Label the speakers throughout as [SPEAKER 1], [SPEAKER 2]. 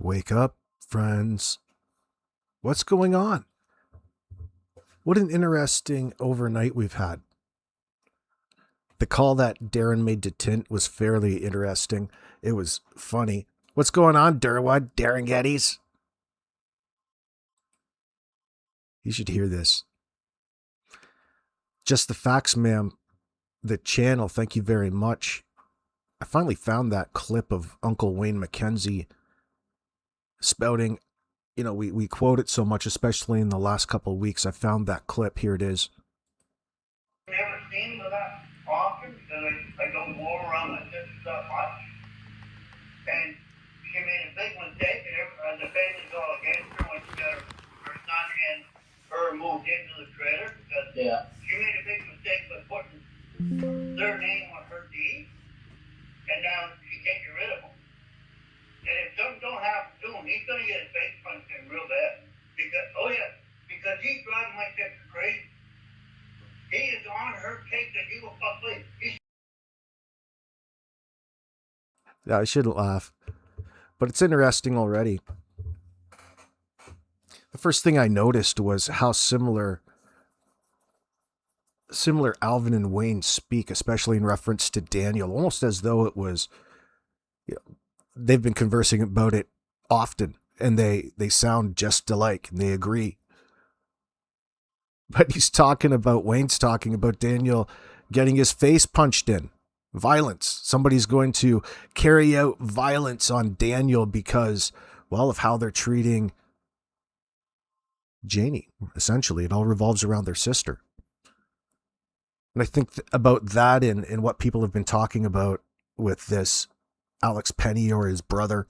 [SPEAKER 1] Wake up, friends. What's going on? What an interesting overnight we've had. The call that Darin made to Tint was fairly interesting. It was funny. What's going on, Darin Geddes? You should hear this. Just the facts, ma'am. The channel, thank you very much. I finally found that clip of Uncle Wayne MacKenzie spouting. You know, we quote it so much, especially in the last couple of weeks. I found that clip. Here it is.
[SPEAKER 2] Never seen her that often because I don't go around my sister that much. And she made a big mistake, and the family's all against her when she got her son and her moved into the trailer because she made a big mistake by putting their name on her deed, and now she can't get rid of them. And if something don't happen to him, he's going to get his face punched in real bad. Because he's driving my sister crazy. He is on her case and you will fuck leave.
[SPEAKER 1] Yeah, I shouldn't laugh, but it's interesting already. The first thing I noticed was how similar Alvin and Wayne speak, especially in reference to Daniel, almost as though it was, they've been conversing about it often, and they sound just alike, and they agree. But Wayne's talking about Daniel getting his face punched in. Violence. Somebody's going to carry out violence on Daniel because, well, of how they're treating Janie. Essentially, it all revolves around their sister. And I think about that and what people have been talking about with this Alex Penny or his brother.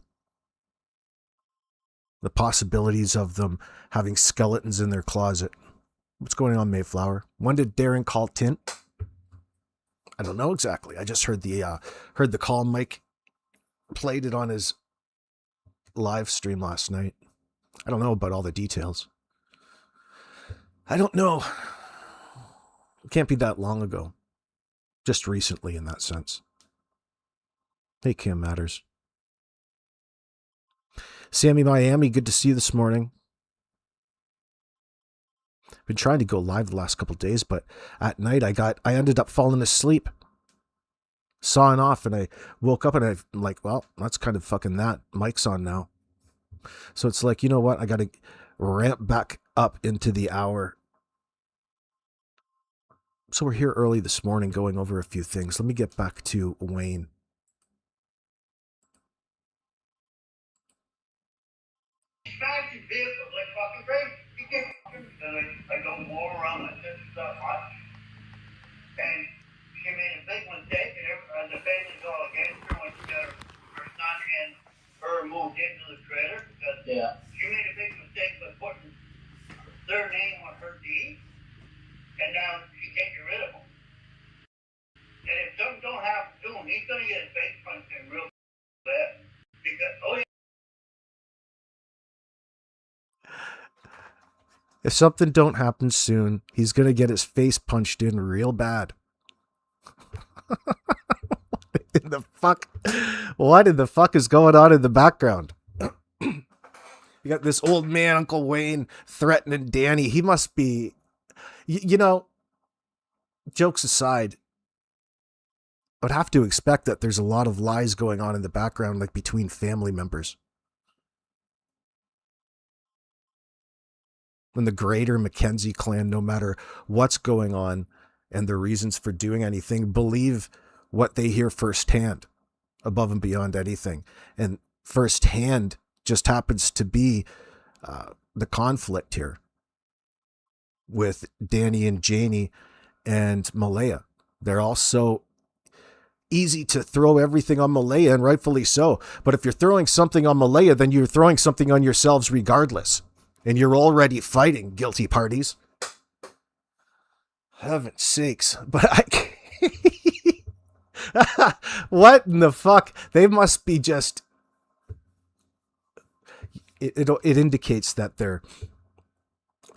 [SPEAKER 1] The possibilities of them having skeletons in their closet. What's going on, Mayflower? When did Darin call Tint? I don't know exactly. I just heard the call. Mike played it on his live stream last night. I don't know about all the details. I don't know. It can't be that long ago. Just recently in that sense. Hey, Kim Matters. Sammy Miami, good to see you this morning. Been trying to go live the last couple of days, but at night I ended up falling asleep, sawing off, and I woke up and I'm like, well, that's kind of fucking that. Mic's on now. So it's like, you know what? I got to ramp back up into the hour. So we're here early this morning going over a few things. Let me get back to Wayne.
[SPEAKER 2] Smashing vehicles like fucking crazy. He can't fucking I don't go around my sister that much. And she made a big mistake, and the family's all against her when she got her son and her moved into the trailer because she made a big mistake by putting their name on her deed, and now she can't get rid of them. And if something don't happen to him, he's going to get his face punched in real bad. Because,
[SPEAKER 1] If something don't happen soon, he's going to get his face punched in real bad. What in the fuck is going on in the background? You got this old man, Uncle Wayne, threatening Danny. He must be, jokes aside, I would have to expect that there's a lot of lies going on in the background, like between family members. When the greater McKenzie clan, no matter what's going on and the reasons for doing anything, believe what they hear firsthand, above and beyond anything. And firsthand just happens to be the conflict here with Danny and Janie and Malaya. They're all so easy to throw everything on Malaya, and rightfully so. But if you're throwing something on Malaya, then you're throwing something on yourselves regardless. And you're already fighting, guilty parties. Heaven's sakes. But what in the fuck? They must be just... It indicates that they're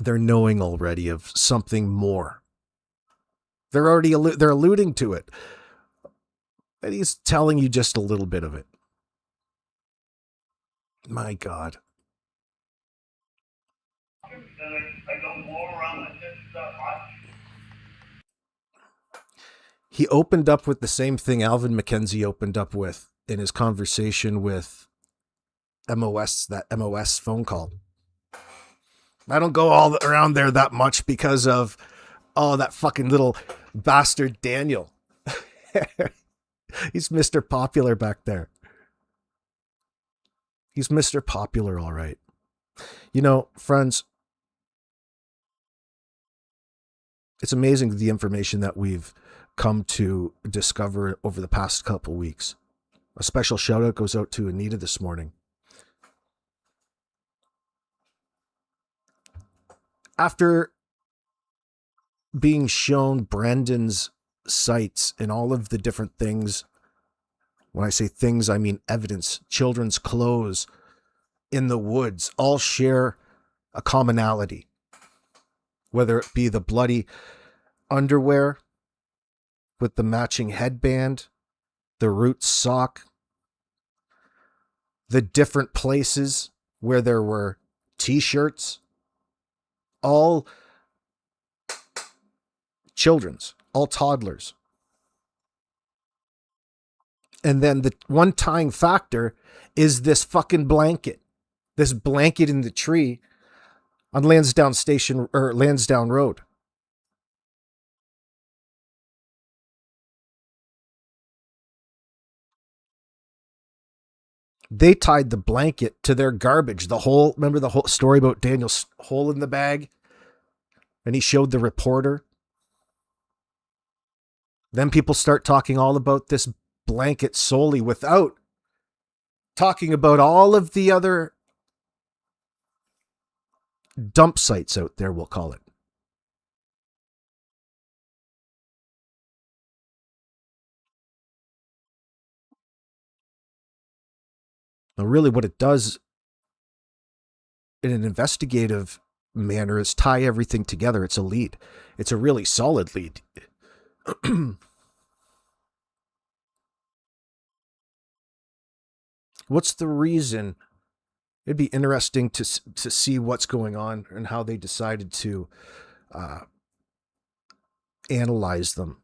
[SPEAKER 1] knowing already of something more. They're alluding to it. And he's telling you just a little bit of it. My God.
[SPEAKER 2] And I don't go around like this much.
[SPEAKER 1] He opened up with the same thing Alvin MacKenzie opened up with in his conversation with MOS, that MOS phone call. I don't go all around there that much because of, that fucking little bastard Daniel. He's Mr. Popular back there. He's Mr. Popular, all right. You know, friends, it's amazing the information that we've come to discover over the past couple weeks. A special shout out goes out to Anita this morning. After being shown Brandon's sites and all of the different things, when I say things, I mean evidence, children's clothes in the woods, all share a commonality, whether it be the bloody underwear with the matching headband, the root sock, the different places where there were t-shirts, all children's, all toddlers. And then the one tying factor is this fucking blanket. This blanket in the tree on Lansdowne Station or Lansdowne Road. They tied the blanket to their garbage. Remember the whole story about Daniel's hole in the bag? And he showed the reporter. Then people start talking all about this blanket solely without talking about all of the other dump sites out there, we'll call it. Now, really what it does in an investigative manner is tie everything together. It's a lead. It's a really solid lead. What's the reason? It'd be interesting to see what's going on and how they decided to analyze them.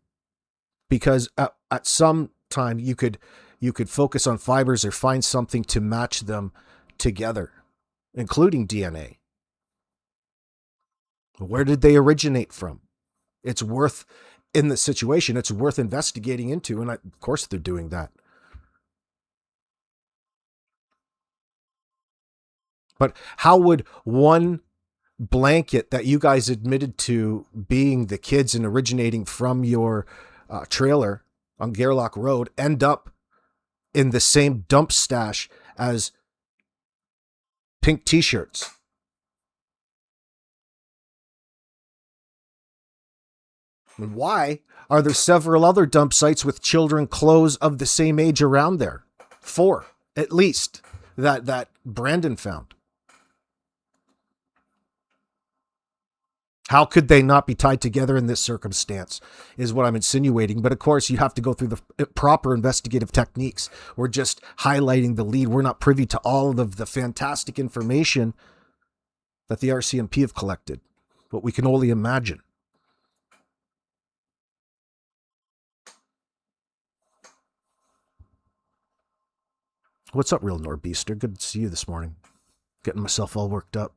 [SPEAKER 1] Because at some time you could focus on fibers or find something to match them together, including DNA. Where did they originate from? It's worth, in the situation, it's worth investigating into, and of course they're doing that. But how would one blanket that you guys admitted to being the kids and originating from your trailer on Gairloch Road end up in the same dump stash as pink t-shirts? And why are there several other dump sites with children clothes of the same age around there? 4, at least, that Brandon found. How could they not be tied together in this circumstance is what I'm insinuating. But of course, you have to go through the proper investigative techniques. We're just highlighting the lead. We're not privy to all of the fantastic information that the RCMP have collected, but we can only imagine. What's up, Real Norbeaster? Good to see you this morning. Getting myself all worked up.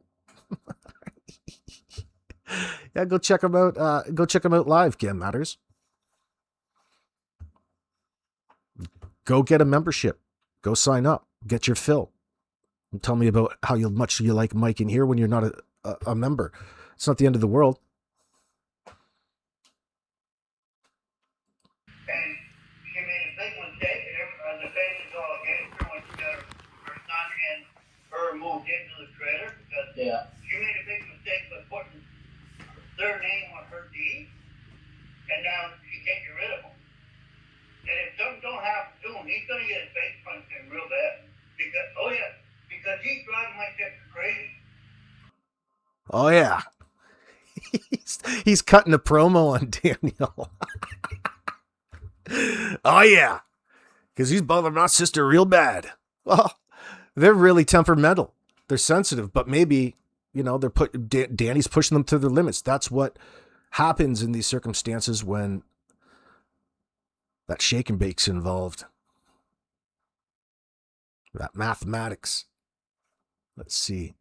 [SPEAKER 1] Yeah, go check them out. Go check them out live, Cam Matters. Go get a membership. Go sign up. Get your fill. And tell me about how much you like Mike in here when you're not a member. It's not the end of the world.
[SPEAKER 2] And she made a big mistake, and the family's all against her when she got her son and her moved into the trailer because she made a big mistake by putting their name on her deed, and now she can't get rid of them. And if something don't happen to him, he's going to get his face punched in real bad. Because he's driving my shit crazy.
[SPEAKER 1] Oh, yeah. He's cutting a promo on Daniel. Oh, yeah. Because he's bothering my sister real bad. Well, They're really temperamental. They're sensitive, but maybe, you know, Danny's pushing them to their limits. That's what happens in these circumstances when that shake and bake's involved. That mathematics. Let's see.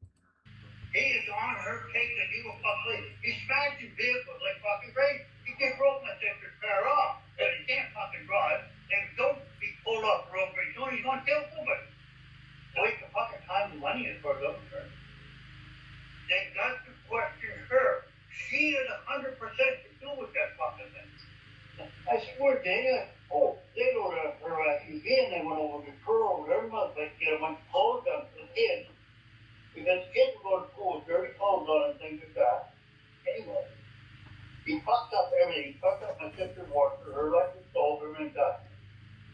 [SPEAKER 2] He is on her taking a deal fucking. He smashed his vehicles like fucking crazy. He can't roll my sister's car off. And he can't fucking drive. And don't be pulled off the road very soon. He's going to kill somebody. Waste of fucking time and money as far as I'm concerned. They got to question her. She is 100% to do with that fucking thing. I swear, Dana. Oh, they go to her SUV and they went over to Pearl or whatever, like get a bunch of clothes on for the kids. Because the kids were going to school with dirty clothes on and things like that. Anyway, he fucked up everything. He fucked up my sister's washer, her electric stove, everything like that.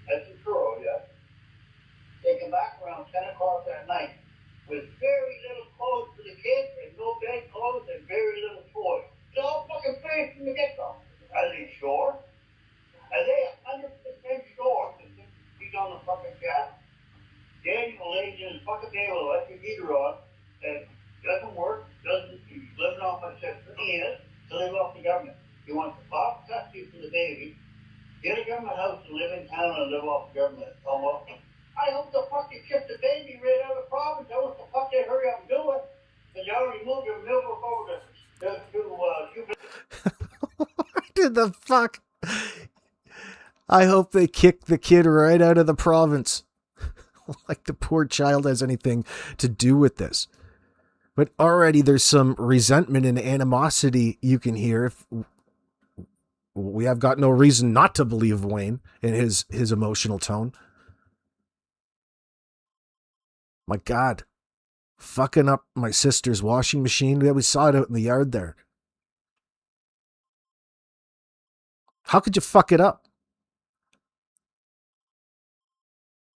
[SPEAKER 2] That's the Pearl, yeah. They come back around 10 o'clock that night with very little clothes for the kids and no bed clothes and very little toys. It's all fucking finished from the get-go. Are they sure? Are they 100% sure that he's on the fucking gas? Daniel lays in his fucking day with an electric heater on and doesn't work, he's living off my sister. He is to live off the government. He wants to pop custody for the baby, get a government house to live in town and live off the government. Almost. I hope the fuck they ship the baby right out of the province. I hope the fuck they hurry up and do it. Because you already moved your Millbrook over to Cuba.
[SPEAKER 1] What in the fuck? I hope they kick the kid right out of the province. Like the poor child has anything to do with this. But already there's some resentment and animosity you can hear. If we have got no reason not to believe Wayne in his emotional tone. My God, fucking up my sister's washing machine. Yeah, we saw it out in the yard there. How could you fuck it up?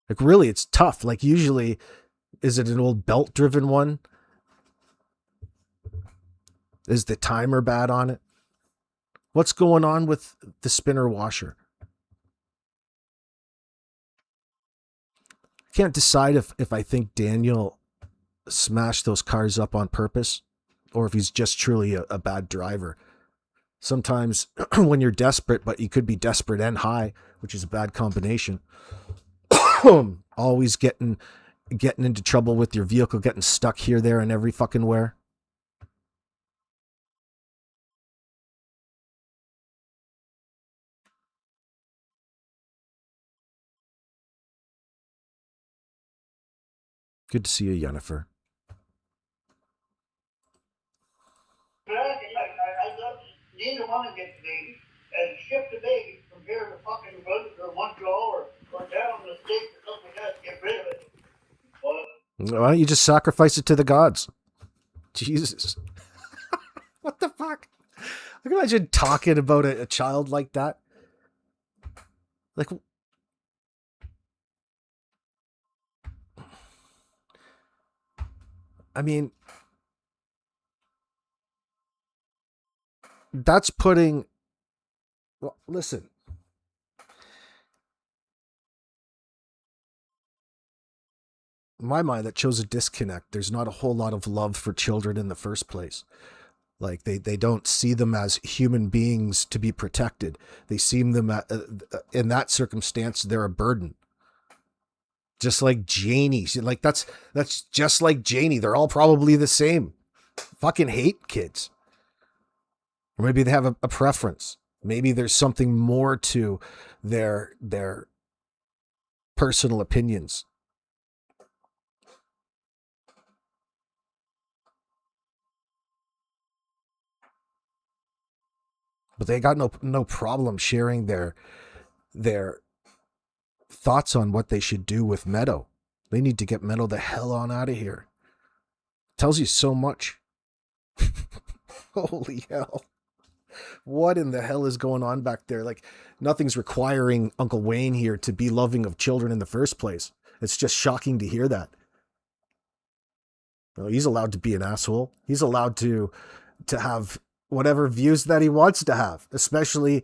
[SPEAKER 1] Like, really, it's tough. Like, usually, is it an old belt-driven one? Is the timer bad on it? What's going on with the spinner washer? I can't decide if I think Daniel smashed those cars up on purpose or if he's just truly a bad driver. Sometimes when you're desperate, but you could be desperate and high, which is a bad combination. Always getting into trouble with your vehicle, getting stuck here, there, and every fucking where. Good to see you, Jennifer.
[SPEAKER 2] I love neither one of get the baby and ship the baby from here to fucking Montreal or down in the States or something like that to get rid of it. But,
[SPEAKER 1] why don't you just sacrifice it to the gods? Jesus. What the fuck? I can imagine talking about a child like that. Like, I mean, that's putting, well, listen. In my mind, that shows a disconnect. There's not a whole lot of love for children in the first place. Like, they don't see them as human beings to be protected. They see them in that circumstance, they're a burden. Just like Janie. Like, that's just like Janie. They're all probably the same. Fucking hate kids. Or maybe they have a preference. Maybe there's something more to their personal opinions. But they got no problem sharing their thoughts on what they should do with Meadow. They need to get Meadow the hell on out of here. Tells you so much. Holy hell. What in the hell is going on back there? Like, nothing's requiring Uncle Wayne here to be loving of children in the first place. It's just shocking to hear that. Well, he's allowed to be an asshole. He's allowed to have whatever views that he wants to have, especially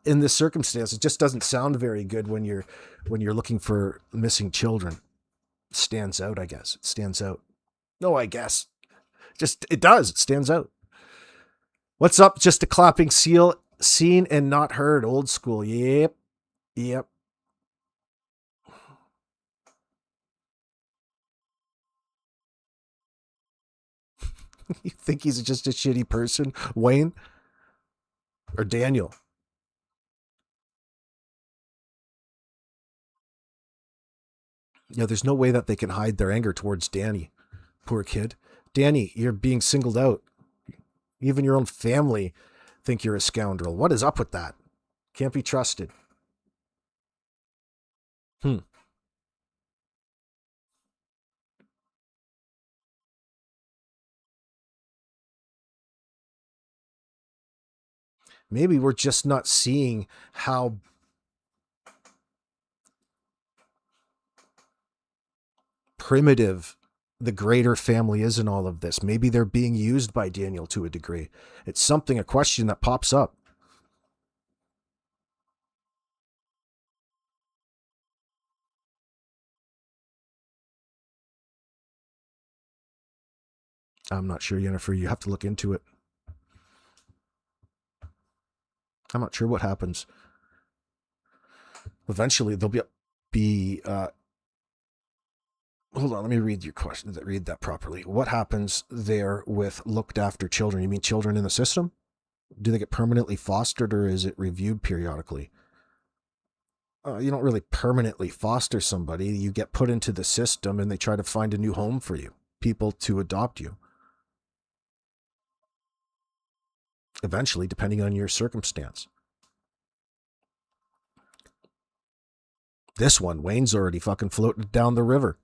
[SPEAKER 1] in this circumstance. It just doesn't sound very good when you're looking for missing children. Stands out, I guess. It stands out. No, I guess. Just, it does. It stands out. What's up? Just a clapping seal. Seen and not heard. Old school. Yep. Yep. You think he's just a shitty person, Wayne? Or Daniel? Yeah, there's no way that they can hide their anger towards Danny. Poor kid. Danny, you're being singled out. Even your own family think you're a scoundrel. What is up with that? Can't be trusted. Maybe we're just not seeing how primitive the greater family is in all of this. Maybe they're being used by Daniel to a degree. It's something, a question that pops up. I'm not sure, Jennifer. You have to look into it. I'm not sure what happens. Eventually, there'll be hold on, let me read your question. Read that properly. What happens there with looked after children? You mean children in the system? Do they get permanently fostered, or is it reviewed periodically? You don't really permanently foster somebody. You get put into the system and they try to find a new home for you, people to adopt you. Eventually, depending on your circumstance. This one, Wayne's already fucking floating down the river.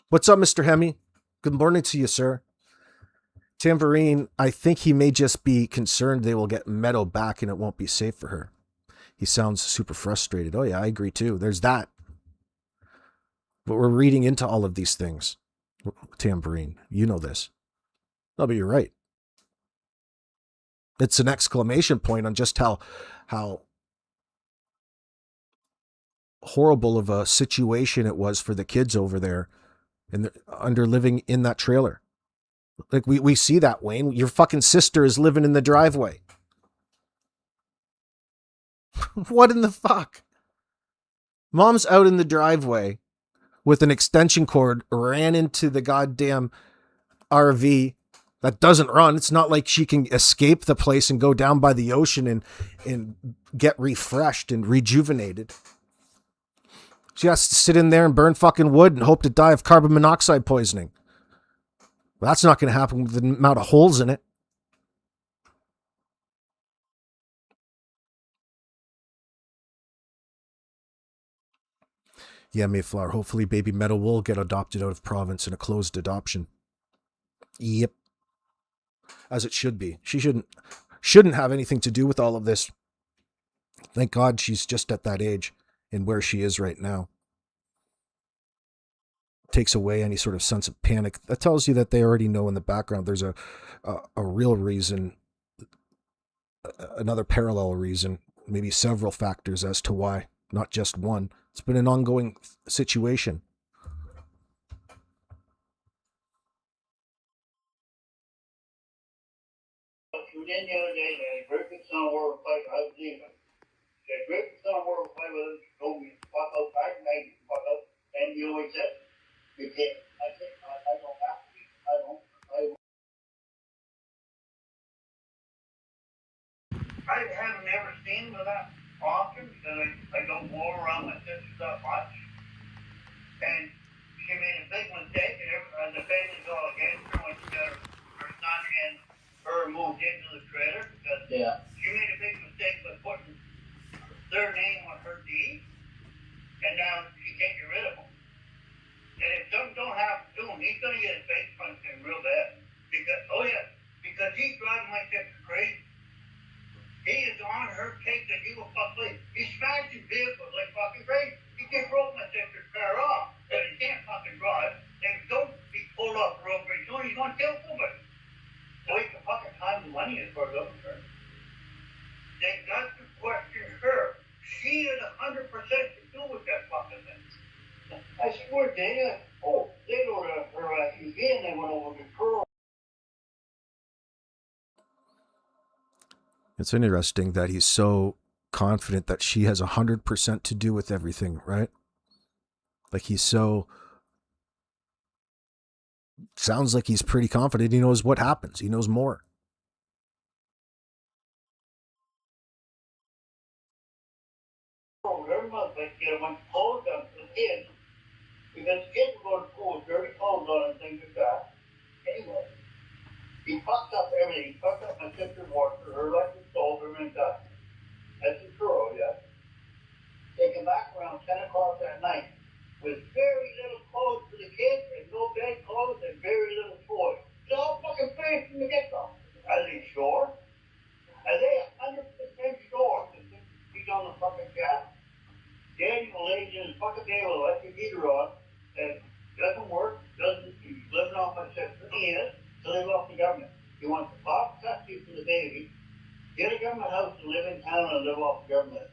[SPEAKER 1] What's up, Mr. Hemi? Good morning to you, sir. Tambourine, I think he may just be concerned they will get Meadow back and it won't be safe for her. He sounds super frustrated. Oh yeah, I agree too. There's that. But we're reading into all of these things. Tambourine, you know this. No, but you're right. It's an exclamation point on just how horrible of a situation it was for the kids over there and under living in that trailer. Like we see that, Wayne. Your fucking sister is living in the driveway. What in the fuck? Mom's out in the driveway with an extension cord, ran into the goddamn RV that doesn't run. It's not like she can escape the place and go down by the ocean and get refreshed and rejuvenated. She has to sit in there and burn fucking wood and hope to die of carbon monoxide poisoning. Well, that's not going to happen with the amount of holes in it. Yeah, Mayflower. Hopefully Baby Meadow will get adopted out of province in a closed adoption. Yep. As it should be. She shouldn't have anything to do with all of this. Thank God she's just at that age and where she is right now. Takes away any sort of sense of panic. That tells you that they already know in the background there's a real reason, another parallel reason, maybe several factors as to why, not just one. It's been an ongoing situation.
[SPEAKER 2] Tune in the other day, and Griffith's on World Fight. I was leaving. Griffith's on World Fight with us. Told me, fuck out, I made fuck out. And you always said, you can't. I said, I don't have to be. I don't. I haven't ever seen with that often because I don't go around my sister that much. And she made a big mistake, and the family's all against her when she got her son and her moved into the trailer because she made a big mistake by putting their name on her deed, and now she can't get rid of them. And if something don't happen to him, he's going to get his face punched in real bad. Because he's driving my sister crazy. He is on her case that you will fucking. He's smashing vehicles like fucking crazy. He just broke my sister's car off. So he can't fucking drive. And don't be pulled off the road pretty soon. He's going to kill somebody. So he can fucking time the money as far as I'm concerned. They got to question her. again, they went over the curl.
[SPEAKER 1] It's interesting that he's so confident that she has 100% to do with everything, right? Like he's so... Sounds like he's pretty confident. He knows what happens. He knows more.
[SPEAKER 2] Every month, like, when clothes on for the kids, because kids go to school with dirty clothes on and things like that. Anyway, he fucked up everything. He fucked up my sister's washer, her electric stove, everything like that. That's a churro, yeah. They come back around 10 o'clock that night with very little clothes for the kids and no bed clothes and very little toys. It's all fucking finished from the get-go. Are they sure? Are they 100% sure that he's on the fucking gas? Daniel lays in his fucking day with electric heater on and doesn't work, he's living off my sister. He is to live off the government. He wants to pop custody for the baby, get a government house and live in town and live off the government.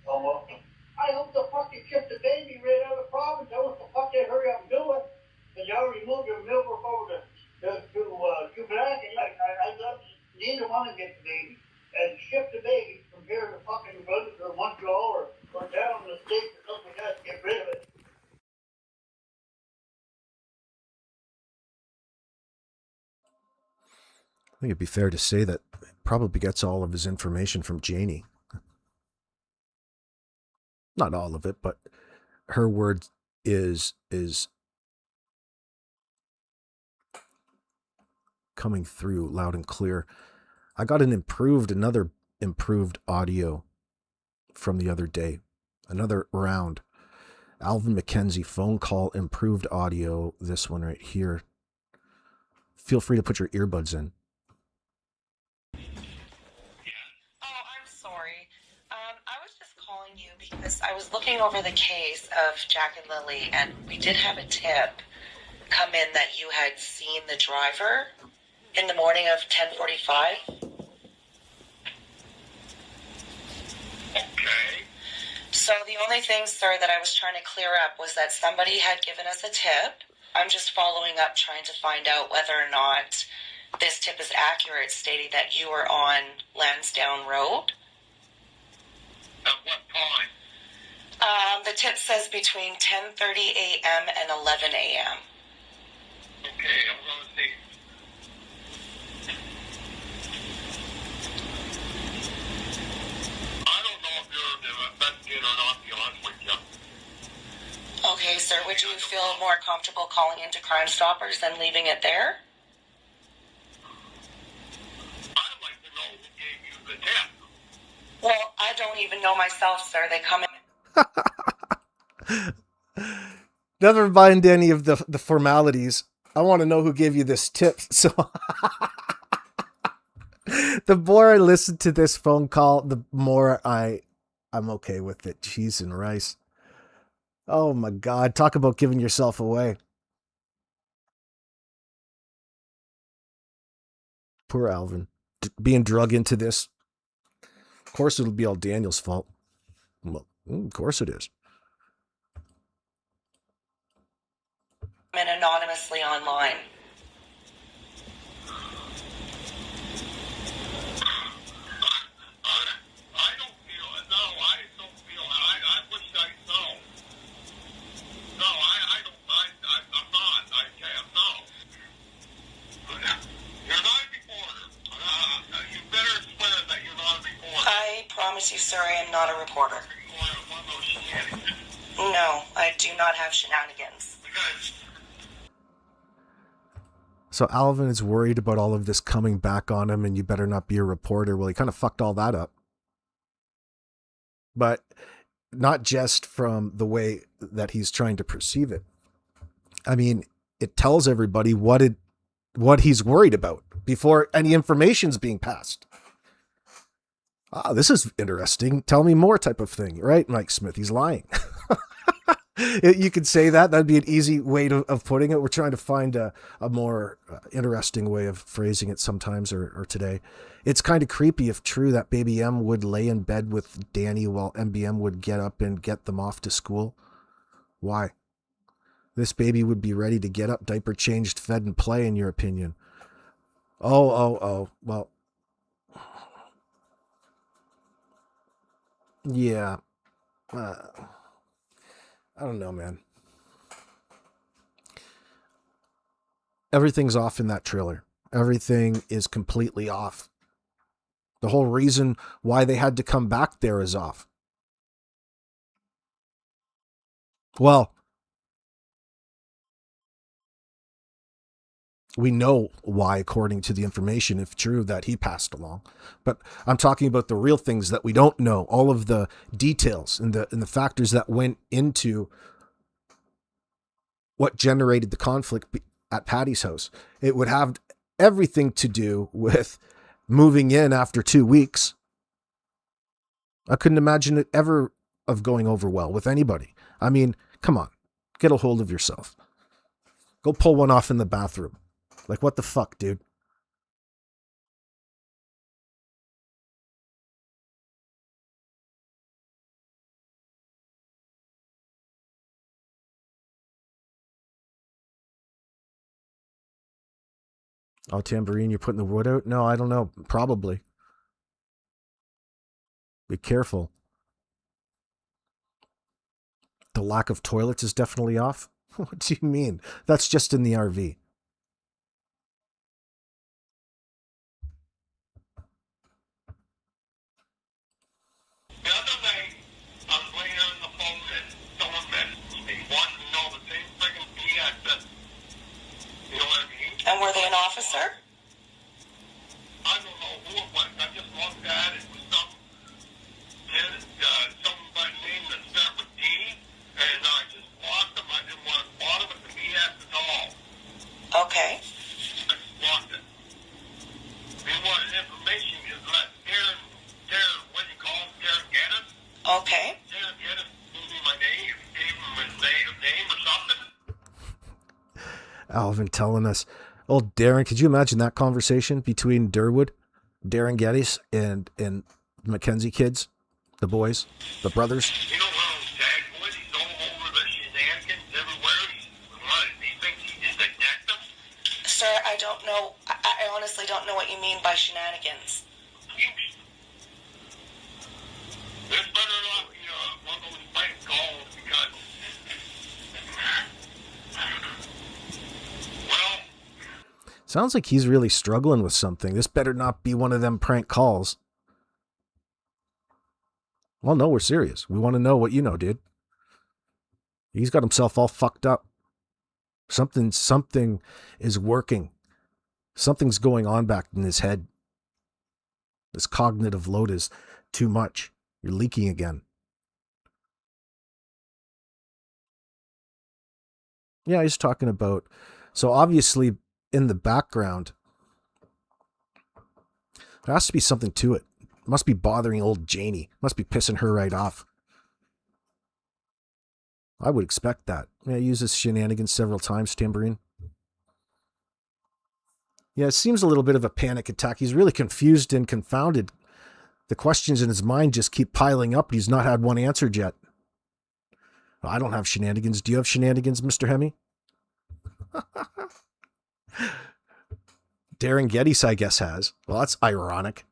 [SPEAKER 2] I hope the fuck they ship the baby right out of the province. I wish the fuck they hurry up and do it. Because you already moved your Millbrook over to Quebec, and I'd love neither one to get the baby and ship the baby from here to fucking Brunswick or Montreal or down in the States or something like that to get rid of it.
[SPEAKER 1] I think it'd be fair to say that he probably gets all of his information from Janie. Not all of it, but her word is coming through loud and clear. I got another improved audio from the other day. Another round. Alvin MacKenzie phone call, improved audio. This one right here. Feel free to put your earbuds in.
[SPEAKER 3] Because I was looking over the case of Jack and Lily, and we did have a tip come in that you had seen the driver in the morning of 10:45.
[SPEAKER 2] Okay.
[SPEAKER 3] So the only thing, sir, that I was trying to clear up was that somebody had given us a tip. I'm just following up, trying to find out whether or not this tip is accurate, stating that you were on Lansdowne Road.
[SPEAKER 2] At what time?
[SPEAKER 3] The tip says between 10:30 a.m. and 11 a.m.
[SPEAKER 2] Okay, I'm going to see. I don't know if you're affected or not, to be honest with you.
[SPEAKER 3] Okay, sir, would you feel more comfortable calling into Crime Stoppers than leaving it there?
[SPEAKER 2] I'd like to know who gave you the tip.
[SPEAKER 3] Well, I don't even know myself, sir. They come in.
[SPEAKER 1] Never mind any of the formalities. I want to know who gave you this tip. So the more I listen to this phone call, the more I'm okay with it. Cheese and rice. Oh my God. Talk about giving yourself away. Poor Alvin. Being drug into this. Of course it'll be all Daniel's fault. Well, of course it is.
[SPEAKER 3] And anonymously online. I promise you, sir, I am not a reporter. No, I do not have shenanigans.
[SPEAKER 1] So Alvin is worried about all of this coming back on him, and you better not be a reporter. Well, he kind of fucked all that up. But not just from the way that he's trying to perceive it. I mean, it tells everybody what he's worried about before any information's being passed. Ah, this is interesting. Tell me more type of thing, right? Mike Smith, he's lying. You could say that. That'd be an easy way of putting it. We're trying to find a more interesting way of phrasing it sometimes or today. It's kind of creepy if true that Baby M would lay in bed with Danny while MBM would get up and get them off to school. Why? This baby would be ready to get up, diaper changed, fed, and play, in your opinion. Oh. Well, yeah. I don't know, man. Everything's off in that trailer. Everything is completely off. The whole reason why they had to come back there is off. Well, we know why, according to the information, if true, that he passed along. But I'm talking about the real things that we don't know, all of the details and the factors that went into what generated the conflict at Patty's house. It would have everything to do with moving in after 2 weeks. I couldn't imagine it ever of going over well with anybody. I mean, come on, get a hold of yourself. Go pull one off in the bathroom. Like, what the fuck, dude? Oh, Tambourine, you're putting the wood out? No, I don't know. Probably. Be careful. The lack of toilets is definitely off? What do you mean? That's just in the RV.
[SPEAKER 2] The other night, I was laying on the phone and someone messaged me wanting to know the same friggin' BS that, you know what I mean?
[SPEAKER 3] And were they an officer?
[SPEAKER 2] I don't know who it was. I just looked at it. It was somebody name that start with D, and I just blocked them. I didn't want to bother with the BS at all.
[SPEAKER 3] Okay.
[SPEAKER 2] I just blocked it. They wanted information. Is let Darin, what do you call him? Darin Geddes?
[SPEAKER 3] Okay.
[SPEAKER 2] Darin Geddes gave me my name, gave him his name or something.
[SPEAKER 1] Alvin telling us. Oh, Darren, could you imagine that conversation between Darin Geddes, and McKenzie kids? The boys? The brothers?
[SPEAKER 2] You know how Jack Lily He's all over the shenanigans everywhere. He thinks he's a detective.
[SPEAKER 3] Sir, I don't know. I honestly don't know what you mean by shenanigans.
[SPEAKER 2] This better not be one of those prank calls because, well,
[SPEAKER 1] Sounds like he's really struggling with something. This better not be one of them prank calls. Well, no, we're serious. We want to know what you know, dude. He's got himself all fucked up. Something is working. Something's going on back in his head. This cognitive load is too much. You're leaking again. Yeah, he's talking about... So obviously, in the background, there has to be something to it. It must be bothering old Janie. Must be pissing her right off. I would expect that. Yeah, he uses shenanigans several times, Tambourine. Yeah, it seems a little bit of a panic attack. He's really confused and confounded. The questions in his mind just keep piling up. He's not had one answered yet. I don't have shenanigans. Do you have shenanigans, Mr. Hemi? Darin Geddes, I guess, has. Well, that's ironic.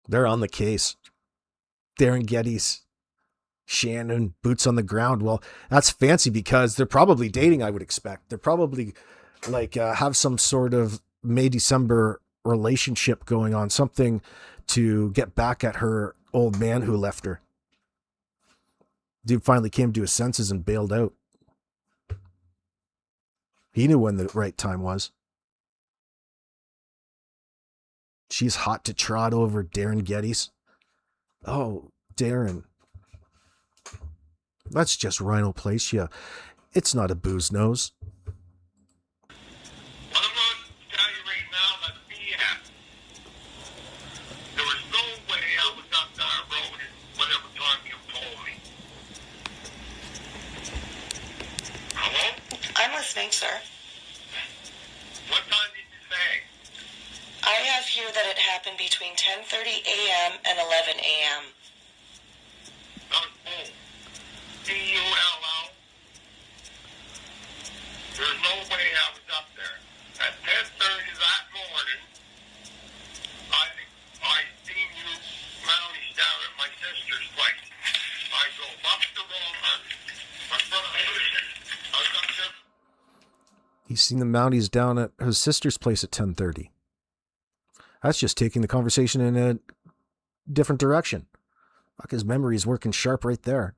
[SPEAKER 1] They're on the case. Darin Geddes, Shannon, boots on the ground. Well, that's fancy because they're probably dating, I would expect. They're probably like have some sort of May-December relationship going on, something to get back at her old man who left her. Dude finally came to his senses and bailed out. He knew when the right time was. She's hot to trot over Darin Geddes. Oh, Darren. That's just rhinoplasia. It's not a booze nose.
[SPEAKER 2] I'm going to tell you right now that BS. There was no way I was up that road in whatever time you told me. Hello?
[SPEAKER 3] I'm listening, sir.
[SPEAKER 2] What time did you say?
[SPEAKER 3] I have here that it happened between 10:30 a.m. and 11 a.m.
[SPEAKER 2] That was bull. P-U-L-L. There's no way I was up there. At 10:30 that morning, I seen you mounties down at my sister's place. I drove up the road. I was up there.
[SPEAKER 1] He's seen the Mounties down at his sister's place at 10:30. That's just taking the conversation in a different direction. Fuck, his memory's working sharp right there.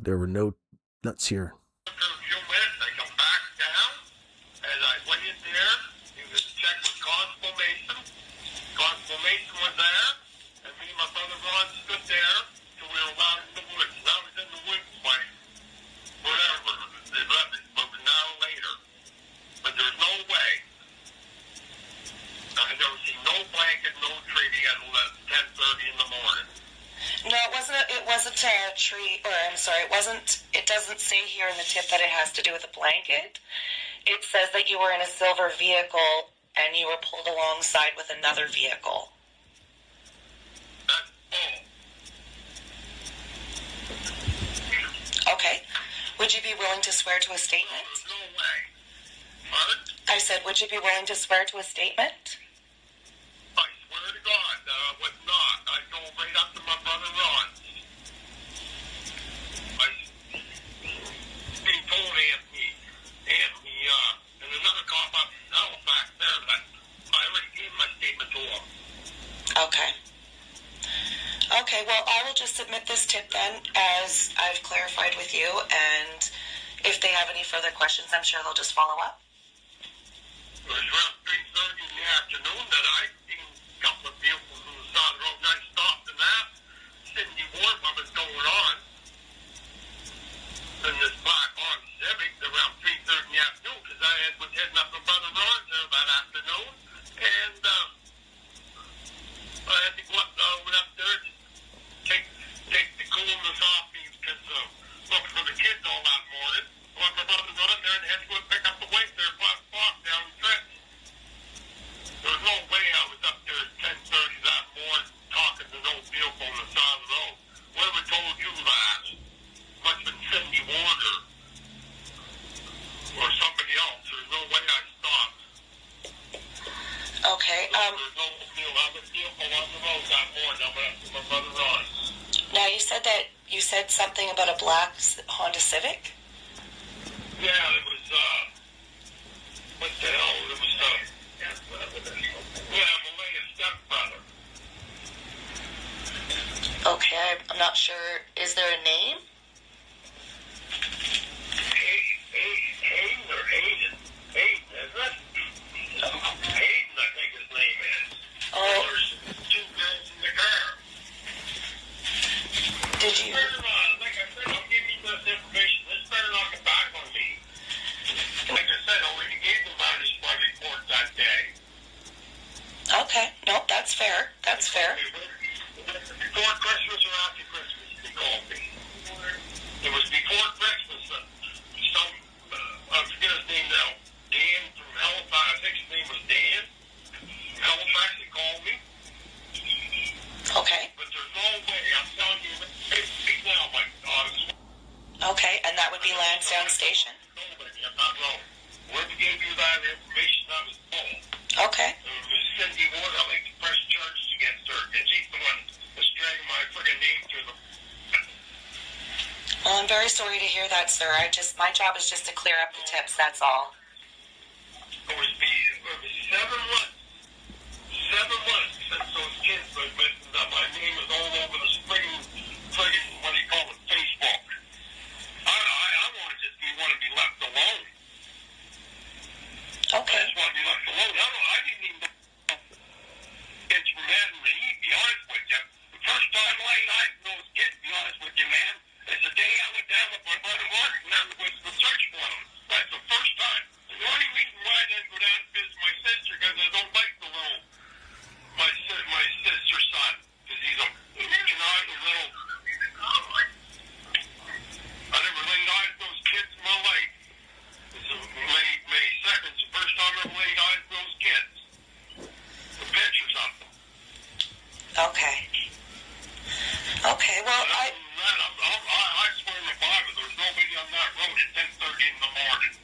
[SPEAKER 1] There were no nuts here.
[SPEAKER 2] After a few minutes, I come back down, and I went in there. He was checked with Constable Mason. Constable Mason was there, and me and my brother Ron stood there till we were out in the woods. I was in the woods by whatever, 11, but an hour later. But there's no way. I've never seen no blanket, no treaty at 10:30 in the morning.
[SPEAKER 3] No, it wasn't a tree, or I'm sorry, it doesn't say here in the tip that it has to do with a blanket. It says that you were in a silver vehicle and you were pulled alongside with another vehicle.
[SPEAKER 2] That's bull.
[SPEAKER 3] Okay. Would you be willing to swear to a statement?
[SPEAKER 2] There's no way. Pardon?
[SPEAKER 3] I said, would you be willing to swear to a statement?
[SPEAKER 2] I swear to God that I was not. I go right up to my brother Ron. He told Anthony, and another cop up in Halifax there that I already gave my statement to him.
[SPEAKER 3] Okay. Okay, well, I will just submit this tip then, as I've clarified with you, and if they have any further questions, I'm sure they'll just follow up.
[SPEAKER 2] It was around 3:30 in the afternoon that I seen a couple of vehicles on the side of the road, and I stopped and asked Cindy Ward what was going on. In this black Honda Civic around 3:30 in the afternoon, because I was heading up to Brother Ron's there that afternoon, and I had to go up, went up there to take the coolness off me, because look for the kids all that morning. Went to Brother Ron there and had to go and pick up the weight there at 5 o'clock down in Tint. There was no way I was up there at 10:30 that morning talking to no vehicle on the side of the road. Whoever told you that must have been Cindy Ward or somebody else. There's no way I stopped.
[SPEAKER 3] Okay,
[SPEAKER 2] There's no other vehicle on the road that morning. I went up to my brother Ron.
[SPEAKER 3] now you said something about a black Honda Civic?
[SPEAKER 2] Yeah, it was, what the hell? It was, Malaya's stepbrother.
[SPEAKER 3] Okay, I'm not sure. Is there a name?
[SPEAKER 2] Hayden or Hayden? Hayden, isn't it? Hayden, I think his name is.
[SPEAKER 3] Oh.
[SPEAKER 2] There's two girls in the car.
[SPEAKER 3] Did you?
[SPEAKER 2] Like I said, I'll give you this information. This better not come back on me. Like I said, I already gave them my report that day.
[SPEAKER 3] Okay, no, that's fair. That's fair.
[SPEAKER 2] Before Christmas or after Christmas, they called me. It was before Christmas. I forget his name now. Dan from Halifax. I think his name was Dan. Halifax, they called me.
[SPEAKER 3] Okay.
[SPEAKER 2] But there's no way. I'm telling you, right now, my God.
[SPEAKER 3] Okay, and that would be Lansdowne Station?
[SPEAKER 2] Nobody. I'm not wrong. Whoever gave you that information, that was Paul.
[SPEAKER 3] Okay.
[SPEAKER 2] It was Cindy Ward. I like to press charges against her. And she's the one that's dragging my friggin' name through the...
[SPEAKER 3] Well, I'm very sorry to hear that, sir. My job is just to clear up the tips, that's all.
[SPEAKER 2] It was 7 months. 7 months since those kids were mentioned that my name is all over the friggin', what do you call it, Facebook. I want to be left alone.
[SPEAKER 3] Okay.
[SPEAKER 2] I just want to be left alone. I didn't even know kids from Madden, to be honest with you. The first time I had those kids, to be honest with you, man, it's the day I went down with my brother Mark and I was to search for them. That's the first time. The only reason why I didn't go down is because my sister, because I don't like the little, my sister's son, because he's a conniving little
[SPEAKER 4] at 10:30 in the morning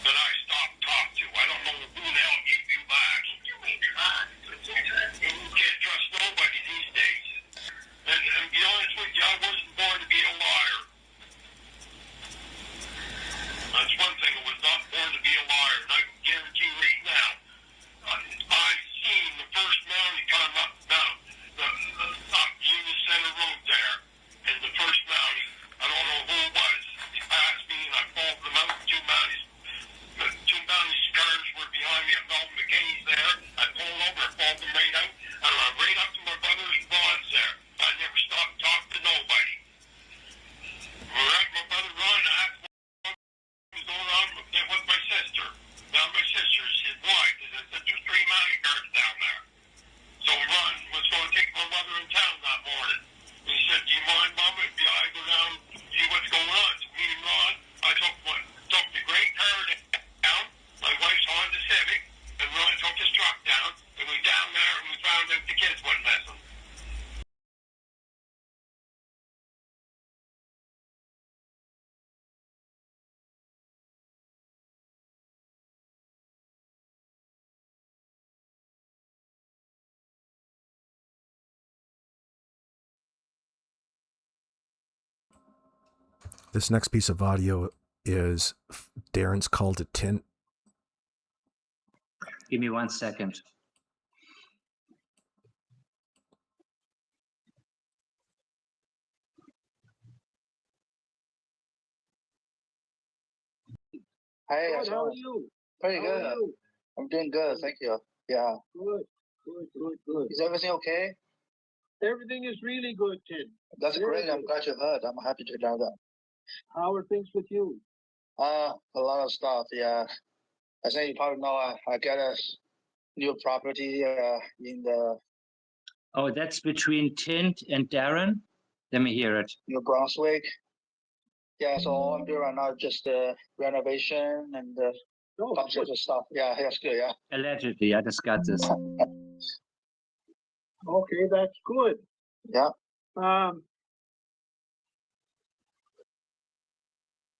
[SPEAKER 4] that I stopped talking to. I don't know who the hell gave you back. Can't trust nobody these days. And to be honest with you, I wasn't born to be a liar. That's one thing. I was not born to be a liar. And I can guarantee you right now, I've seen the first mountie come up Union Center Road there. And the first mountie, I don't know who it was. He passed me and I pulled them out. The two mounties' cars were behind me. Alvin MacKenzie there. I pulled over and pulled them right out. And I ran right up to my brother's bonds there. I never stopped talking to nobody. My brother Ron asked what was going on with my sister. Now my sister said, why? Because there's 3 mountie cars down there. So Ron was going to take my mother in town that morning. He said, do you mind, Mom, if I go down and see what's going on? So me and Ron, I took the great car down, my wife's Honda Civic, and Ron took his truck down, and we down there and we found out the kids wasn't missing.
[SPEAKER 1] This next piece of audio is Darin's call to Tint.
[SPEAKER 5] Give me 1 second.
[SPEAKER 2] Hey,
[SPEAKER 6] Good, how are you?
[SPEAKER 2] Pretty
[SPEAKER 6] How are
[SPEAKER 2] good.
[SPEAKER 6] you?
[SPEAKER 2] I'm doing good, thank you. Yeah.
[SPEAKER 6] Good.
[SPEAKER 2] Is everything okay?
[SPEAKER 6] Everything is really good, Tint.
[SPEAKER 2] That's
[SPEAKER 6] Very
[SPEAKER 2] great. I'm
[SPEAKER 6] good.
[SPEAKER 2] glad you heard. I'm happy to hear that.
[SPEAKER 6] How are things with you?
[SPEAKER 2] A lot of stuff. Yeah. I think you probably know I got a new property in the
[SPEAKER 5] Oh, that's between Tint and Darren? Let me hear it.
[SPEAKER 2] New Brunswick. Yeah. So all I'm doing right now is just renovation and
[SPEAKER 6] Oh,
[SPEAKER 2] bunch
[SPEAKER 6] good.
[SPEAKER 2] of stuff. Yeah. That's good. Yeah.
[SPEAKER 5] Allegedly, I just got this.
[SPEAKER 6] Okay, that's good.
[SPEAKER 2] Yeah.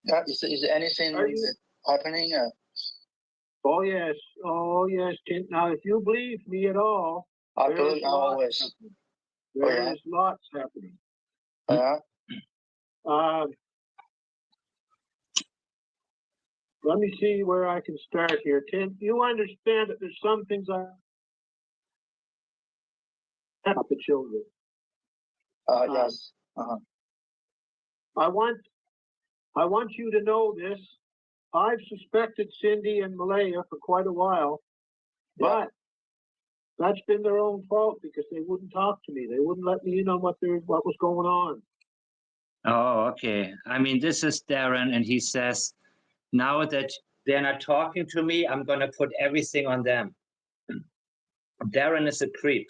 [SPEAKER 2] Yeah. Is there anything
[SPEAKER 6] Are you-
[SPEAKER 2] happening?
[SPEAKER 6] Oh yes, Tint. Now, if you believe me at all,
[SPEAKER 2] I
[SPEAKER 6] there's
[SPEAKER 2] believe always.
[SPEAKER 6] happening.
[SPEAKER 2] Oh, yeah?
[SPEAKER 6] There's lots happening.
[SPEAKER 2] Yeah.
[SPEAKER 6] Let me see where I can start here, Tint. You understand that there's some things I have the children.
[SPEAKER 2] Yes. Uh-huh.
[SPEAKER 6] I want you to know this. I've suspected Cindy and Malaya for quite a while,
[SPEAKER 2] Yeah.
[SPEAKER 6] but that's been their own fault because they wouldn't talk to me. They wouldn't let me in on what was going on.
[SPEAKER 5] Oh, okay. I mean, this is Darren, and he says, now that they're not talking to me, I'm going to put everything on them. Darren is a creep.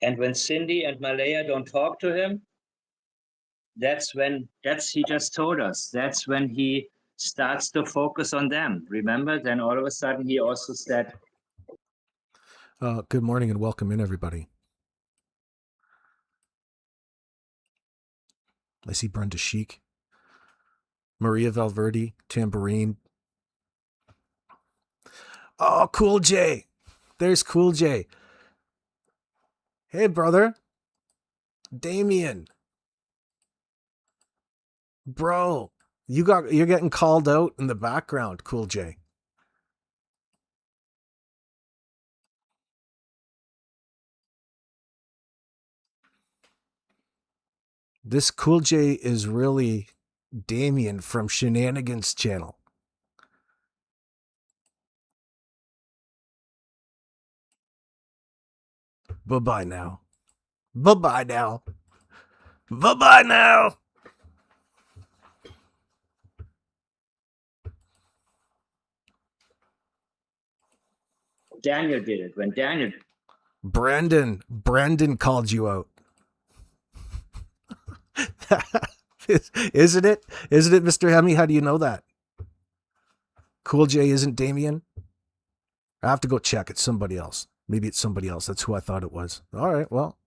[SPEAKER 5] And when Cindy and Malaya don't talk to him, he just told us, that's when he starts to focus on them. Remember? Then all of a sudden he also said,
[SPEAKER 1] Good morning and welcome in, everybody. I see Brenda Chic, Maria Valverde, Tambourine. Oh, Cool J. There's Cool J. Hey, brother. Damien. Bro, you're getting called out in the background, Cool J. This Cool J is really Damien from Shenanigans Channel. Bye-bye now. Bye-bye now. Bye-bye now.
[SPEAKER 5] Daniel did it. When Daniel...
[SPEAKER 1] Brandon called you out. Isn't it? Isn't it, Mr. Hemi? How do you know that? Cool J isn't Damien? I have to go check. It's somebody else. Maybe it's somebody else. That's who I thought it was. All right, well,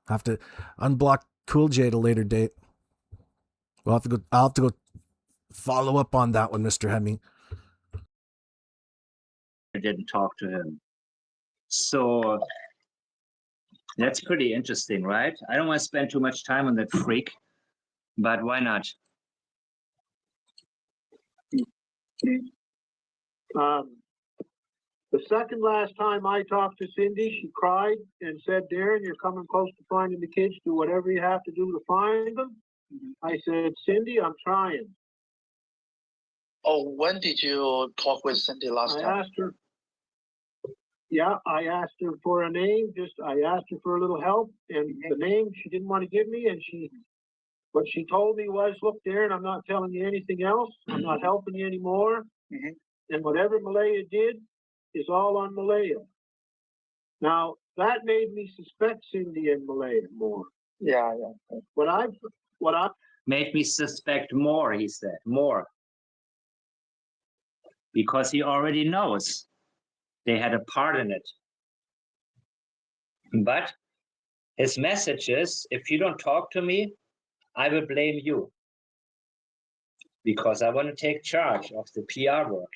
[SPEAKER 1] I have to unblock Cool J at a later date. I'll have to go Follow up on that one, Mr. Hemming.
[SPEAKER 5] I didn't talk to him. So that's pretty interesting, right? I don't want to spend too much time on that freak, but why not?
[SPEAKER 6] The second last time I talked to Cindy, she cried and said, Darren, you're coming close to finding the kids. Do whatever you have to do to find them. I said, Cindy, I'm trying.
[SPEAKER 7] Oh, when did you talk with Cindy last
[SPEAKER 6] I
[SPEAKER 7] time?
[SPEAKER 6] asked her. Yeah, I asked her for a name. I asked her for a little help, and the name she didn't want to give me. And what she told me was, look, Darren, I'm not telling you anything else. I'm not helping you anymore. And whatever Malaya did is all on Malaya. Now, that made me suspect Cindy and Malaya more.
[SPEAKER 7] Yeah.
[SPEAKER 6] What I
[SPEAKER 5] Made me suspect more, he said, more. Because he already knows they had a part in it. But his message is, if you don't talk to me, I will blame you. Because I want to take charge of the PR work.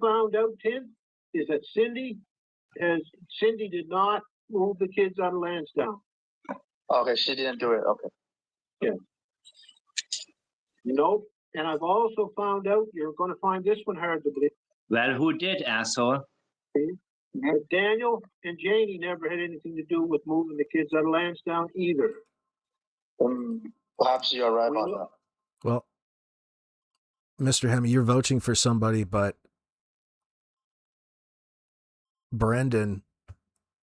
[SPEAKER 6] found out, Tint, is that Cindy did not move the kids out of Lansdowne.
[SPEAKER 7] Okay, she didn't do it. Okay.
[SPEAKER 6] Yeah. Nope. And I've also found out, you're going to find this one hard to believe,
[SPEAKER 5] Well, who did, asshole?
[SPEAKER 6] that Daniel and Janie never had anything to do with moving the kids out of Lansdowne either.
[SPEAKER 7] Perhaps you're right
[SPEAKER 6] We
[SPEAKER 7] about
[SPEAKER 6] know-
[SPEAKER 7] that.
[SPEAKER 1] Well, Mr. Hemming, you're vouching for somebody, but Brendan,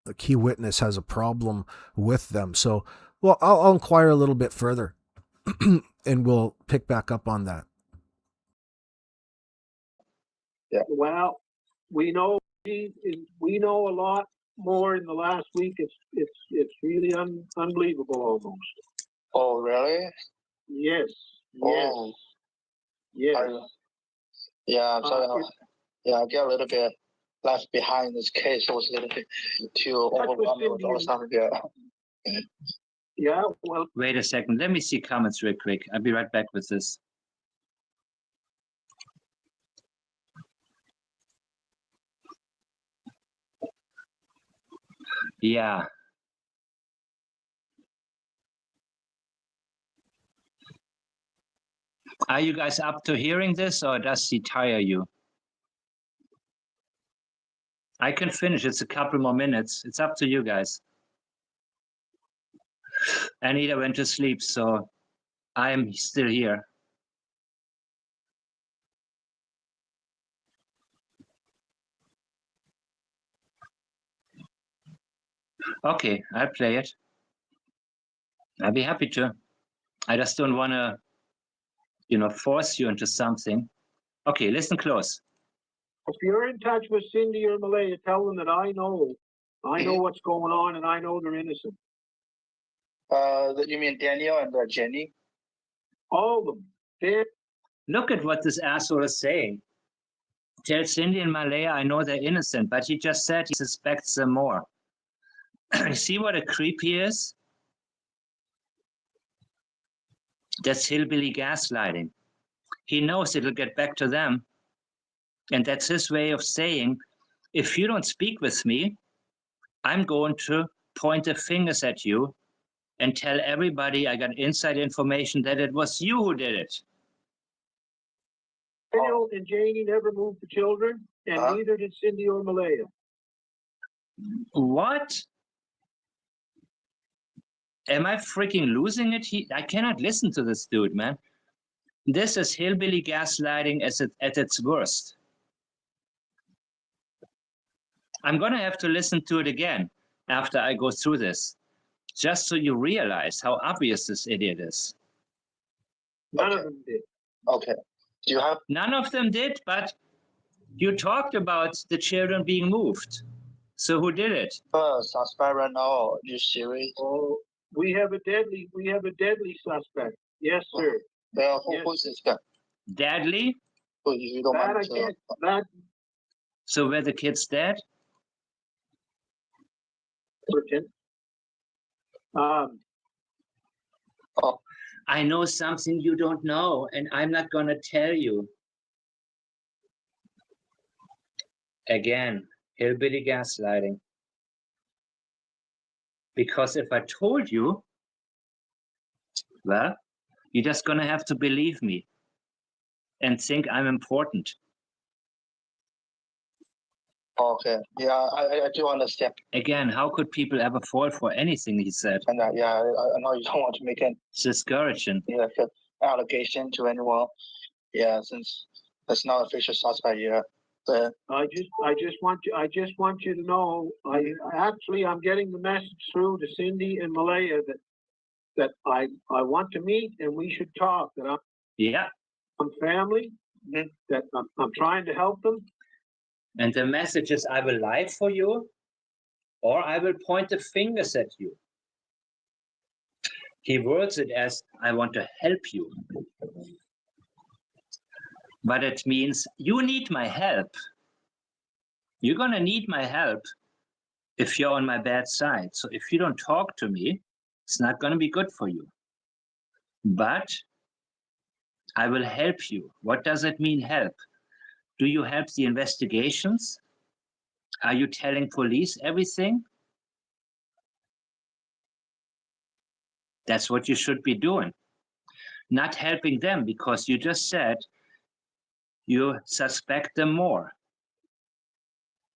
[SPEAKER 1] the key witness, has a problem with them. So, well, I'll inquire a little bit further and we'll pick back up on that.
[SPEAKER 6] Well, we know a lot more in the last week. It's really unbelievable almost.
[SPEAKER 7] Oh, really?
[SPEAKER 6] Yes.
[SPEAKER 7] Oh.
[SPEAKER 6] Yes.
[SPEAKER 7] Yeah, I'm sorry.
[SPEAKER 6] it-
[SPEAKER 7] I get a little bit left behind in this case. I was a little bit too
[SPEAKER 6] That was
[SPEAKER 7] overwhelmed with all
[SPEAKER 6] Cindy.
[SPEAKER 7] stuff. Yeah.
[SPEAKER 6] Yeah. Well,
[SPEAKER 5] Wait a second. Let me see comments real quick. I'll be right back with this. Yeah. Are you guys up to hearing this, or does he tire you? I can finish. It's a couple more minutes. It's up to you guys. Anita went to sleep, so I'm still here. Okay, I'll play it. I'll be happy to. I just don't want to, force you into something. Okay, listen close.
[SPEAKER 6] if you're in touch with Cindy or Malaya, tell them that I know what's going on and I know they're innocent.
[SPEAKER 7] You mean Daniel and Jenny?
[SPEAKER 6] All of them.
[SPEAKER 5] Look at what this asshole is saying. Tell Cindy and Malaya I know they're innocent, but he just said he suspects them more. See what a creep he is? That's hillbilly gaslighting. He knows it'll get back to them. And that's his way of saying, if you don't speak with me, I'm going to point the fingers at you and tell everybody I got inside information that it was you who did it.
[SPEAKER 6] Daniel and Janie never moved the children, and neither did Cindy or Malaya.
[SPEAKER 5] What? Am I freaking losing it? I cannot listen to this dude, man. This is hillbilly gaslighting at its worst. I'm going to have to listen to it again after I go through this, just so you realize how obvious this idiot is.
[SPEAKER 6] None of them did.
[SPEAKER 7] Okay. Do you have?
[SPEAKER 5] None of them did, but you talked about the children being moved. So who did it?
[SPEAKER 7] Suspect right now? Are you serious?
[SPEAKER 6] Oh, we have a deadly suspect. Yes, sir.
[SPEAKER 7] Well,
[SPEAKER 6] Yes.
[SPEAKER 7] who's this guy?
[SPEAKER 5] Deadly?
[SPEAKER 7] Who you don't
[SPEAKER 6] That I
[SPEAKER 7] mind?
[SPEAKER 6] can't. That
[SPEAKER 5] So were the kids dead?
[SPEAKER 6] certain.
[SPEAKER 7] Oh,
[SPEAKER 5] I know something you don't know, and I'm not going to tell you. Again, hillbilly gaslighting. Because if I told you, well, you're just going to have to believe me and think I'm important.
[SPEAKER 7] okay. Yeah, I do understand.
[SPEAKER 5] Again, how could people ever fall for anything he said?
[SPEAKER 7] And yeah, I know you don't want to make an
[SPEAKER 5] It's discouraging.
[SPEAKER 7] allegation to anyone. Yeah, since that's not official suspect yet. But
[SPEAKER 6] I just want you to know, I'm getting the message through to Cindy and Malaya that I want to meet and we should talk, that
[SPEAKER 5] Yeah.
[SPEAKER 6] I'm family, that I'm trying to help them.
[SPEAKER 5] And the message is, I will lie for you, or I will point the fingers at you. He words it as, I want to help you. But it means you need my help. You're going to need my help if you're on my bad side. So if you don't talk to me, it's not going to be good for you. But I will help you. What does it mean, help? Do you help the investigations? Are you telling police everything? That's what you should be doing. Not helping them, because you just said you suspect them more.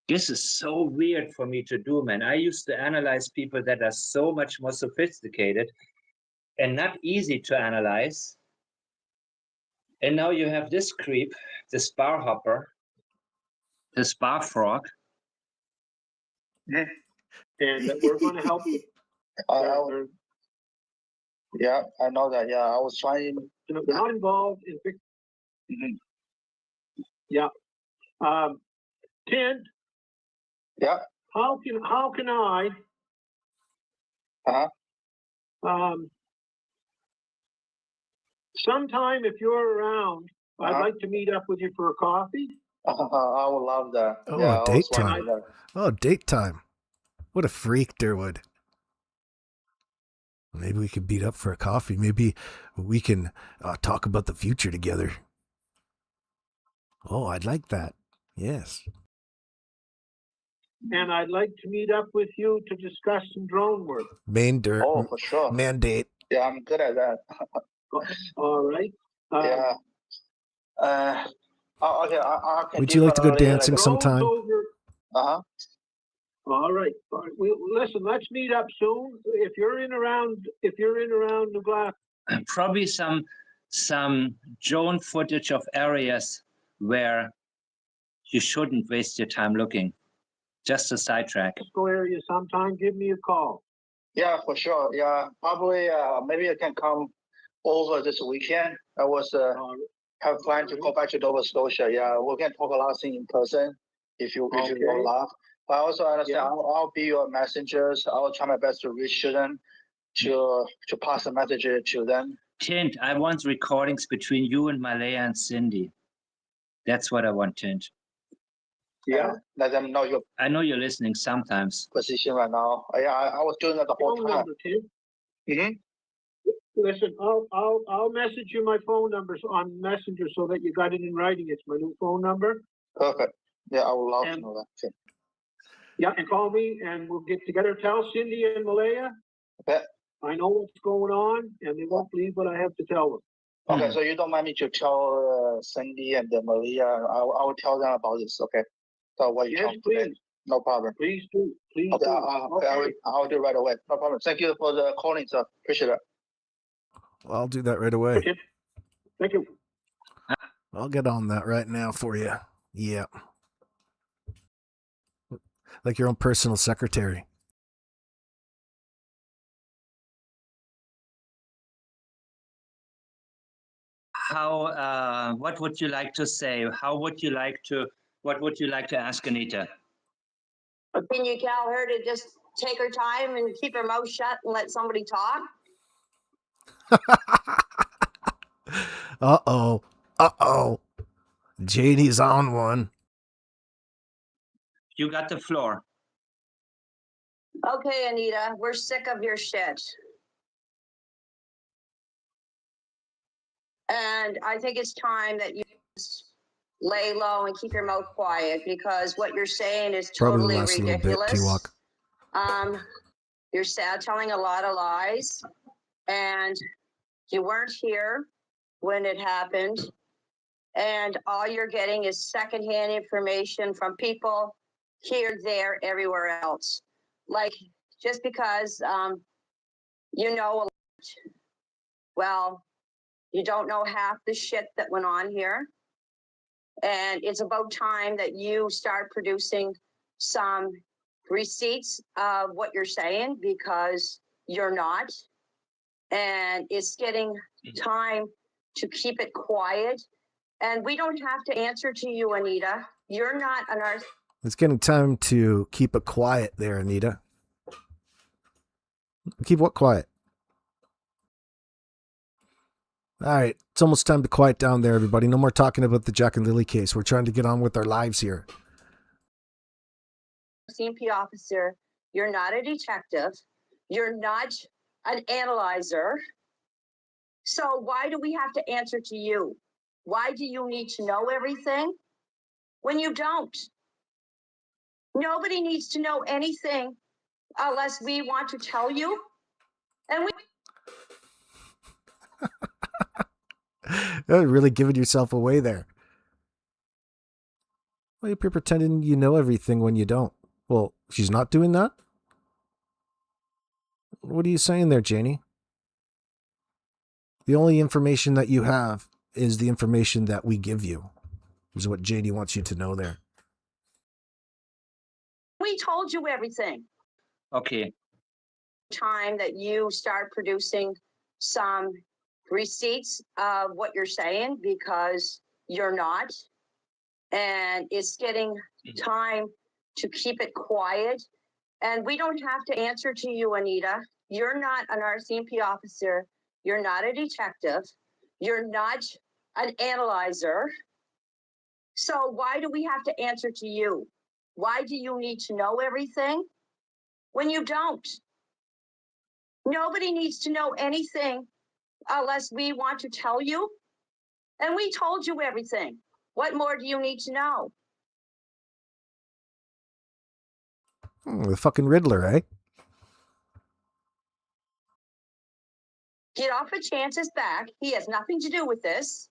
[SPEAKER 5] This is so weird for me to do, man. I used to analyze people that are so much more sophisticated and not easy to analyze. And now you have this creep, this bar hopper, this bar frog.
[SPEAKER 6] And that we're going to help them.
[SPEAKER 7] Yeah, I know that. Yeah, I was trying.
[SPEAKER 6] They're not involved in. Yeah. Tint.
[SPEAKER 7] Yeah.
[SPEAKER 6] How can I? Sometime if you're around, I'd like to meet up with you for a coffee.
[SPEAKER 7] I would love that.
[SPEAKER 1] Oh,
[SPEAKER 7] yeah,
[SPEAKER 1] date time. Oh, date time. What a freak, Derwood. Maybe we could meet up for a coffee. Maybe we can talk about the future together. Oh, I'd like that. Yes.
[SPEAKER 6] And I'd like to meet up with you to discuss some drone work.
[SPEAKER 7] Oh, for sure.
[SPEAKER 1] Mandate.
[SPEAKER 7] Yeah, I'm good at that.
[SPEAKER 6] All right.
[SPEAKER 7] Yeah. Okay. I can.
[SPEAKER 1] Would you like to go dancing sometime?
[SPEAKER 6] All right. Listen, let's meet up soon. If you're in around New Glasgow.
[SPEAKER 5] Probably some drone footage of areas where you shouldn't waste your time looking. Just a sidetrack.
[SPEAKER 6] Go area sometime. Give me a call.
[SPEAKER 7] Yeah, for sure. Yeah, probably. Maybe I can come over this weekend. I was have planned to go back to Nova Scotia. Yeah, we can talk a lot of things in person if you don't laugh. But I also understand. Yeah. I'll be your messengers. I'll try my best to reach them, to pass a message to them.
[SPEAKER 5] Tint, I want recordings between you and Malaya and Cindy. That's what I want, Tint.
[SPEAKER 6] Yeah.
[SPEAKER 7] Let them know your.
[SPEAKER 5] I know you're listening sometimes.
[SPEAKER 7] Position right now. Yeah, I was doing that the whole time.
[SPEAKER 6] Listen, I'll message you my phone numbers on Messenger so that you got it in writing. It's my new phone number.
[SPEAKER 7] Perfect. Yeah, I would love to know that. Okay.
[SPEAKER 6] Yeah, and call me and we'll get together. Tell Cindy and Malaya.
[SPEAKER 7] Okay.
[SPEAKER 6] I know what's going on and they won't believe what I have to tell them.
[SPEAKER 7] Okay, so you don't mind me to tell Cindy and Maria. I will tell them about this. Okay. So what you
[SPEAKER 6] yes, please. Today.
[SPEAKER 7] No problem.
[SPEAKER 6] Please do. Please
[SPEAKER 7] okay,
[SPEAKER 6] do.
[SPEAKER 7] I'll do it right away. No problem. Thank you for the calling, sir. Appreciate it.
[SPEAKER 1] Well, I'll do that right away.
[SPEAKER 6] Okay. Thank you.
[SPEAKER 1] I'll get on that right now for you. Yeah. Like your own personal secretary.
[SPEAKER 5] How? What would you like to say? What would you like to ask Anita?
[SPEAKER 8] Can you tell her to just take her time and keep her mouth shut and let somebody talk?
[SPEAKER 1] Uh-oh. Janie's on one.
[SPEAKER 5] You got the floor.
[SPEAKER 8] Okay, Anita, we're sick of your shit. And I think it's time that you just lay low and keep your mouth quiet, because what you're saying is
[SPEAKER 1] Probably
[SPEAKER 8] totally
[SPEAKER 1] last a little bit,
[SPEAKER 8] ridiculous.
[SPEAKER 1] T-Walk.
[SPEAKER 8] You're telling a lot of lies, and you weren't here when it happened. And all you're getting is secondhand information from people here, there, everywhere else. Like, just because you know a lot, well, you don't know half the shit that went on here. And it's about time that you start producing some receipts of what you're saying, because you're not. And it's getting time to keep it quiet. And we don't have to answer to you, Anita. You're not an art.
[SPEAKER 1] It's getting time to keep it quiet there, Anita. Keep what quiet? All right. It's almost time to quiet down there, everybody. No more talking about the Jack and Lily case. We're trying to get on with our lives here.
[SPEAKER 8] CMP officer, you're not a detective. You're not an analyzer. So why do we have to answer to you? Why do you need to know everything when you don't? Nobody needs to know anything unless we want to tell you. And we
[SPEAKER 1] You're really giving yourself away there. Well, you're pretending you know everything when you don't. Well, she's not doing that? What are you saying there, Janie? The only information that you have is the information that we give you, is what Janie wants you to know there.
[SPEAKER 8] We told you everything.
[SPEAKER 5] Okay.
[SPEAKER 8] Time that you start producing some receipts of what you're saying, because you're not. And it's getting time to keep it quiet. And we don't have to answer to you, Anita. You're not an RCMP officer. You're not a detective. You're not an analyzer. So why do we have to answer to you? Why do you need to know everything when you don't? Nobody needs to know anything unless we want to tell you. And we told you everything. What more do you need to know?
[SPEAKER 1] The fucking Riddler, eh?
[SPEAKER 8] Get off of Chance's back. He has nothing to do with this.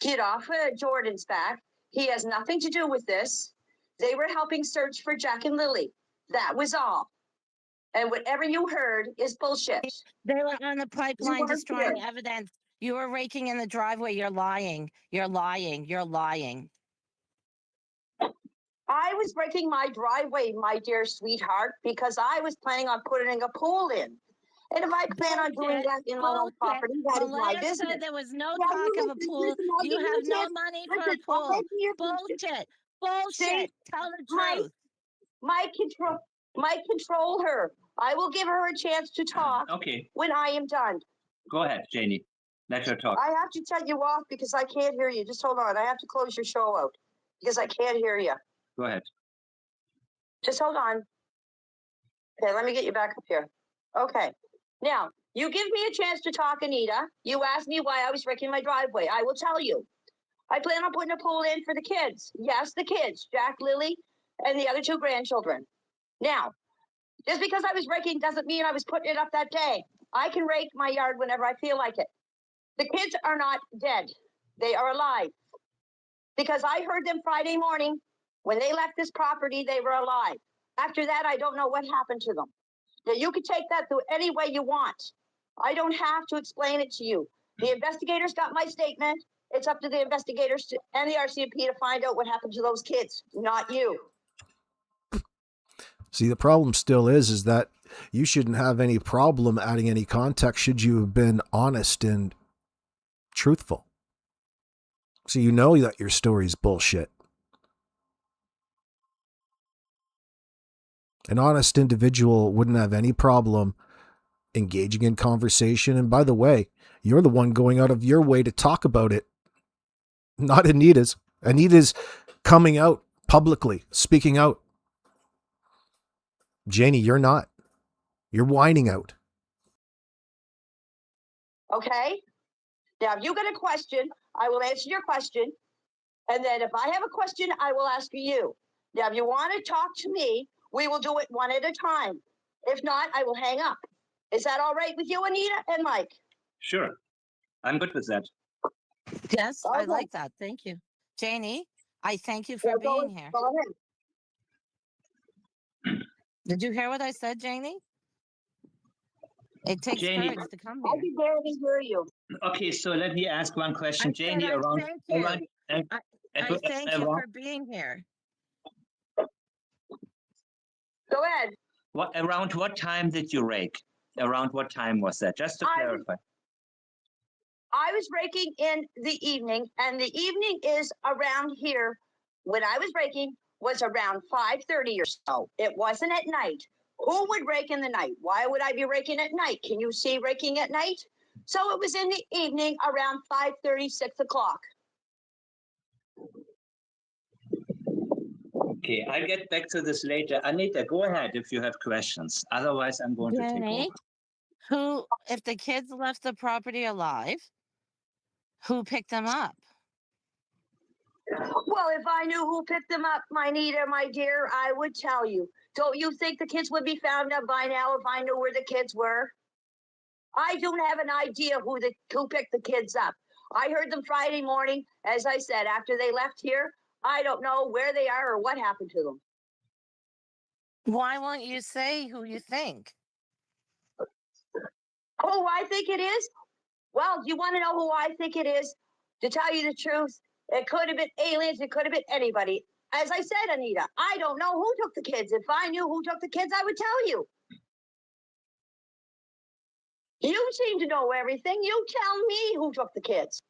[SPEAKER 8] Get off of Jordan's back. He has nothing to do with this. They were helping search for Jack and Lily. That was all. And whatever you heard is bullshit.
[SPEAKER 9] They were on the pipeline
[SPEAKER 8] weren't
[SPEAKER 9] destroying
[SPEAKER 8] here.
[SPEAKER 9] evidence. You were raking in the driveway. You're lying. You're lying. You're lying.
[SPEAKER 8] I was breaking my driveway, my dear sweetheart, because I was planning on putting a pool in. And if I plan on doing that in my own
[SPEAKER 9] Bullshit.
[SPEAKER 8] property, that
[SPEAKER 9] The
[SPEAKER 8] is my
[SPEAKER 9] lawyer
[SPEAKER 8] business.
[SPEAKER 9] said there was no
[SPEAKER 8] Yeah,
[SPEAKER 9] talk
[SPEAKER 8] you
[SPEAKER 9] of a
[SPEAKER 8] listen,
[SPEAKER 9] pool.
[SPEAKER 8] I'll
[SPEAKER 9] You
[SPEAKER 8] give
[SPEAKER 9] have
[SPEAKER 8] a
[SPEAKER 9] no
[SPEAKER 8] chance.
[SPEAKER 9] money for a
[SPEAKER 8] Listen, I'll
[SPEAKER 9] pool.
[SPEAKER 8] make you-
[SPEAKER 9] Bullshit. Bullshit.
[SPEAKER 8] See,
[SPEAKER 9] Tell the
[SPEAKER 8] my-
[SPEAKER 9] truth.
[SPEAKER 8] My control her. I will give her a chance to talk
[SPEAKER 5] Okay.
[SPEAKER 8] when I am done.
[SPEAKER 5] Go ahead, Janie. Let her talk.
[SPEAKER 8] I have to cut you off because I can't hear you. Just hold on. I have to close your show out because I can't hear you.
[SPEAKER 5] Go ahead.
[SPEAKER 8] Just hold on. Okay, let me get you back up here. Okay. Now, you give me a chance to talk, Anita. You asked me why I was wrecking my driveway. I will tell you. I plan on putting a pool in for the kids. Yes, the kids, Jack, Lily, and the other two grandchildren. Now, just because I was raking doesn't mean I was putting it up that day. I can rake my yard whenever I feel like it. The kids are not dead. They are alive. Because I heard them Friday morning. When they left this property, they were alive. After that, I don't know what happened to them. Now, you can take that through any way you want. I don't have to explain it to you. The investigators got my statement. It's up to the investigators and the RCMP to find out what happened to those kids, not you.
[SPEAKER 1] See, the problem still is that you shouldn't have any problem adding any context should you have been honest and truthful. So you know that your story's bullshit. An honest individual wouldn't have any problem engaging in conversation. And by the way, you're the one going out of your way to talk about it, not Anita's. Anita's coming out publicly, speaking out. Janie, you're not. You're whining out.
[SPEAKER 8] Okay? Now, if you get a question, I will answer your question. And then if I have a question, I will ask you. Now, if you want to talk to me, we will do it one at a time. If not, I will hang up. Is that all right with you, Anita and Mike?
[SPEAKER 5] Sure. I'm good with that.
[SPEAKER 9] Yes, I
[SPEAKER 8] Okay.
[SPEAKER 9] like that. Thank you. Janie, I thank you for
[SPEAKER 8] Yeah,
[SPEAKER 9] being here.
[SPEAKER 8] Go ahead.
[SPEAKER 9] Did you hear what I said, Janie? It takes
[SPEAKER 5] Janie.
[SPEAKER 9] courage to come
[SPEAKER 8] I
[SPEAKER 9] here.
[SPEAKER 8] can barely hear you.
[SPEAKER 5] Okay, so let me ask one question.
[SPEAKER 9] I
[SPEAKER 5] Janie,
[SPEAKER 9] said I
[SPEAKER 5] around,
[SPEAKER 9] thank you.
[SPEAKER 5] around,
[SPEAKER 9] I thank you
[SPEAKER 5] around,
[SPEAKER 9] for being here.
[SPEAKER 8] Go ahead.
[SPEAKER 5] around what time did you rake? Around what time was that? Just to clarify.
[SPEAKER 8] I was raking in the evening, and the evening is around here. When I was raking was around 5:30 or so. It wasn't at night. Who would rake in the night? Why would I be raking at night? Can you see raking at night? So it was in the evening around 5:30, 6 o'clock.
[SPEAKER 5] Okay, I'll get back to this later. Anita, go ahead if you have questions. Otherwise, I'm going to take
[SPEAKER 9] Janie,
[SPEAKER 5] over.
[SPEAKER 9] if the kids left the property alive, who picked them up?
[SPEAKER 8] Well, if I knew who picked them up, my Anita, my dear, I would tell you. Don't you think the kids would be found up by now if I knew where the kids were? I don't have an idea who picked the kids up. I heard them Friday morning, as I said, after they left here. I don't know where they are or what happened to them.
[SPEAKER 9] Why won't you say who you think?
[SPEAKER 8] Who I think it is? Well, you want to know who I think it is? To tell you the truth, it could have been aliens. It could have been anybody. As I said, Anita, I don't know who took the kids. If I knew who took the kids, I would tell you. You seem to know everything. You tell me who took the kids.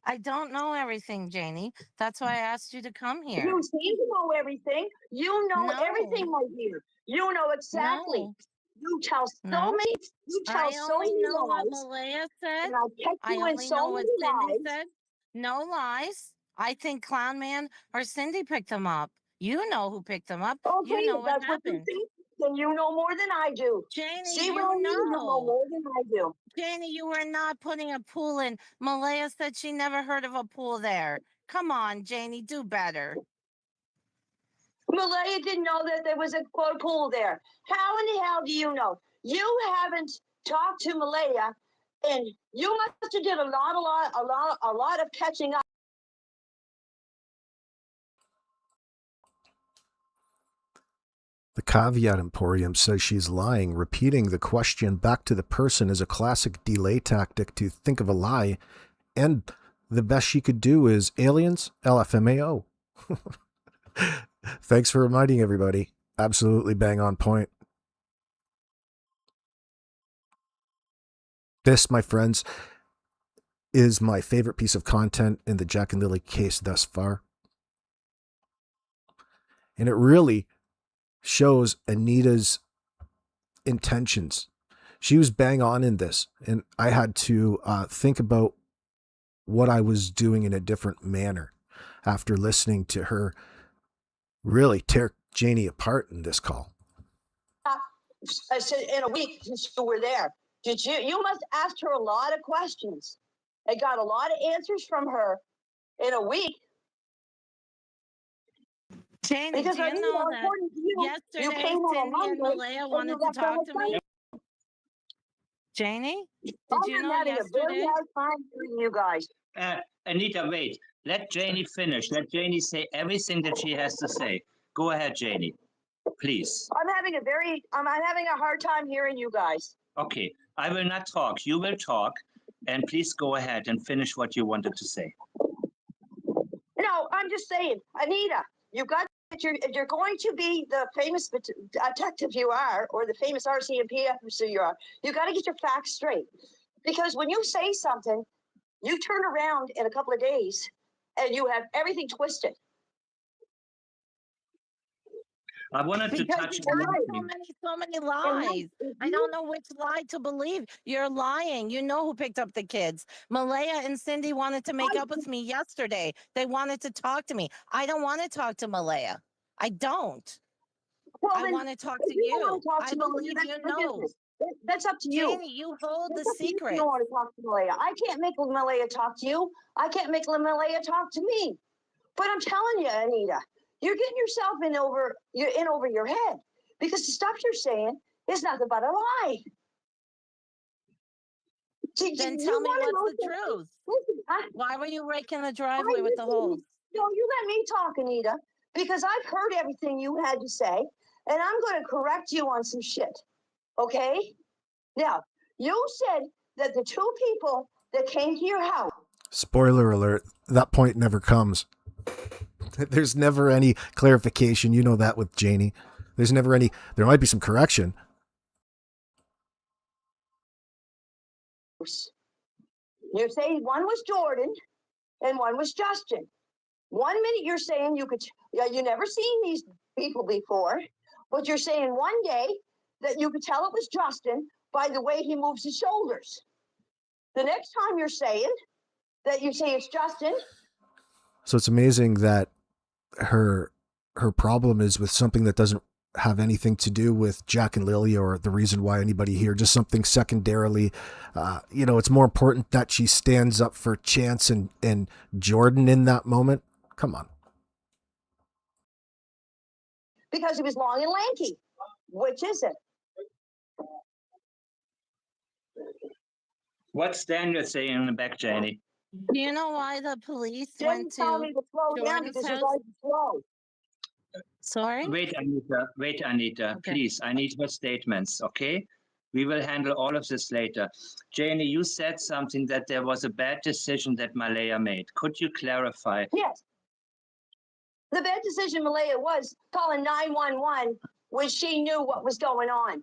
[SPEAKER 9] I don't know everything, Janie. That's why I asked you to come here.
[SPEAKER 8] You seem to know everything. You know
[SPEAKER 9] No.
[SPEAKER 8] everything, my dear. You know exactly.
[SPEAKER 9] No.
[SPEAKER 8] You tell so
[SPEAKER 9] No.
[SPEAKER 8] many. You tell
[SPEAKER 9] I
[SPEAKER 8] so
[SPEAKER 9] only
[SPEAKER 8] many
[SPEAKER 9] know what
[SPEAKER 8] lies.
[SPEAKER 9] Malaya said.
[SPEAKER 8] And I kept
[SPEAKER 9] I
[SPEAKER 8] you in
[SPEAKER 9] only
[SPEAKER 8] so
[SPEAKER 9] know what
[SPEAKER 8] many
[SPEAKER 9] Cindy
[SPEAKER 8] lies.
[SPEAKER 9] said. No lies. I think Clown Man or Cindy picked them up. You know who picked them up.
[SPEAKER 8] Okay,
[SPEAKER 9] You know
[SPEAKER 8] if
[SPEAKER 9] what
[SPEAKER 8] that's what you
[SPEAKER 9] happened.
[SPEAKER 8] think, then you know more than I do.
[SPEAKER 9] Janie,
[SPEAKER 8] See,
[SPEAKER 9] you
[SPEAKER 8] Ronnie, you know
[SPEAKER 9] know.
[SPEAKER 8] more than I do.
[SPEAKER 9] Janie, you were not putting a pool in. Malaya said she never heard of a pool there. Come on, Janie, do better.
[SPEAKER 8] Malaya didn't know that there was a quote pool there. How in the hell do you know? You haven't talked to Malaya, and you must have did a lot of catching up.
[SPEAKER 1] The Caveat Emporium says she's lying. Repeating the question back to the person is a classic delay tactic to think of a lie. And the best she could do is aliens, LFMAO. Thanks for reminding everybody. Absolutely bang on point. This, my friends, is my favorite piece of content in the Jack and Lily case thus far. And it really shows Anita's intentions. She was bang on in this, and I had to think about what I was doing in a different manner after listening to her really tear Janie apart in this call.
[SPEAKER 8] I said in a week since you were there. Did you must ask her a lot of questions. I got a lot of answers from her in a week.
[SPEAKER 9] Janie,
[SPEAKER 8] Because
[SPEAKER 9] do you know that yesterday Cindy and Malaya wanted to talk to me? Janie, did you know
[SPEAKER 8] having
[SPEAKER 9] yesterday?
[SPEAKER 8] a very hard time hearing you guys.
[SPEAKER 5] Anita, wait. Let Janie finish. Let Janie say everything that she has to say. Go ahead, Janie, please.
[SPEAKER 8] I'm having a hard time hearing you guys.
[SPEAKER 5] Okay, I will not talk. You will talk, and please go ahead and finish what you wanted to say.
[SPEAKER 8] No, I'm just saying, Anita, you've got. If you're going to be the famous detective you are, or the famous RCMP officer you are, you got to get your facts straight. Because when you say something, you turn around in a couple of days and you have everything twisted.
[SPEAKER 5] I wanted to touch on
[SPEAKER 9] so many lies. I don't know which lie to believe. You're lying. You know who picked up the kids. Malaya and Cindy wanted to make up with me yesterday. They wanted to talk to me. I don't want to talk to Malaya. I don't.
[SPEAKER 8] Well,
[SPEAKER 9] I want to talk to you. I believe you know.
[SPEAKER 8] That's up to you.
[SPEAKER 9] Janie, you hold the
[SPEAKER 8] That's up to you if you
[SPEAKER 9] secret.
[SPEAKER 8] don't want to talk to Malaya. I can't make Malaya talk to you. I can't make Malaya talk to me. But I'm telling you, Anita, you're getting yourself in over your head because the stuff you're saying is nothing but a lie.
[SPEAKER 9] Then tell me what's the truth.
[SPEAKER 8] Listen,
[SPEAKER 9] Why were you raking the driveway with the holes?
[SPEAKER 8] No, you let me talk, Anita, because I've heard everything you had to say, and I'm going to correct you on some shit. Okay? Now, you said that the two people that came to your house.
[SPEAKER 1] Spoiler alert, that point never comes. There's never any clarification. You know that with Janie. There's never any, there might be some correction.
[SPEAKER 8] You say one was Jordan and one was Justin. 1 minute you're saying you never seen these people before, but you're saying one day that you could tell it was Justin by the way he moves his shoulders. The next time you're saying that you say it's Justin.
[SPEAKER 1] So it's amazing that her problem is with something that doesn't have anything to do with Jack and Lily or the reason why anybody here, just something secondarily. It's more important that she stands up for Chance and Jordan in that moment. Come on.
[SPEAKER 8] Because he was long and lanky. Which is it?
[SPEAKER 5] What's Daniel saying in the back, Janie?
[SPEAKER 9] Do you know why the police went to
[SPEAKER 8] Tell me to slow down
[SPEAKER 9] Jordan's
[SPEAKER 8] because you're
[SPEAKER 9] house?
[SPEAKER 8] going slow.
[SPEAKER 9] Sorry?
[SPEAKER 5] Wait, Anita,
[SPEAKER 9] Okay.
[SPEAKER 5] please. I need your statements, okay? We will handle all of this later. Janie, you said something that there was a bad decision that Malaya made. Could you clarify?
[SPEAKER 8] Yes. The bad decision Malaya was calling 911 when she knew what was going on.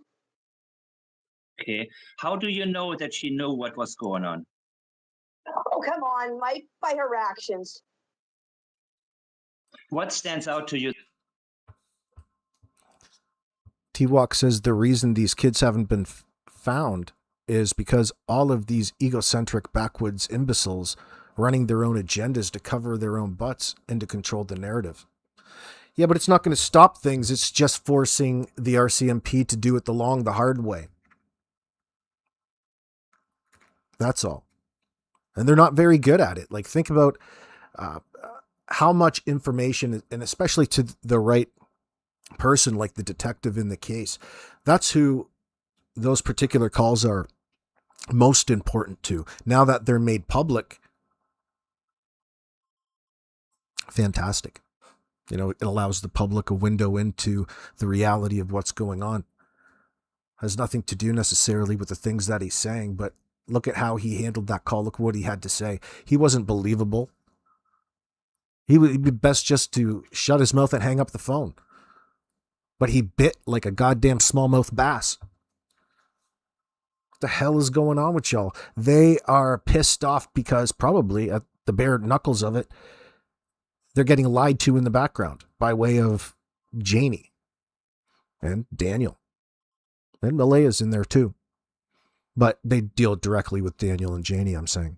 [SPEAKER 5] Okay. How do you know that she knew what was going on?
[SPEAKER 8] Oh, come on, Mike, by her actions.
[SPEAKER 5] What stands out to you?
[SPEAKER 1] T-Walk says the reason these kids haven't been found is because all of these egocentric backwoods imbeciles running their own agendas to cover their own butts and to control the narrative. Yeah, but it's not going to stop things. It's just forcing the RCMP to do it the hard way. That's all. And they're not very good at it. Like, think about how much information, and especially to the right person, like the detective in the case, that's who those particular calls are most important to. Now that they're made public, fantastic. It allows the public a window into the reality of what's going on. Has nothing to do necessarily with the things that he's saying, but look at how he handled that call. Look what he had to say. He wasn't believable. He would be best just to shut his mouth and hang up the phone. But he bit like a goddamn smallmouth bass. What the hell is going on with y'all? They are pissed off because probably at the bare knuckles of it, they're getting lied to in the background by way of Janie and Daniel. And Malaya's in there too. But they deal directly with Daniel and Janie, I'm saying.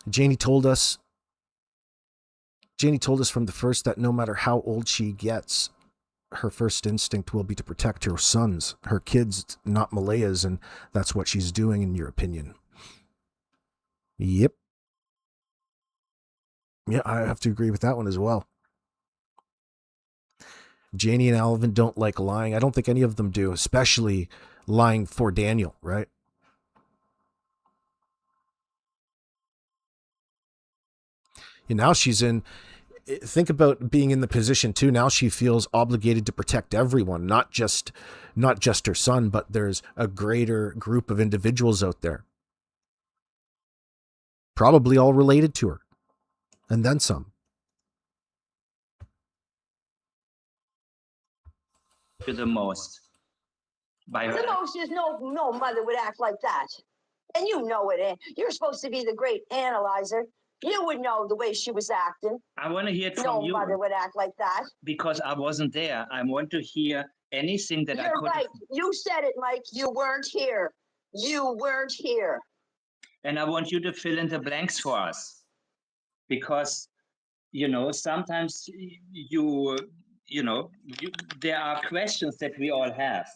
[SPEAKER 1] Janie told us from the first that no matter how old she gets, her first instinct will be to protect her sons, her kids, not Malaya's, and that's what she's doing, in your opinion. Yep. Yeah, I have to agree with that one as well. Janie and Alvin don't like lying. I don't think any of them do, especially lying for Daniel, right? And now she's in, think about being in the position too. Now she feels obligated to protect everyone, not just her son, but there's a greater group of individuals out there. Probably all related to her. And then some.
[SPEAKER 5] The most.
[SPEAKER 8] The most is no mother would act like that. And you know it, Ann. You're supposed to be the great analyzer. You would know the way she was acting.
[SPEAKER 5] I want to hear it from you.
[SPEAKER 8] No mother would act like that.
[SPEAKER 5] Because I wasn't there. I want to hear anything that I could.
[SPEAKER 8] You're right. You said it, Mike. You weren't here. You weren't here.
[SPEAKER 5] And I want you to fill in the blanks for us. Because you know, sometimes there are questions that we all have.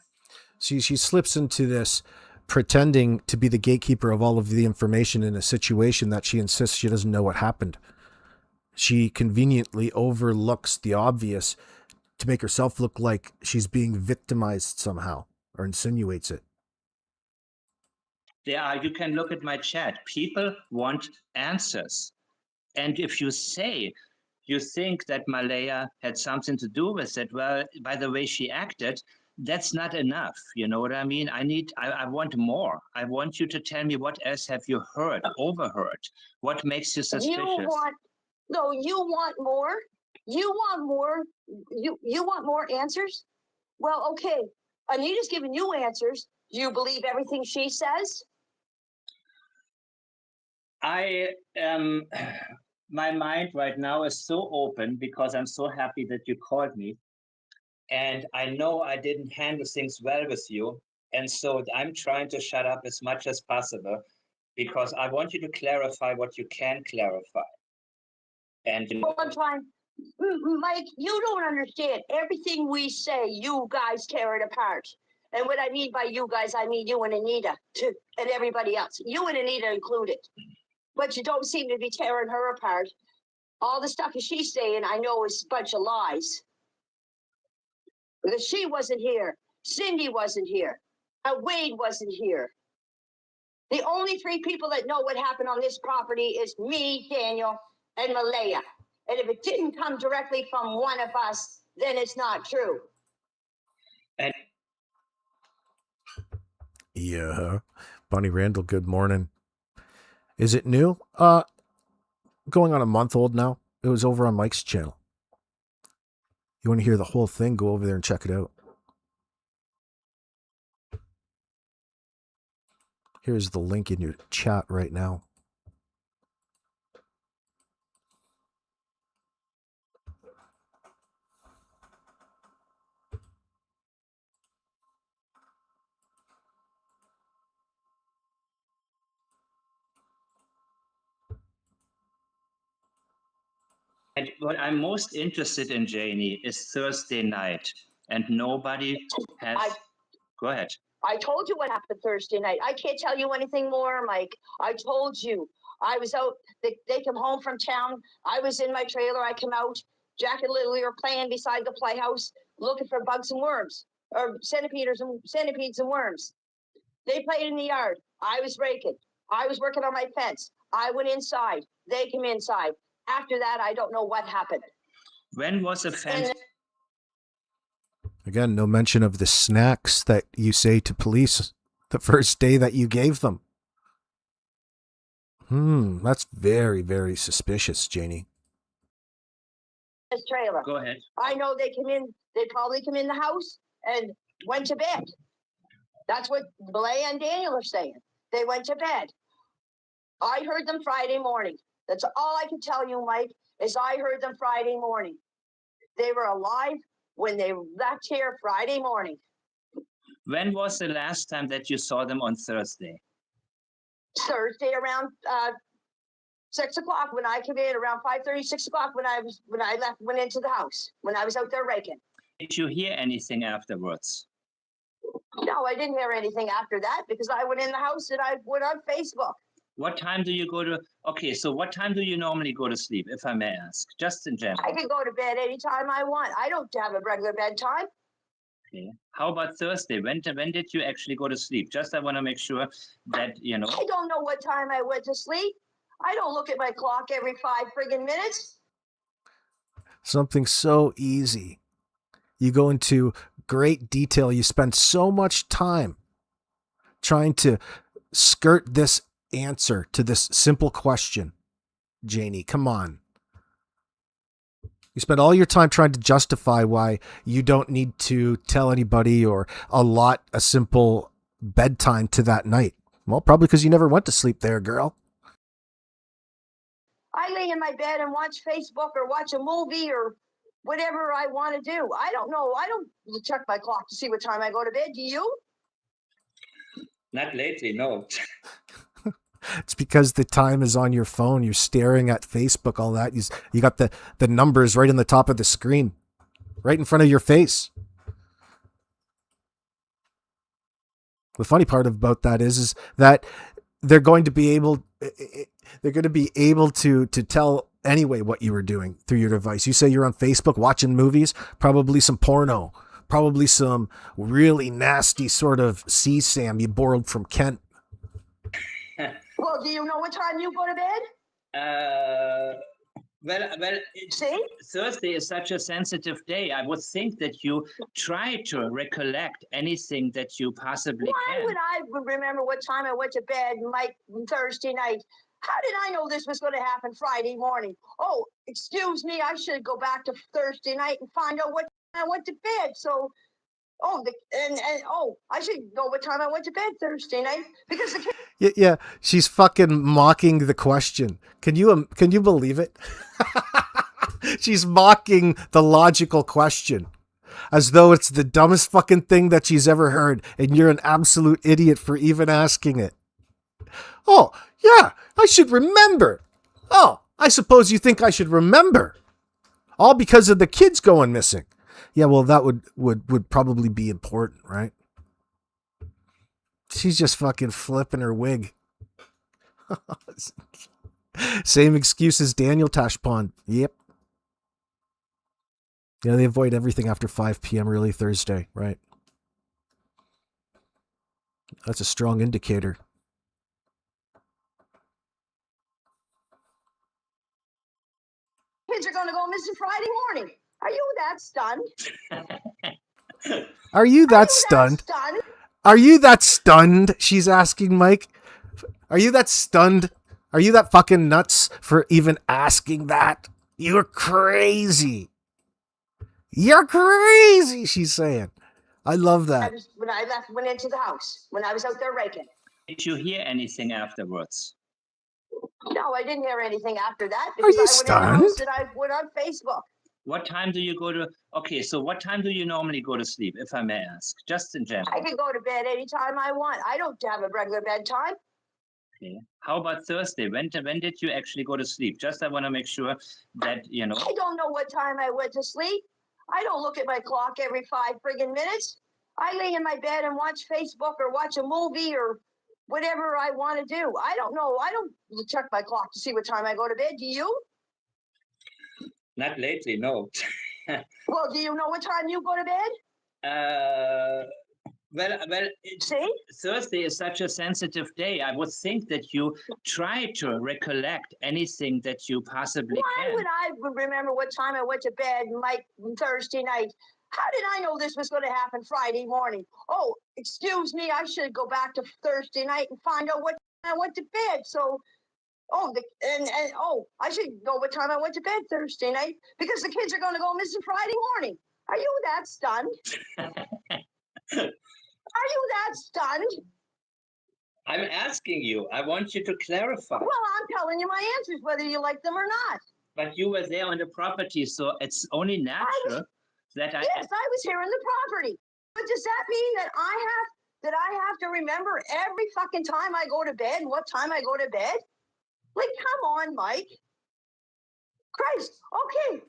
[SPEAKER 1] She slips into this pretending to be the gatekeeper of all of the information in a situation that she insists she doesn't know what happened. She conveniently overlooks the obvious to make herself look like she's being victimized somehow, or insinuates it.
[SPEAKER 5] You can look at my chat. People want answers. And if you say you think that Malaya had something to do with it, well, by the way she acted, that's not enough. You know what I mean? I want more. I want you to tell me what else have you heard, overheard? What makes you suspicious?
[SPEAKER 8] You want more? You want more? You want more answers? Well, okay. Anita's giving you answers. Do you believe everything she says?
[SPEAKER 5] My mind right now is so open because I'm so happy that you called me. And I know I didn't handle things well with you. And so I'm trying to shut up as much as possible because I want you to clarify what you can clarify. And
[SPEAKER 8] Well, I'm trying. Mike, you don't understand. Everything we say, you guys tear it apart. And what I mean by you guys, I mean you and Anita and everybody else. You and Anita included. But you don't seem to be tearing her apart. All the stuff that she's saying, I know is a bunch of lies. Because she wasn't here. Cindy wasn't here. Wade wasn't here. The only three people that know what happened on this property is me, Daniel, and Malaya. And if it didn't come directly from one of us, then it's not true.
[SPEAKER 5] And
[SPEAKER 1] yeah, Bonnie Randall, good morning. Is it new? Going on a month old now. It was over on Mike's channel. You want to hear the whole thing? Go over there and check it out. Here's the link in your chat right now.
[SPEAKER 5] And what I'm most interested in, Janie, is Thursday night. And nobody has... Go ahead.
[SPEAKER 8] I told you what happened Thursday night. I can't tell you anything more, Mike. I told you. I was out. They come home from town. I was in my trailer. I come out. Jack and Lily were playing beside the playhouse, looking for bugs and worms, or centipedes and worms. They played in the yard. I was raking. I was working on my fence. I went inside. They came inside. After that, I don't know what happened.
[SPEAKER 5] When was the fence?
[SPEAKER 1] Again, no mention of the snacks that you say to police the first day that you gave them. That's very, very suspicious, Janie.
[SPEAKER 8] This trailer.
[SPEAKER 5] Go ahead.
[SPEAKER 8] I know they come in. They probably come in the house and went to bed. That's what Malaya and Daniel are saying. They went to bed. I heard them Friday morning. That's all I can tell you, Mike, is I heard them Friday morning. They were alive when they left here Friday morning.
[SPEAKER 5] When was the last time that you saw them on Thursday?
[SPEAKER 8] Thursday around 6 o'clock when I came in, around 5:30, 6 o'clock when I went into the house, when I was out there raking.
[SPEAKER 5] Did you hear anything afterwards?
[SPEAKER 8] No, I didn't hear anything after that because I went in the house and I went on Facebook.
[SPEAKER 5] What time do you go to... Okay, so what time do you normally go to sleep, if I may ask? Just in general.
[SPEAKER 8] I can go to bed anytime I want. I don't have a regular bedtime.
[SPEAKER 5] Okay. How about Thursday? When did you actually go to sleep? Just I want to make sure that, you know...
[SPEAKER 8] I don't know what time I went to sleep. I don't look at my clock every 5 friggin' minutes.
[SPEAKER 1] Something so easy. You go into great detail. You spend so much time trying to skirt this answer to this simple question. Janie, come on. You spend all your time trying to justify why you don't need to tell anybody or allot a simple bedtime to that night. Well, probably because you never went to sleep there, girl.
[SPEAKER 8] I lay in my bed and watch Facebook or watch a movie or whatever I want to do. I don't know. I don't check my clock to see what time I go to bed. Do you?
[SPEAKER 5] Not lately, no.
[SPEAKER 1] It's because the time is on your phone. You're staring at Facebook, all that. You got the numbers right on the top of the screen, right in front of your face. The funny part about that is that they're going to be able to tell anyway what you were doing through your device. You say you're on Facebook watching movies, probably some porno, probably some really nasty sort of CSAM you borrowed from Kent.
[SPEAKER 8] Well, do you know what time you go to bed?
[SPEAKER 5] Well,
[SPEAKER 8] See?
[SPEAKER 5] Thursday is such a sensitive day. I would think that you try to recollect anything that you possibly
[SPEAKER 8] Why
[SPEAKER 5] can.
[SPEAKER 8] would I remember what time I went to bed, Mike, Thursday night? How did I know this was going to happen Friday morning? Oh, excuse me, I should go back to Thursday night and find out what time I went to bed. So, I should know what time I went to bed Thursday night because the kids.
[SPEAKER 1] Yeah, she's fucking mocking the question. Can you believe it? She's mocking the logical question as though it's the dumbest fucking thing that she's ever heard, and you're an absolute idiot for even asking it. Oh, yeah, I should remember. Oh, I suppose you think I should remember. All because of the kids going missing. Yeah, well, that would probably be important, right? She's just fucking flipping her wig. Same excuse as Daniel Tashpond. Yep. Yeah, they avoid everything after 5 p.m. early Thursday, right? That's a strong indicator.
[SPEAKER 8] Kids are going to go missing Friday morning. Are you that stunned?
[SPEAKER 1] Are you that stunned? Are you that stunned? She's asking Mike. Are you that stunned? Are you that fucking nuts for even asking that? You're crazy. You're crazy, she's saying. I love that.
[SPEAKER 8] When I went into the house, when I was out there raking.
[SPEAKER 5] Did you hear anything afterwards?
[SPEAKER 8] No, I didn't hear anything after that.
[SPEAKER 1] Are you
[SPEAKER 8] Because I went in the house
[SPEAKER 1] stunned?
[SPEAKER 8] and I went on Facebook.
[SPEAKER 5] What time do you go to? Okay, so what time do you normally go to sleep, if I may ask, just in general?
[SPEAKER 8] I can go to bed anytime I want. I don't have a regular bedtime.
[SPEAKER 5] Okay. How about Thursday? When did you actually go to sleep? Just I want to make sure that, you know.
[SPEAKER 8] I don't know what time I went to sleep. I don't look at my clock every 5 friggin' minutes. I lay in my bed and watch Facebook or watch a movie or whatever I want to do. I don't know. I don't check my clock to see what time I go to bed. Do you?
[SPEAKER 5] Not lately, no.
[SPEAKER 8] Well, do you know what time you go to bed?
[SPEAKER 5] Well,
[SPEAKER 8] See?
[SPEAKER 5] Thursday is such a sensitive day. I would think that you try to recollect anything that you possibly
[SPEAKER 8] Why
[SPEAKER 5] can.
[SPEAKER 8] would I remember what time I went to bed, Mike, Thursday night? How did I know this was going to happen Friday morning? Oh, excuse me, I should go back to Thursday night and find out what time I went to bed. So, I should know what time I went to bed Thursday night because the kids are going to go missing Friday morning. Are you that stunned? Are you that stunned?
[SPEAKER 5] I'm asking you. I want you to clarify.
[SPEAKER 8] Well, I'm telling you my answers, whether you like them or not.
[SPEAKER 5] But you were there on the property, so it's only natural that I.
[SPEAKER 8] Yes, I was here on the property. But does that mean that I have to remember every fucking time I go to bed and what time I go to bed? Like, come on, Mike. Christ, okay.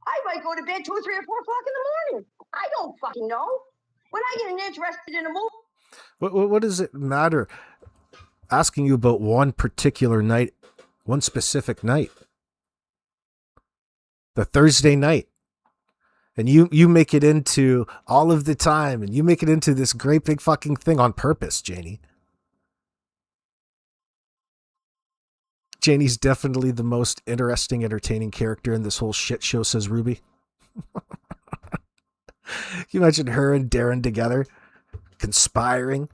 [SPEAKER 8] I might go to bed 2 or 3 or 4 o'clock in the morning. I don't fucking know. When I get interested in a movie.
[SPEAKER 1] What does it matter? Asking you about one particular night, one specific night. The Thursday night. And you make it into all of the time, and you make it into this great big fucking thing on purpose, Janie. Janie's definitely the most interesting, entertaining character in this whole shit show, says Ruby. Can you imagine her and Darren together, conspiring,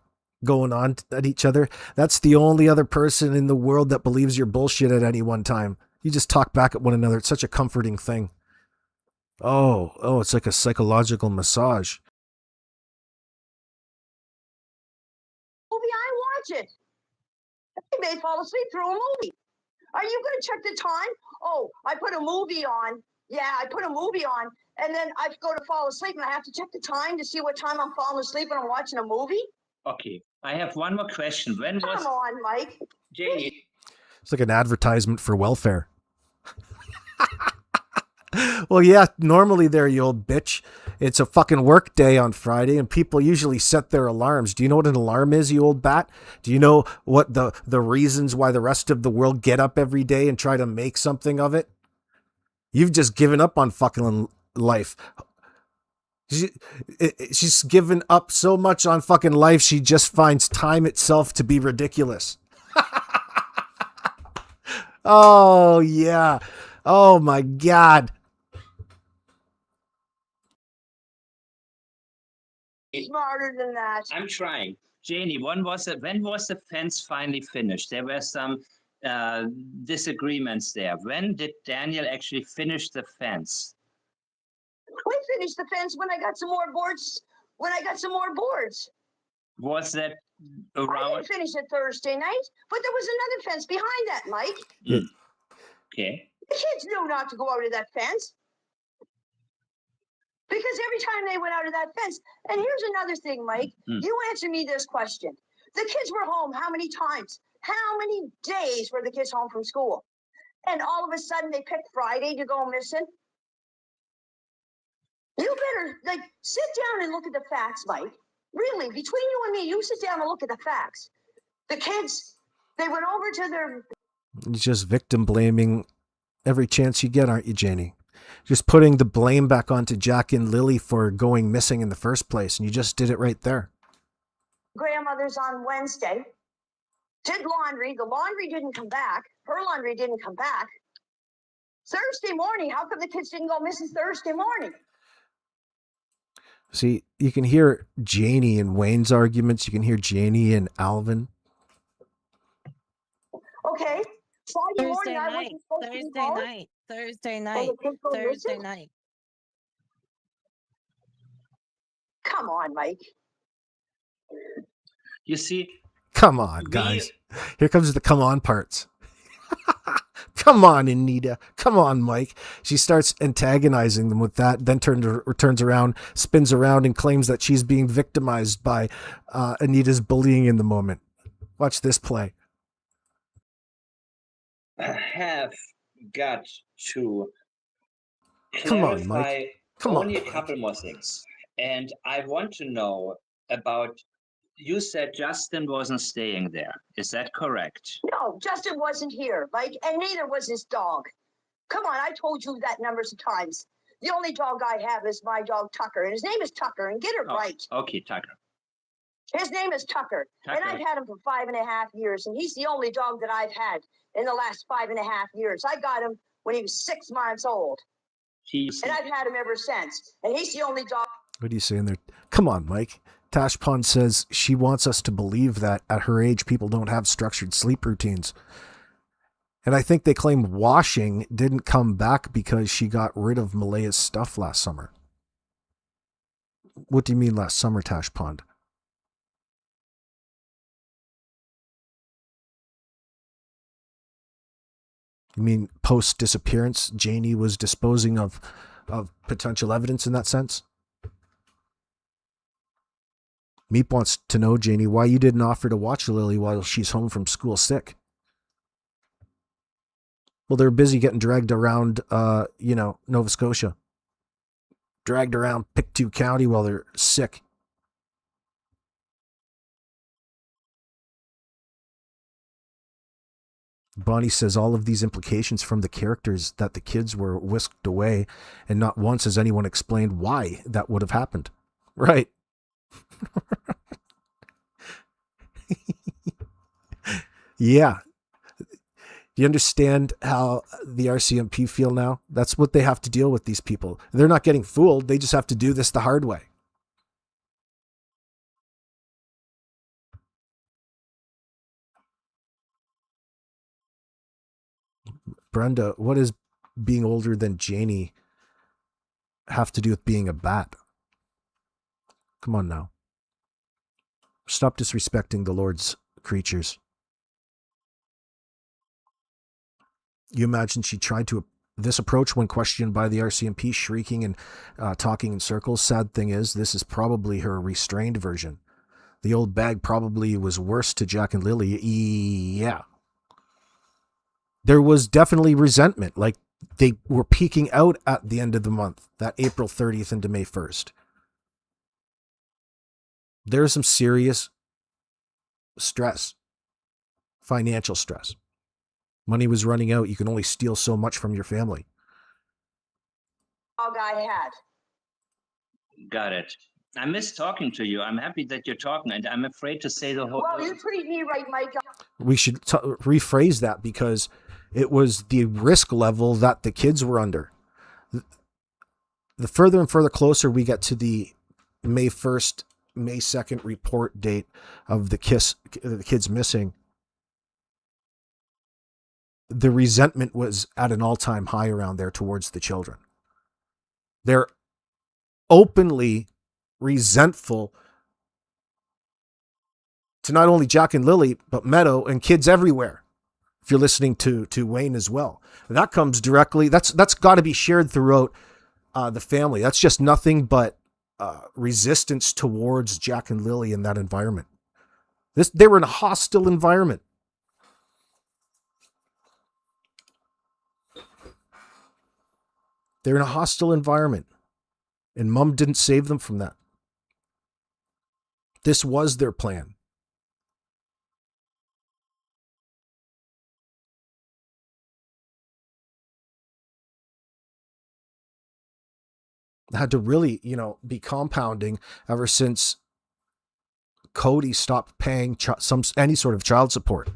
[SPEAKER 1] going on at each other? That's the only other person in the world that believes your bullshit at any one time. You just talk back at one another. It's such a comforting thing. Oh, it's like a psychological massage.
[SPEAKER 8] Movie, I watch it. I may fall asleep through a movie. Are you going to check the time? Oh, I put a movie on. Yeah, I put a movie on, and then I go to fall asleep, and I have to check the time to see what time I'm falling asleep when I'm watching a movie?
[SPEAKER 5] Okay, I have one more question. When was?
[SPEAKER 8] Come on, Mike.
[SPEAKER 5] Janie,
[SPEAKER 1] It's like an advertisement for welfare. Well, yeah, normally there, you old bitch. It's a fucking work day on Friday, and people usually set their alarms. Do you know what an alarm is, you old bat? Do you know what the reasons why the rest of the world get up every day and try to make something of it? You've just given up on fucking life. She's given up so much on fucking life, she just finds time itself to be ridiculous. Oh, yeah. Oh, my God.
[SPEAKER 8] Smarter than that.
[SPEAKER 5] I'm trying. Janie, when was the fence finally finished? There were some disagreements there. When did Daniel actually finish the fence?
[SPEAKER 8] We finished the fence when I got some more boards.
[SPEAKER 5] Was that
[SPEAKER 8] I
[SPEAKER 5] around?
[SPEAKER 8] didn't finish it Thursday night, but there was another fence behind that, Mike.
[SPEAKER 5] Okay.
[SPEAKER 8] The kids knew not to go out of that fence. Because every time they went out of that fence, and here's another thing, Mike, you answer me this question. The kids were home how many times? How many days were the kids home from school? And all of a sudden they picked Friday to go missing? You better, sit down and look at the facts, Mike. Really, between you and me, you sit down and look at the facts. The kids, they went over to their...
[SPEAKER 1] You're just victim blaming every chance you get, aren't you, Janie? Just putting the blame back onto Jack and Lily for going missing in the first place, and you just did it right there.
[SPEAKER 8] Grandmother's on Wednesday. Did laundry. The laundry didn't come back. Her laundry didn't come back. Thursday morning, how come the kids didn't go missing Thursday morning?
[SPEAKER 1] See, you can hear Janie and Wayne's arguments. You can hear Janie and Alvin.
[SPEAKER 8] Okay. Friday morning, I wasn't supposed to be home.
[SPEAKER 9] Thursday night.
[SPEAKER 8] Come on, Mike.
[SPEAKER 5] You see,
[SPEAKER 1] Come on, guys. Here comes the come on parts. Come on, Anita. Come on, Mike. She starts antagonizing them with that, then turns around, spins around, and claims that she's being victimized by Anita's bullying in the moment. Watch this play.
[SPEAKER 5] I have got to
[SPEAKER 1] Come on,
[SPEAKER 5] clarify
[SPEAKER 1] Mike. Come on,
[SPEAKER 5] only a
[SPEAKER 1] Mike.
[SPEAKER 5] couple more things. And I want to know about, you said Justin wasn't staying there. Is that correct?
[SPEAKER 8] No, Justin wasn't here, Mike, and neither was his dog. Come on, I told you that numbers of times. The only dog I have is my dog Tucker, and his name is Tucker, and get it right.
[SPEAKER 5] Okay, Tucker.
[SPEAKER 8] His name is Tucker, and I've had him for 5.5 years, and he's the only dog that I've had in the last 5.5 years. I got him when he was 6 months old, and I've had him ever since, and he's the only dog.
[SPEAKER 1] What are you saying there? Come on, Mike. Tash Pond says she wants us to believe that at her age, people don't have structured sleep routines. And I think they claim washing didn't come back because she got rid of Malaya's stuff last summer. What do you mean last summer, Tash Pond? You mean post-disappearance, Janie was disposing of potential evidence in that sense? Meep wants to know, Janie, why you didn't offer to watch Lily while she's home from school sick. Well, they're busy getting dragged around, Nova Scotia. Dragged around Pictou County while they're sick. Bonnie says all of these implications from the characters that the kids were whisked away, and not once has anyone explained why that would have happened. Right. Yeah. Do you understand how the RCMP feel now? That's what they have to deal with, these people. They're not getting fooled. They just have to do this the hard way. Brenda, what does being older than Janie have to do with being a bat? Come on now. Stop disrespecting the Lord's creatures. You imagine she tried this approach when questioned by the RCMP, shrieking and talking in circles. Sad thing is, this is probably her restrained version. The old bag probably was worse to Jack and Lily. Yeah. There was definitely resentment. Like they were peaking out at the end of the month, that April 30th into May 1st. There's some serious stress, financial stress. Money was running out. You can only steal so much from your family.
[SPEAKER 8] Dog I had.
[SPEAKER 5] Got it. I miss talking to you. I'm happy that you're talking, and I'm afraid to say the whole.
[SPEAKER 8] Well, you treat me right, Mike.
[SPEAKER 1] We should rephrase that because it was the risk level that the kids were under. The further and further closer we get to the May 1st, May 2nd report date of the kids missing, the resentment was at an all-time high around there towards the children. They're openly resentful to not only Jack and Lily, but Meadow and kids everywhere. If you're listening to Wayne as well, that comes directly. That's got to be shared throughout the family. That's just nothing but resistance towards Jack and Lily in that environment. They were in a hostile environment. They're in a hostile environment, and Mom didn't save them from that. This was their plan. Had to really, be compounding ever since Cody stopped paying any sort of child support.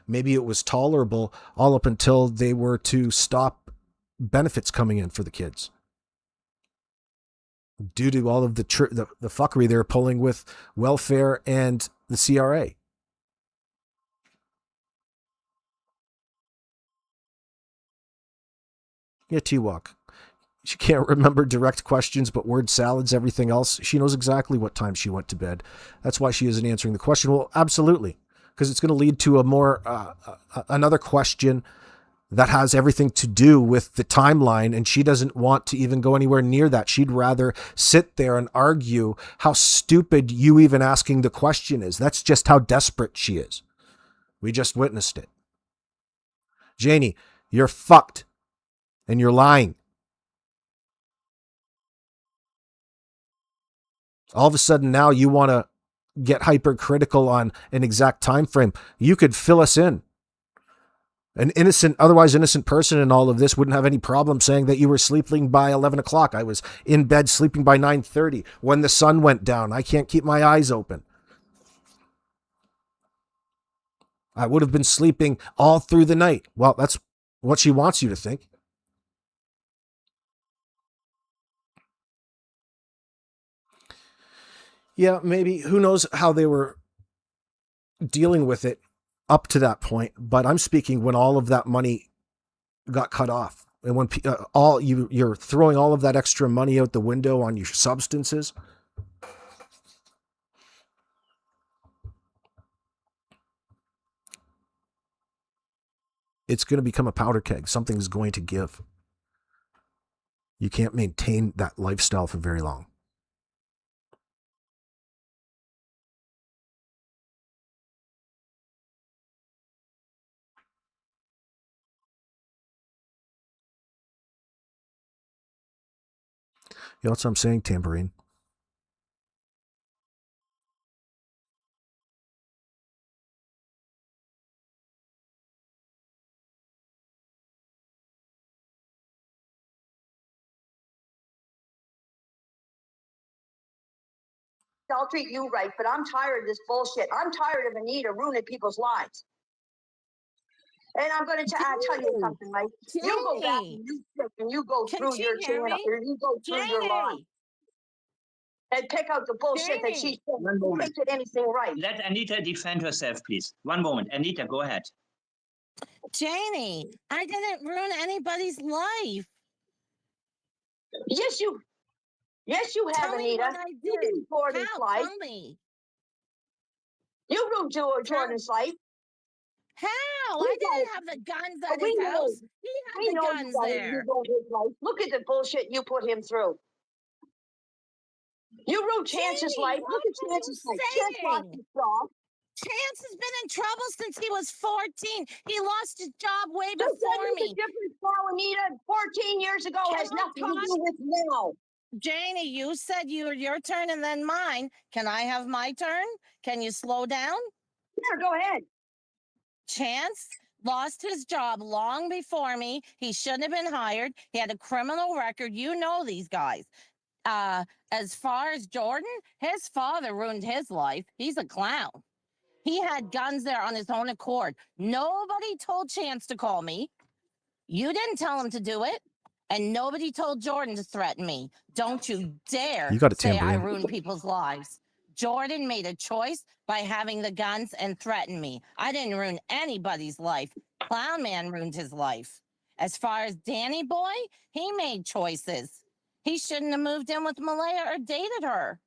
[SPEAKER 1] Maybe it was tolerable all up until they were to stop benefits coming in for the kids due to all of the fuckery they're pulling with welfare and the CRA. Yeah, T-Walk. She can't remember direct questions, but word salads, everything else. She knows exactly what time she went to bed. That's why she isn't answering the question. Well, absolutely, because it's going to lead to another question that has everything to do with the timeline, and she doesn't want to even go anywhere near that. She'd rather sit there and argue how stupid you even asking the question is. That's just how desperate she is. We just witnessed it. Janie, you're fucked, and you're lying. All of a sudden now you want to get hypercritical on an exact time frame. You could fill us in. An otherwise innocent person in all of this wouldn't have any problem saying that you were sleeping by 11 o'clock. I was in bed sleeping by 9:30 when the sun went down. I can't keep my eyes open. I would have been sleeping all through the night. Well, that's what she wants you to think. Yeah, maybe. Who knows how they were dealing with it up to that point. But I'm speaking when all of that money got cut off. And when you're throwing all of that extra money out the window on your substances. It's going to become a powder keg. Something's going to give. You can't maintain that lifestyle for very long. That's what I'm saying, Tambourine.
[SPEAKER 8] I'll treat you right, but I'm tired of this bullshit. I'm tired of Anita ruining people's lives. And I'm going to tell you something, Mike. You go back and you go through your channel, or you go through your line. And pick out the bullshit that she said. You can't get anything right.
[SPEAKER 5] Let Anita defend herself, please. One moment. Anita, go ahead.
[SPEAKER 9] Janie, I didn't ruin anybody's life.
[SPEAKER 8] Yes, you have, Anita. You ruined Jordan's life.
[SPEAKER 9] Tell me.
[SPEAKER 8] You ruined Jordan's life.
[SPEAKER 9] How? I didn't have the guns at his house. He had the guns there.
[SPEAKER 8] Look at the bullshit you put him through. You ruined Chance's life. Look at Chance's life. Chance lost his job.
[SPEAKER 9] Chance has been in trouble since he was 14. He lost his job way
[SPEAKER 8] Just
[SPEAKER 9] before
[SPEAKER 8] that
[SPEAKER 9] me.
[SPEAKER 8] makes a difference now, Anita. 14 years ago
[SPEAKER 9] Can
[SPEAKER 8] has
[SPEAKER 9] I
[SPEAKER 8] nothing to
[SPEAKER 9] talk?
[SPEAKER 8] do with now.
[SPEAKER 9] Janie, you said your turn and then mine. Can I have my turn? Can you slow down?
[SPEAKER 8] Sure, go ahead.
[SPEAKER 9] Chance lost his job long before me. He shouldn't have been hired. He had a criminal record. You know these guys. As far as Jordan, his father ruined his life. He's a clown. He had guns there on his own accord. Nobody told Chance to call me. You didn't tell him to do it. And nobody told Jordan to threaten me. Don't you dare
[SPEAKER 1] You got a
[SPEAKER 9] say I
[SPEAKER 1] tambourine.
[SPEAKER 9] ruined people's lives. Jordan made a choice by having the guns and threatened me. I didn't ruin anybody's life. Clown Man ruined his life. As far as Danny boy, he made choices. He shouldn't have moved in with Malaya or dated her.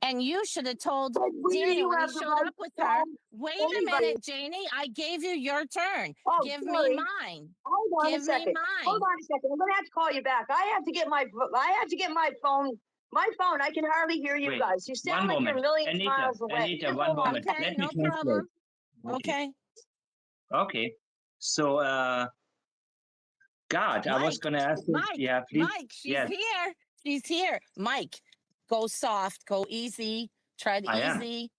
[SPEAKER 9] And you should have told Danny when he showed up with her, wait a minute, Janie, I gave you your turn.
[SPEAKER 8] Oh,
[SPEAKER 9] Give
[SPEAKER 8] sorry.
[SPEAKER 9] me mine.
[SPEAKER 8] Hold on
[SPEAKER 9] Give
[SPEAKER 8] a second.
[SPEAKER 9] me mine.
[SPEAKER 8] Hold on a second. I'm gonna have to call you back. I have to get my phone. My phone. I can hardly hear you
[SPEAKER 5] Wait,
[SPEAKER 8] guys. You
[SPEAKER 5] one
[SPEAKER 8] sound like you're a
[SPEAKER 5] moment.
[SPEAKER 8] million
[SPEAKER 5] Anita,
[SPEAKER 8] miles away.
[SPEAKER 5] Anita,
[SPEAKER 8] Just
[SPEAKER 5] one
[SPEAKER 8] hold on.
[SPEAKER 5] moment.
[SPEAKER 9] Okay,
[SPEAKER 5] Let me
[SPEAKER 9] no
[SPEAKER 5] translate.
[SPEAKER 9] problem. Okay.
[SPEAKER 5] Okay. So, God, I was
[SPEAKER 9] Mike,
[SPEAKER 5] going to ask you.
[SPEAKER 9] Mike,
[SPEAKER 5] Yeah, please.
[SPEAKER 9] Mike, she's
[SPEAKER 5] Yes.
[SPEAKER 9] here. She's here. Mike, go soft, go easy, tread
[SPEAKER 5] I am.
[SPEAKER 9] easy,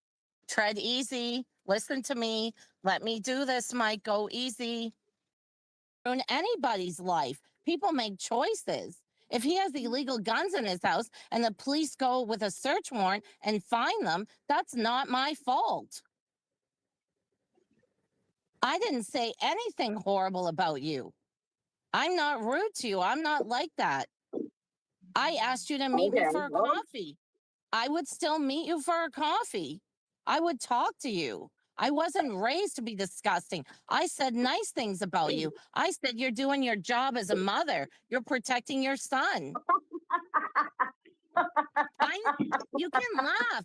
[SPEAKER 9] tread easy. Listen to me. Let me do this, Mike. Go easy. Ruin anybody's life. People make choices. If he has illegal guns in his house and the police go with a search warrant and find them, that's not my fault. I didn't say anything horrible about you. I'm not rude to you. I'm not like that. I asked you to meet me for a coffee. I would still meet you for a coffee. I would talk to you. I wasn't raised to be disgusting. I said nice things about you. I said you're doing your job as a mother. You're protecting your son. You can laugh.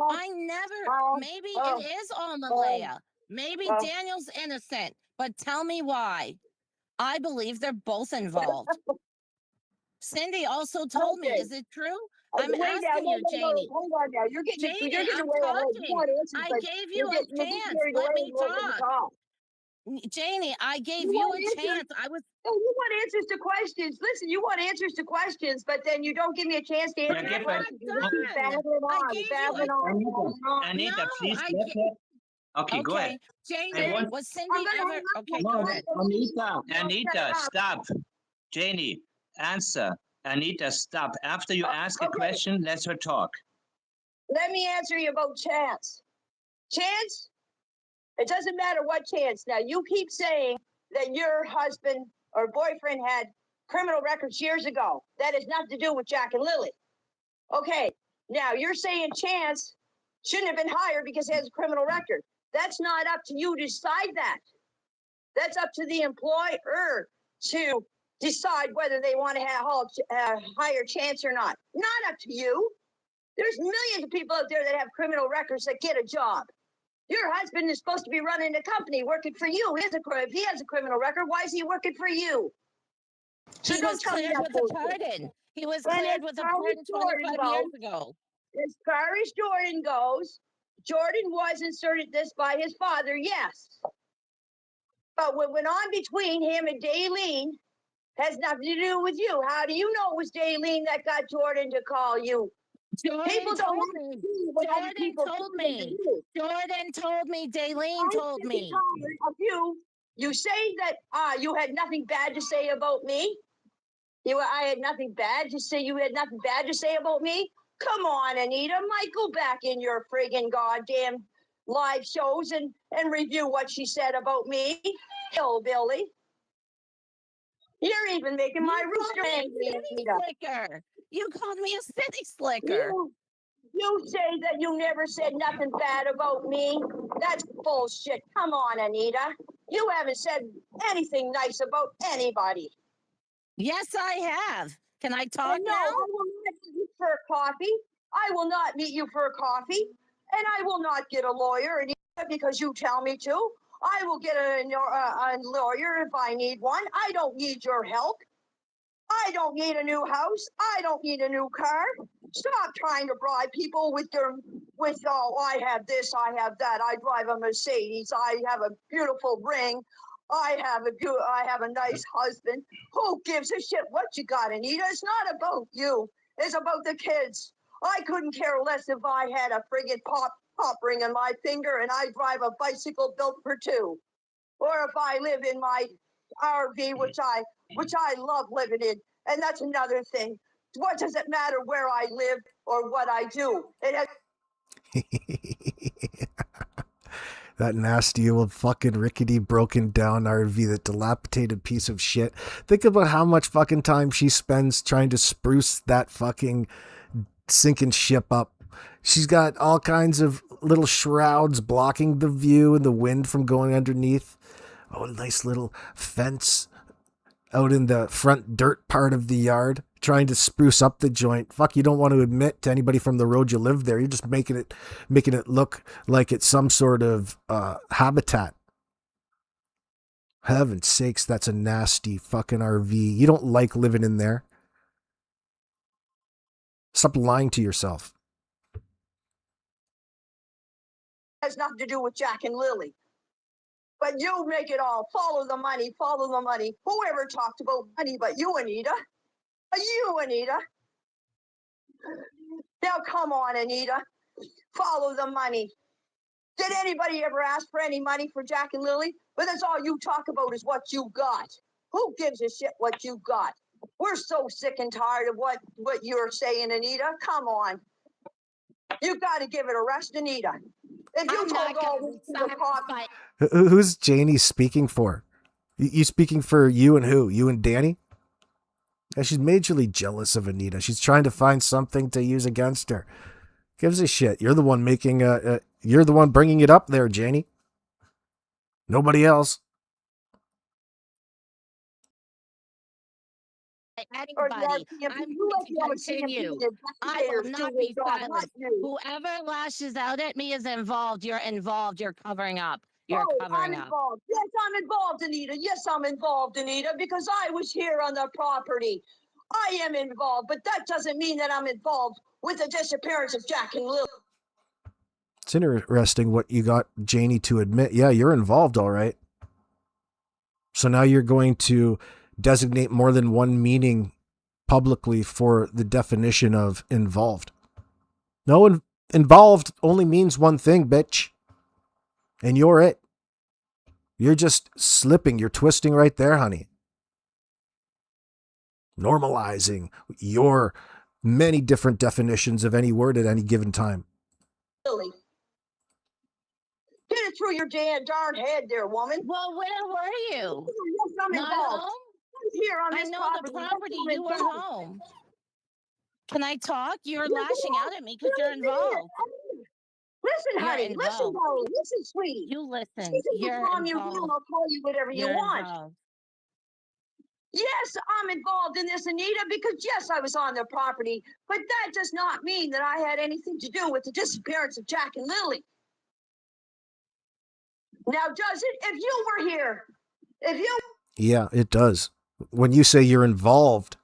[SPEAKER 9] I never, maybe it is all Malaya. Maybe Daniel's innocent, but tell me why. I believe they're both involved. Cindy also told me, is it true? I'm asking you, Janie.
[SPEAKER 8] Hold on now. You're getting
[SPEAKER 9] Janie,
[SPEAKER 8] way
[SPEAKER 9] I'm
[SPEAKER 8] ahead. You
[SPEAKER 9] talking.
[SPEAKER 8] want answers,
[SPEAKER 9] I
[SPEAKER 8] but
[SPEAKER 9] gave
[SPEAKER 8] you're
[SPEAKER 9] you a
[SPEAKER 8] getting
[SPEAKER 9] chance.
[SPEAKER 8] carried
[SPEAKER 9] Let
[SPEAKER 8] away
[SPEAKER 9] me
[SPEAKER 8] and let me
[SPEAKER 9] talk. Janie, I gave you a chance. I was.
[SPEAKER 8] Oh, you want answers to questions. Listen, you want answers to questions, but then you don't give me a chance to answer
[SPEAKER 5] Yeah,
[SPEAKER 8] the
[SPEAKER 5] give
[SPEAKER 8] questions.
[SPEAKER 5] it.
[SPEAKER 8] You just keep babbling
[SPEAKER 9] I
[SPEAKER 8] on,
[SPEAKER 9] gave
[SPEAKER 8] babbling
[SPEAKER 9] you
[SPEAKER 8] on.
[SPEAKER 5] Anita,
[SPEAKER 9] No,
[SPEAKER 5] please
[SPEAKER 9] I
[SPEAKER 5] let her. Okay, go ahead.
[SPEAKER 9] Okay, Janie,
[SPEAKER 5] I want.
[SPEAKER 9] was
[SPEAKER 8] I'm
[SPEAKER 9] Cindy
[SPEAKER 8] gonna
[SPEAKER 9] ever?
[SPEAKER 8] hang up
[SPEAKER 9] Okay,
[SPEAKER 8] now.
[SPEAKER 9] go ahead.
[SPEAKER 5] Anita, stop. Janie, answer. Anita, stop. After you ask a
[SPEAKER 8] okay.
[SPEAKER 5] question, let her talk.
[SPEAKER 8] Let me answer you about Chance. Chance, it doesn't matter what Chance. Now, you keep saying that your husband or boyfriend had criminal records years ago. That has nothing to do with Jack and Lily. Okay, now you're saying Chance shouldn't have been hired because he has a criminal record. That's not up to you to decide that. That's up to the employer to decide whether they want to hire Chance or not. Not up to you. There's millions of people out there that have criminal records that get a job. Your husband is supposed to be running a company, working for you. If he has a criminal record, why is he working for you? So
[SPEAKER 9] He
[SPEAKER 8] don't
[SPEAKER 9] was
[SPEAKER 8] tell me
[SPEAKER 9] cleared
[SPEAKER 8] that
[SPEAKER 9] with a
[SPEAKER 8] bullshit.
[SPEAKER 9] pardon. He was
[SPEAKER 8] And
[SPEAKER 9] cleared
[SPEAKER 8] as
[SPEAKER 9] with a
[SPEAKER 8] far as
[SPEAKER 9] pardon
[SPEAKER 8] Jordan
[SPEAKER 9] 25 years
[SPEAKER 8] goes,
[SPEAKER 9] ago.
[SPEAKER 8] as far as Jordan goes, Jordan was inserted this by his father, yes. But what went on between him and Daylene has nothing to do with you. How do you know it was Daylene that got Jordan to call you? People
[SPEAKER 9] Jordan
[SPEAKER 8] don't
[SPEAKER 9] told
[SPEAKER 8] have to
[SPEAKER 9] me.
[SPEAKER 8] see what other
[SPEAKER 9] Jordan
[SPEAKER 8] people
[SPEAKER 9] told
[SPEAKER 8] tell them to
[SPEAKER 9] me.
[SPEAKER 8] do.
[SPEAKER 9] Jordan told me. Daylene told me.
[SPEAKER 8] Of you, you say that you had nothing bad to say about me. I had nothing bad to say. You had nothing bad to say about me. Come on, Anita. Might go back in your friggin' goddamn live shows and review what she said about me. Hillbilly. You're even making my rooster angry, Anita.
[SPEAKER 9] Slicker. You called me a city slicker.
[SPEAKER 8] You say that you never said nothing bad about me. That's bullshit. Come on, Anita. You haven't said anything nice about anybody.
[SPEAKER 9] Yes, I have. Can I talk
[SPEAKER 8] No,
[SPEAKER 9] now?
[SPEAKER 8] I will not meet you for a coffee. I will not meet you for a coffee. And I will not get a lawyer Anita, because you tell me to. I will get a lawyer if I need one. I don't need your help. I don't need a new house. I don't need a new car. Stop trying to bribe people with oh, I have this, I have that. I drive a Mercedes. I have a beautiful ring. I have a nice husband. Who gives a shit what you got, Anita? It's not about you. It's about the kids. I couldn't care less if I had a friggin' pop ring on my finger and I drive a bicycle built for two. Or if I live in my RV, which I love living in. And that's another thing. What does it matter where I live or what I do? It has
[SPEAKER 1] That nasty old fucking rickety broken down RV, that dilapidated piece of shit. Think about how much fucking time she spends trying to spruce that fucking sinking ship up. She's got all kinds of little shrouds blocking the view and the wind from going underneath. Oh, a nice little fence out in the front dirt part of the yard, trying to spruce up the joint. Fuck, you don't want to admit to anybody from the road you live there. You're just making it look like it's some sort of habitat. Heaven's sakes, that's a nasty fucking RV. You don't like living in there. Stop lying to yourself.
[SPEAKER 8] nothing to do with Jack and Lily. But you make it all follow the money, follow the money. Whoever talked about money but you, Anita? You, Anita. Now come on, Anita. Follow the money. Did anybody ever ask for any money for Jack and Lily? But that's all you talk about is what you got. Who gives a shit what you got? We're so sick and tired of what you're saying, Anita. Come on. You got to give it a rest, Anita. If you told all this to the cops.
[SPEAKER 1] Who's Janie speaking for? You speaking for you and who? You and Danny? Yeah, she's majorly jealous of Anita. She's trying to find something to use against her. Gives a shit. You're the one making you're the one bringing it up there, Janie. Nobody else.
[SPEAKER 9] Anybody. I'm going to continue. I will not be silent. Whoever lashes out at me is involved. You're involved. You're covering up. You're covering up.
[SPEAKER 8] Involved. Yes, I'm involved, Anita. Yes, I'm involved, Anita, because I was here on the property. I am involved, but that doesn't mean that I'm involved with the disappearance of Jack and Lily.
[SPEAKER 1] It's interesting what you got Janie to admit. Yeah, you're involved, all right. So now you're going to designate more than one meaning publicly for the definition of involved. No, involved only means one thing, bitch. And you're it. You're just slipping. You're twisting right there, honey. Normalizing your many different definitions of any word at any given time.
[SPEAKER 8] Lily. Get it through your darn head there, woman.
[SPEAKER 9] Well, where were you?
[SPEAKER 8] Yes, I'm
[SPEAKER 9] Not
[SPEAKER 8] involved.
[SPEAKER 9] home?
[SPEAKER 8] Here on this
[SPEAKER 9] I know
[SPEAKER 8] property.
[SPEAKER 9] the property. You were home. Can I talk? You're lashing out at me because you're involved.
[SPEAKER 8] Listen, honey. Listen, darling. Listen, sweetie.
[SPEAKER 9] You listen.
[SPEAKER 8] You're involved. I'll call you whatever you want.
[SPEAKER 9] Involved.
[SPEAKER 8] Yes, I'm involved in this, Anita, because yes, I was on their property, but that does not mean that I had anything to do with the disappearance of Jack and Lily. Now, does it? If you were here, Yeah,
[SPEAKER 1] it does. When you say you're involved,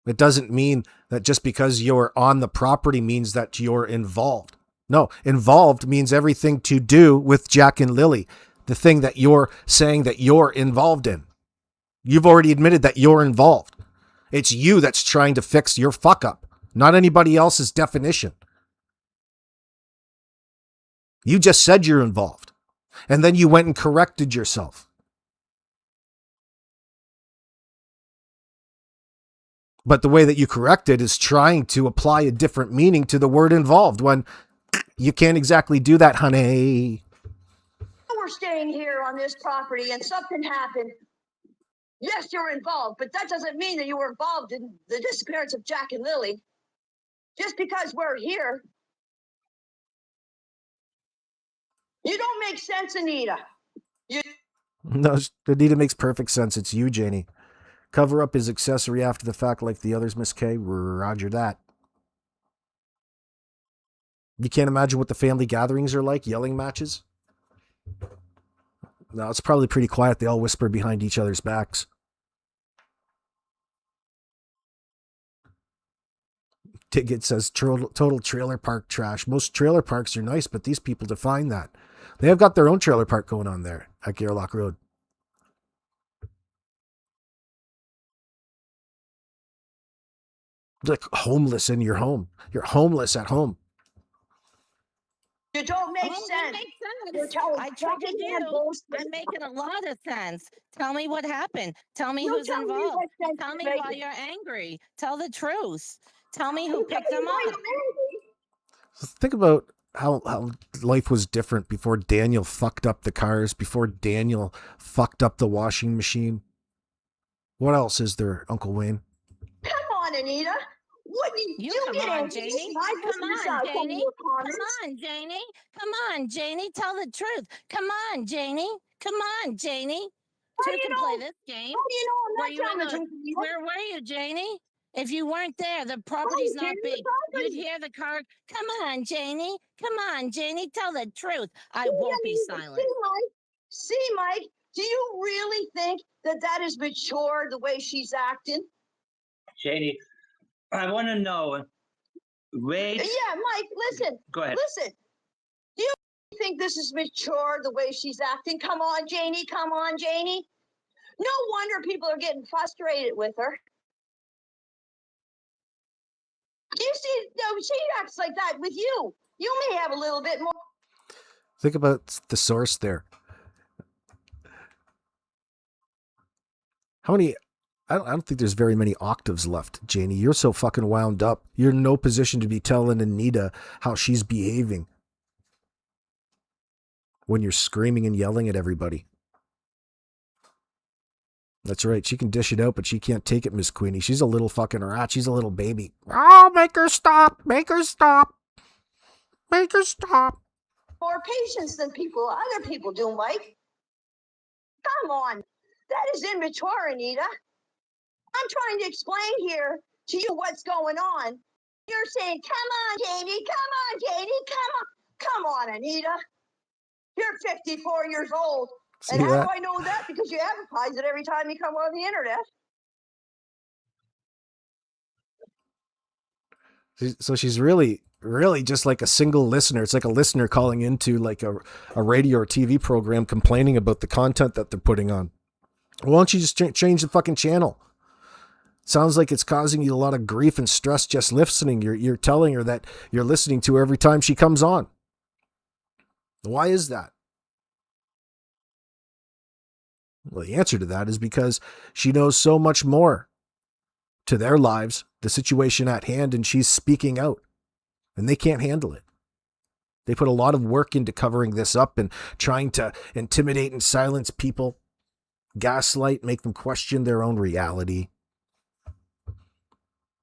[SPEAKER 1] it doesn't mean that just because you're on the property means that you're involved. No, involved means everything to do with Jack and Lily, the thing that you're saying that you're involved in. You've already admitted that you're involved. It's you that's trying to fix your fuck up, not anybody else's definition. You just said you're involved, and then you went and corrected yourself. But the way that you correct it is trying to apply a different meaning to the word involved when you can't exactly do that, honey.
[SPEAKER 8] we're staying here on this property and something happened, yes, you're involved, but that doesn't mean that you were involved in the disappearance of Jack and Lily. Just because we're here. You don't make sense, Anita.
[SPEAKER 1] No, Anita makes perfect sense. It's you, Janie. Cover up his accessory after the fact like the others, Miss K. Roger that. You can't imagine what the family gatherings are like, yelling matches? No, it's probably pretty quiet. They all whisper behind each other's backs. Ticket says total trailer park trash. Most trailer parks are nice, but these people define that. They have got their own trailer park going on there at Gairloch Road. Like homeless in your home. You're homeless at home.
[SPEAKER 8] You don't make
[SPEAKER 9] Oh,
[SPEAKER 8] sense.
[SPEAKER 9] it makes
[SPEAKER 8] You're
[SPEAKER 9] sense.
[SPEAKER 8] telling
[SPEAKER 9] I
[SPEAKER 8] fucking
[SPEAKER 9] triggered you.
[SPEAKER 8] bullshit.
[SPEAKER 9] I'm making a lot of sense. Tell me what happened. Tell me
[SPEAKER 8] You
[SPEAKER 9] who's
[SPEAKER 8] tell me
[SPEAKER 9] involved.
[SPEAKER 8] what sense
[SPEAKER 9] Tell
[SPEAKER 8] you're
[SPEAKER 9] me why
[SPEAKER 8] making.
[SPEAKER 9] you're angry. Tell the truth. Tell me who
[SPEAKER 8] You
[SPEAKER 9] picked
[SPEAKER 8] tell me
[SPEAKER 9] them
[SPEAKER 8] why
[SPEAKER 9] up.
[SPEAKER 8] I'm angry.
[SPEAKER 1] So think about how life was different before Daniel fucked up the cars, before Daniel fucked up the washing machine. What else is there, Uncle Wayne?
[SPEAKER 8] Come on, Anita. What you
[SPEAKER 9] come
[SPEAKER 8] get
[SPEAKER 9] on,
[SPEAKER 8] angry?
[SPEAKER 9] Janie.
[SPEAKER 8] I
[SPEAKER 9] Come
[SPEAKER 8] business
[SPEAKER 9] on,
[SPEAKER 8] out some of
[SPEAKER 9] Janie.
[SPEAKER 8] your
[SPEAKER 9] Come
[SPEAKER 8] comments.
[SPEAKER 9] on, Janie. Come on, Janie. Tell the truth. Come on, Janie. Come on, Janie.
[SPEAKER 8] How
[SPEAKER 9] Two
[SPEAKER 8] do you
[SPEAKER 9] can
[SPEAKER 8] know?
[SPEAKER 9] play this game.
[SPEAKER 8] How do you know I'm
[SPEAKER 9] Were
[SPEAKER 8] not
[SPEAKER 9] you in
[SPEAKER 8] telling the
[SPEAKER 9] the?
[SPEAKER 8] truth, Anita?
[SPEAKER 9] Where were you, Janie? If you weren't there, the property's not big. You'd hear the car. Come on, Janie. Come on, Janie. Tell the truth. I won't be silent.
[SPEAKER 8] See, Mike, do you really think that is mature the way she's acting?
[SPEAKER 5] Janie, I want to know. Wait.
[SPEAKER 8] Yeah, Mike, listen.
[SPEAKER 5] Go ahead.
[SPEAKER 8] Listen. Do you think this is mature the way she's acting? Come on, Janie. Come on, Janie. No wonder people are getting frustrated with her. You see, no, she acts like that with you. You may have a little bit more.
[SPEAKER 1] Think about the source there. How many? I don't think there's very many octaves left, Janie. You're so fucking wound up. You're in no position to be telling Anita how she's behaving when you're screaming and yelling at everybody. That's right. She can dish it out, but she can't take it, Miss Queenie. She's a little fucking rat. She's a little baby. Oh, make her stop. Make her stop. Make her stop.
[SPEAKER 8] More patience than other people do, Mike. Come on. That is immature, Anita. I'm trying to explain here to you what's going on. You're saying, come on, Janie, come on, Janie, come on. Come on, Anita. You're 54 years old.
[SPEAKER 1] See
[SPEAKER 8] and how
[SPEAKER 1] that?
[SPEAKER 8] do I know that? Because you advertise it every time you come on the internet.
[SPEAKER 1] So she's really just like a single listener. It's like a listener calling into like a radio or TV program complaining about the content that they're putting on. Why don't you just change the fucking channel? Sounds like it's causing you a lot of grief and stress just listening. You're telling her that you're listening to her every time she comes on. Why is that? Well, the answer to that is because she knows so much more to their lives, the situation at hand, and she's speaking out. And they can't handle it. They put a lot of work into covering this up and trying to intimidate and silence people, gaslight, make them question their own reality.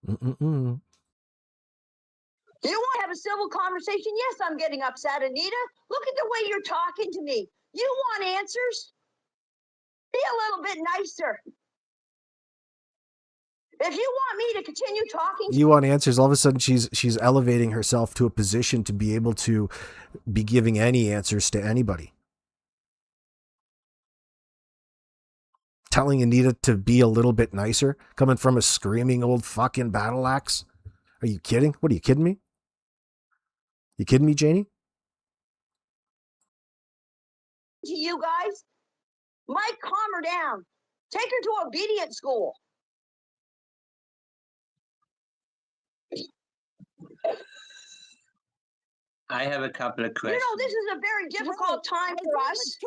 [SPEAKER 8] You want to have a civil conversation? Yes, I'm getting upset, Anita. Look at the way you're talking to me. You want answers? Be a little bit nicer. If you want me to continue talking,
[SPEAKER 1] you want answers. All of a sudden, she's elevating herself to a position to be able to be giving any answers to anybody. Telling Anita to be a little bit nicer, coming from a screaming old fucking battle axe. Are you kidding? What, are you kidding me? You kidding me, Janie?
[SPEAKER 8] to you guys, Mike, calm her down. Take her to obedience school.
[SPEAKER 5] I have a couple of questions.
[SPEAKER 8] You know, this is a very difficult time for us.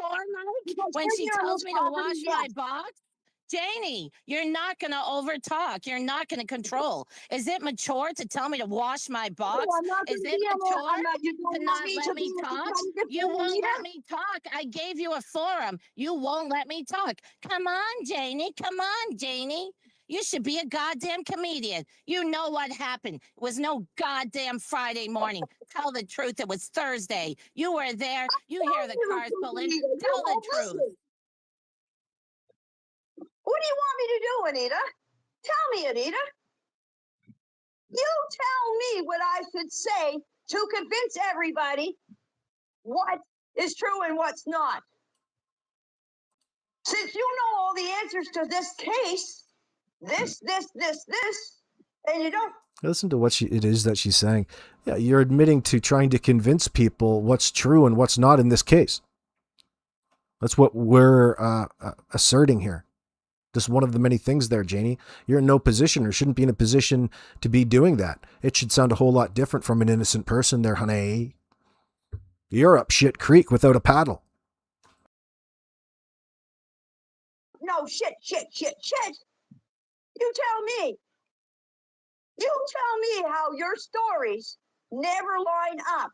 [SPEAKER 9] When she tells me to wash my box, Janie, you're not going to overtalk. You're not going to control. Is it mature to tell me to wash my box? Is it mature to not let me talk? You won't let me talk. I gave you a forum. You won't let me talk. Come on, Janie. Come on, Janie. You should be a goddamn comedian. You know what happened. It was no goddamn Friday morning. Tell the truth. It was Thursday. You were there. You hear the cars pull in. Tell the truth.
[SPEAKER 8] What do you want me to do, Anita? Tell me, Anita. You tell me what I should say to convince everybody what is true and what's not. Since you know all the answers to this case, this, and you don't.
[SPEAKER 1] Listen to what it is that she's saying. Yeah, you're admitting to trying to convince people what's true and what's not in this case. That's what we're asserting here. Just one of the many things there, Janie. You're in no position or shouldn't be in a position to be doing that. It should sound a whole lot different from an innocent person there, honey. You're up shit creek without a paddle.
[SPEAKER 8] No, shit. You tell me. You tell me how your stories never line up.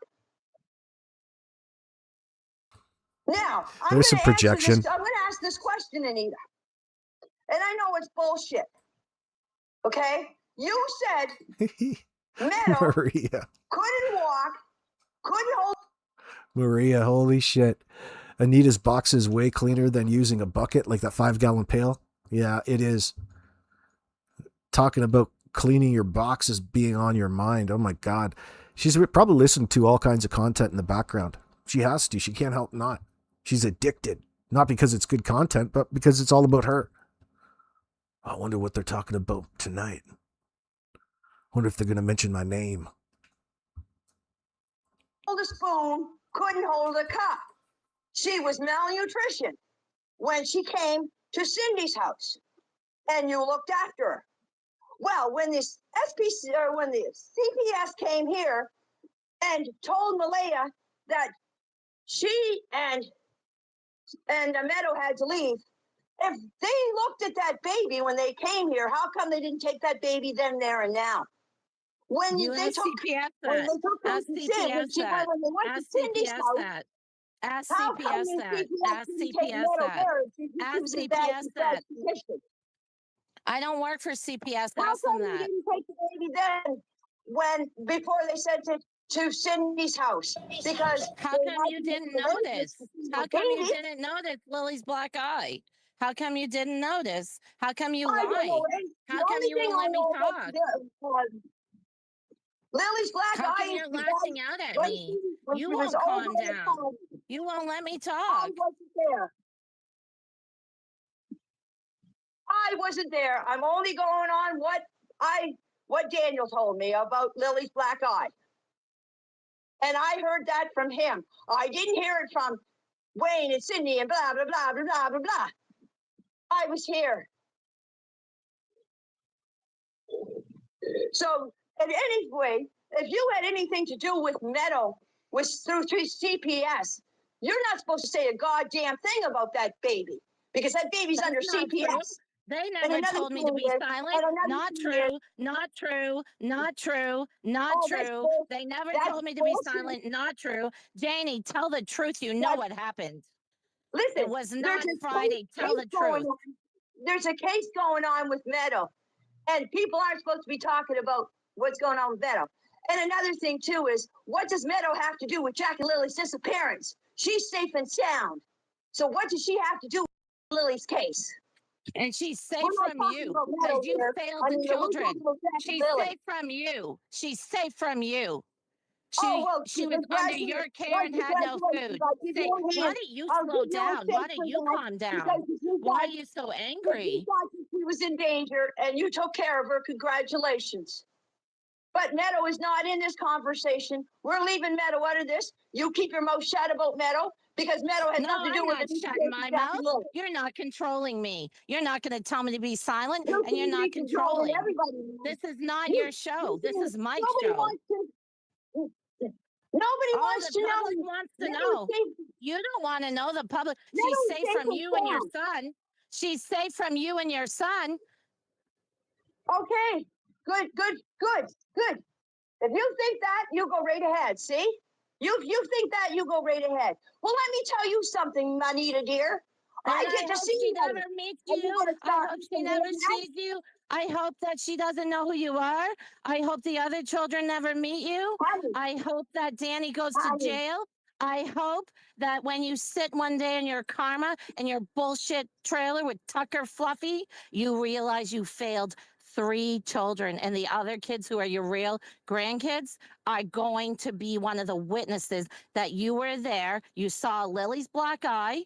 [SPEAKER 8] Now,
[SPEAKER 1] There's some projection.
[SPEAKER 8] I'm going to ask this question, Anita. And I know it's bullshit. Okay? You said Meadow
[SPEAKER 1] Maria.
[SPEAKER 8] couldn't walk, couldn't hold.
[SPEAKER 1] Maria, holy shit. Anita's box is way cleaner than using a bucket, like that 5-gallon pail. Yeah, it is. Talking about cleaning your box as being on your mind. Oh my God. She's probably listening to all kinds of content in the background. She has to. She can't help not. She's addicted. Not because it's good content, but because it's all about her. I wonder what they're talking about tonight. I wonder if they're going to mention my name.
[SPEAKER 8] Hold a spoon, couldn't hold a cup. She was malnutrition when she came to Cindy's house, and you looked after her. Well, when this SPC or when the CPS came here and told Malaya that she and Meadow had to leave, if they looked at that baby when they came here, how come they didn't take that baby then, there, and now? When
[SPEAKER 9] You
[SPEAKER 8] they
[SPEAKER 9] ask
[SPEAKER 8] took,
[SPEAKER 9] CPS
[SPEAKER 8] when
[SPEAKER 9] that.
[SPEAKER 8] they took her
[SPEAKER 9] Ask
[SPEAKER 8] to Cindy,
[SPEAKER 9] CPS
[SPEAKER 8] when
[SPEAKER 9] that.
[SPEAKER 8] they went
[SPEAKER 9] Ask
[SPEAKER 8] to Cindy's
[SPEAKER 9] CPS
[SPEAKER 8] house,
[SPEAKER 9] that. Ask
[SPEAKER 8] how come
[SPEAKER 9] CPS
[SPEAKER 8] the
[SPEAKER 9] that.
[SPEAKER 8] CPS
[SPEAKER 9] Ask
[SPEAKER 8] didn't take
[SPEAKER 9] CPS
[SPEAKER 8] Meadow
[SPEAKER 9] that.
[SPEAKER 8] there? She
[SPEAKER 9] Ask
[SPEAKER 8] was in bad
[SPEAKER 9] CPS that.
[SPEAKER 8] condition.
[SPEAKER 9] I don't work for CPS.
[SPEAKER 8] How
[SPEAKER 9] Ask them
[SPEAKER 8] come you
[SPEAKER 9] that.
[SPEAKER 8] didn't take the baby then, before they sent it to Cindy's house? Because
[SPEAKER 9] How
[SPEAKER 8] they
[SPEAKER 9] come
[SPEAKER 8] had
[SPEAKER 9] you
[SPEAKER 8] to make
[SPEAKER 9] didn't
[SPEAKER 8] the arrangements
[SPEAKER 9] notice?
[SPEAKER 8] to see
[SPEAKER 9] How
[SPEAKER 8] the
[SPEAKER 9] come you
[SPEAKER 8] baby.
[SPEAKER 9] didn't notice Lily's black eye? How come you didn't notice? How come you
[SPEAKER 8] I don't know.
[SPEAKER 9] lie? How
[SPEAKER 8] The
[SPEAKER 9] come
[SPEAKER 8] only
[SPEAKER 9] you
[SPEAKER 8] thing
[SPEAKER 9] won't
[SPEAKER 8] I
[SPEAKER 9] let me
[SPEAKER 8] know
[SPEAKER 9] talk?
[SPEAKER 8] about Lily's black
[SPEAKER 9] How come
[SPEAKER 8] eye is
[SPEAKER 9] you're
[SPEAKER 8] because
[SPEAKER 9] lashing out at
[SPEAKER 8] when
[SPEAKER 9] me?
[SPEAKER 8] when
[SPEAKER 9] You
[SPEAKER 8] she was
[SPEAKER 9] won't
[SPEAKER 8] over
[SPEAKER 9] calm
[SPEAKER 8] in the
[SPEAKER 9] down.
[SPEAKER 8] party,
[SPEAKER 9] You won't let me
[SPEAKER 8] I
[SPEAKER 9] talk.
[SPEAKER 8] wasn't there. I wasn't there. I'm only going on what Daniel told me about Lily's black eye. And I heard that from him. I didn't hear it from Wayne and Cindy and blah, blah, blah, blah, blah, blah, blah. I was here. So, and anyway, if you had anything to do with Meadow, through CPS, you're not supposed to say a goddamn thing about that baby because that baby's
[SPEAKER 9] That's
[SPEAKER 8] under
[SPEAKER 9] not true.
[SPEAKER 8] CPS.
[SPEAKER 9] They never told me to be silent. Not true. Not true. Not true. Not true. They never told me to be silent. Not true. Janie, tell the truth. You know what happened.
[SPEAKER 8] Listen,
[SPEAKER 9] It was not Friday. Tell the truth.
[SPEAKER 8] There's a case going on with Meadow, and people aren't supposed to be talking about what's going on with Meadow. And another thing too is, what does Meadow have to do with Jack and Lily's disappearance? She's safe and sound. So what does she have to do with Lily's case?
[SPEAKER 9] And she's safe from you because you failed the children. She's safe from you. She's safe from you. She was under your care and had no food. Why don't you slow down? Why don't you calm down? Why are you so angry?
[SPEAKER 8] She was in danger and you took care of her. Congratulations. But Meadow is not in this conversation. We're leaving Meadow out of this. You keep your mouth shut about Meadow because Meadow has nothing to do with it.
[SPEAKER 9] I'm not shutting my mouth. You're not controlling me. You're not going to tell me to be silent, and you're not controlling. This is not your show. This is my show.
[SPEAKER 8] Nobody wants to know.
[SPEAKER 9] The public wants to know. You don't want to know the public. She's safe from you and your son. She's safe from you and your son.
[SPEAKER 8] Okay, good. If you think that, you go right ahead. See? You think that, you go right ahead. Well, let me tell you something, Anita dear. I get to see
[SPEAKER 9] you. She never meets you. I hope she never sees you. I hope that she doesn't know who you are. I hope the other children never meet you. I hope that Danny goes to jail. I hope that when you sit one day in your karma and your bullshit trailer with Tucker Fluffy, you realize you failed 3 children, and the other kids who are your real grandkids are going to be one of the witnesses that you were there. You saw Lily's black eye.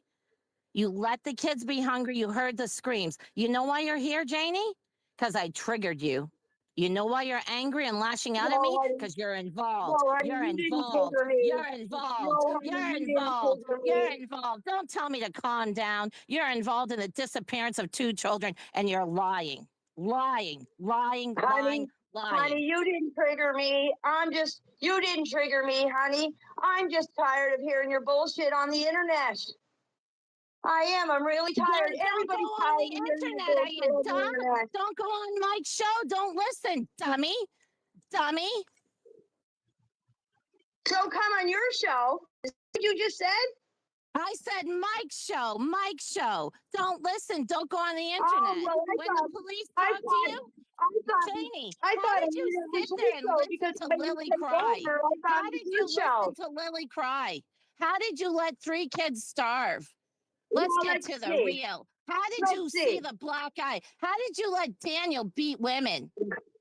[SPEAKER 9] You let the kids be hungry. You heard the screams. You know why you're here, Janie? Because I triggered you. You know why you're angry and lashing out at
[SPEAKER 8] No,
[SPEAKER 9] me?
[SPEAKER 8] honey.
[SPEAKER 9] Because you're
[SPEAKER 8] No,
[SPEAKER 9] involved.
[SPEAKER 8] honey,
[SPEAKER 9] You're
[SPEAKER 8] you didn't
[SPEAKER 9] involved.
[SPEAKER 8] trigger me.
[SPEAKER 9] You're involved.
[SPEAKER 8] No, honey,
[SPEAKER 9] You're
[SPEAKER 8] you didn't
[SPEAKER 9] involved.
[SPEAKER 8] trigger
[SPEAKER 9] You're
[SPEAKER 8] me.
[SPEAKER 9] involved. Don't tell me to calm down. You're involved in the disappearance of 2 children and you're lying. Lying, lying, lying,
[SPEAKER 8] Honey,
[SPEAKER 9] lying.
[SPEAKER 8] you didn't trigger me. You didn't trigger me, honey. I'm just tired of hearing your bullshit on the internet. I am. I'm really tired.
[SPEAKER 9] Don't go
[SPEAKER 8] Everybody's
[SPEAKER 9] on
[SPEAKER 8] tired
[SPEAKER 9] the
[SPEAKER 8] of hearing your
[SPEAKER 9] internet. Are
[SPEAKER 8] bullshit
[SPEAKER 9] you
[SPEAKER 8] on the
[SPEAKER 9] dumb?
[SPEAKER 8] internet.
[SPEAKER 9] Don't go on Mike's show. Don't listen, dummy. Dummy.
[SPEAKER 8] So come on your show. Is that what you just said?
[SPEAKER 9] I said Mike's show. Mike's show. Don't listen. Don't go on the internet.
[SPEAKER 8] Oh, well,
[SPEAKER 9] When the police talk to you, Janie,
[SPEAKER 8] I
[SPEAKER 9] how
[SPEAKER 8] thought
[SPEAKER 9] did you
[SPEAKER 8] it was
[SPEAKER 9] sit there
[SPEAKER 8] his
[SPEAKER 9] and
[SPEAKER 8] show
[SPEAKER 9] listen
[SPEAKER 8] because
[SPEAKER 9] to
[SPEAKER 8] when you
[SPEAKER 9] Lily
[SPEAKER 8] took
[SPEAKER 9] cry?
[SPEAKER 8] over, I thought
[SPEAKER 9] How
[SPEAKER 8] it
[SPEAKER 9] did
[SPEAKER 8] was
[SPEAKER 9] you
[SPEAKER 8] your show.
[SPEAKER 9] listen to Lily cry? How did you let 3 kids starve? Let's
[SPEAKER 8] Well,
[SPEAKER 9] get
[SPEAKER 8] let's
[SPEAKER 9] to the
[SPEAKER 8] see.
[SPEAKER 9] real. How did
[SPEAKER 8] Let's
[SPEAKER 9] you
[SPEAKER 8] see.
[SPEAKER 9] see the black eye? How did you let Daniel beat women?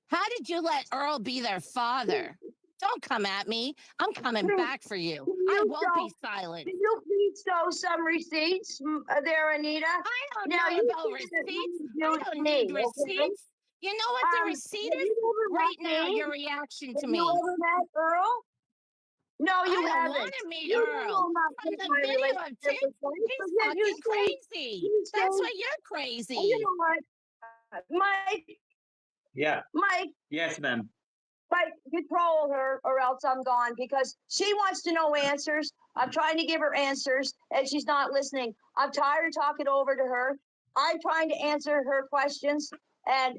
[SPEAKER 9] How did you let Earl be their father? Don't come at me. I'm coming back for you. I won't be silent.
[SPEAKER 8] Can you please show some receipts there, Anita?
[SPEAKER 9] I don't
[SPEAKER 8] Now,
[SPEAKER 9] know
[SPEAKER 8] you
[SPEAKER 9] about
[SPEAKER 8] said that
[SPEAKER 9] receipts.
[SPEAKER 8] you
[SPEAKER 9] I
[SPEAKER 8] would
[SPEAKER 9] don't
[SPEAKER 8] do
[SPEAKER 9] need
[SPEAKER 8] me, okay?
[SPEAKER 9] receipts. You know what the receipt
[SPEAKER 8] Have
[SPEAKER 9] is?
[SPEAKER 8] you ever
[SPEAKER 9] Right
[SPEAKER 8] met
[SPEAKER 9] now,
[SPEAKER 8] me?
[SPEAKER 9] your reaction to
[SPEAKER 8] Have
[SPEAKER 9] me.
[SPEAKER 8] you ever met Earl? No, you
[SPEAKER 9] I don't
[SPEAKER 8] haven't.
[SPEAKER 9] want to meet
[SPEAKER 8] You don't
[SPEAKER 9] Earl.
[SPEAKER 8] know much
[SPEAKER 9] From
[SPEAKER 8] of
[SPEAKER 9] the
[SPEAKER 8] my
[SPEAKER 9] video of
[SPEAKER 8] relationship
[SPEAKER 9] Tint,
[SPEAKER 8] with him,
[SPEAKER 9] he's
[SPEAKER 8] but yet you
[SPEAKER 9] fucking crazy.
[SPEAKER 8] you
[SPEAKER 9] That's
[SPEAKER 8] say,
[SPEAKER 9] why you're
[SPEAKER 8] well,
[SPEAKER 9] crazy.
[SPEAKER 8] you know what,
[SPEAKER 5] Yeah.
[SPEAKER 8] Mike,
[SPEAKER 5] Yes, ma'am.
[SPEAKER 8] control her or else I'm gone because she wants to know answers. I'm trying to give her answers and she's not listening. I'm tired of talking over to her. I'm trying to answer her questions and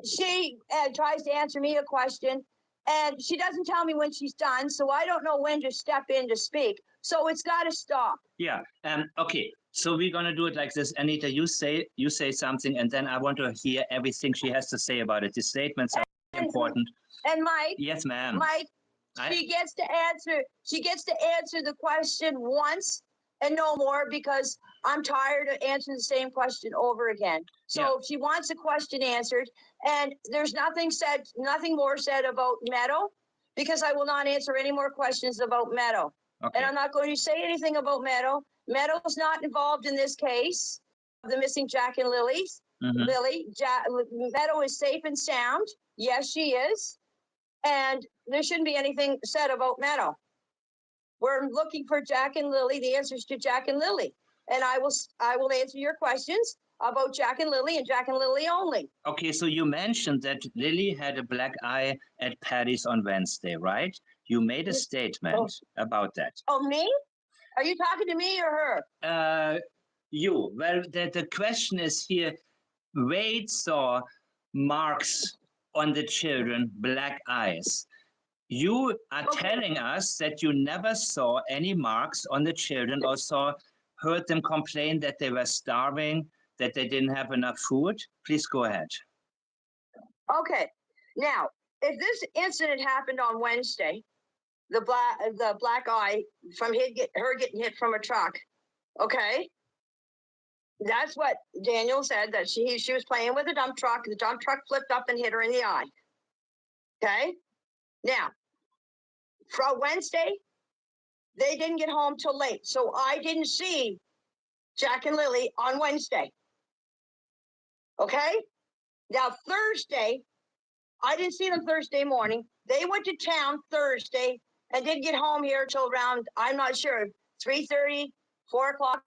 [SPEAKER 8] she tries to answer me a question and she doesn't tell me when she's done. So I don't know when to step in to speak. So it's got to stop.
[SPEAKER 5] Yeah. Okay. So we're gonna do it like this. Anita, you say something, and then I want to hear everything she has to say about it. The statements are important.
[SPEAKER 8] And Mike,
[SPEAKER 5] Yes, ma'am.
[SPEAKER 8] Mike, she gets to answer the question once and no more because I'm tired of answering the same question over again. So she wants a question answered and there's nothing more said about Meadow because I will not answer any more questions about Meadow.
[SPEAKER 5] Okay.
[SPEAKER 8] And I'm not going to say anything about Meadow. Meadow's not involved in this case of the missing Jack and Lily's. Meadow is safe and sound. Yes, she is. And there shouldn't be anything said about Meadow. We're looking for Jack and Lily, the answers to Jack and Lily. And I will answer your questions about Jack and Lily and Jack and Lily only.
[SPEAKER 5] Okay, so you mentioned that Lily had a black eye at Patty's on Wednesday, right? You made a statement about that.
[SPEAKER 8] Oh, me? Are you talking to me or her?
[SPEAKER 5] You. Well, the question is here, Wade saw marks on the children, black eyes. You are telling us that you never saw any marks on the children or heard them complain that they were starving, that they didn't have enough food. Please go ahead.
[SPEAKER 8] Okay. Now, if this incident happened on Wednesday, the black eye from her getting hit from a truck, okay? That's what Daniel said, that she was playing with a dump truck. The dump truck flipped up and hit her in the eye. Okay? Now, from Wednesday, they didn't get home till late. So I didn't see Jack and Lily on Wednesday. Okay? Now, Thursday, I didn't see them Thursday morning. They went to town Thursday and didn't get home here till around, I'm not sure, 3:30, 4 o'clock.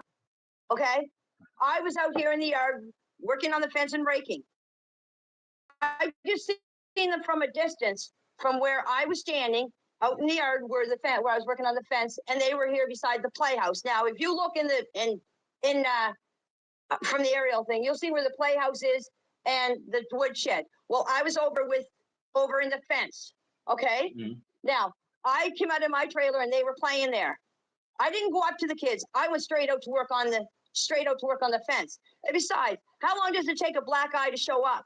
[SPEAKER 8] Okay? I was out here in the yard working on the fence and raking. I just seen them from a distance from where I was standing out in the yard where I was working on the fence, and they were here beside the playhouse. Now, if you look from the aerial thing, you'll see where the playhouse is and the woodshed. Well, I was over in the fence. Okay. Mm-hmm. Now, I came out of my trailer and they were playing there. I didn't go up to the kids. I went straight out to work on the fence. And besides, how long does it take a black eye to show up?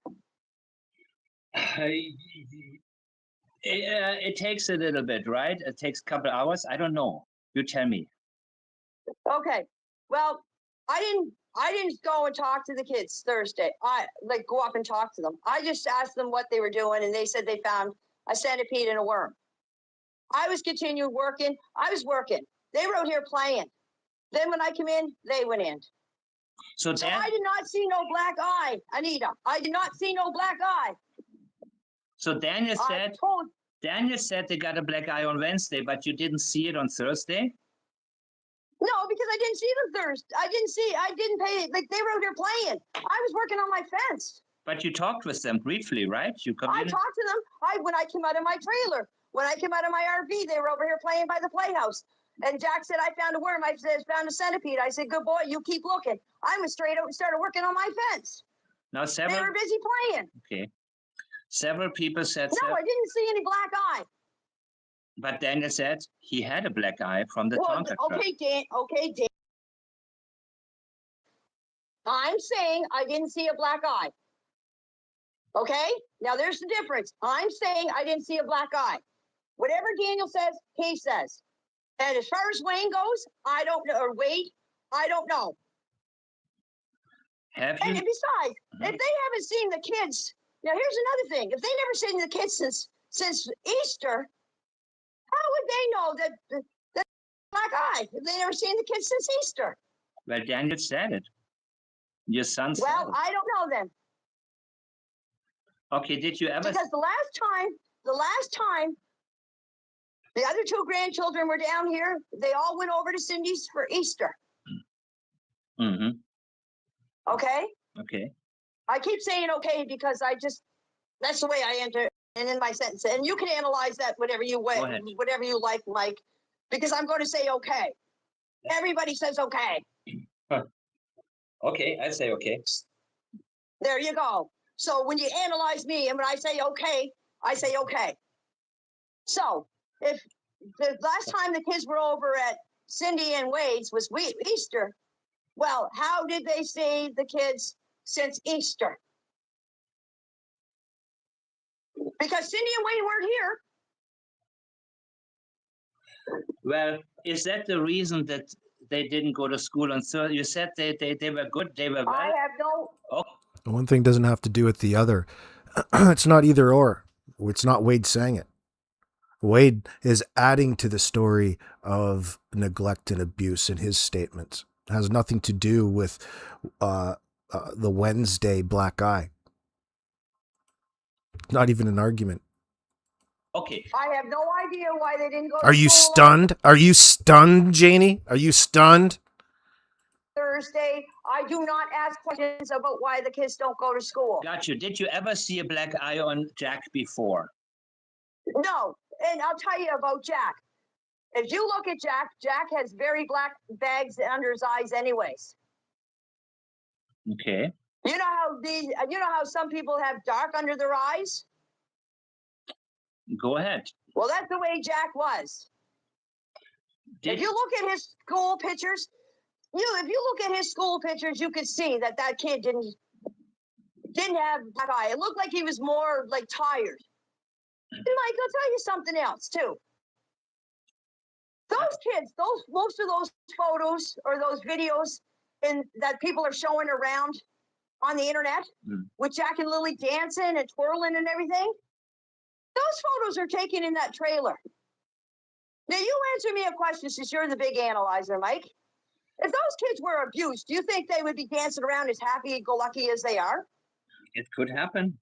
[SPEAKER 5] It takes a little bit, right? It takes a couple hours. I don't know. You tell me.
[SPEAKER 8] Okay. Well, I didn't go and talk to the kids Thursday. Go up and talk to them. I just asked them what they were doing, and they said they found a centipede and a worm. I was continuing working. I was working. They were out here playing. Then when I came in, they went in. So I did not see no black eye, Anita. I did not see no black eye.
[SPEAKER 5] So Daniel said they got a black eye on Wednesday, but you didn't see it on Thursday?
[SPEAKER 8] No, because I didn't see them Thursday. I didn't pay, like, they were out there playing. I was working on my fence.
[SPEAKER 5] But you talked with them briefly, right?
[SPEAKER 8] I talked to them when I came out of my trailer. When I came out of my RV, they were over here playing by the playhouse. And Jack said, I found a worm. I said, I found a centipede. I said, good boy, you keep looking. I went straight out and started working on my fence.
[SPEAKER 5] Now,
[SPEAKER 8] They were busy playing.
[SPEAKER 5] Okay. Several people said...
[SPEAKER 8] No, I didn't see any black eye.
[SPEAKER 5] But Daniel said he had a black eye from the Tonka truck.
[SPEAKER 8] Okay, Dan. I'm saying I didn't see a black eye. Okay? Now, there's the difference. I'm saying I didn't see a black eye. Whatever Daniel says, he says. And as far as Wayne goes, I don't know. Or Wade, I don't know.
[SPEAKER 5] And
[SPEAKER 8] besides, if they haven't seen the kids, now here's another thing. If they never seen the kids since Easter, how would they know that black eye? If they never seen the kids since Easter?
[SPEAKER 5] Well, Daniel said it. Your son said it.
[SPEAKER 8] Well, I don't know then.
[SPEAKER 5] Okay, did you ever?
[SPEAKER 8] Because the last time, the other two grandchildren were down here. They all went over to Cindy's for Easter.
[SPEAKER 5] Mm-hmm.
[SPEAKER 8] Okay?
[SPEAKER 5] Okay.
[SPEAKER 8] I keep saying okay because that's the way I enter and in my sentence. And you can analyze that whatever you like, Mike, because I'm going to say okay. Everybody says okay.
[SPEAKER 5] Okay, I say okay.
[SPEAKER 8] There you go. So when you analyze me and when I say okay, I say okay. So if the last time the kids were over at Cindy and Wade's was Easter, well, how did they see the kids since Easter? Because Cindy and Wade weren't here.
[SPEAKER 5] Well, is that the reason that they didn't go to school on Thursday? You said they were good, they were well?
[SPEAKER 8] I have no...
[SPEAKER 5] Oh.
[SPEAKER 1] One thing doesn't have to do with the other. It's not either or. It's not Wade saying it. Wade is adding to the story of neglect and abuse in his statements. It has nothing to do with the Wednesday black eye. Not even an argument.
[SPEAKER 5] Okay.
[SPEAKER 8] I have no idea why they didn't go to
[SPEAKER 1] Are you
[SPEAKER 8] school
[SPEAKER 1] stunned? Are you stunned, Janie? Are you stunned?
[SPEAKER 8] Thursday. I do not ask questions about why the kids don't go to school.
[SPEAKER 5] Got you. Did you ever see a black eye on Jack before?
[SPEAKER 8] No. And I'll tell you about Jack. If you look at Jack, Jack has very black bags under his eyes anyways.
[SPEAKER 5] Okay.
[SPEAKER 8] You know how some people have dark under their eyes?
[SPEAKER 5] Go ahead.
[SPEAKER 8] Well, that's the way Jack was. If you look at his school pictures, if you look at his school pictures, you can see that kid didn't have black eye. It looked like he was more like tired. And Mike, I'll tell you something else too. Those kids, most of those photos or those videos that people are showing around on the internet with Jack and Lily dancing and twirling and everything, those photos are taken in that trailer. Now you answer me a question since you're the big analyzer, Mike. If those kids were abused, do you think they would be dancing around as happy-go-lucky as they are?
[SPEAKER 5] It could happen.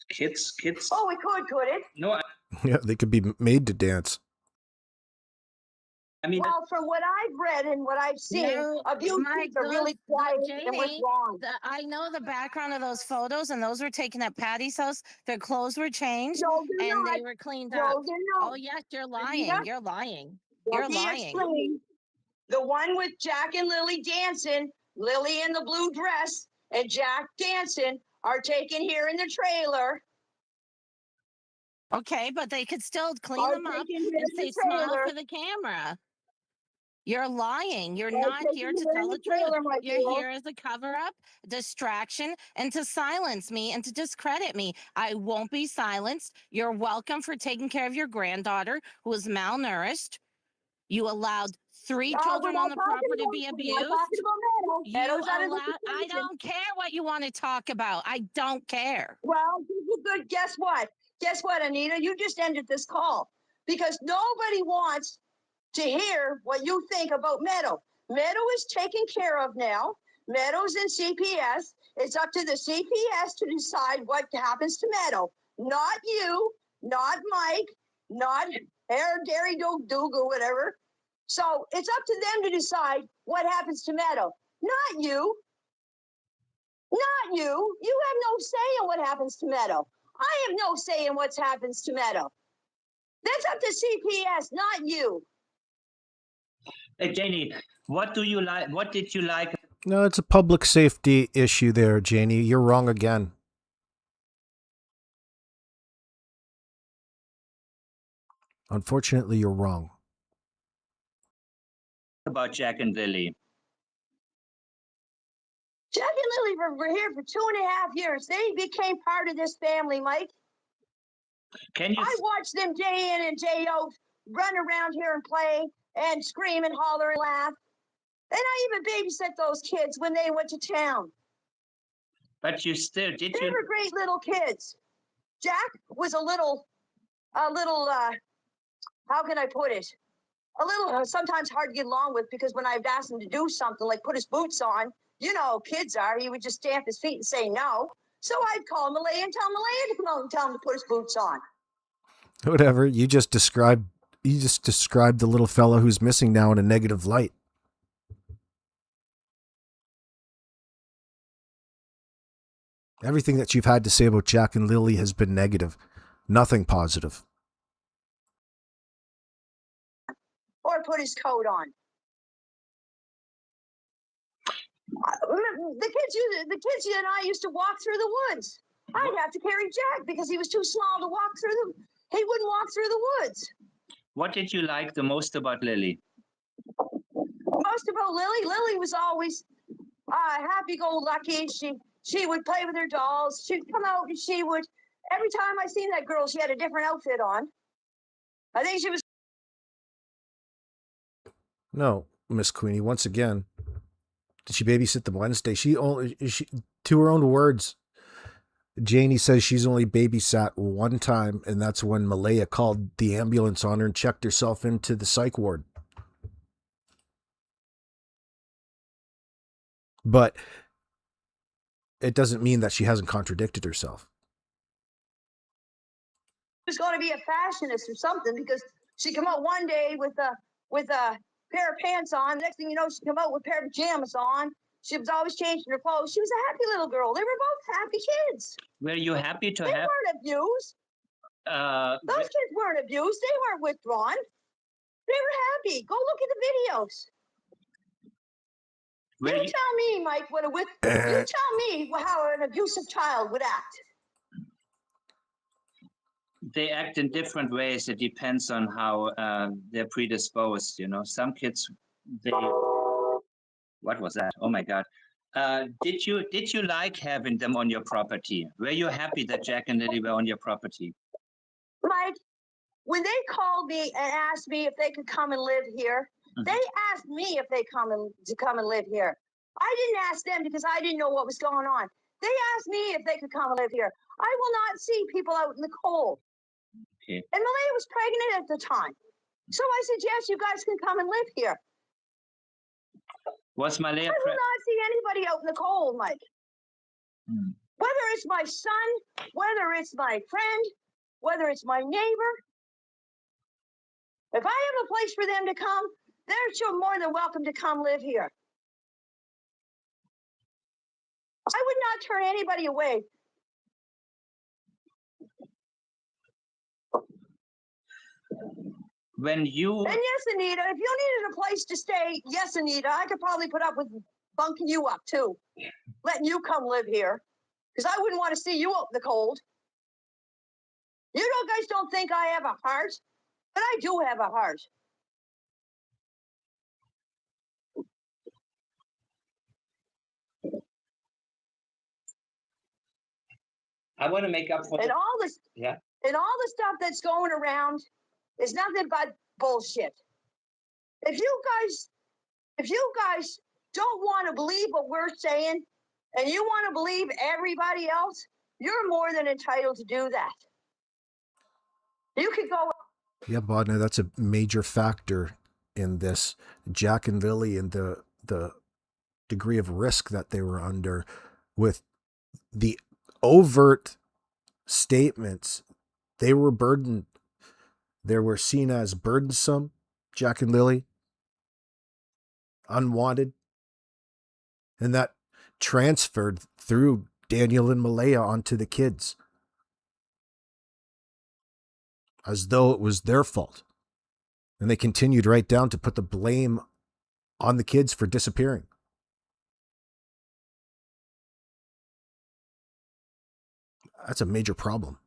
[SPEAKER 5] Kids.
[SPEAKER 8] Oh, it could it?
[SPEAKER 5] No.
[SPEAKER 1] Yeah, they could be made to dance.
[SPEAKER 5] I mean,
[SPEAKER 8] well, from what I've read and what I've seen, abused kids are really quiet and what's wrong.
[SPEAKER 9] I know the background of those photos, and those were taken at Patty's house. Their clothes were changed, they were cleaned up.
[SPEAKER 8] No, they're not.
[SPEAKER 9] Oh, yes, you're lying.
[SPEAKER 8] Yeah.
[SPEAKER 9] You're lying.
[SPEAKER 8] Well,
[SPEAKER 9] You're lying.
[SPEAKER 8] Explained. The one with Jack and Lily dancing, Lily in the blue dress and Jack dancing are taken here in the trailer.
[SPEAKER 9] Okay, but they could still clean them up and say smile for the camera. You're lying. You're not here to tell the truth. You're here as a cover-up, distraction, and to silence me and to discredit me. I won't be silenced. You're welcome for taking care of your granddaughter who is malnourished. You allowed 3 children on the property to be abused. I don't care what you want to talk about. I don't care.
[SPEAKER 8] Well, good. Guess what? Guess what, Anita? You just ended this call because nobody wants to hear what you think about Meadow. Meadow is taken care of now. Meadow's in CPS. It's up to the CPS to decide what happens to Meadow. not you, not Mike, not Derry Doog or whatever. So it's up to them to decide what happens to Meadow, not you. Not you. You have no say in what happens to Meadow. I have no say in what happens to Meadow. That's up to CPS, not you.
[SPEAKER 5] Hey, Janie, what do you like? What did you like?
[SPEAKER 1] No, it's a public safety issue there, Janie. You're wrong again. Unfortunately, you're wrong.
[SPEAKER 5] About Jack and Lily?
[SPEAKER 8] Jack and Lily were here for 2.5 years. They became part of this family, Mike.
[SPEAKER 5] Can you?
[SPEAKER 8] I watched them day in and day out run around here and play and scream and holler and laugh. And I even babysat those kids when they went to town.
[SPEAKER 5] But you still did
[SPEAKER 8] They
[SPEAKER 5] you?
[SPEAKER 8] were great little kids. Jack was a little, how can I put it? A little sometimes hard to get along with, because when I'd ask him to do something like put his boots on, you know how kids are, he would just stamp his feet and say no. So I'd call Malaya and tell Malaya to come out and tell him to put his boots on.
[SPEAKER 1] Whatever. You just described the little fellow who's missing now in a negative light. Everything that you've had to say about Jack and Lily has been negative. Nothing positive.
[SPEAKER 8] Or put his coat on. The kids and I used to walk through the woods. I'd have to carry Jack because he was too small to walk through them. He wouldn't walk through the woods.
[SPEAKER 5] What did you like the most about Lily?
[SPEAKER 8] Most about Lily. Lily was always happy-go-lucky. She would play with her dolls. She'd come out and she would. Every time I seen that girl, she had a different outfit on. I think she was.
[SPEAKER 1] No, Miss Queenie. Once again, did she babysit them Wednesday? She to her own words. Janie says she's only babysat one time, and that's when Malaya called the ambulance on her and checked herself into the psych ward. But it doesn't mean that she hasn't contradicted herself.
[SPEAKER 8] Was going to be a fashionist or something, because she come out one day with a pair of pants on. Next thing you know, she come out with a pair of pajamas on. She was always changing her clothes. She was a happy little girl. They were both happy kids.
[SPEAKER 5] Were you happy to
[SPEAKER 8] They
[SPEAKER 5] have?
[SPEAKER 8] weren't abused. Those kids weren't abused. They weren't withdrawn. They were happy. Go look at the videos. You tell me, Mike, you tell me how an abusive child would act.
[SPEAKER 5] They act in different ways. It depends on how they're predisposed. You know, some kids, what was that? Oh my God. Did you like having them on your property? Were you happy that Jack and Lily were on your property?
[SPEAKER 8] Mike, when they called me and asked me if they could come and live here, they asked me if they come and live here. I didn't ask them because I didn't know what was going on. They asked me if they could come and live here. I will not see people out in the cold.
[SPEAKER 5] Okay.
[SPEAKER 8] And Malaya was pregnant at the time. So I said, yes, you guys can come and live here.
[SPEAKER 5] Was Malaya?
[SPEAKER 8] I will not see anybody out in the cold, Mike. Whether it's my son, whether it's my friend, whether it's my neighbor. If I have a place for them to come, they're sure more than welcome to come live here. I would not turn anybody away.
[SPEAKER 5] And
[SPEAKER 8] yes, Anita, if you needed a place to stay, yes, Anita, I could probably put up with bunking you up too, letting you come live here, because I wouldn't want to see you out in the cold. You guys don't think I have a heart, but I do have a heart.
[SPEAKER 5] I want to make up for
[SPEAKER 8] and all this.
[SPEAKER 5] Yeah.
[SPEAKER 8] And all the stuff that's going around is nothing but bullshit. If you guys don't want to believe what we're saying, and you want to believe everybody else, you're more than entitled to do that. You could go.
[SPEAKER 1] Yeah, Bodna, that's a major factor in this. Jack and Lily and the degree of risk that they were under with the overt statements, they were burdened. They were seen as burdensome, Jack and Lily, unwanted. And that transferred through Daniel and Malaya onto the kids, as though it was their fault. And they continued right down to put the blame on the kids for disappearing. That's a major problem.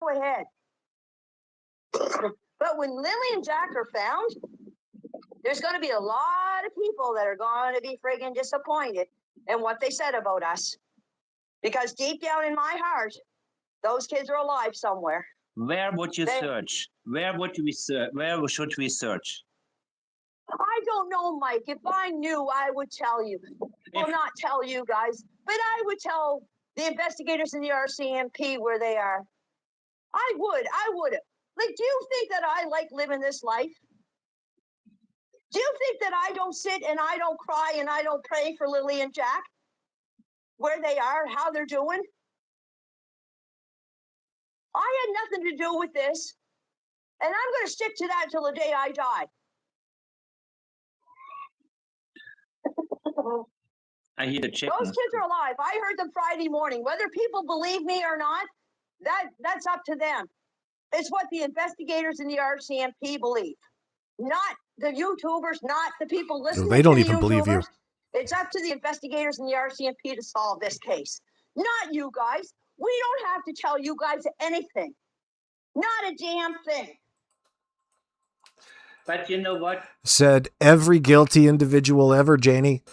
[SPEAKER 8] Go ahead. But when Lily and Jack are found, there's going to be a lot of people that are going to be friggin' disappointed in what they said about us. Because deep down in my heart, those kids are alive somewhere.
[SPEAKER 5] Where would you search? Where would we search? Where should we search?
[SPEAKER 8] I don't know, Mike. If I knew, I would tell you. Well, not tell you guys, but I would tell the investigators in the RCMP where they are. I would. Like, do you think that I like living this life? Do you think that I don't sit and I don't cry and I don't pray for Lily and Jack? Where they are, how they're doing? I had nothing to do with this. And I'm going to stick to that till the day I die.
[SPEAKER 5] I hear the chickens.
[SPEAKER 8] Those kids are alive. I heard them Friday morning. Whether people believe me or not, that's up to them. It's what the investigators in the RCMP believe. Not the YouTubers, not the people listening
[SPEAKER 1] They don't
[SPEAKER 8] to the
[SPEAKER 1] even believe you.
[SPEAKER 8] YouTubers. It's up to the investigators in the RCMP to solve this case. Not you guys. We don't have to tell you guys anything. Not a damn thing.
[SPEAKER 5] But you know what?
[SPEAKER 1] Said every guilty individual ever, Janie.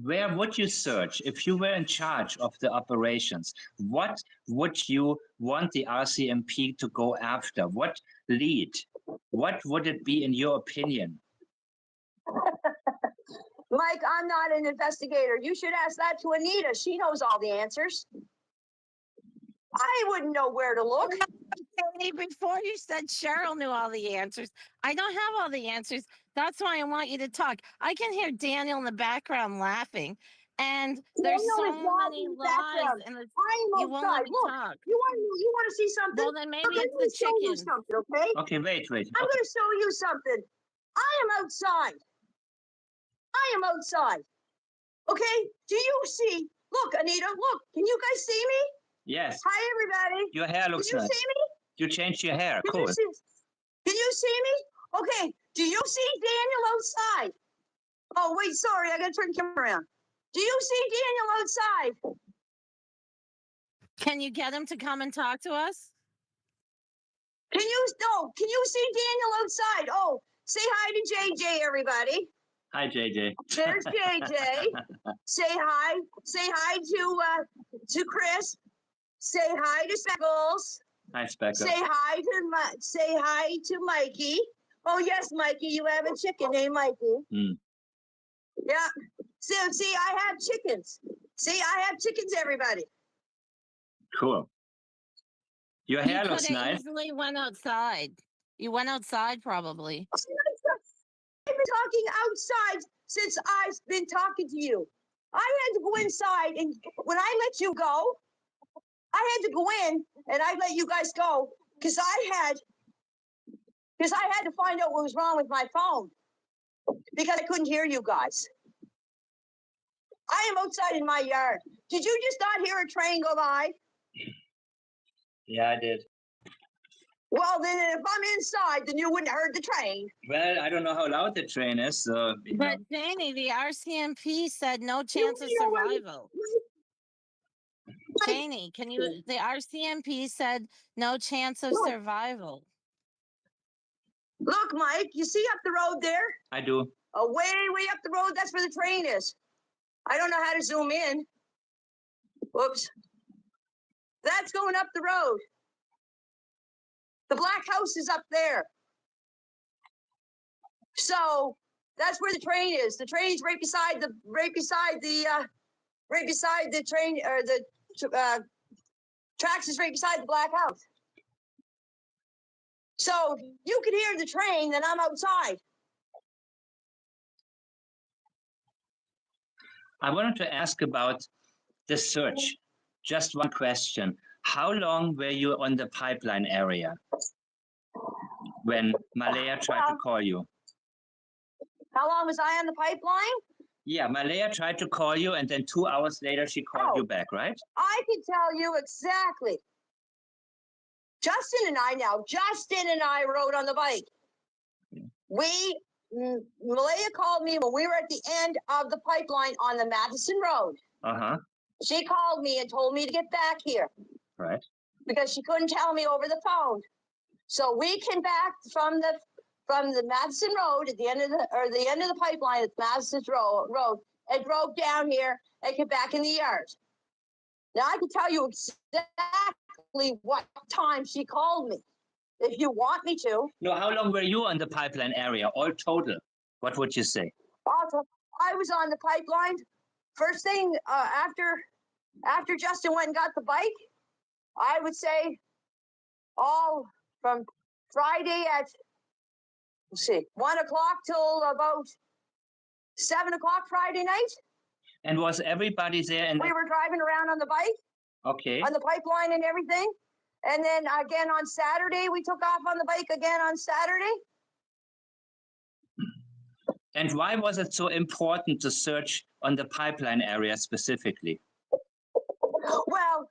[SPEAKER 5] Where would you search if you were in charge of the operations? What would you want the RCMP to go after? What lead? What would it be in your opinion?
[SPEAKER 8] Mike, I'm not an investigator. You should ask that to Anita. She knows all the answers. I wouldn't know where to look.
[SPEAKER 9] Before you said Cheryl knew all the answers. I don't have all the answers. That's why I want you to talk. I can hear Daniel in the background laughing. And there's so many lies. And you won't let me talk.
[SPEAKER 8] You want to see something?
[SPEAKER 9] Well, then maybe it's the chicken.
[SPEAKER 8] Something, okay?
[SPEAKER 5] Okay, wait.
[SPEAKER 8] I'm going to show you something. I am outside. Okay? Do you see? Look, Anita, look. Can you guys see me?
[SPEAKER 5] Yes.
[SPEAKER 8] Hi, everybody.
[SPEAKER 5] Your hair looks nice.
[SPEAKER 8] Can you see me?
[SPEAKER 5] You changed your hair. Cool.
[SPEAKER 8] Can you see me? Okay. Do you see Daniel outside? Oh, wait, sorry. I got to turn the camera around. Do you see Daniel outside?
[SPEAKER 9] Can you get him to come and talk to us?
[SPEAKER 8] Can you see Daniel outside? Oh, say hi to JJ, everybody.
[SPEAKER 5] Hi, JJ.
[SPEAKER 8] There's JJ. Say hi. Say hi to Chris. Say hi to Speckles.
[SPEAKER 5] Hi, Speckles.
[SPEAKER 8] Say hi to Mikey. Oh yes, Mikey, you have a chicken named Mikey.
[SPEAKER 5] Mm.
[SPEAKER 8] Yeah. So see, I have chickens. See, I have chickens, everybody.
[SPEAKER 5] Cool. Your hair looks
[SPEAKER 9] You
[SPEAKER 5] nice.
[SPEAKER 9] easily went outside. You went outside, probably.
[SPEAKER 8] I've been talking outside since I've been talking to you. I had to go inside, and when I let you go, I had to go in, and I let you guys go because I had to find out what was wrong with my phone because I couldn't hear you guys. I am outside in my yard. Did you just not hear a train go by?
[SPEAKER 5] Yeah, I did.
[SPEAKER 8] Well, then if I'm inside, then you wouldn't have heard the train.
[SPEAKER 5] Well, I don't know how loud the train is. So,
[SPEAKER 9] but Janie, the RCMP said no chance of survival. Janie, the RCMP said no chance of survival.
[SPEAKER 8] Look, Mike, you see up the road there?
[SPEAKER 5] I do.
[SPEAKER 8] Way up the road, that's where the train is. I don't know how to zoom in. Whoops. That's going up the road. The black house is up there. So that's where the train is. The train's right beside the train, or the tracks is right beside the black house. So you can hear the train, then I'm outside.
[SPEAKER 5] I wanted to ask about the search. Just one question. How long were you on the pipeline area when Malaya tried to call you?
[SPEAKER 8] How long was I on the pipeline?
[SPEAKER 5] Yeah, Malaya tried to call you, and then 2 hours later, she called you back, right?
[SPEAKER 8] I can tell you exactly. Justin and I rode on the bike. Malaya called me when we were at the end of the pipeline on the Madison Road.
[SPEAKER 5] Uh-huh.
[SPEAKER 8] She called me and told me to get back here.
[SPEAKER 5] Right.
[SPEAKER 8] Because she couldn't tell me over the phone. So we came back from the Madison Road at the end of the pipeline at Madison Road and drove down here and came back in the yard. Now I can tell you exactly what time she called me, if you want me to.
[SPEAKER 5] No, how long were you on the pipeline area, all total? What would you say?
[SPEAKER 8] Also, I was on the pipeline first thing after Justin went and got the bike. I would say all from Friday at 1 o'clock till about 7 o'clock Friday night.
[SPEAKER 5] And was everybody there? And
[SPEAKER 8] we were driving around on the bike.
[SPEAKER 5] Okay.
[SPEAKER 8] On the pipeline and everything. And then again on Saturday, we took off on the bike again on Saturday.
[SPEAKER 5] And why was it so important to search on the pipeline area specifically?
[SPEAKER 8] Well,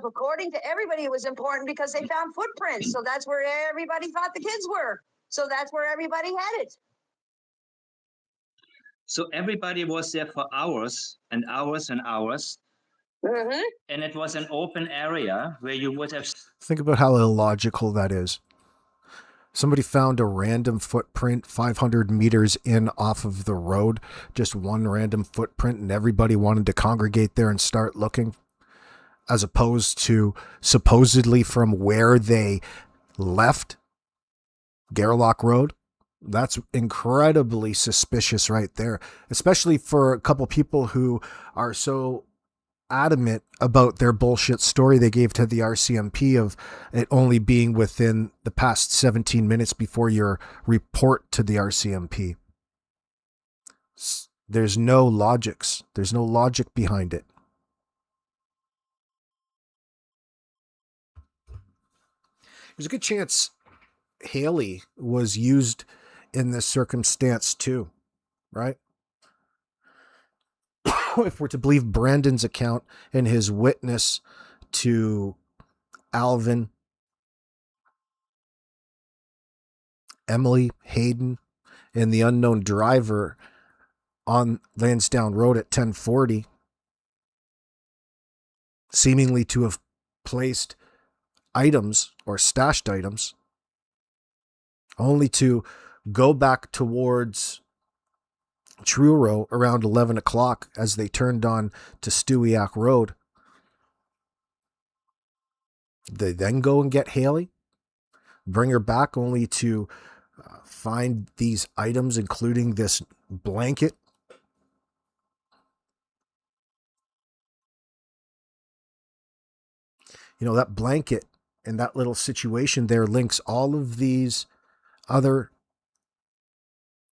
[SPEAKER 8] according to everybody, it was important because they found footprints. So that's where everybody thought the kids were. So that's where everybody headed.
[SPEAKER 5] So everybody was there for hours and hours and hours.
[SPEAKER 8] Mm-hmm.
[SPEAKER 5] And it was an open area where you would have...
[SPEAKER 1] Think about how illogical that is. Somebody found a random footprint 500 meters in off of the road, just one random footprint, and everybody wanted to congregate there and start looking, as opposed to supposedly from where they left Garlock Road. That's incredibly suspicious right there, especially for a couple people who are so adamant about their bullshit story they gave to the RCMP of it only being within the past 17 minutes before your report to the RCMP. There's no logics. There's no logic behind it. There's a good chance Haley was used in this circumstance too, right? If we're to believe Brandon's account and his witness to Alvin, Emily, Hayden, and the unknown driver on Lansdowne Road at 1040, seemingly to have placed items or stashed items, only to go back towards Truro around 11 o'clock as they turned on to Stewiacke Road. They then go and get Haley, bring her back only to find these items, including this blanket. You know, that blanket and that little situation there links all of these other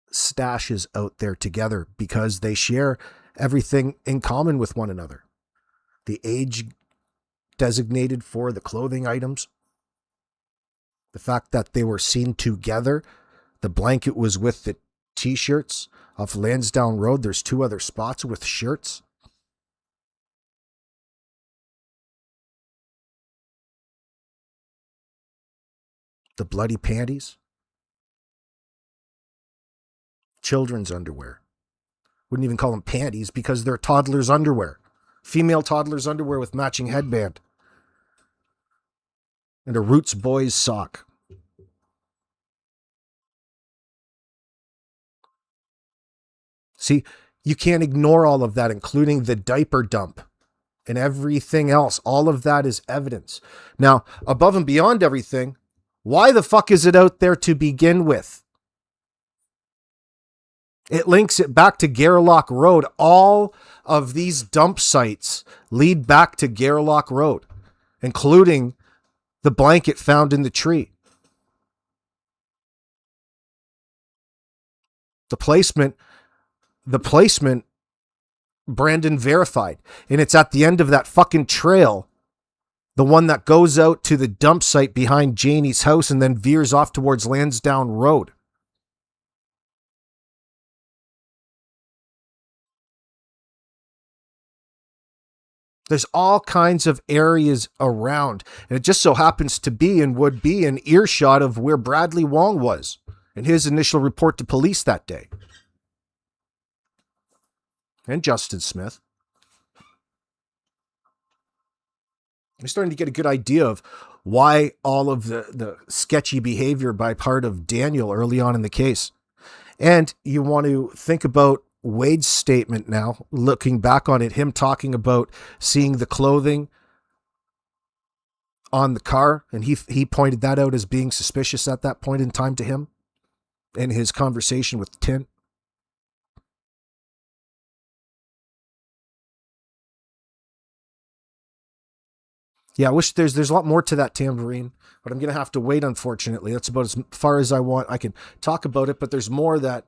[SPEAKER 1] stashes out there together because they share everything in common with one another. The age designated for the clothing items, the fact that they were seen together, the blanket was with the t-shirts off Lansdowne Road. There's two other spots with shirts. The bloody panties. Children's underwear. Wouldn't even call them panties because they're toddler's underwear. Female toddler's underwear with matching headband. And a Roots Boys sock. See, you can't ignore all of that, including the diaper dump and everything else. All of that is evidence. Now, above and beyond everything, why the fuck is it out there to begin with? It links it back to Garlock Road. All of these dump sites lead back to Garlock Road, including the blanket found in the tree. The placement Brandon verified. And it's at the end of that fucking trail, the one that goes out to the dump site behind Janie's house and then veers off towards Lansdowne Road. There's all kinds of areas around, and it just so happens to be and would be an earshot of where Bradley Wong was in his initial report to police that day. And Justin Smith. I'm starting to get a good idea of why all of the sketchy behavior by part of Daniel early on in the case. And you want to think about Wade's statement now, looking back on it, him talking about seeing the clothing on the car, and he pointed that out as being suspicious at that point in time to him in his conversation with Tint. Yeah, I wish there's a lot more to that tambourine, but I'm going to have to wait, unfortunately. That's about as far as I want. I can talk about it, but there's more that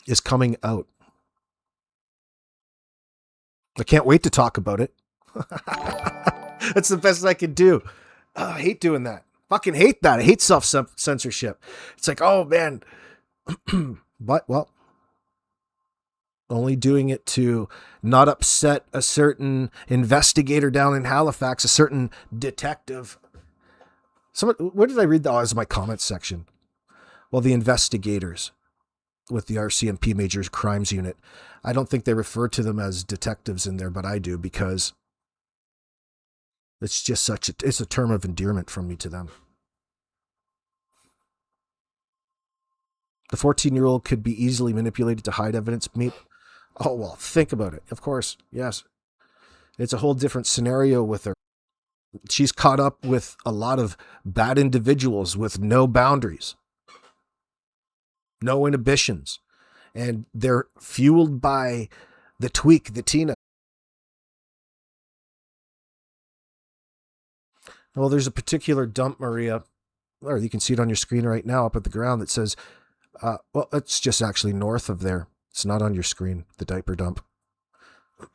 [SPEAKER 1] is coming out. I can't wait to talk about it. That's the best I can do. Oh, I hate doing that. Fucking hate that. I hate self-censorship. It's like, oh, man. But, well, only doing it to not upset a certain investigator down in Halifax, a certain detective. Where did I read that? Oh, it was my comments section. Well, the investigators with the RCMP Major Crimes Unit. I don't think they refer to them as detectives in there, but I do, because it's just it's a term of endearment from me to them. The 14-year-old could be easily manipulated to hide evidence. Oh, well, think about it. Of course, yes. It's a whole different scenario with her. She's caught up with a lot of bad individuals with no boundaries, no inhibitions, and they're fueled by the tweak, the Tina. Well, there's a particular dump, Maria, or you can see it on your screen right now up at the ground that says, well, it's just actually north of there. It's not on your screen, the diaper dump.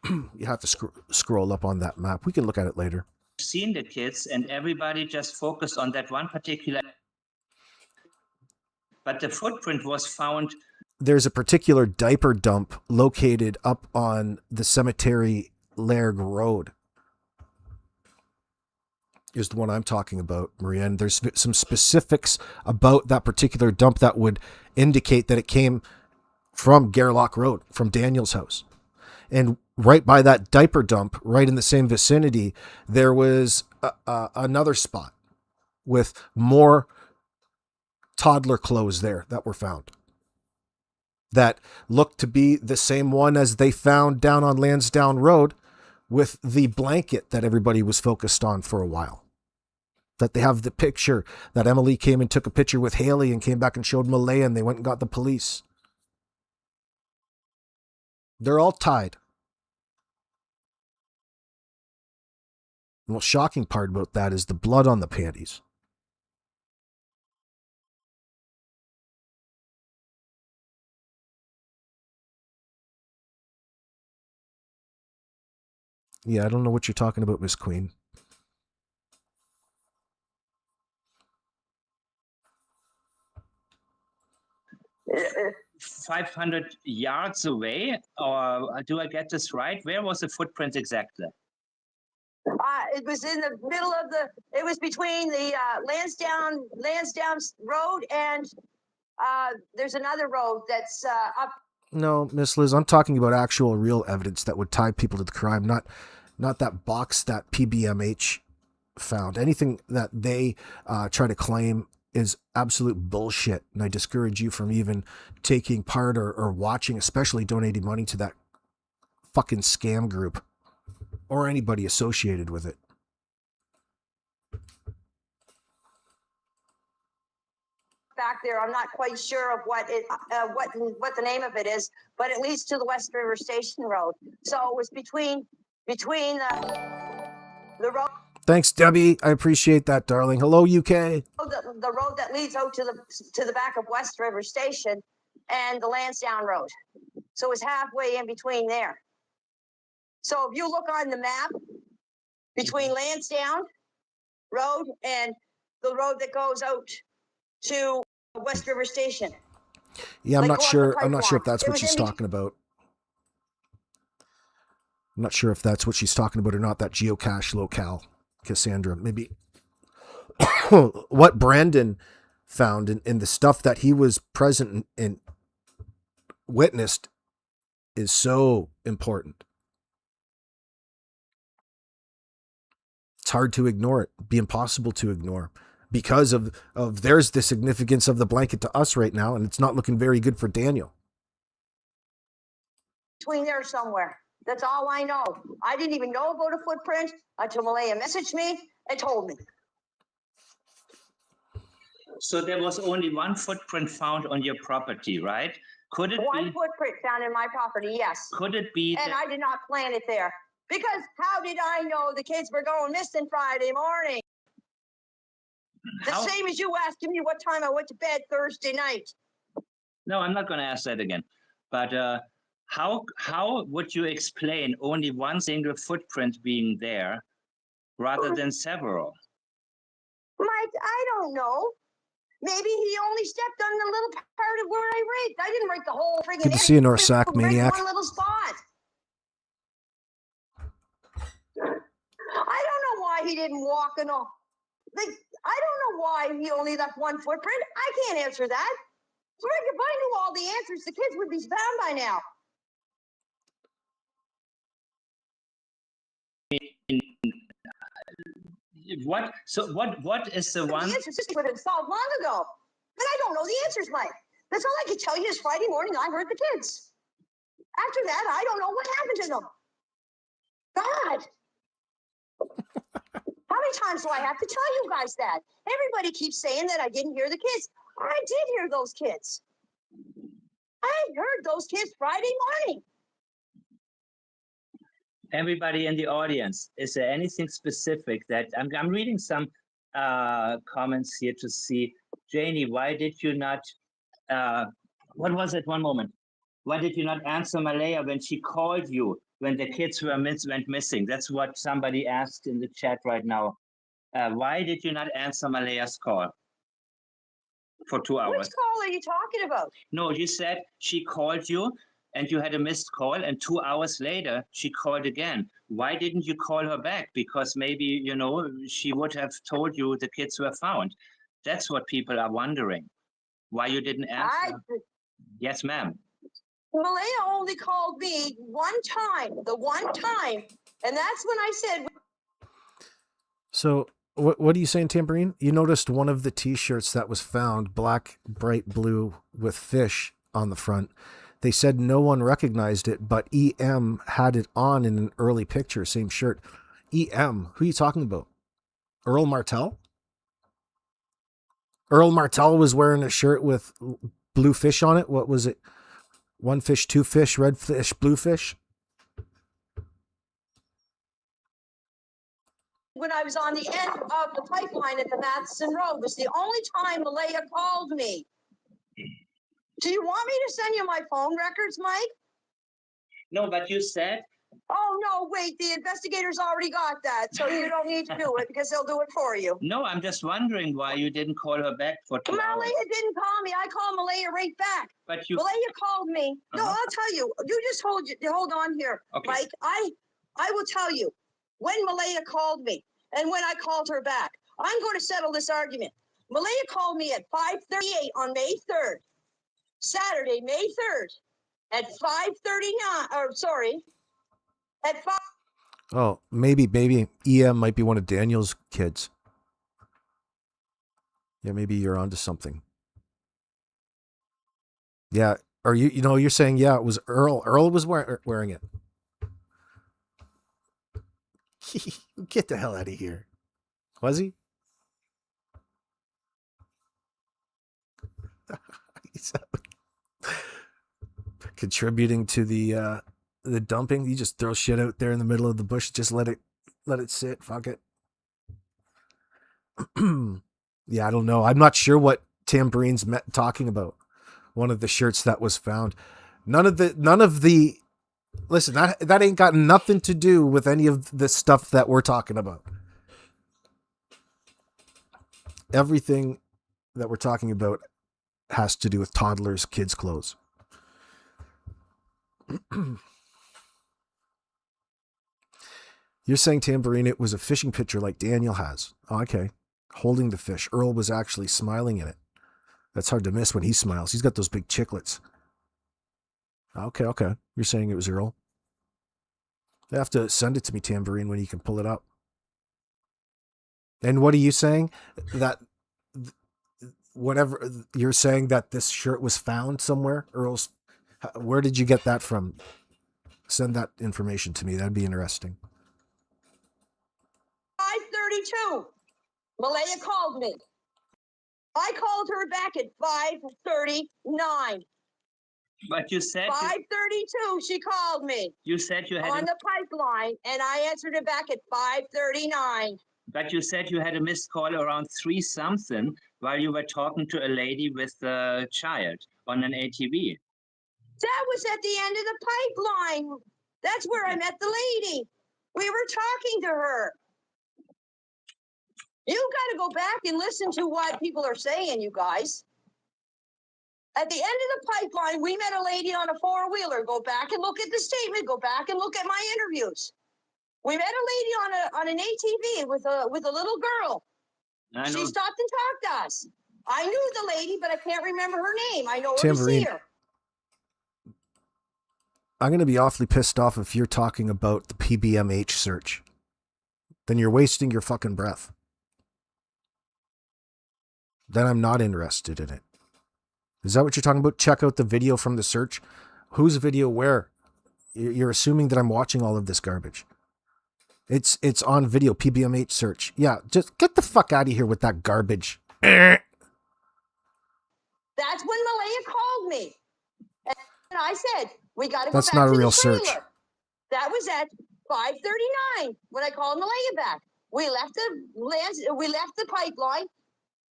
[SPEAKER 1] You have to scroll up on that map. We can look at it later.
[SPEAKER 5] Seen the kids, and everybody just focused on that one particular. But the footprint was found.
[SPEAKER 1] There's a particular diaper dump located up on the Cemetery Lairg Road. Is the one I'm talking about, Maria. And there's some specifics about that particular dump that would indicate that it came from Gairloch Road, from Daniel's house. And right by that diaper dump, right in the same vicinity, there was another spot with more toddler clothes there that were found, that looked to be the same one as they found down on Lansdowne Road, with the blanket that everybody was focused on for a while. That they have the picture that Emily came and took a picture with Haley and came back and showed Malaya, and they went and got the police. They're all tied. The most shocking part about that is the blood on the panties. Yeah, I don't know what you're talking about, Miss Queen.
[SPEAKER 5] Uh, 500 yards away, or do I get this right? Where was the footprint exactly?
[SPEAKER 8] It was in the middle of it was between the Lansdowne Road and there's another road that's up.
[SPEAKER 1] No, Miss Liz, I'm talking about actual real evidence that would tie people to the crime, not that box that PBMH found. Anything that they try to claim is absolute bullshit, and I discourage you from even taking part or watching, especially donating money to that fucking scam group or anybody associated with it.
[SPEAKER 8] Back there, I'm not quite sure of what the name of it is, but it leads to the West River Station Road. So it was between the road.
[SPEAKER 1] Thanks, Debbie. I appreciate that, darling. Hello, UK.
[SPEAKER 8] The road that leads out to the back of West River Station and the Lansdowne Road. So it's halfway in between there. So if you look on the map between Lansdowne Road and the road that goes out to West River Station.
[SPEAKER 1] Yeah, I'm
[SPEAKER 8] Like
[SPEAKER 1] not
[SPEAKER 8] along
[SPEAKER 1] sure.
[SPEAKER 8] the
[SPEAKER 1] I'm not sure if
[SPEAKER 8] pipeline.
[SPEAKER 1] that's
[SPEAKER 8] It
[SPEAKER 1] what
[SPEAKER 8] was
[SPEAKER 1] she's
[SPEAKER 8] in
[SPEAKER 1] talking about. I'm not sure if that's what she's talking about or not. That geocache locale, Cassandra. Maybe what Brandon found in the stuff that he was present and witnessed is so important. It's hard to ignore it. Be impossible to ignore because of there's the significance of the blanket to us right now, and it's not looking very good for Daniel.
[SPEAKER 8] Between there somewhere. That's all I know. I didn't even know about a footprint until Malaya messaged me and told me.
[SPEAKER 5] So there was only one footprint found on your property, right? Could it
[SPEAKER 8] One
[SPEAKER 5] be?
[SPEAKER 8] footprint found in my property, yes.
[SPEAKER 5] Could it be
[SPEAKER 8] And
[SPEAKER 5] that?
[SPEAKER 8] I did not plant it there. Because how did I know the kids were going missing Friday morning? The
[SPEAKER 5] How?
[SPEAKER 8] same as you asking me what time I went to bed Thursday night.
[SPEAKER 5] No, I'm not going to ask that again. But how would you explain only one single footprint being there rather than several?
[SPEAKER 8] Mike, I don't know. Maybe he only stepped on the little part of where I raked. I didn't rake the whole friggin'
[SPEAKER 1] Good to see you,
[SPEAKER 8] area.
[SPEAKER 1] Norsac
[SPEAKER 8] I raked
[SPEAKER 1] Maniac.
[SPEAKER 8] one little spot. I don't know why he didn't walk and all. Like, I don't know why he only left one footprint. I can't answer that. Rick, if I knew all the answers, the kids would be found by now.
[SPEAKER 5] What? So what is the one?
[SPEAKER 8] The answers would have been solved long ago. But I don't know the answers, Mike. That's all I can tell you is Friday morning I heard the kids. After that, I don't know what happened to them. God. How many times do I have to tell you guys that? Everybody keeps saying that I didn't hear the kids. I did hear those kids. I heard those kids Friday morning.
[SPEAKER 5] Everybody in the audience, is there anything specific that I'm reading some comments here to see? Janie, why did you not? What was it? One moment. Why did you not answer Malaya when she called you when the kids went missing? That's what somebody asked in the chat right now. Why did you not answer Malaya's call for 2 hours?
[SPEAKER 8] Which call are you talking about?
[SPEAKER 5] No, you said she called you and you had a missed call, and 2 hours later she called again. Why didn't you call her back? Because maybe, you know, she would have told you the kids were found. That's what people are wondering. Why you didn't answer? Yes, ma'am.
[SPEAKER 8] Malaya only called me one time, the one time, and that's when I said.
[SPEAKER 1] So what are you saying, Tambourine? You noticed one of the T-shirts that was found, black, bright blue with fish on the front. They said no one recognized it, but EM had it on in an early picture, same shirt. EM, who are you talking about? Earl Martell? Earl Martell was wearing a shirt with blue fish on it. What was it? One fish, two fish, red fish, blue fish?
[SPEAKER 8] When I was on the end of the pipeline at the Matheson Road was the only time Malaya called me. Do you want me to send you my phone records, Mike?
[SPEAKER 5] No, but you said.
[SPEAKER 8] Oh, no, wait, the investigators already got that, so you don't need to do it because they'll do it for you.
[SPEAKER 5] No, I'm just wondering why you didn't call her back for 2 hours.
[SPEAKER 8] Malaya didn't call me. I called Malaya right back.
[SPEAKER 5] But you.
[SPEAKER 8] Malaya called me. No, I'll tell you. You just hold on here,
[SPEAKER 5] Okay.
[SPEAKER 8] Mike. I will tell you when Malaya called me and when I called her back. I'm going to settle this argument. Malaya called me at 5:38 on May 3rd, Saturday, May 3rd, at 5:39. Or sorry, at 5.
[SPEAKER 1] Oh, maybe EM might be one of Daniel's kids. Yeah, maybe you're onto something. Yeah, or you're saying, yeah, it was Earl. Earl was wearing it. Get the hell out of here. Was he? He's contributing to the dumping. You just throw shit out there in the middle of the bush. Just let it sit. Fuck it. Yeah, I don't know. I'm not sure what Tambourine's talking about. One of the shirts that was found. None of the listen, that ain't got nothing to do with any of the stuff that we're talking about. Everything that we're talking about has to do with toddlers, kids' clothes. You're saying, Tambourine, it was a fishing picture like Daniel has. Oh, okay. Holding the fish. Earl was actually smiling in it. That's hard to miss when he smiles. He's got those big chiclets. Okay. You're saying it was Earl? You have to send it to me, Tambourine, when you can pull it up. And what are you saying? That whatever you're saying that this shirt was found somewhere? Earl's, where did you get that from? Send that information to me. That'd be interesting.
[SPEAKER 8] 5:32. Malaya called me. I called her back at 5:39.
[SPEAKER 5] But you said
[SPEAKER 8] 5:32. She called me.
[SPEAKER 5] You said you had
[SPEAKER 8] on the pipeline, and I answered it back at 5:39.
[SPEAKER 5] But you said you had a missed call around 3 something while you were talking to a lady with a child on an ATV.
[SPEAKER 8] That was at the end of the pipeline. That's where I met the lady. We were talking to her. You got to go back and listen to what people are saying, you guys. At the end of the pipeline, we met a lady on a 4-wheeler. Go back and look at the statement. Go back and look at my interviews. We met a lady on an ATV with a little girl. She stopped and talked to us. I knew the lady, but I can't remember her name. I know her to see her.
[SPEAKER 1] I'm going to be awfully pissed off if you're talking about the PBMH search. Then you're wasting your fucking breath. Then I'm not interested in it. Is that what you're talking about? Check out the video from the search. Whose video where? You're assuming that I'm watching all of this garbage. It's on video, PBMH search. Yeah, just get the fuck out of here with that garbage.
[SPEAKER 8] That's when Malaya called me. And I said, we got to go
[SPEAKER 1] That's
[SPEAKER 8] back
[SPEAKER 1] not
[SPEAKER 8] to
[SPEAKER 1] a real
[SPEAKER 8] the trailer.
[SPEAKER 1] search.
[SPEAKER 8] That was at 5:39 when I called Malaya back. We left the pipeline,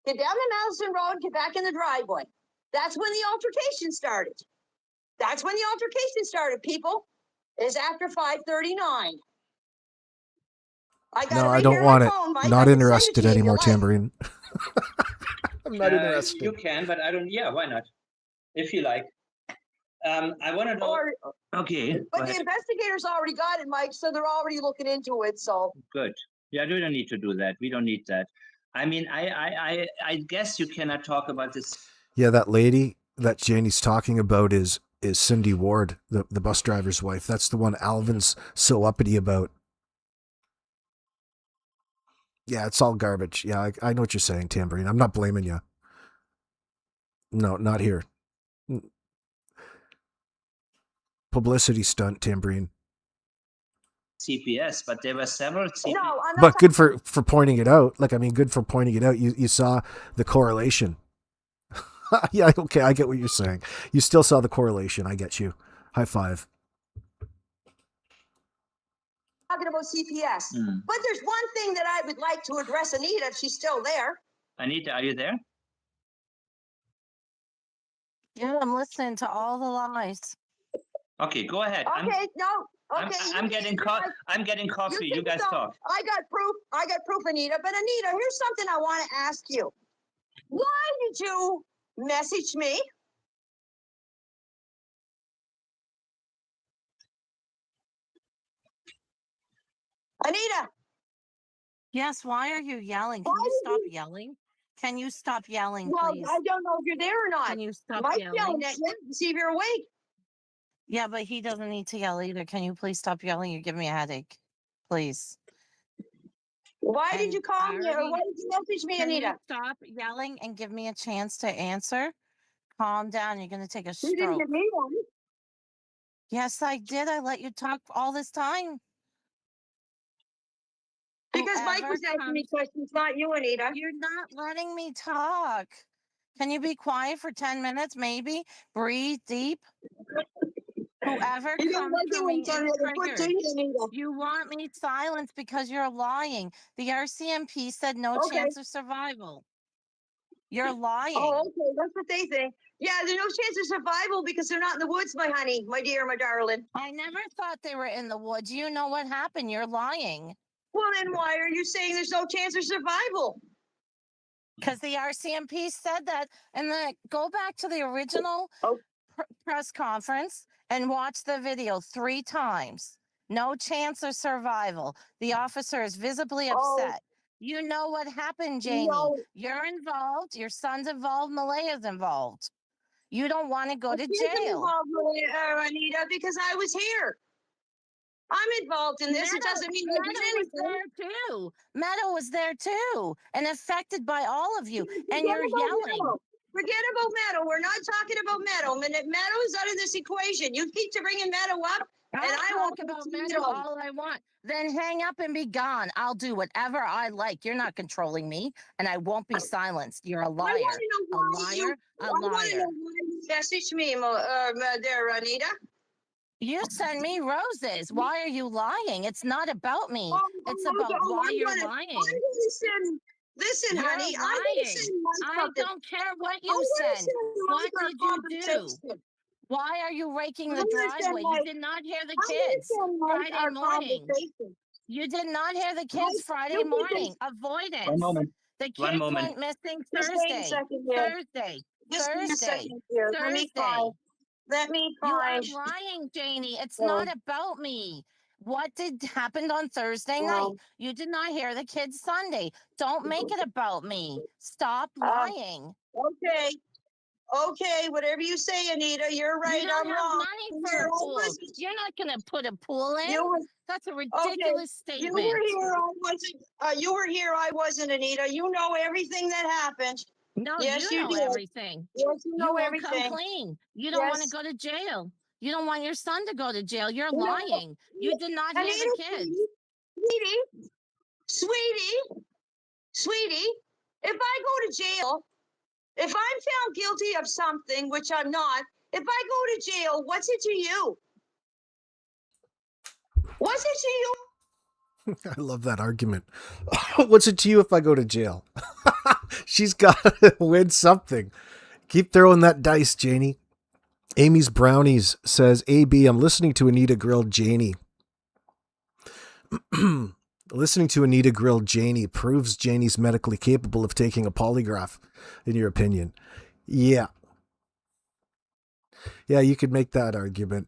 [SPEAKER 8] get down the Madison Road, get back in the driveway. That's when the altercation started. That's when the altercation started, people. Is after 5:39.
[SPEAKER 1] No, I don't want it. Not interested anymore, Tambourine. I'm not interested.
[SPEAKER 5] You can, but I don't. Yeah, why not? If you like. I want to know. Okay.
[SPEAKER 8] But the investigators already got it, Mike, so they're already looking into it. So
[SPEAKER 5] good. Yeah, we don't need to do that. We don't need that. I mean, I guess you cannot talk about this.
[SPEAKER 1] Yeah, that lady that Janie's talking about is Cindy Ward, the bus driver's wife. That's the one Alvin's so uppity about. Yeah, it's all garbage. Yeah, I know what you're saying, Tambourine. I'm not blaming you. No, not here. Publicity stunt, Tambourine.
[SPEAKER 5] CPS, but there were several CPS.
[SPEAKER 8] No, I'm not.
[SPEAKER 1] But good for pointing it out. Like, I mean, good for pointing it out. You saw the correlation. Yeah, okay, I get what you're saying. You still saw the correlation. I get you. High five.
[SPEAKER 8] Talking about CPS. But there's one thing that I would like to address Anita, if she's still there.
[SPEAKER 5] Anita, are you there?
[SPEAKER 9] Yeah, I'm listening to all the lies.
[SPEAKER 5] Okay, go ahead.
[SPEAKER 8] Okay,
[SPEAKER 5] I'm getting coffee. You guys talk.
[SPEAKER 8] I got proof, Anita. But Anita, here's something I want to ask you. Why did you message me? Anita.
[SPEAKER 9] Yes, why are you yelling? Can you stop yelling? Can you stop yelling, please?
[SPEAKER 8] Well, I don't know if you're there or not.
[SPEAKER 9] Can you stop
[SPEAKER 8] Mike's
[SPEAKER 9] yelling?
[SPEAKER 8] yelling at you to see if you're awake.
[SPEAKER 9] Yeah, but he doesn't need to yell either. Can you please stop yelling? You're giving me a headache. Please.
[SPEAKER 8] Why did you call me or why did you message me, Anita?
[SPEAKER 9] You stop yelling and give me a chance to answer? Calm down. You're going to take a stroke.
[SPEAKER 8] You didn't give me one.
[SPEAKER 9] Yes, I did. I let you talk all this time.
[SPEAKER 8] Because Mike was asking me questions, not you, Anita.
[SPEAKER 9] You're not letting me talk. Can you be quiet for 10 minutes, maybe? Breathe deep. Whoever comes to me is triggered. You want me silenced because you're lying. The RCMP said no chance of survival. You're lying.
[SPEAKER 8] Oh, okay. That's what they think. Yeah, there's no chance of survival because they're not in the woods, my honey, my dear, my darling.
[SPEAKER 9] I never thought they were in the woods. You know what happened. You're lying.
[SPEAKER 8] Well, then why are you saying there's no chance of survival?
[SPEAKER 9] Because the RCMP said that. And then go back to the original press conference and watch the video 3 times. No chance of survival. The officer is visibly upset. You know what happened, Janie.
[SPEAKER 8] No.
[SPEAKER 9] You're involved. Your son's involved. Malaya's involved. You don't want to go to
[SPEAKER 8] She's
[SPEAKER 9] jail.
[SPEAKER 8] involved, Anita, because I was here. I'm involved in this. It doesn't mean I did anything.
[SPEAKER 9] There too. Meadow was there too, and affected by all of you. And you're yelling.
[SPEAKER 8] Meadow. Forget about Meadow. We're not talking about Meadow. Meadow is out of this equation. You keep to bringing Meadow up, and I
[SPEAKER 9] talk about Meadow all I want. Then hang up and be gone. I'll do whatever I like. You're not controlling me, and I won't be silenced. You're a liar. A liar.
[SPEAKER 8] I want to know why you messaged me, there, Anita.
[SPEAKER 9] You send me roses. Why are you lying? It's not about me. It's about why you're lying.
[SPEAKER 8] Listen,
[SPEAKER 9] you're
[SPEAKER 8] honey,
[SPEAKER 9] I don't care what you send. What did you do? Why are you raking the driveway? You did not hear the kids Friday morning. You did not hear the kids Friday morning. Avoidance.
[SPEAKER 5] 1 moment.
[SPEAKER 9] The kids went missing Thursday. Thursday.
[SPEAKER 8] Let me
[SPEAKER 9] find. You are lying, Janie. It's not about me. What happened on Thursday night? You did not hear the kids Sunday. Don't make it about me. Stop lying.
[SPEAKER 8] Okay, whatever you say, Anita, you're right.
[SPEAKER 9] You don't
[SPEAKER 8] I'm
[SPEAKER 9] have
[SPEAKER 8] wrong.
[SPEAKER 9] money for a pool. You're not going to put a pool in. That's a ridiculous statement.
[SPEAKER 8] You were here. I wasn't. You were here. I wasn't, Anita. You know everything that happened.
[SPEAKER 9] No, yes, you know everything.
[SPEAKER 8] Yes, you know everything.
[SPEAKER 9] Come clean. You don't want to go to jail. You don't want your son to go to jail. You're lying. You did not hear the kids.
[SPEAKER 8] Sweetie, if I go to jail, if I'm found guilty of something, which I'm not, if I go to jail, what's it to you? What's it to you?
[SPEAKER 1] I love that argument. What's it to you if I go to jail? She's got to win something. Keep throwing that dice, Janie. Amy's Brownies says, AB, I'm listening to Anita grill Janie. Listening to Anita grill Janie proves Janie's medically capable of taking a polygraph, in your opinion. Yeah. Yeah, you could make that argument.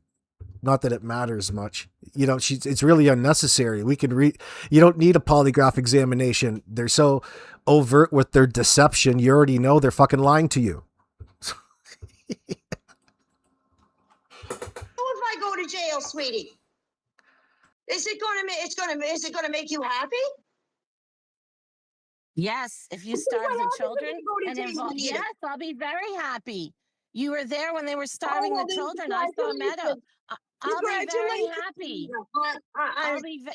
[SPEAKER 1] Not that it matters much. You know, it's really unnecessary. We can you don't need a polygraph examination. They're so overt with their deception. You already know they're fucking lying to you.
[SPEAKER 8] If I go to jail, sweetie, is it going to make you happy?
[SPEAKER 9] Yes, if you starve the children yes, I'll be very happy. You were there when they were starving the children. I saw Meadow. I'll be very happy.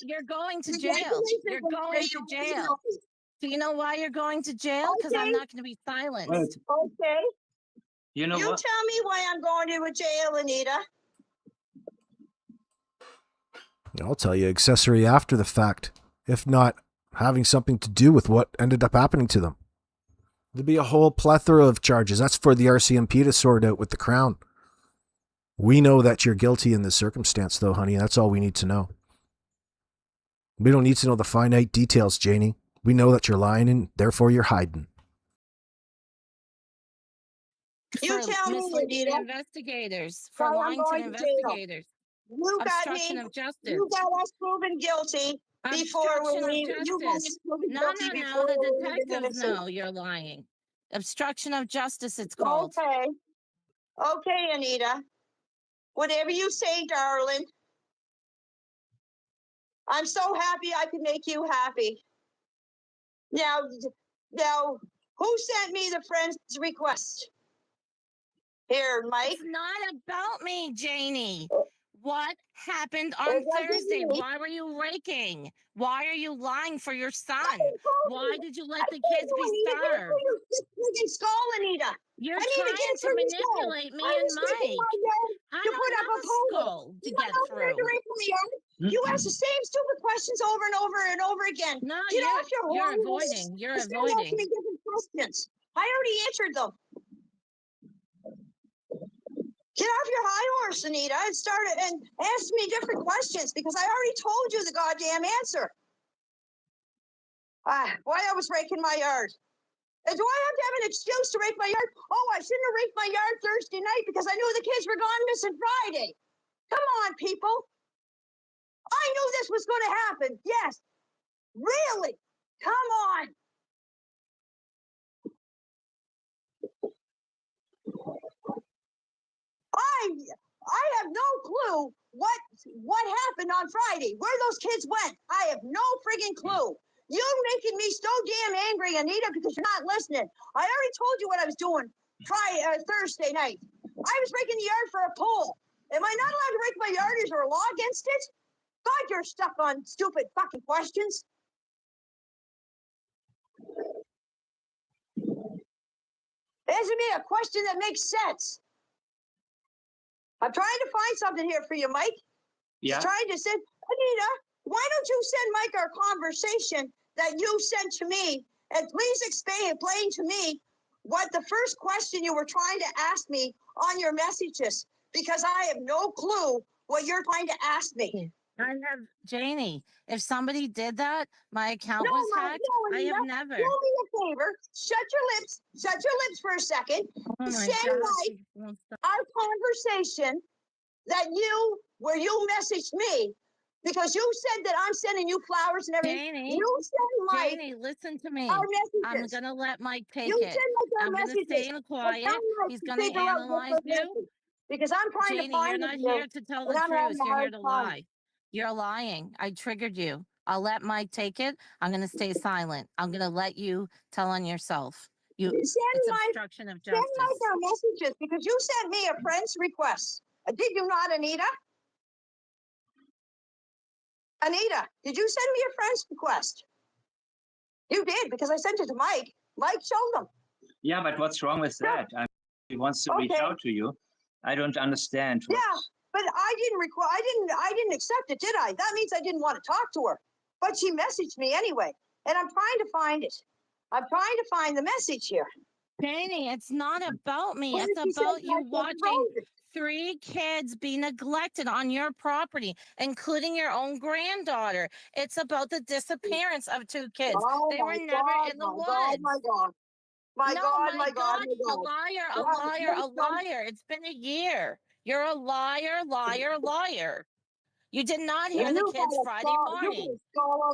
[SPEAKER 9] You're going to jail. You're going to jail. Do you know why you're going to jail? Because I'm not going to be silenced.
[SPEAKER 8] Okay.
[SPEAKER 5] You know what?
[SPEAKER 8] Tell me why I'm going to a jail, Anita.
[SPEAKER 1] I'll tell you, accessory after the fact, if not having something to do with what ended up happening to them. There'd be a whole plethora of charges. That's for the RCMP to sort out with the Crown. We know that you're guilty in this circumstance, though, honey. That's all we need to know. We don't need to know the finite details, Janie. We know that you're lying and therefore you're hiding.
[SPEAKER 8] You tell me, Anita.
[SPEAKER 9] Investigators. For lying to investigators.
[SPEAKER 8] You got
[SPEAKER 9] obstruction of justice.
[SPEAKER 8] You got us proven guilty before we.
[SPEAKER 9] No. The detectives know you're lying. Obstruction of justice, it's called.
[SPEAKER 8] Okay, Anita. Whatever you say, darling. I'm so happy I can make you happy. Now, who sent me the friend's request? Here, Mike.
[SPEAKER 9] It's not about me, Janie. What happened on Thursday? Why were you raking? Why are you lying for your son? Why did you let the kids be starved?
[SPEAKER 8] Skull, Anita.
[SPEAKER 9] You're trying to manipulate me and Mike. I don't have a skull to get through.
[SPEAKER 8] You ask the same stupid questions over and over and over again.
[SPEAKER 9] No, you're avoiding. You're avoiding.
[SPEAKER 8] I already answered them. Get off your high horse, Anita, and start and ask me different questions because I already told you the goddamn answer. Why I was raking my yard. And do I have to have an excuse to rake my yard? Oh, I shouldn't have raked my yard Thursday night because I knew the kids were gone missing Friday. Come on, people. I knew this was going to happen. Yes. Really? Come on. I have no clue what happened on Friday, where those kids went. I have no friggin' clue. You're making me so damn angry, Anita, because you're not listening. I already told you what I was doing Thursday night. I was raking the yard for a pool. Am I not allowed to rake my yard? Is there a law against it? God, you're stuck on stupid fucking questions. Answer me a question that makes sense. I'm trying to find something here for you, Mike.
[SPEAKER 5] Yeah.
[SPEAKER 8] He's trying to send, Anita, why don't you send Mike our conversation that you sent to me, and please explain to me what the first question you were trying to ask me on your messages, because I have no clue what you're trying to ask me.
[SPEAKER 9] I have Janie. If somebody did that, my account was hacked. I
[SPEAKER 8] Anita,
[SPEAKER 9] have never.
[SPEAKER 8] do me a favor. Shut your lips for a second.
[SPEAKER 9] Oh my
[SPEAKER 8] Send
[SPEAKER 9] God.
[SPEAKER 8] Mike our conversation where you messaged me, because you said that I'm sending you flowers and everything.
[SPEAKER 9] Janie,
[SPEAKER 8] You send Mike
[SPEAKER 9] Janie, listen to me.
[SPEAKER 8] our
[SPEAKER 9] I'm
[SPEAKER 8] messages.
[SPEAKER 9] gonna let Mike take
[SPEAKER 8] You
[SPEAKER 9] it.
[SPEAKER 8] send Mike our
[SPEAKER 9] I'm gonna
[SPEAKER 8] messages.
[SPEAKER 9] stay in quiet. He's gonna
[SPEAKER 8] figure out what
[SPEAKER 9] analyze
[SPEAKER 8] they're
[SPEAKER 9] you.
[SPEAKER 8] missing, because I'm trying to
[SPEAKER 9] Janie, you're
[SPEAKER 8] find
[SPEAKER 9] not
[SPEAKER 8] it
[SPEAKER 9] here to tell the
[SPEAKER 8] and I'm having
[SPEAKER 9] truth.
[SPEAKER 8] a
[SPEAKER 9] You're here
[SPEAKER 8] hard
[SPEAKER 9] to
[SPEAKER 8] time.
[SPEAKER 9] lie. You're lying. I triggered you. I'll let Mike take it. I'm gonna stay silent. I'm gonna let you tell on yourself. It's obstruction of
[SPEAKER 8] Send
[SPEAKER 9] justice.
[SPEAKER 8] Mike our messages, because you sent me a friend's request. Did you not, Anita? Anita, did you send me a friend's request? You did, because I sent it to Mike. Mike showed them.
[SPEAKER 5] Yeah, but what's wrong with that? I mean, he wants to reach out to you. I don't understand.
[SPEAKER 8] Yeah, but I didn't accept it, did I? That means I didn't want to talk to her. But she messaged me anyway, and I'm trying to find it. I'm trying to find the message here.
[SPEAKER 9] Janie, it's not about me. It's about you watching 3 kids be neglected on your property, including your own granddaughter. It's about the disappearance of 2 kids. They were never in the woods.
[SPEAKER 8] My God. My God.
[SPEAKER 9] A liar. It's been a year. You're a liar. You did not hear the kids Friday morning.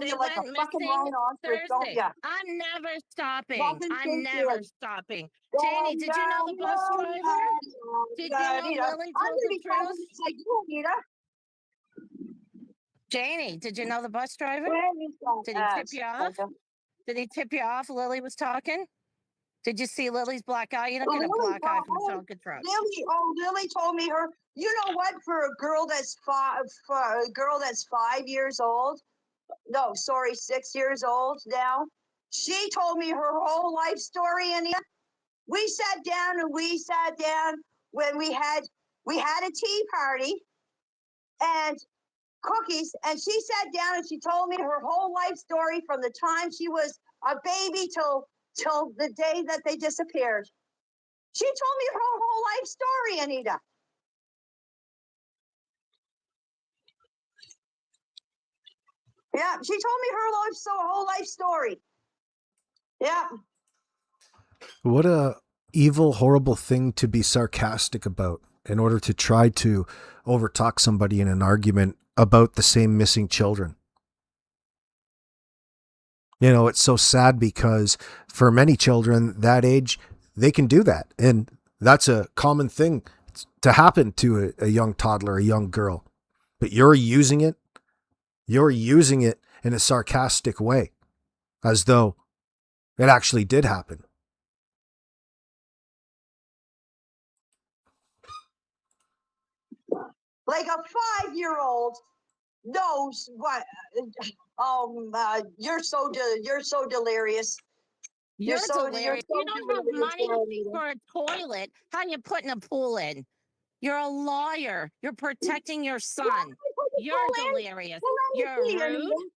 [SPEAKER 9] They went missing Thursday. I'm never stopping. I'm never stopping. Janie, did you know the bus driver? Did you know Lily told the truth? Janie, did you know the bus driver? Did he tip you off? Did he tip you off? Lily was talking. Did you see Lily's black eye? You don't get a black eye from a Tonka truck.
[SPEAKER 8] Lily told me her. You know what? For a girl that's 5 years old. No, sorry, 6 years old now. She told me her whole life story, and we sat down when we had a tea party and cookies, and she sat down and she told me her whole life story from the time she was a baby till the day that they disappeared. She told me her whole life story, Anita. Yeah, she told me her whole life story. Yeah.
[SPEAKER 1] What a evil, horrible thing to be sarcastic about in order to try to overtalk somebody in an argument about the same missing children. You know, it's so sad because for many children that age, they can do that. And that's a common thing to happen to a young toddler, a young girl. But you're using it in a sarcastic way, as though it actually did happen.
[SPEAKER 8] Like a 5-year-old knows what. You're so delirious.
[SPEAKER 9] You're delirious. You don't have money for a toilet. How you putting a pool in? You're a liar. You're protecting your son. You're delirious. You're rude.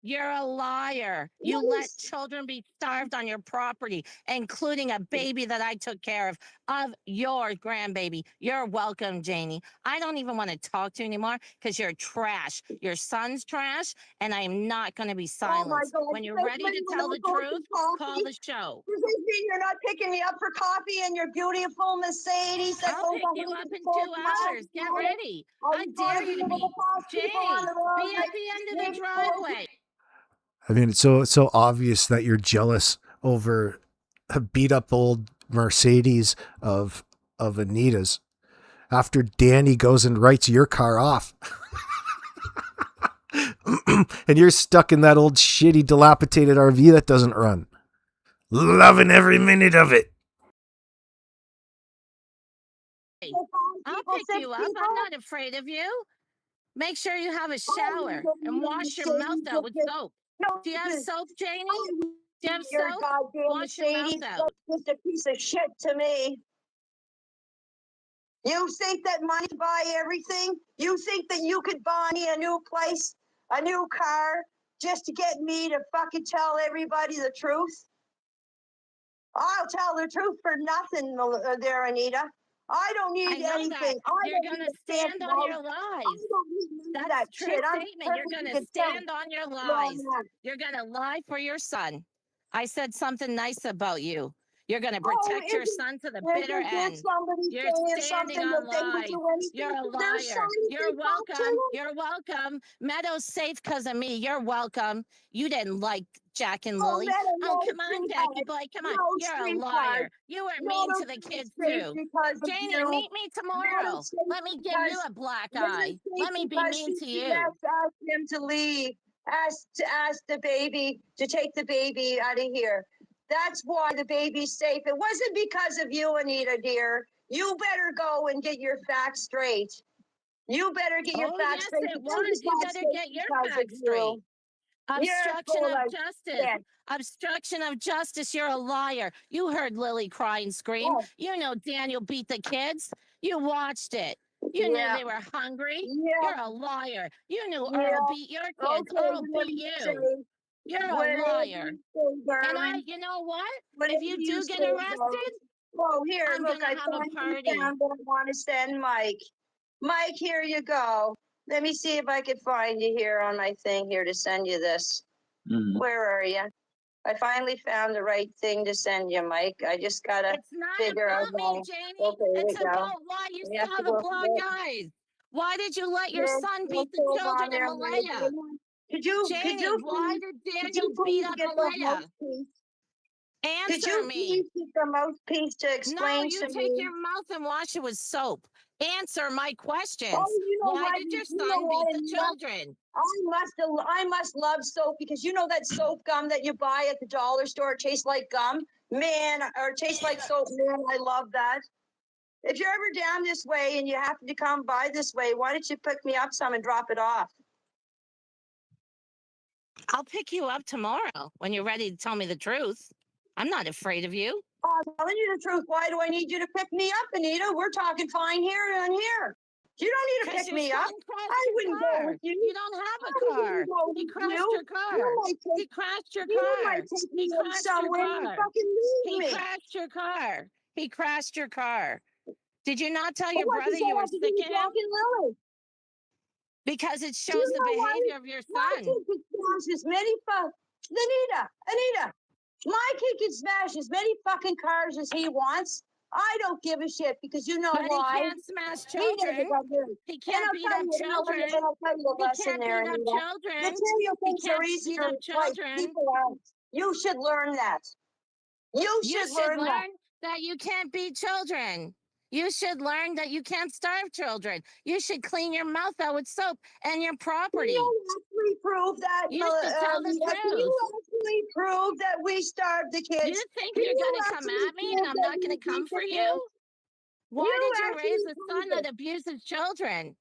[SPEAKER 9] You're a liar. You let children be starved on your property, including a baby that I took care of your grandbaby. You're welcome, Janie. I don't even want to talk to you anymore because you're trash. Your son's trash, and I am not going to be
[SPEAKER 8] Oh my
[SPEAKER 9] silenced.
[SPEAKER 8] God.
[SPEAKER 9] When you're ready to tell the truth, call the show.
[SPEAKER 8] Does this mean you're not picking me up for coffee in your beautiful Mercedes? That
[SPEAKER 9] I'll
[SPEAKER 8] goes
[SPEAKER 9] pick you up in 2 hours. Get ready. I dare you to be. Janie, be at the end of the driveway.
[SPEAKER 1] I mean, it's so obvious that you're jealous over a beat up old Mercedes of Anita's after Danny goes and writes your car off. And you're stuck in that old shitty dilapidated RV that doesn't run. Loving every minute of it.
[SPEAKER 9] I'll pick you up. I'm not afraid of you. Make sure you have a shower and wash your mouth out with soap. Do you have soap, Janie? Do you have
[SPEAKER 8] Your
[SPEAKER 9] soap?
[SPEAKER 8] goddamn
[SPEAKER 9] Wash your mouth
[SPEAKER 8] Mercedes,
[SPEAKER 9] out.
[SPEAKER 8] that's just a piece of shit to me. You think that money buy everything? You think that you could buy me a new place, a new car, just to get me to fucking tell everybody the truth? I'll tell the truth for nothing, there, Anita. I don't need anything.
[SPEAKER 9] You're going to stand on your lies. That's
[SPEAKER 8] that
[SPEAKER 9] true
[SPEAKER 8] shit.
[SPEAKER 9] statement. You're going to stand on your lies. You're going to lie for your son. I said something nice about you. You're going to protect your son to the bitter end. You're standing on lies. You're a liar. You're welcome. You're welcome. Meadow's safe because of me. You're welcome. You didn't like Jack and Lily. Oh, come on, Jackie boy. Come on. You're a liar. You were mean to the kids, too. Janie, meet me tomorrow. Let me give you a black eye. Let me be mean to you.
[SPEAKER 8] Ask him to leave. Ask the baby to take the baby out of here. That's why the baby's safe. It wasn't because of you, Anita, dear. You better go and get your facts straight. You better get your facts straight.
[SPEAKER 9] Yes, it was. You better get your facts straight. Obstruction of justice. Obstruction of justice. You're a liar. You heard Lily cry and scream. You know Daniel beat the kids. You watched it. You knew they were hungry. You're a liar. You knew Earl beat your kids. Earl beat you. You're a liar. And you know what? If you do get arrested,
[SPEAKER 8] here,
[SPEAKER 9] I'm
[SPEAKER 8] look,
[SPEAKER 9] gonna have a party.
[SPEAKER 8] I want to send Mike. Mike, here you go. Let me see if I can find you here on my thing here to send you this. Where are you? I finally found the right thing to send you, Mike. I just gotta figure out.
[SPEAKER 9] It's not about me, Janie. It's about why you still have a black eye. Why did you let your son beat the children in Malaya? Janie, why did Daniel beat up Malaya? Answer me.
[SPEAKER 8] Get the mouthpiece to explain
[SPEAKER 9] you
[SPEAKER 8] to me.
[SPEAKER 9] take your mouth and wash it with soap. Answer my questions. Why did your son beat the children?
[SPEAKER 8] I must love soap because you know that soap gum that you buy at the dollar store tastes like gum, man, or tastes like soap, man. I love that. If you're ever down this way and you happen to come by this way, why don't you pick me up some and drop it off?
[SPEAKER 9] I'll pick you up tomorrow when you're ready to tell me the truth. I'm not afraid of you.
[SPEAKER 8] I'm telling you the truth. Why do I need you to pick me up, Anita? We're talking fine here and here. You don't need to pick me up. I wouldn't go with you.
[SPEAKER 9] You don't have a car. He crashed your car. He crashed your car. He crashed your car. He crashed your car. He crashed your car. Did you not tell your brother you were sick of him? Because it shows the behavior of your son.
[SPEAKER 8] Anita, my kid can smash as many fucking cars as he wants. I don't give a shit because you know why.
[SPEAKER 9] He can't smash children. He can't beat up children. He can't beat up children. He can't beat up children.
[SPEAKER 8] You should learn that. You should learn
[SPEAKER 9] that you can't beat children. You should learn that you can't starve children. You should clean your mouth out with soap and your property.
[SPEAKER 8] You actually prove that.
[SPEAKER 9] You should tell the truth.
[SPEAKER 8] You actually prove that we starved the kids.
[SPEAKER 9] You think you're going to come at me and I'm not going to come for you? Why did you raise a son that abuses children?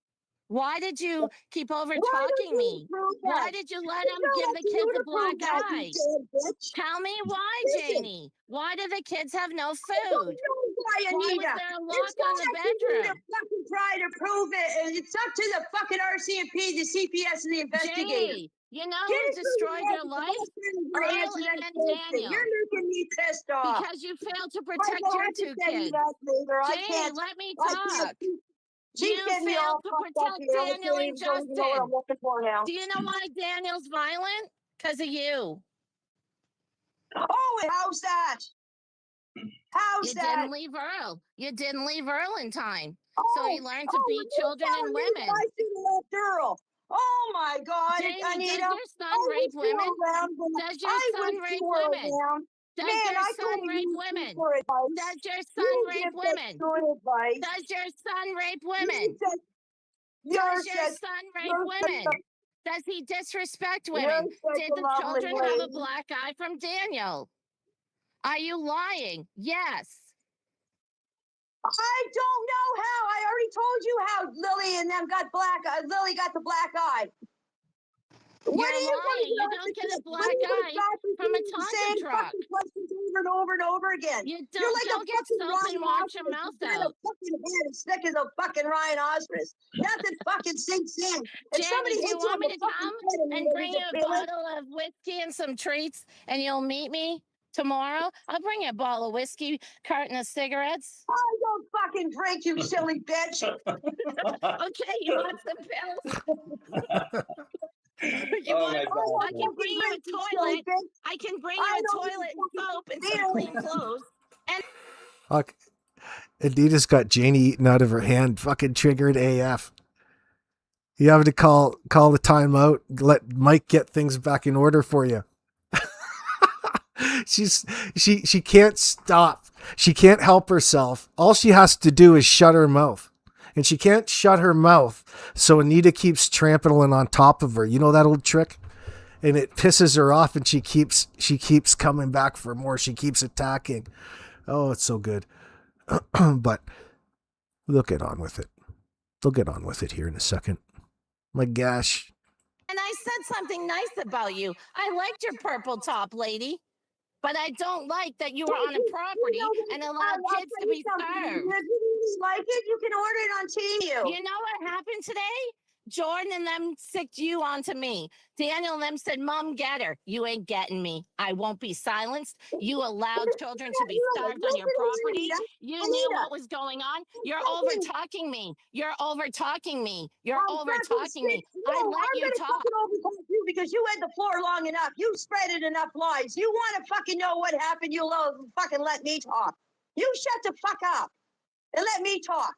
[SPEAKER 9] Why did you keep over-talking me? Why did you let him give the kids a black eye? Tell me why, Janie. Why do the kids have no food? Why was there a lock on the bedroom?
[SPEAKER 8] Fucking try to prove it, and it's up to the fucking RCMP, the CPS, and the investigators.
[SPEAKER 9] Janie, You know
[SPEAKER 8] Get
[SPEAKER 9] who
[SPEAKER 8] it through
[SPEAKER 9] destroyed
[SPEAKER 8] head
[SPEAKER 9] your
[SPEAKER 8] because
[SPEAKER 9] life?
[SPEAKER 8] I'm trying to
[SPEAKER 9] Earl
[SPEAKER 8] answer that
[SPEAKER 9] and then
[SPEAKER 8] question.
[SPEAKER 9] Daniel.
[SPEAKER 8] You're making me pissed off.
[SPEAKER 9] Because you failed to
[SPEAKER 8] I'm
[SPEAKER 9] protect
[SPEAKER 8] gonna
[SPEAKER 9] your
[SPEAKER 8] have to
[SPEAKER 9] two
[SPEAKER 8] send you
[SPEAKER 9] kids.
[SPEAKER 8] that later. I
[SPEAKER 9] Janie,
[SPEAKER 8] can't.
[SPEAKER 9] let me
[SPEAKER 8] I
[SPEAKER 9] talk.
[SPEAKER 8] can't. She's
[SPEAKER 9] You
[SPEAKER 8] getting me all
[SPEAKER 9] failed to
[SPEAKER 8] fucked up
[SPEAKER 9] protect
[SPEAKER 8] here. I
[SPEAKER 9] Daniel and
[SPEAKER 8] don't even know what I'm
[SPEAKER 9] Justin.
[SPEAKER 8] looking for now.
[SPEAKER 9] Do you know why Daniel's violent? Because of you.
[SPEAKER 8] Oh, and how's that? How's
[SPEAKER 9] You
[SPEAKER 8] that?
[SPEAKER 9] didn't leave Earl. You didn't leave Earl in time.
[SPEAKER 8] Oh,
[SPEAKER 9] So he learned to beat
[SPEAKER 8] you're
[SPEAKER 9] children and
[SPEAKER 8] telling me that
[SPEAKER 9] women.
[SPEAKER 8] I should have left Earl. Oh my God,
[SPEAKER 9] Jamie,
[SPEAKER 8] Anita.
[SPEAKER 9] does your son
[SPEAKER 8] I
[SPEAKER 9] rape
[SPEAKER 8] wish you
[SPEAKER 9] women?
[SPEAKER 8] were around.
[SPEAKER 9] Does your
[SPEAKER 8] I
[SPEAKER 9] son
[SPEAKER 8] wish
[SPEAKER 9] rape
[SPEAKER 8] you were
[SPEAKER 9] women?
[SPEAKER 8] around.
[SPEAKER 9] Does
[SPEAKER 8] Man,
[SPEAKER 9] your
[SPEAKER 8] I
[SPEAKER 9] son
[SPEAKER 8] could
[SPEAKER 9] rape
[SPEAKER 8] use you
[SPEAKER 9] women?
[SPEAKER 8] for advice.
[SPEAKER 9] Does your son
[SPEAKER 8] You
[SPEAKER 9] rape
[SPEAKER 8] give
[SPEAKER 9] women?
[SPEAKER 8] such good advice.
[SPEAKER 9] Does your son rape
[SPEAKER 8] You
[SPEAKER 9] women?
[SPEAKER 8] said
[SPEAKER 9] Does
[SPEAKER 8] you're
[SPEAKER 9] your
[SPEAKER 8] such
[SPEAKER 9] son rape
[SPEAKER 8] you're
[SPEAKER 9] women?
[SPEAKER 8] such
[SPEAKER 9] Does he disrespect
[SPEAKER 8] a,
[SPEAKER 9] women?
[SPEAKER 8] you're such
[SPEAKER 9] Did
[SPEAKER 8] a
[SPEAKER 9] the
[SPEAKER 8] lovely
[SPEAKER 9] children have a
[SPEAKER 8] lady.
[SPEAKER 9] black eye from Daniel? Are you lying? Yes.
[SPEAKER 8] I don't know how. I already told you how Lily and them got black. Lily got the black eye.
[SPEAKER 9] You're
[SPEAKER 8] What are you
[SPEAKER 9] lying. You don't get a black eye from a Tonka
[SPEAKER 8] saying
[SPEAKER 9] truck.
[SPEAKER 8] fucking questions over and over and over again?
[SPEAKER 9] You
[SPEAKER 8] You're
[SPEAKER 9] don't
[SPEAKER 8] like
[SPEAKER 9] go
[SPEAKER 8] a
[SPEAKER 9] get
[SPEAKER 8] fucking
[SPEAKER 9] soap and wash your
[SPEAKER 8] rhinoceros.
[SPEAKER 9] mouth
[SPEAKER 8] You're kind
[SPEAKER 9] out.
[SPEAKER 8] of fucking head as thick as a fucking rhinoceros. Nothing fucking sinks in. If
[SPEAKER 9] Janie,
[SPEAKER 8] somebody
[SPEAKER 9] do you
[SPEAKER 8] hits you
[SPEAKER 9] want
[SPEAKER 8] on
[SPEAKER 9] me
[SPEAKER 8] the
[SPEAKER 9] to
[SPEAKER 8] fucking
[SPEAKER 9] come
[SPEAKER 8] head and
[SPEAKER 9] and
[SPEAKER 8] you
[SPEAKER 9] bring you a
[SPEAKER 8] feel it,
[SPEAKER 9] bottle of whiskey and some treats and you'll meet me tomorrow? I'll bring you a bottle of whiskey, carton of cigarettes.
[SPEAKER 8] I don't fucking drink, you silly bitch.
[SPEAKER 9] Okay, you want some pills? You
[SPEAKER 5] Oh
[SPEAKER 9] want?
[SPEAKER 5] my God.
[SPEAKER 9] I can bring you a toilet. I can bring you a toilet and soap and some clean clothes. And
[SPEAKER 1] Fuck. Anita's got Janie eaten out of her hand. Fucking triggered AF. You have to call the timeout. Let Mike get things back in order for you. She can't stop. She can't help herself. All she has to do is shut her mouth. And she can't shut her mouth. So Anita keeps trampling on top of her. You know that old trick? And it pisses her off and she keeps coming back for more. She keeps attacking. Oh, it's so good. But they'll get on with it. They'll get on with it here in a second. My gosh.
[SPEAKER 9] And I said something nice about you. I liked your purple top, lady. But I don't like that you were on a property and allowed kids to be starved.
[SPEAKER 8] If you really like it, you can order it on TU.
[SPEAKER 9] You know what happened today? Jordan and them sicked you onto me. Daniel and them said, Mom, get her. You ain't getting me. I won't be silenced. You allowed children to be starved on your property. You knew what was going on. You're over talking me. You're over talking me. You're over talking me. I let you talk.
[SPEAKER 8] I'm gonna overtalk you because you had the floor long enough. You spread it enough lies. You want to fucking know what happened? You fucking let me talk. You shut the fuck up and let me talk.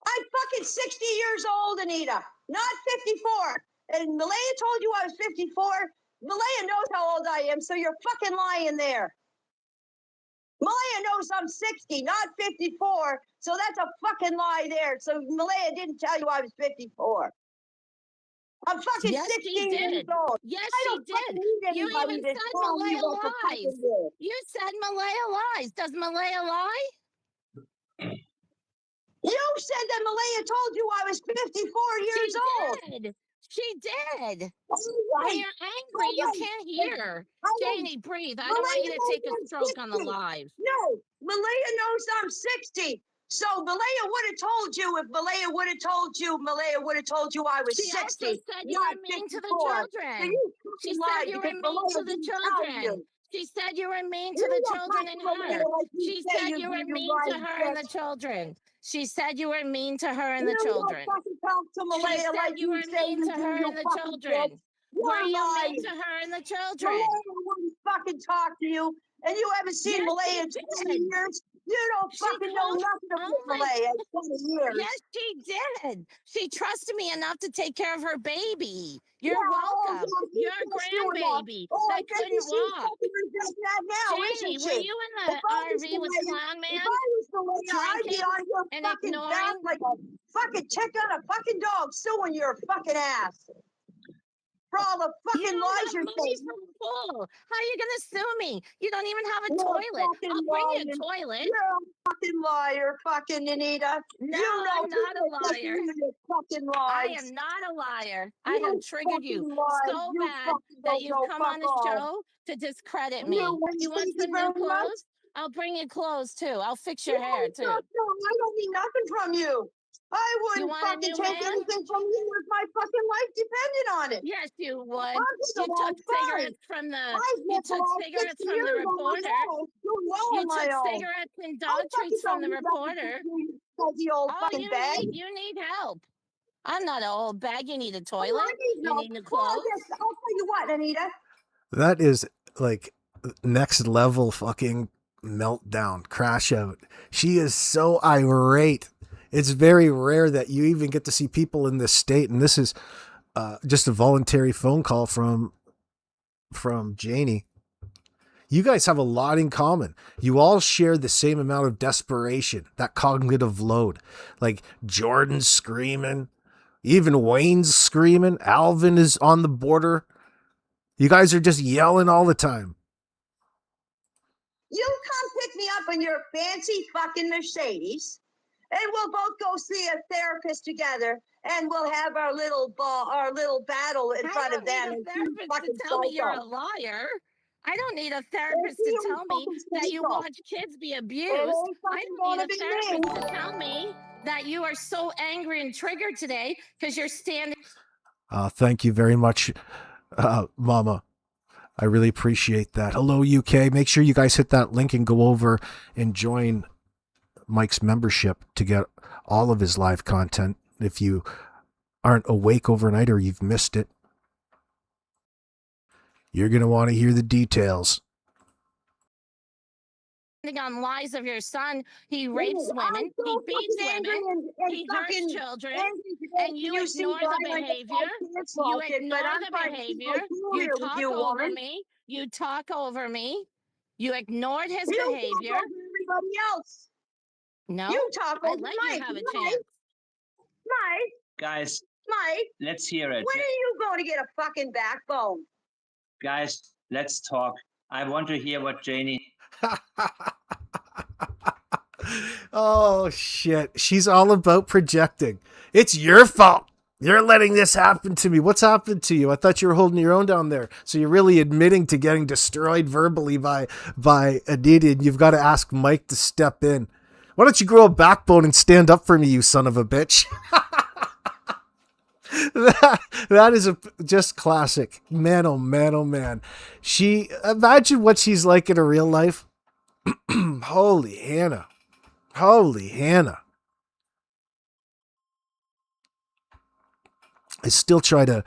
[SPEAKER 8] I'm fucking 60 years old, Anita, not 54. And Malaya told you I was 54. Malaya knows how old I am, so you're fucking lying there. Malaya knows I'm 60, not 54. So that's a fucking lie there. So Malaya didn't tell you I was 54. I'm fucking
[SPEAKER 9] Yes,
[SPEAKER 8] 16
[SPEAKER 9] she
[SPEAKER 8] years
[SPEAKER 9] did.
[SPEAKER 8] old.
[SPEAKER 9] Yes,
[SPEAKER 8] I
[SPEAKER 9] she
[SPEAKER 8] don't fucking
[SPEAKER 9] did.
[SPEAKER 8] need
[SPEAKER 9] You
[SPEAKER 8] anybody
[SPEAKER 9] even
[SPEAKER 8] to
[SPEAKER 9] said
[SPEAKER 8] tell me
[SPEAKER 9] Malaya
[SPEAKER 8] what to
[SPEAKER 9] lies.
[SPEAKER 8] fucking do.
[SPEAKER 9] You said Malaya lies. Does Malaya lie?
[SPEAKER 8] You said that Malaya told you I was 54 years old.
[SPEAKER 9] Did. She did.
[SPEAKER 8] Right.
[SPEAKER 9] When you're angry, you can't hear. Janie, breathe. I don't want you to take a stroke on the live.
[SPEAKER 8] No, Malaya knows I'm 60. So Malaya would have told you if Malaya would have told you, Malaya would have told you I was
[SPEAKER 9] She
[SPEAKER 8] 60.
[SPEAKER 9] also said you
[SPEAKER 8] not
[SPEAKER 9] were mean to the
[SPEAKER 8] 54. So
[SPEAKER 9] children.
[SPEAKER 8] you
[SPEAKER 9] She
[SPEAKER 8] fucking
[SPEAKER 9] said
[SPEAKER 8] lied
[SPEAKER 9] you were
[SPEAKER 8] because
[SPEAKER 9] mean
[SPEAKER 8] Malaya
[SPEAKER 9] to the
[SPEAKER 8] didn't tell
[SPEAKER 9] children.
[SPEAKER 8] you.
[SPEAKER 9] She said you were mean to
[SPEAKER 8] You
[SPEAKER 9] the
[SPEAKER 8] don't
[SPEAKER 9] children
[SPEAKER 8] talk
[SPEAKER 9] and
[SPEAKER 8] to Malaya
[SPEAKER 9] her.
[SPEAKER 8] like you
[SPEAKER 9] She
[SPEAKER 8] say
[SPEAKER 9] said you
[SPEAKER 8] do,
[SPEAKER 9] were
[SPEAKER 8] you
[SPEAKER 9] mean to
[SPEAKER 8] lying
[SPEAKER 9] her and the
[SPEAKER 8] bitch.
[SPEAKER 9] children. She said you were mean to her and the
[SPEAKER 8] You don't
[SPEAKER 9] children.
[SPEAKER 8] fucking talk to
[SPEAKER 9] She
[SPEAKER 8] Malaya
[SPEAKER 9] said
[SPEAKER 8] like
[SPEAKER 9] you
[SPEAKER 8] you
[SPEAKER 9] were
[SPEAKER 8] say
[SPEAKER 9] mean
[SPEAKER 8] you
[SPEAKER 9] to
[SPEAKER 8] do,
[SPEAKER 9] her
[SPEAKER 8] you
[SPEAKER 9] and the
[SPEAKER 8] fucking bitch.
[SPEAKER 9] children. Were
[SPEAKER 8] You're
[SPEAKER 9] you
[SPEAKER 8] lying.
[SPEAKER 9] mean to her and the children?
[SPEAKER 8] Malaya wouldn't fucking talk to you, and you haven't seen
[SPEAKER 9] Yes,
[SPEAKER 8] Malaya
[SPEAKER 9] she
[SPEAKER 8] in 20
[SPEAKER 9] did.
[SPEAKER 8] years. You don't
[SPEAKER 9] She
[SPEAKER 8] fucking know
[SPEAKER 9] told,
[SPEAKER 8] nothing about
[SPEAKER 9] oh my,
[SPEAKER 8] Malaya in 20 years.
[SPEAKER 9] yes, she did. She trusted me enough to take care of her baby. You're
[SPEAKER 8] Yeah,
[SPEAKER 9] welcome.
[SPEAKER 8] you
[SPEAKER 9] Your
[SPEAKER 8] trust you enough.
[SPEAKER 9] grandbaby
[SPEAKER 8] Oh, I
[SPEAKER 9] that
[SPEAKER 8] bet
[SPEAKER 9] couldn't
[SPEAKER 8] she's
[SPEAKER 9] walk.
[SPEAKER 8] fucking regretting that now,
[SPEAKER 9] Janie,
[SPEAKER 8] isn't
[SPEAKER 9] were
[SPEAKER 8] she?
[SPEAKER 9] you in
[SPEAKER 8] If
[SPEAKER 9] the
[SPEAKER 8] I was
[SPEAKER 9] RV with
[SPEAKER 8] Malaya,
[SPEAKER 9] Clown
[SPEAKER 8] if
[SPEAKER 9] Man
[SPEAKER 8] I was Malaya, I'd be
[SPEAKER 9] drinking
[SPEAKER 8] on your
[SPEAKER 9] and
[SPEAKER 8] fucking back
[SPEAKER 9] ignoring?
[SPEAKER 8] like a fucking chick on a fucking dog suing your fucking ass. For all the
[SPEAKER 9] You
[SPEAKER 8] fucking
[SPEAKER 9] don't
[SPEAKER 8] lies
[SPEAKER 9] have
[SPEAKER 8] you're
[SPEAKER 9] money
[SPEAKER 8] saying.
[SPEAKER 9] for a pool. How are you going to sue me? You don't even have a
[SPEAKER 8] You're
[SPEAKER 9] toilet.
[SPEAKER 8] fucking
[SPEAKER 9] I'll bring you a
[SPEAKER 8] lying.
[SPEAKER 9] toilet.
[SPEAKER 8] You're a fucking liar, fucking Anita.
[SPEAKER 9] No,
[SPEAKER 8] You know
[SPEAKER 9] I'm not a
[SPEAKER 8] you're
[SPEAKER 9] liar.
[SPEAKER 8] fucking
[SPEAKER 9] I
[SPEAKER 8] lies.
[SPEAKER 9] am not a liar. I
[SPEAKER 8] You
[SPEAKER 9] have triggered you
[SPEAKER 8] fucking lies.
[SPEAKER 9] so
[SPEAKER 8] You
[SPEAKER 9] bad
[SPEAKER 8] fucking
[SPEAKER 9] that
[SPEAKER 8] don't
[SPEAKER 9] you've
[SPEAKER 8] know
[SPEAKER 9] come
[SPEAKER 8] fuck
[SPEAKER 9] on the
[SPEAKER 8] all.
[SPEAKER 9] show to discredit
[SPEAKER 8] You
[SPEAKER 9] me. You want
[SPEAKER 8] thank you
[SPEAKER 9] some new
[SPEAKER 8] very much.
[SPEAKER 9] clothes? I'll bring you clothes too. I'll fix
[SPEAKER 8] No,
[SPEAKER 9] your hair
[SPEAKER 8] no,
[SPEAKER 9] too.
[SPEAKER 8] I don't need nothing from you. I
[SPEAKER 9] You
[SPEAKER 8] wouldn't
[SPEAKER 9] want a
[SPEAKER 8] fucking
[SPEAKER 9] new
[SPEAKER 8] take
[SPEAKER 9] man?
[SPEAKER 8] anything from you if my fucking life depended on it.
[SPEAKER 9] Yes, you would.
[SPEAKER 8] I'm just a
[SPEAKER 9] You
[SPEAKER 8] long
[SPEAKER 9] took
[SPEAKER 8] time.
[SPEAKER 9] cigarettes from the.
[SPEAKER 8] I've
[SPEAKER 9] You
[SPEAKER 8] lived the
[SPEAKER 9] took
[SPEAKER 8] last
[SPEAKER 9] cigarettes
[SPEAKER 8] 60
[SPEAKER 9] from the
[SPEAKER 8] years on my
[SPEAKER 9] reporter.
[SPEAKER 8] own, doing well
[SPEAKER 9] You
[SPEAKER 8] on my
[SPEAKER 9] took
[SPEAKER 8] own.
[SPEAKER 9] cigarettes and
[SPEAKER 8] I
[SPEAKER 9] dog
[SPEAKER 8] fucking
[SPEAKER 9] treats from
[SPEAKER 8] don't
[SPEAKER 9] the
[SPEAKER 8] need that
[SPEAKER 9] reporter.
[SPEAKER 8] fuzzy old
[SPEAKER 9] Oh,
[SPEAKER 8] fucking bag.
[SPEAKER 9] you need help. I'm not an old bag. You need a
[SPEAKER 8] Oh,
[SPEAKER 9] toilet.
[SPEAKER 8] I need
[SPEAKER 9] You
[SPEAKER 8] help.
[SPEAKER 9] need new
[SPEAKER 8] Well, I
[SPEAKER 9] clothes.
[SPEAKER 8] guess I'll tell you what, Anita.
[SPEAKER 1] That is like next level fucking meltdown, crash out. She is so irate. It's very rare that you even get to see people in this state. And this is just a voluntary phone call from Janie. You guys have a lot in common. You all share the same amount of desperation, that cognitive load. Like Jordan's screaming, even Wayne's screaming. Alvin is on the border. You guys are just yelling all the time.
[SPEAKER 8] You come pick me up in your fancy fucking Mercedes, and we'll both go see a therapist together, and we'll have our little battle in front of them.
[SPEAKER 9] I don't
[SPEAKER 8] And
[SPEAKER 9] need a
[SPEAKER 8] see
[SPEAKER 9] therapist to
[SPEAKER 8] fucking
[SPEAKER 9] tell me you're a
[SPEAKER 8] psycho.
[SPEAKER 9] liar. I don't need a therapist
[SPEAKER 8] see
[SPEAKER 9] to
[SPEAKER 8] you
[SPEAKER 9] tell me
[SPEAKER 8] fucking
[SPEAKER 9] that you
[SPEAKER 8] psycho.
[SPEAKER 9] watch kids be abused.
[SPEAKER 8] It ain't
[SPEAKER 9] I
[SPEAKER 8] fucking
[SPEAKER 9] don't need
[SPEAKER 8] gonna
[SPEAKER 9] a
[SPEAKER 8] be
[SPEAKER 9] therapist
[SPEAKER 8] me.
[SPEAKER 9] to tell me that you are so angry and triggered today because you're standing.
[SPEAKER 1] Thank you very much, Mama. I really appreciate that. Hello, UK. Make sure you guys hit that link and go over and join Mike's membership to get all of his live content if you aren't awake overnight or you've missed it. You're going to want to hear the details.
[SPEAKER 9] On lies of your son. He rapes women. He beats women. He hurts children. And you ignore the behavior. You ignore the behavior. You talk over me. You talk over me. You ignored his behavior.
[SPEAKER 8] Everybody else.
[SPEAKER 9] No,
[SPEAKER 8] You talk
[SPEAKER 9] I
[SPEAKER 8] over
[SPEAKER 9] let
[SPEAKER 8] Mike.
[SPEAKER 9] you have a
[SPEAKER 8] Mike.
[SPEAKER 9] chance.
[SPEAKER 8] Mike,
[SPEAKER 5] Guys,
[SPEAKER 8] Mike,
[SPEAKER 5] let's hear it.
[SPEAKER 8] when are you going to get a fucking backbone?
[SPEAKER 5] Guys, let's talk. I want to hear what Janie.
[SPEAKER 1] Oh, shit. She's all about projecting. It's your fault. You're letting this happen to me. What's happened to you? I thought you were holding your own down there. So you're really admitting to getting destroyed verbally by Anita, and you've got to ask Mike to step in. Why don't you grow a backbone and stand up for me, you son of a bitch? that is just classic. Man, oh man, oh man. Imagine what she's like in her real life. Holy Hannah. Holy Hannah. I still try to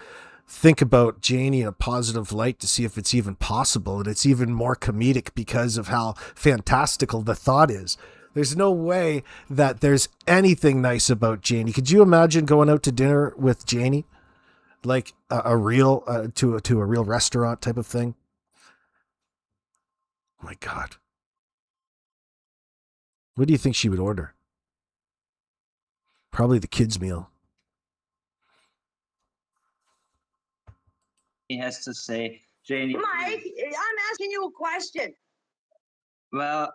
[SPEAKER 1] think about Janie in a positive light to see if it's even possible. And it's even more comedic because of how fantastical the thought is. There's no way that there's anything nice about Janie. Could you imagine going out to dinner with Janie? Like a real, to a real restaurant type of thing? Oh my God. What do you think she would order? Probably the kids' meal.
[SPEAKER 5] He has to say, Janie.
[SPEAKER 8] Mike, I'm asking you a question.
[SPEAKER 5] Well,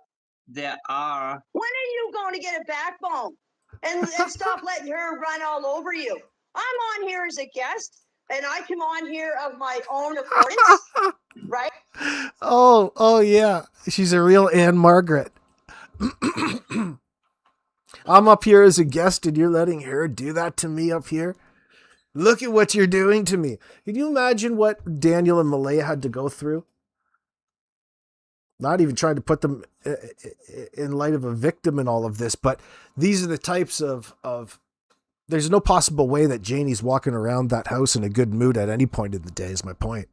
[SPEAKER 5] there are.
[SPEAKER 8] When are you going to get a backbone and stop letting her run all over you? I'm on here as a guest, and I come on here of my own accordance, right?
[SPEAKER 1] Oh yeah. She's a real Anne Margaret. I'm up here as a guest and you're letting her do that to me up here? Look at what you're doing to me. Can you imagine what Daniel and Malaya had to go through? Not even trying to put them in light of a victim in all of this, but these are the types of there's no possible way that Janie's walking around that house in a good mood at any point in the day is my point.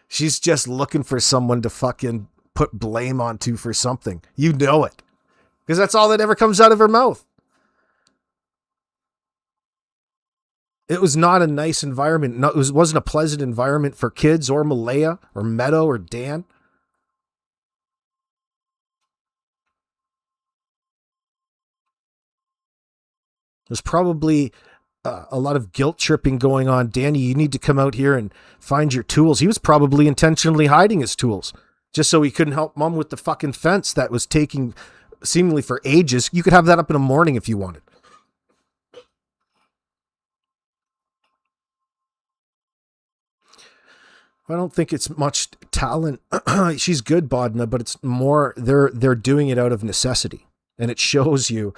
[SPEAKER 1] She's just looking for someone to fucking put blame onto for something. You know it. Because that's all that ever comes out of her mouth. It was not a nice environment. No, it wasn't a pleasant environment for kids or Malaya or Meadow or Dan. There's probably a lot of guilt tripping going on. Danny, you need to come out here and find your tools. He was probably intentionally hiding his tools just so he couldn't help Mom with the fucking fence that was taking seemingly for ages. You could have that up in the morning if you wanted. I don't think it's much talent. She's good, Bodna, but it's more they're doing it out of necessity. And it shows you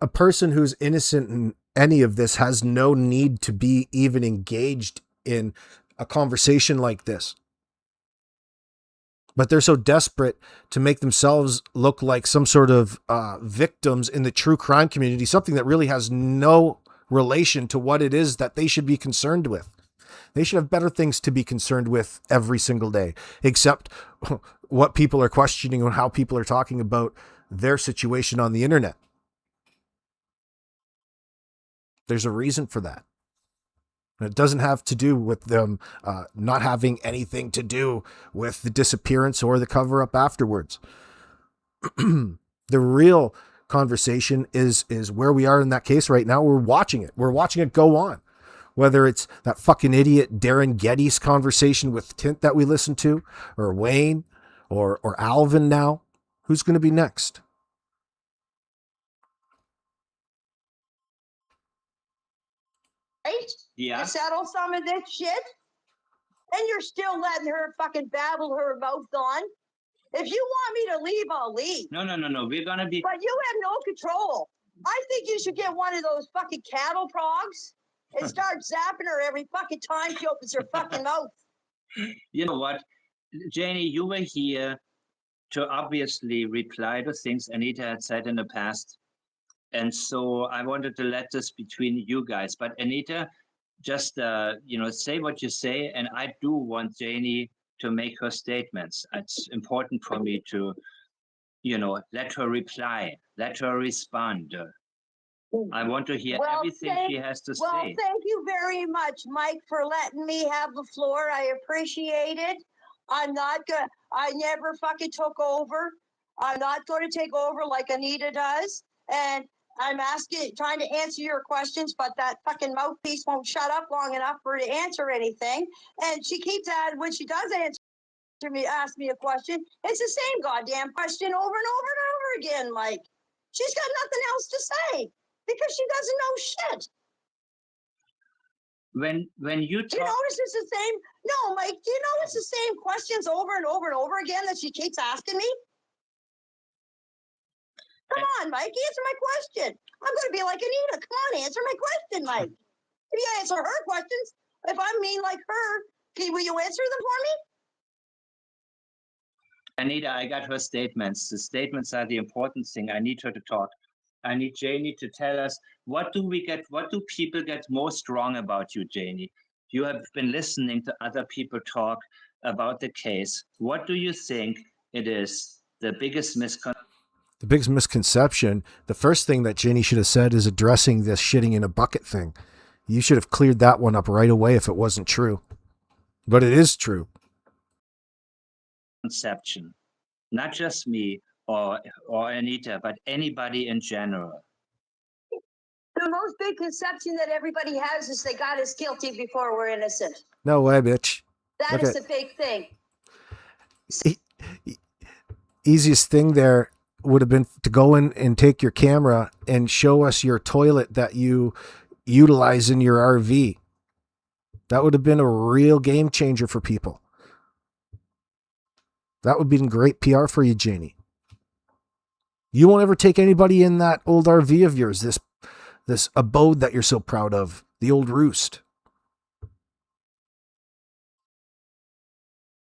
[SPEAKER 1] a person who's innocent in any of this has no need to be even engaged in a conversation like this. But they're so desperate to make themselves look like some sort of victims in the true crime community, something that really has no relation to what it is that they should be concerned with. They should have better things to be concerned with every single day, except what people are questioning and how people are talking about their situation on the internet. There's a reason for that. It doesn't have to do with them not having anything to do with the disappearance or the cover-up afterwards. The real conversation is where we are in that case right now. We're watching it. We're watching it go on. Whether it's that fucking idiot Darin Geddes conversation with Tint that we listened to, or Wayne, or Alvin now. Who's going to be next?
[SPEAKER 8] Right?
[SPEAKER 5] Yeah.
[SPEAKER 8] To settle some of this shit? And you're still letting her fucking babble her mouth on? If you want me to leave, I'll leave.
[SPEAKER 5] No. We're going to be...
[SPEAKER 8] But you have no control. I think you should get one of those fucking cattle progs and start zapping her every fucking time she opens her fucking mouth.
[SPEAKER 5] You know what? Janie, you were here to obviously reply to things Anita had said in the past. And so I wanted to let this between you guys. But Anita, just, say what you say. And I do want Janie to make her statements. It's important for me to, let her reply, let her respond. I want to hear everything she has to say.
[SPEAKER 8] Well, thank you very much, Mike, for letting me have the floor. I appreciate it. I never fucking took over. I'm not going to take over like Anita does. And I'm trying to answer your questions, but that fucking mouthpiece won't shut up long enough for her to answer anything. And she keeps when she does ask me a question, it's the same goddamn question over and over and over again. Like, she's got nothing else to say because she doesn't know shit.
[SPEAKER 5] When you talk...
[SPEAKER 8] Do you notice it's the same? No, Mike, do you notice the same questions over and over and over again that she keeps asking me? Come on, Mike, answer my question. I'm going to be like Anita. Come on, answer my question, Mike. If you answer her questions, if I'm mean like her, will you answer them for me?
[SPEAKER 5] Anita, I got her statements. The statements are the important thing. I need her to talk. I need Janie to tell us, what do people get most wrong about you, Janie? You have been listening to other people talk about the case. What do you think it is the biggest misconception?
[SPEAKER 1] The biggest misconception, the first thing that Janie should have said is addressing this shitting in a bucket thing. You should have cleared that one up right away if it wasn't true. But it is true.
[SPEAKER 5] Conception, not just me or Anita, but anybody in general.
[SPEAKER 8] The most big conception that everybody has is they got us guilty before we're innocent.
[SPEAKER 1] No way, bitch.
[SPEAKER 8] That is the big thing.
[SPEAKER 1] Easiest thing there would have been to go in and take your camera and show us your toilet that you utilize in your RV. That would have been a real game changer for people. That would have been great PR for you, Janie. You won't ever take anybody in that old RV of yours, this abode that you're so proud of, the old roost.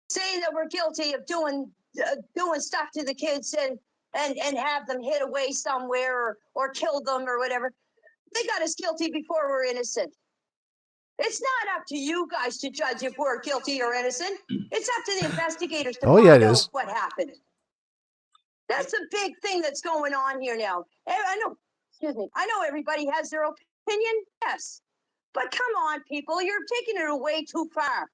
[SPEAKER 8] Saying that we're guilty of doing stuff to the kids and have them hid away somewhere or kill them or whatever. They got us guilty before we're innocent. It's not up to you guys to judge if we're guilty or innocent. It's up to the investigators to find out what happened. That's a big thing that's going on here now. I know everybody has their opinion, yes. But come on, people, you're taking it away too far.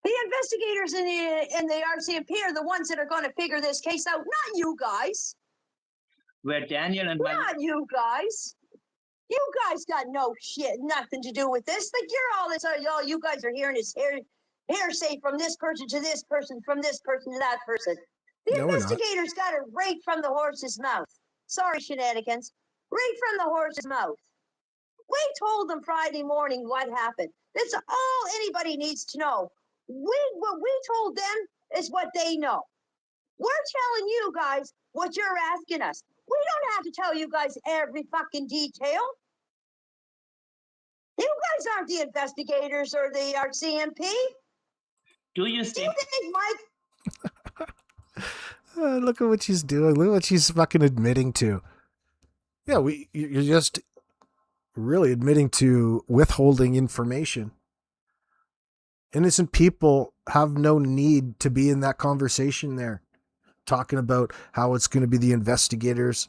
[SPEAKER 8] The investigators in the RCMP are the ones that are going to figure this case out, not you guys.
[SPEAKER 5] Where Daniel and
[SPEAKER 8] not you guys. You guys got nothing to do with this. Like all you guys are hearing is hearsay from this person to this person, from this person to that person. The investigators got it right from the horse's mouth. Sorry, shenanigans. Right from the horse's mouth. We told them Friday morning what happened. That's all anybody needs to know. What we told them is what they know. We're telling you guys what you're asking us. We don't have to tell you guys every fucking detail. You guys aren't the investigators or the RCMP.
[SPEAKER 5] Do you
[SPEAKER 8] Do you
[SPEAKER 5] think
[SPEAKER 8] think Mike?
[SPEAKER 1] Look at what she's doing. Look at what she's fucking admitting to. Yeah, you're just really admitting to withholding information. Innocent people have no need to be in that conversation there, talking about how it's going to be the investigators.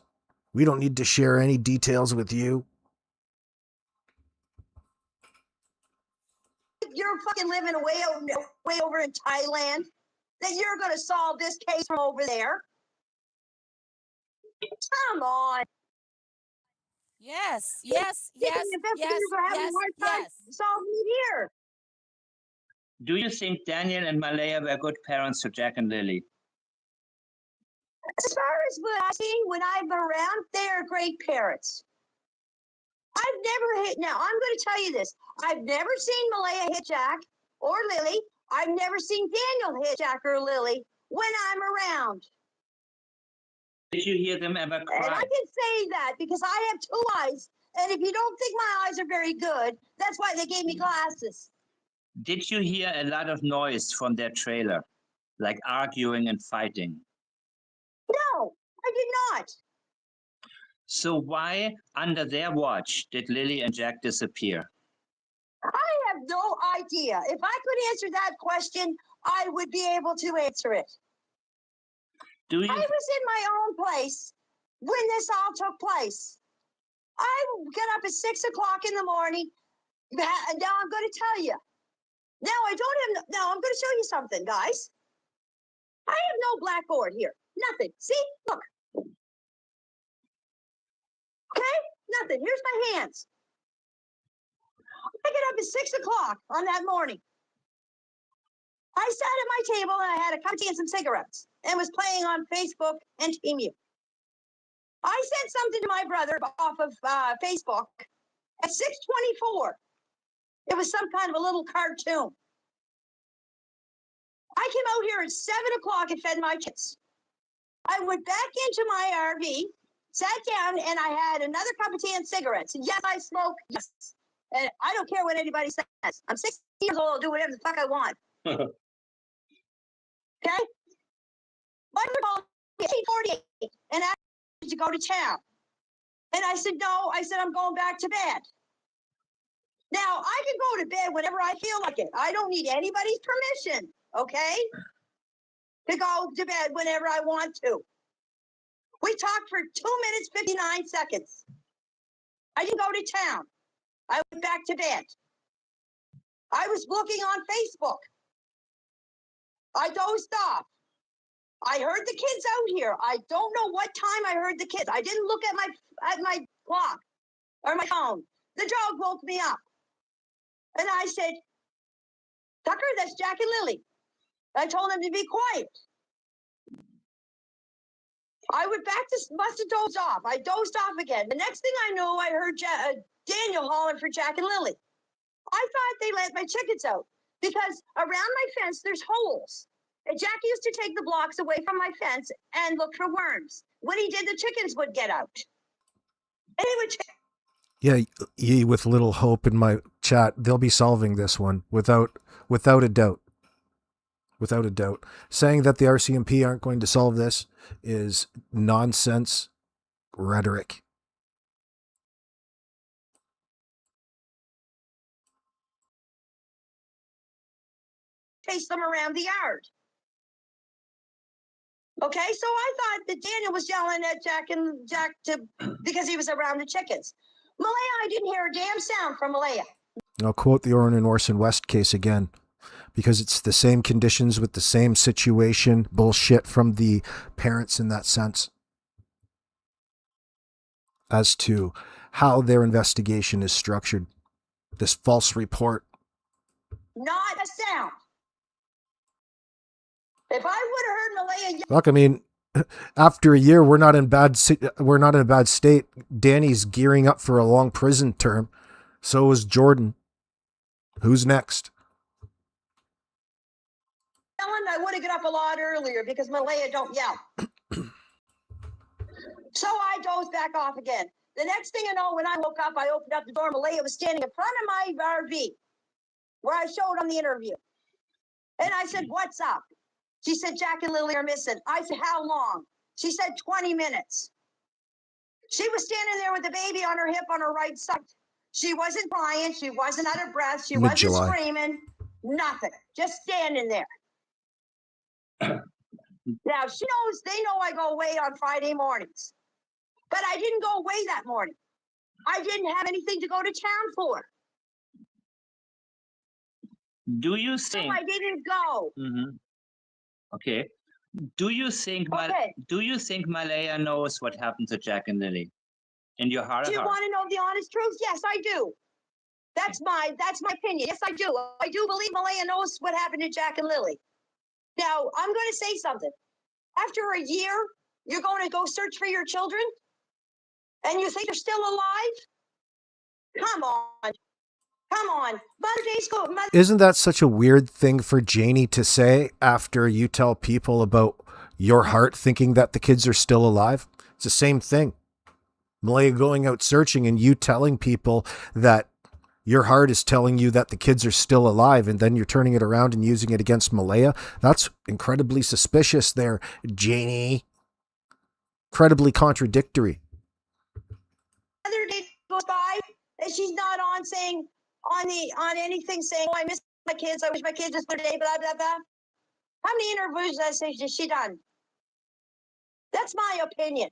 [SPEAKER 1] We don't need to share any details with you.
[SPEAKER 8] You're fucking living way over in Thailand. That you're going to solve this case from over there. Come on.
[SPEAKER 9] Yes,
[SPEAKER 8] The
[SPEAKER 9] yes,
[SPEAKER 8] investigators are having a hard time solving it here.
[SPEAKER 5] Do you think Daniel and Malaya were good parents to Jack and Lily?
[SPEAKER 8] As far as what I've seen when I've been around, they are great parents. I've never hit. Now, I'm going to tell you this. I've never seen Malaya hit Jack or Lily. I've never seen Daniel hit Jack or Lily when I'm around.
[SPEAKER 5] Did you hear them ever
[SPEAKER 8] And
[SPEAKER 5] cry?
[SPEAKER 8] I can say that because I have two eyes. And if you don't think my eyes are very good, that's why they gave me glasses.
[SPEAKER 5] Did you hear a lot of noise from their trailer, like arguing and fighting?
[SPEAKER 8] No, I did not.
[SPEAKER 5] So why, under their watch, did Lily and Jack disappear?
[SPEAKER 8] I have no idea. If I could answer that question, I would be able to answer it.
[SPEAKER 5] Do you?
[SPEAKER 8] I was in my own place when this all took place. I got up at 6 o'clock in the morning. And now I'm going to tell you. Now I'm going to show you something, guys. I have no blackboard here. Nothing. See? Look. Okay? Nothing. Here's my hands. I got up at 6 o'clock on that morning. I sat at my table and I had a cup of tea and some cigarettes and was playing on Facebook and Emu. I sent something to my brother off of Facebook at 6:24. It was some kind of a little cartoon. I came out here at 7 o'clock and fed my kids. I went back into my RV, sat down, and I had another cup of tea and cigarettes. And yes, I smoke. Yes. And I don't care what anybody says. I'm 60 years old. I'll do whatever the fuck I want. Okay? My mother called me at 8:48 and asked me to go to town. And I said, no. I said, I'm going back to bed. Now, I can go to bed whenever I feel like it. I don't need anybody's permission, okay? To go to bed whenever I want to. We talked for 2 minutes, 59 seconds. I didn't go to town. I went back to bed. I was looking on Facebook. I dozed off. I heard the kids out here. I don't know what time I heard the kids. I didn't look at my clock or my phone. The dog woke me up. And I said, Tucker, that's Jack and Lily. I told them to be quiet. I went back to, must have dozed off. I dozed off again. The next thing I knew, I heard Daniel hollering for Jack and Lily. I thought they let my chickens out because around my fence, there's holes. And Jack used to take the blocks away from my fence and look for worms. When he did, the chickens would get out. And he would
[SPEAKER 1] Yeah, with little hope in my chat, they'll be solving this one without a doubt. Without a doubt. Saying that the RCMP aren't going to solve this is nonsense rhetoric.
[SPEAKER 8] chase them around the yard. Okay, so I thought that Daniel was yelling at Jack because he was around the chickens. Malaya, I didn't hear a damn sound from Malaya.
[SPEAKER 1] I'll quote the Orson West case again, because it's the same conditions with the same situation, bullshit from the parents in that sense, as to how their investigation is structured. This false report.
[SPEAKER 8] Not a sound. If I would have heard Malaya
[SPEAKER 1] Look, I mean, after a year, we're not in a bad state. Danny's gearing up for a long prison term. So is Jordan. Who's next?
[SPEAKER 8] yelling, I would have got up a lot earlier because Malaya don't yell. So I dozed back off again. The next thing I know, when I woke up, I opened up the door. Malaya was standing in front of my RV where I showed on the interview. And I said, "What's up?" She said, "Jack and Lily are missing." I said, "How long?" She said, 20 minutes. She was standing there with the baby on her hip on her right side. She wasn't crying. She wasn't out of breath. She wasn't
[SPEAKER 1] Mid-July.
[SPEAKER 8] screaming. Nothing. Just standing there. Now, she knows, they know I go away on Friday mornings. But I didn't go away that morning. I didn't have anything to go to town for.
[SPEAKER 5] Do you
[SPEAKER 8] So
[SPEAKER 5] think?
[SPEAKER 8] I didn't go.
[SPEAKER 5] Okay. Do you think?
[SPEAKER 8] Okay.
[SPEAKER 5] Do you think Malaya knows what happened to Jack and Lily? In your heart
[SPEAKER 8] Do
[SPEAKER 5] of
[SPEAKER 8] you
[SPEAKER 5] hearts?
[SPEAKER 8] want to know the honest truth? Yes, I do. That's my opinion. Yes, I do. I do believe Malaya knows what happened to Jack and Lily. Now, I'm going to say something. After a year, you're going to go search for your children? And you think they're still alive? Come on. Come on.
[SPEAKER 1] Isn't that such a weird thing for Janie to say after you tell people about your heart thinking that the kids are still alive? It's the same thing. Malaya going out searching and you telling people that your heart is telling you that the kids are still alive, and then you're turning it around and using it against Malaya. That's incredibly suspicious there, Janie. Incredibly contradictory.
[SPEAKER 8] Another day goes by and she's not on saying on anything saying, "Oh, I miss my kids. I wish my kids was there today." Blah blah blah. How many interviews has she done? That's my opinion.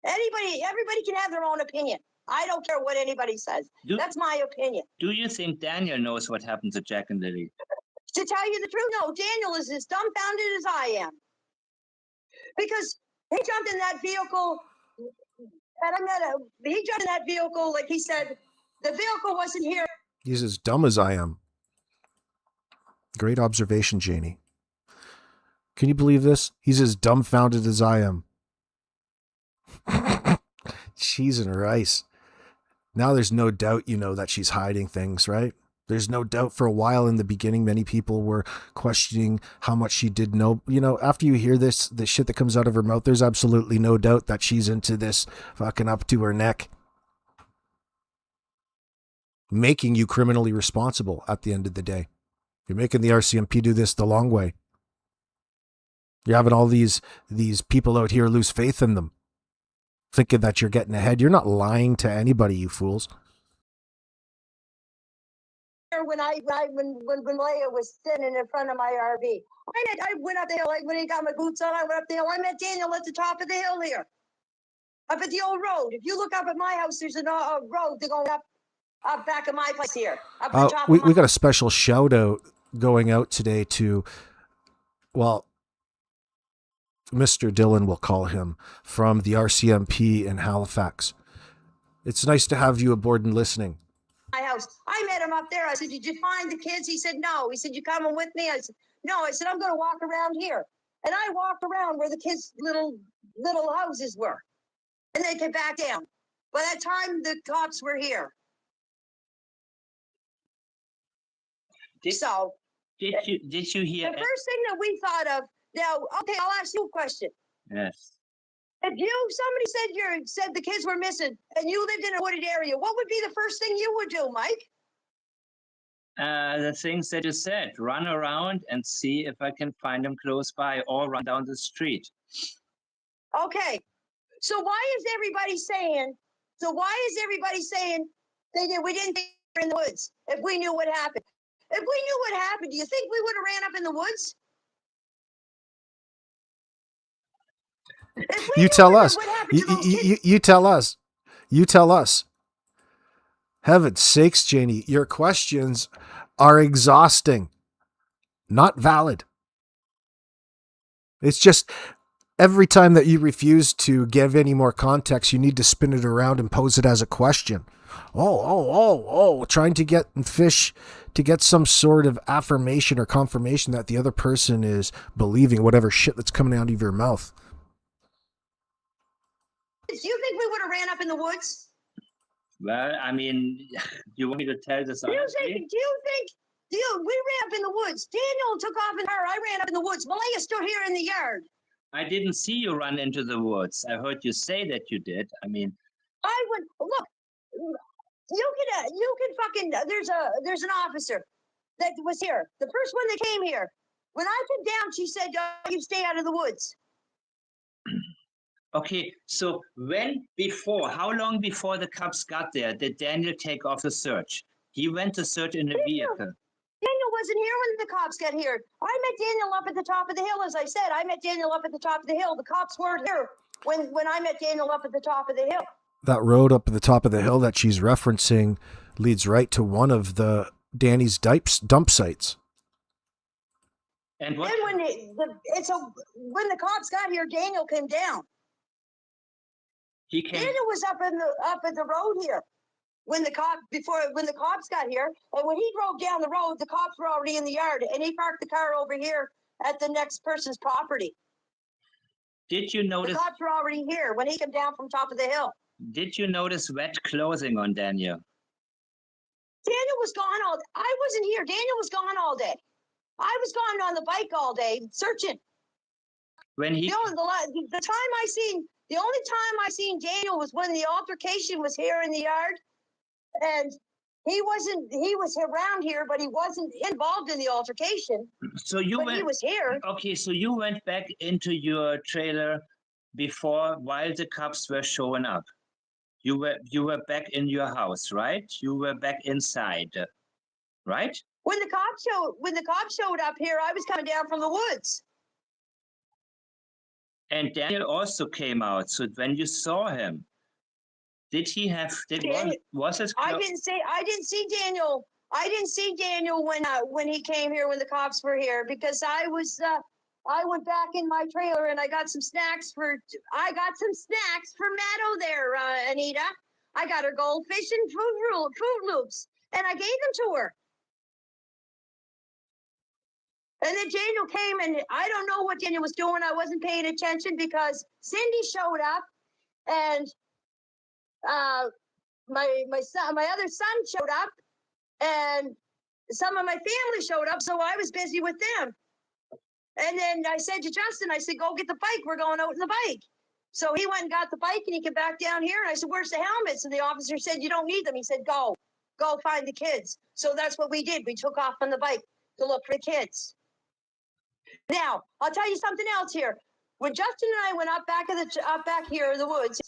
[SPEAKER 8] Everybody can have their own opinion. I don't care what anybody says. That's my opinion.
[SPEAKER 5] Do you think Daniel knows what happened to Jack and Lily?
[SPEAKER 8] To tell you the truth, no. Daniel is as dumbfounded as I am. Because he jumped in that vehicle, and he jumped in that vehicle, like he said, the vehicle wasn't here.
[SPEAKER 1] He's as dumb as I am. Great observation, Janie. Can you believe this? He's as dumbfounded as I am. Cheese and rice. Now there's no doubt, that she's hiding things, right? There's no doubt. For a while in the beginning, many people were questioning how much she did know. After you hear the shit that comes out of her mouth, there's absolutely no doubt that she's into this fucking up to her neck. Making you criminally responsible at the end of the day. You're making the RCMP do this the long way. You're having all these people out here lose faith in them, thinking that you're getting ahead. You're not lying to anybody, you fools.
[SPEAKER 8] When Leia was sitting in front of my RV, I went up the hill. When he got my boots on, I went up the hill. I met Daniel at the top of the hill here, up at the old road. If you look up at my house, there's a road to go up back of my place here. Up the top.
[SPEAKER 1] We got a special shout out going out today to, well, Mr. Dylan, we'll call him, from the RCMP in Halifax. It's nice to have you aboard and listening.
[SPEAKER 8] My house. I met him up there. I said, "Did you find the kids?" He said, "No." He said, "You coming with me?" I said, "No." I said, "I'm going to walk around here." And I walked around where the kids' little houses were. And they came back down. By that time, the cops were here.
[SPEAKER 5] Did you hear?
[SPEAKER 8] The first thing that we thought of, now, okay, I'll ask you a question.
[SPEAKER 5] Yes.
[SPEAKER 8] If somebody said the kids were missing and you lived in a wooded area, what would be the first thing you would do, Mike?
[SPEAKER 5] The things that you said, run around and see if I can find them close by, or run down the street.
[SPEAKER 8] Okay. So why is everybody saying we didn't think we were in the woods if we knew what happened? If we knew what happened, do you think we would have ran up in the woods?
[SPEAKER 1] You tell us. You tell us. You tell us. Heaven's sakes, Janie, your questions are exhausting, not valid. It's just every time that you refuse to give any more context, you need to spin it around and pose it as a question. Trying to get some sort of affirmation or confirmation that the other person is believing whatever shit that's coming out of your mouth.
[SPEAKER 8] Do you think we would have ran up in the woods?
[SPEAKER 5] Well, I mean, you want me to tell this honestly?
[SPEAKER 8] We ran up in the woods. Daniel took off in her. I ran up in the woods. Malaya's still here in the yard.
[SPEAKER 5] I didn't see you run into the woods. I heard you say that you did. I mean,
[SPEAKER 8] I would look. You can fucking. There's an officer that was here. The first one that came here. When I came down, she said, "Oh, you stay out of the woods."
[SPEAKER 5] okay, so how long before the cops got there, did Daniel take off the search? He went to search in a vehicle.
[SPEAKER 8] Daniel wasn't here when the cops got here. I met Daniel up at the top of the hill, as I said. I met Daniel up at the top of the hill. The cops weren't here when I met Daniel up at the top of the hill.
[SPEAKER 1] That road up at the top of the hill that she's referencing leads right to one of the Danny's dump sites.
[SPEAKER 5] And what?
[SPEAKER 8] Then when the cops got here, Daniel came down.
[SPEAKER 5] He came.
[SPEAKER 8] Daniel was up at the road here when the cops got here, and when he drove down the road, the cops were already in the yard, and he parked the car over here at the next person's property.
[SPEAKER 5] Did you notice?
[SPEAKER 8] The cops were already here when he came down from top of the hill.
[SPEAKER 5] Did you notice wet clothing on Daniel?
[SPEAKER 8] Daniel was gone I wasn't here. Daniel was gone all day. I was gone on the bike all day searching.
[SPEAKER 5] When he
[SPEAKER 8] the only time I seen Daniel was when the altercation was here in the yard, and he was around here, but he wasn't involved in the altercation.
[SPEAKER 5] So he was here. Okay, so you went back into your trailer while the cops were showing up. You were back in your house, right? You were back inside, right?
[SPEAKER 8] When the cops showed up here, I was coming down from the woods.
[SPEAKER 5] And Daniel also came out. So when you saw him, was his clothes?
[SPEAKER 8] I didn't see Daniel. I didn't see Daniel when he came here when the cops were here, because I went back in my trailer and I got some snacks for Meadow there, Anita. I got her goldfish and Fruit Loops, and I gave them to her. And then Daniel came, and I don't know what Daniel was doing. I wasn't paying attention because Cindy showed up, and my other son showed up, and some of my family showed up, so I was busy with them. And then I said to Justin, I said, go get the bike. We're going out in the bike. So he went and got the bike, and he came back down here, and I said, where's the helmets? And the officer said, you don't need them. He said, go find the kids. So that's what we did. We took off on the bike to look for the kids. Now, I'll tell you something else here. When Justin and I went up back here in the woods.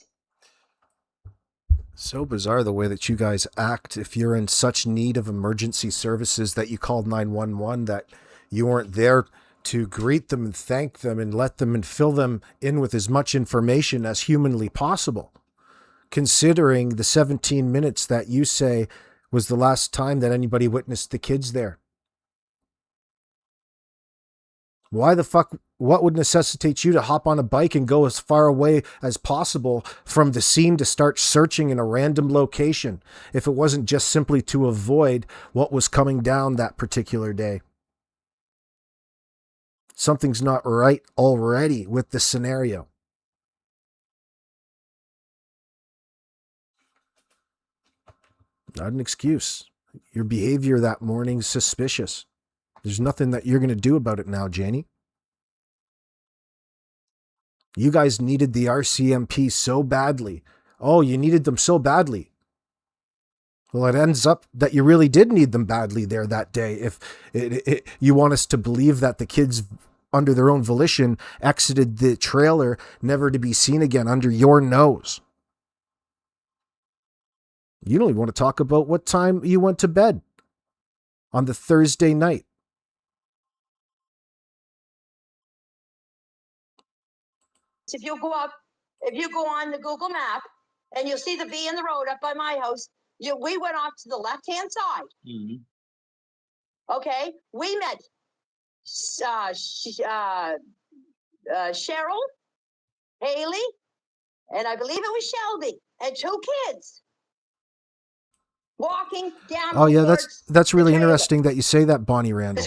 [SPEAKER 1] So bizarre the way that you guys act. If you're in such need of emergency services that you called 911, that you weren't there to greet them and thank them and let them and fill them in with as much information as humanly possible, considering the 17 minutes that you say was the last time that anybody witnessed the kids there. Why the fuck, what would necessitate you to hop on a bike and go as far away as possible from the scene to start searching in a random location if it wasn't just simply to avoid what was coming down that particular day? Something's not right already with the scenario. Not an excuse. Your behavior that morning's suspicious. There's nothing that you're going to do about it now, Janie. You guys needed the RCMP so badly. Oh, you needed them so badly. Well, it ends up that you really did need them badly there that day. If you want us to believe that the kids, under their own volition, exited the trailer, never to be seen again under your nose. You don't even want to talk about what time you went to bed on the Thursday night.
[SPEAKER 8] If you go on the Google map, and you'll see the V in the road up by my house, we went off to the left-hand side. Mm-hmm. Okay, we met Cheryl, Haley, and I believe it was Shelby, and 2 kids walking down.
[SPEAKER 1] Oh yeah, that's really interesting that you say that, Bonnie Randall.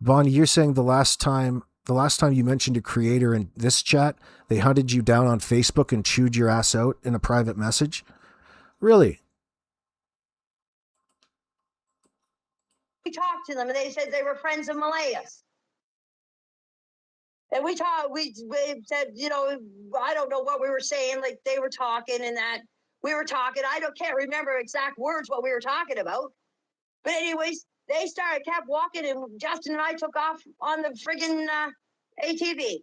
[SPEAKER 1] Bonnie, you're saying the last time you mentioned a creator in this chat, they hunted you down on Facebook and chewed your ass out in a private message? Really?
[SPEAKER 8] talked to them and they said they were friends of Malaya's. And we talked, we said, you know, I don't know what we were saying, like they were talking and that we were talking. Can't remember exact words what we were talking about. But anyways, they kept walking and Justin and I took off on the friggin' ATV.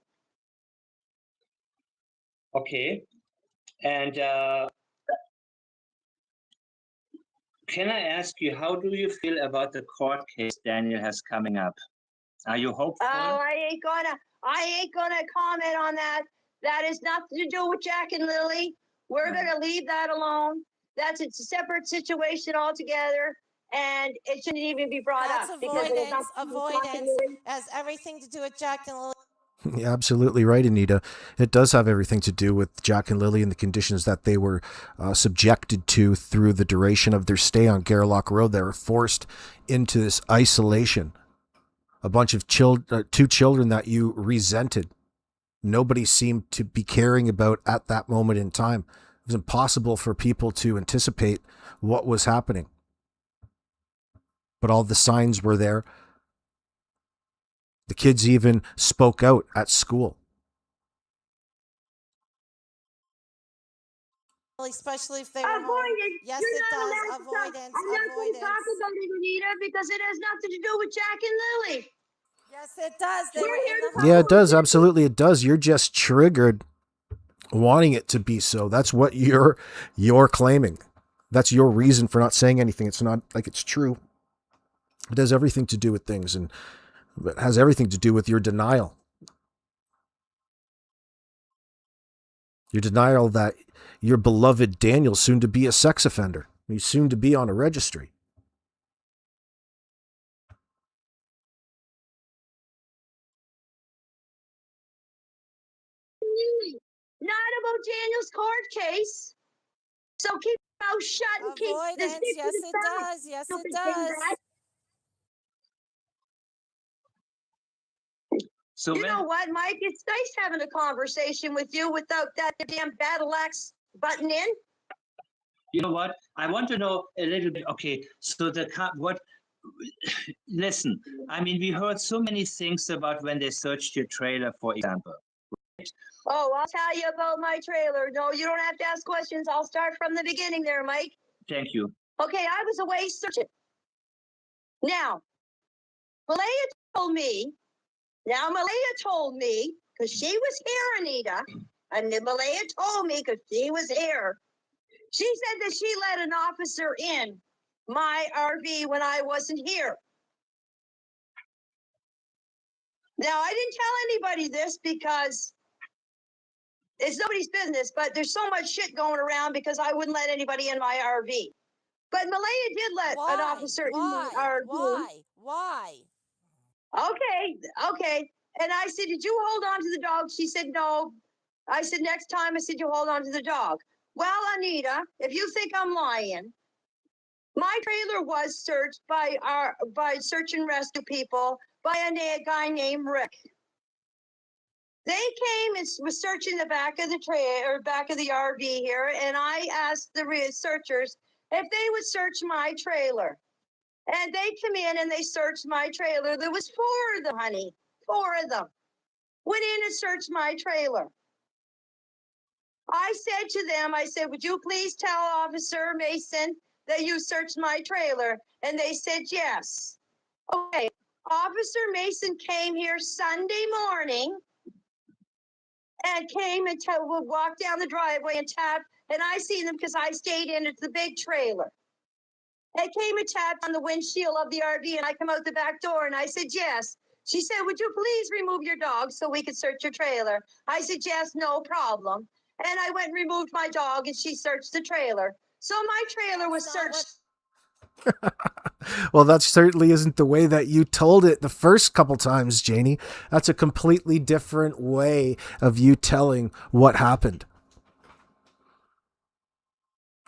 [SPEAKER 5] Okay. And can I ask you, how do you feel about the court case Daniel has coming up? Are you hopeful?
[SPEAKER 8] Oh, I ain't gonna comment on that. That has nothing to do with Jack and Lily. We're gonna leave that alone. It's a separate situation altogether, and it shouldn't even be brought
[SPEAKER 9] That's
[SPEAKER 8] up because it has
[SPEAKER 9] avoidance has everything to do with Jack and Lily.
[SPEAKER 1] You're absolutely right, Anita. It does have everything to do with Jack and Lily and the conditions that they were subjected to through the duration of their stay on Garlock Road. They were forced into this isolation. A bunch of two children that you resented. Nobody seemed to be caring about at that moment in time. It was impossible for people to anticipate what was happening. But all the signs were there. The kids even spoke out at school.
[SPEAKER 9] Especially if they were
[SPEAKER 8] avoidance.
[SPEAKER 9] home. Yes,
[SPEAKER 8] You're
[SPEAKER 9] it
[SPEAKER 8] not
[SPEAKER 9] does.
[SPEAKER 8] allowed to talk.
[SPEAKER 9] Avoidance.
[SPEAKER 8] I'm not going to talk about it, Anita, because it has nothing to do with Jack and Lily.
[SPEAKER 9] Yes, it does. They
[SPEAKER 8] We're
[SPEAKER 9] were
[SPEAKER 8] here
[SPEAKER 9] in
[SPEAKER 8] to
[SPEAKER 9] the
[SPEAKER 8] talk
[SPEAKER 1] Yeah, it
[SPEAKER 8] about
[SPEAKER 1] does.
[SPEAKER 8] Jack.
[SPEAKER 1] Absolutely, it does. You're just triggered wanting it to be so. That's what you're claiming. That's your reason for not saying anything. It's not like it's true. It has everything to do with things, and it has everything to do with your denial. Your denial that your beloved Daniel's soon to be a sex offender. He's soon to be on a registry.
[SPEAKER 8] Not about Daniel's court case. So keep your mouth shut and keep this.
[SPEAKER 9] avoidance. Yes, it does. Yes, it does.
[SPEAKER 5] So
[SPEAKER 8] You know what, Mike? It's nice having a conversation with you without that damn battle axe button in.
[SPEAKER 5] you know what? I want to know a little bit. Okay, so listen, I mean, we heard so many things about when they searched your trailer, for example.
[SPEAKER 8] Oh, I'll tell you about my trailer. No, you don't have to ask questions. I'll start from the beginning there, Mike.
[SPEAKER 5] Thank you.
[SPEAKER 8] Okay, I was away searching. Now, Malaya told me, because she was here, Anita, and Malaya told me because she was here. She said that she let an officer in my RV when I wasn't here. Now, I didn't tell anybody this because it's nobody's business, but there's so much shit going around because I wouldn't let anybody in my RV. But Malaya did let an officer in my RV.
[SPEAKER 9] Why?
[SPEAKER 8] Okay. And I said, did you hold on to the dog? She said, no. I said, next time, I said, you hold on to the dog. Well, Anita, if you think I'm lying, my trailer was searched by search and rescue people by a guy named Rick. They came and was searching the back of the back of the RV here, and I asked the searchers if they would search my trailer. And they come in and they searched my trailer. There was 4 of them, honey. 4 of them went in and searched my trailer. I said to them, I said, would you please tell Officer Mason that you searched my trailer? And they said yes. Okay. Officer Mason came here Sunday morning and came and walked down the driveway and tapped, and I seen them because I stayed in the big trailer. And came and tapped on the windshield of the RV, and I come out the back door, and I said yes. She said, would you please remove your dog so we could search your trailer? I said, yes, no problem. And I went and removed my dog, and she searched the trailer. So my trailer was searched.
[SPEAKER 1] Well, that certainly isn't the way that you told it the first couple times, Janie. That's a completely different way of you telling what happened.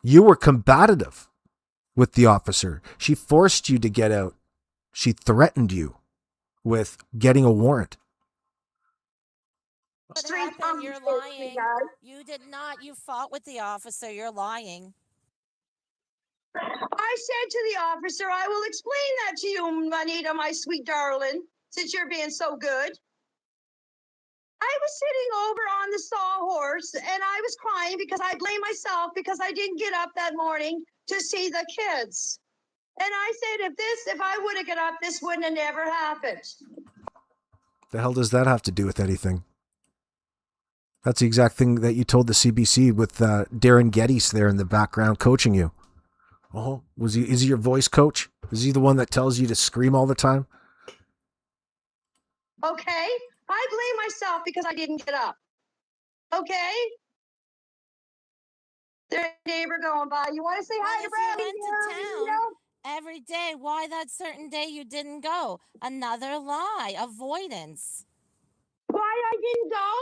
[SPEAKER 1] You were combative with the officer. She forced you to get out. She threatened you with getting a warrant.
[SPEAKER 9] What happened? You're lying. You did not. You fought with the officer. You're lying.
[SPEAKER 8] I said to the officer, I will explain that to you, Anita, my sweet darling, since you're being so good. I was sitting over on the sawhorse and I was crying because I blame myself because I didn't get up that morning to see the kids. And I said, if I would have got up, this wouldn't have never happened.
[SPEAKER 1] The hell does that have to do with anything? That's the exact thing that you told the CBC with Darin Geddes there in the background coaching you. Oh, is he your voice coach? Is he the one that tells you to scream all the time?
[SPEAKER 8] Okay, I blame myself because I didn't get up. Okay? There's a neighbor going by. You want to say hi to
[SPEAKER 9] Well, if you
[SPEAKER 8] Bradley?
[SPEAKER 9] went to town every day, why that certain day you didn't go? Another lie, avoidance.
[SPEAKER 8] Why I didn't go?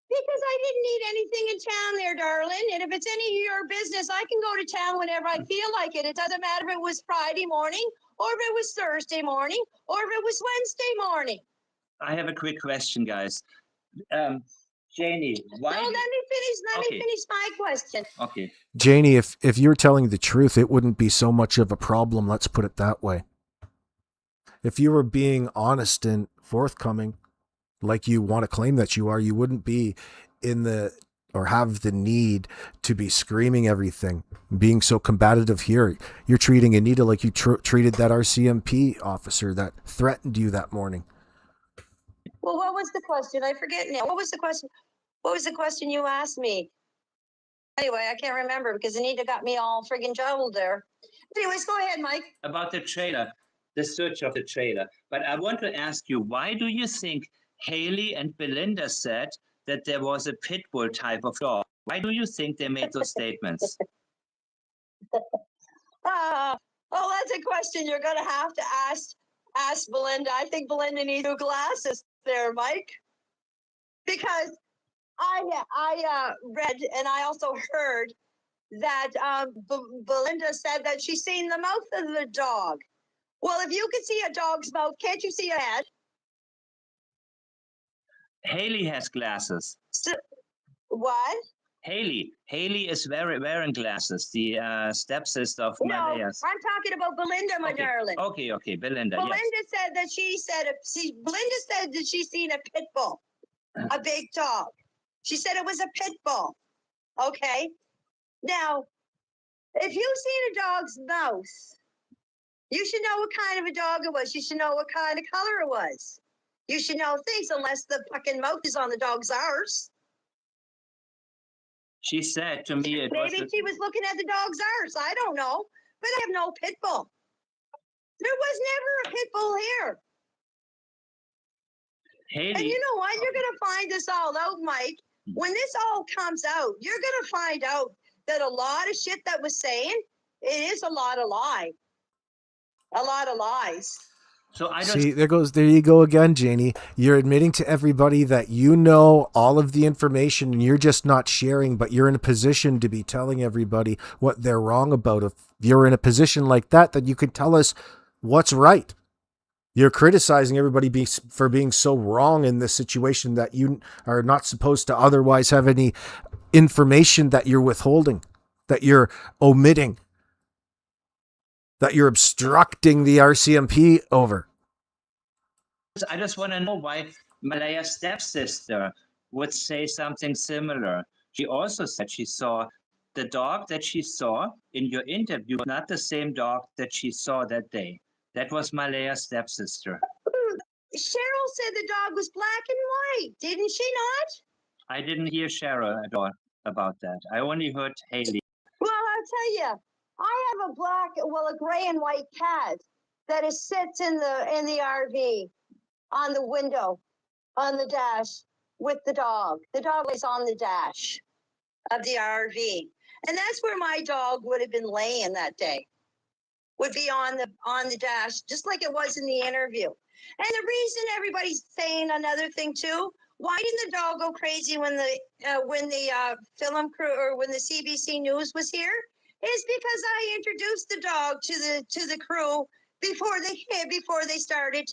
[SPEAKER 8] Because I didn't need anything in town there, darling. And if it's any of your business, I can go to town whenever I feel like it. It doesn't matter if it was Friday morning, or if it was Thursday morning, or if it was Wednesday morning.
[SPEAKER 5] I have a quick question, guys. Janie, why?
[SPEAKER 8] No, let me finish my question.
[SPEAKER 5] Okay.
[SPEAKER 1] Janie, if you're telling the truth, it wouldn't be so much of a problem. Let's put it that way. If you were being honest and forthcoming, like you want to claim that you are, you wouldn't be or have the need to be screaming everything, being so combative here. You're treating Anita like you treated that RCMP officer that threatened you that morning.
[SPEAKER 8] Well, what was the question? I forget now. What was the question? What was the question you asked me? Anyway, I can't remember because Anita got me all friggin' jumbled there. Anyways, go ahead, Mike.
[SPEAKER 5] About the trailer, the search of the trailer. But I want to ask you, why do you think Haley and Belinda said that there was a pitbull type of dog? Why do you think they made those statements?
[SPEAKER 8] Oh, that's a question you're going to have to ask Belinda. I think Belinda needs new glasses there, Mike, because I read and I also heard that Belinda said that she's seen the mouth of the dog. Well, if you can see a dog's mouth, can't you see a head?
[SPEAKER 5] Haley has glasses.
[SPEAKER 8] So, what?
[SPEAKER 5] Haley is wearing glasses. The stepsister of Maria's.
[SPEAKER 8] I'm talking about Belinda, my darling.
[SPEAKER 5] Okay, Belinda.
[SPEAKER 8] Belinda
[SPEAKER 5] yes.
[SPEAKER 8] said that Belinda said that she's seen a pit bull, a big dog. She said it was a pit bull. Okay. Now, if you've seen a dog's mouth, you should know what kind of a dog it was. You should know what kind of color it was. You should know things unless the fucking mouth is on the dog's arse.
[SPEAKER 5] She said to me,
[SPEAKER 8] maybe she was looking at the dog's arse. I don't know, but I have no pit bull. There was never a pit bull here.
[SPEAKER 5] Haley.
[SPEAKER 8] And you know what? You're going to find this all out, Mike. When this all comes out, you're going to find out that a lot of shit that was saying, it is a lot of lie. A lot of lies.
[SPEAKER 5] So I don't
[SPEAKER 1] see. There you go again, Janie. You're admitting to everybody that you know all of the information and you're just not sharing, but you're in a position to be telling everybody what they're wrong about. If you're in a position like that you could tell us what's right. You're criticizing everybody for being so wrong in this situation that you are not supposed to otherwise have any information that you're withholding, that you're omitting, that you're obstructing the RCMP over.
[SPEAKER 5] I just want to know why Malaya's stepsister would say something similar. She also said she saw the dog that she saw in your interview, not the same dog that she saw that day. That was Malaya's stepsister.
[SPEAKER 8] Cheryl said the dog was black and white, didn't she not?
[SPEAKER 5] I didn't hear Cheryl at all about that. I only heard Haley.
[SPEAKER 8] Well, I'll tell you, I have a gray and white cat that sits in the RV on the window, on the dash with the dog. The dog is on the dash of the RV. And that's where my dog would have been laying that day. Would be on the dash, just like it was in the interview. And the reason everybody's saying another thing too, why didn't the dog go crazy when the film crew or when the CBC News was here? Is because I introduced the dog to the crew before they started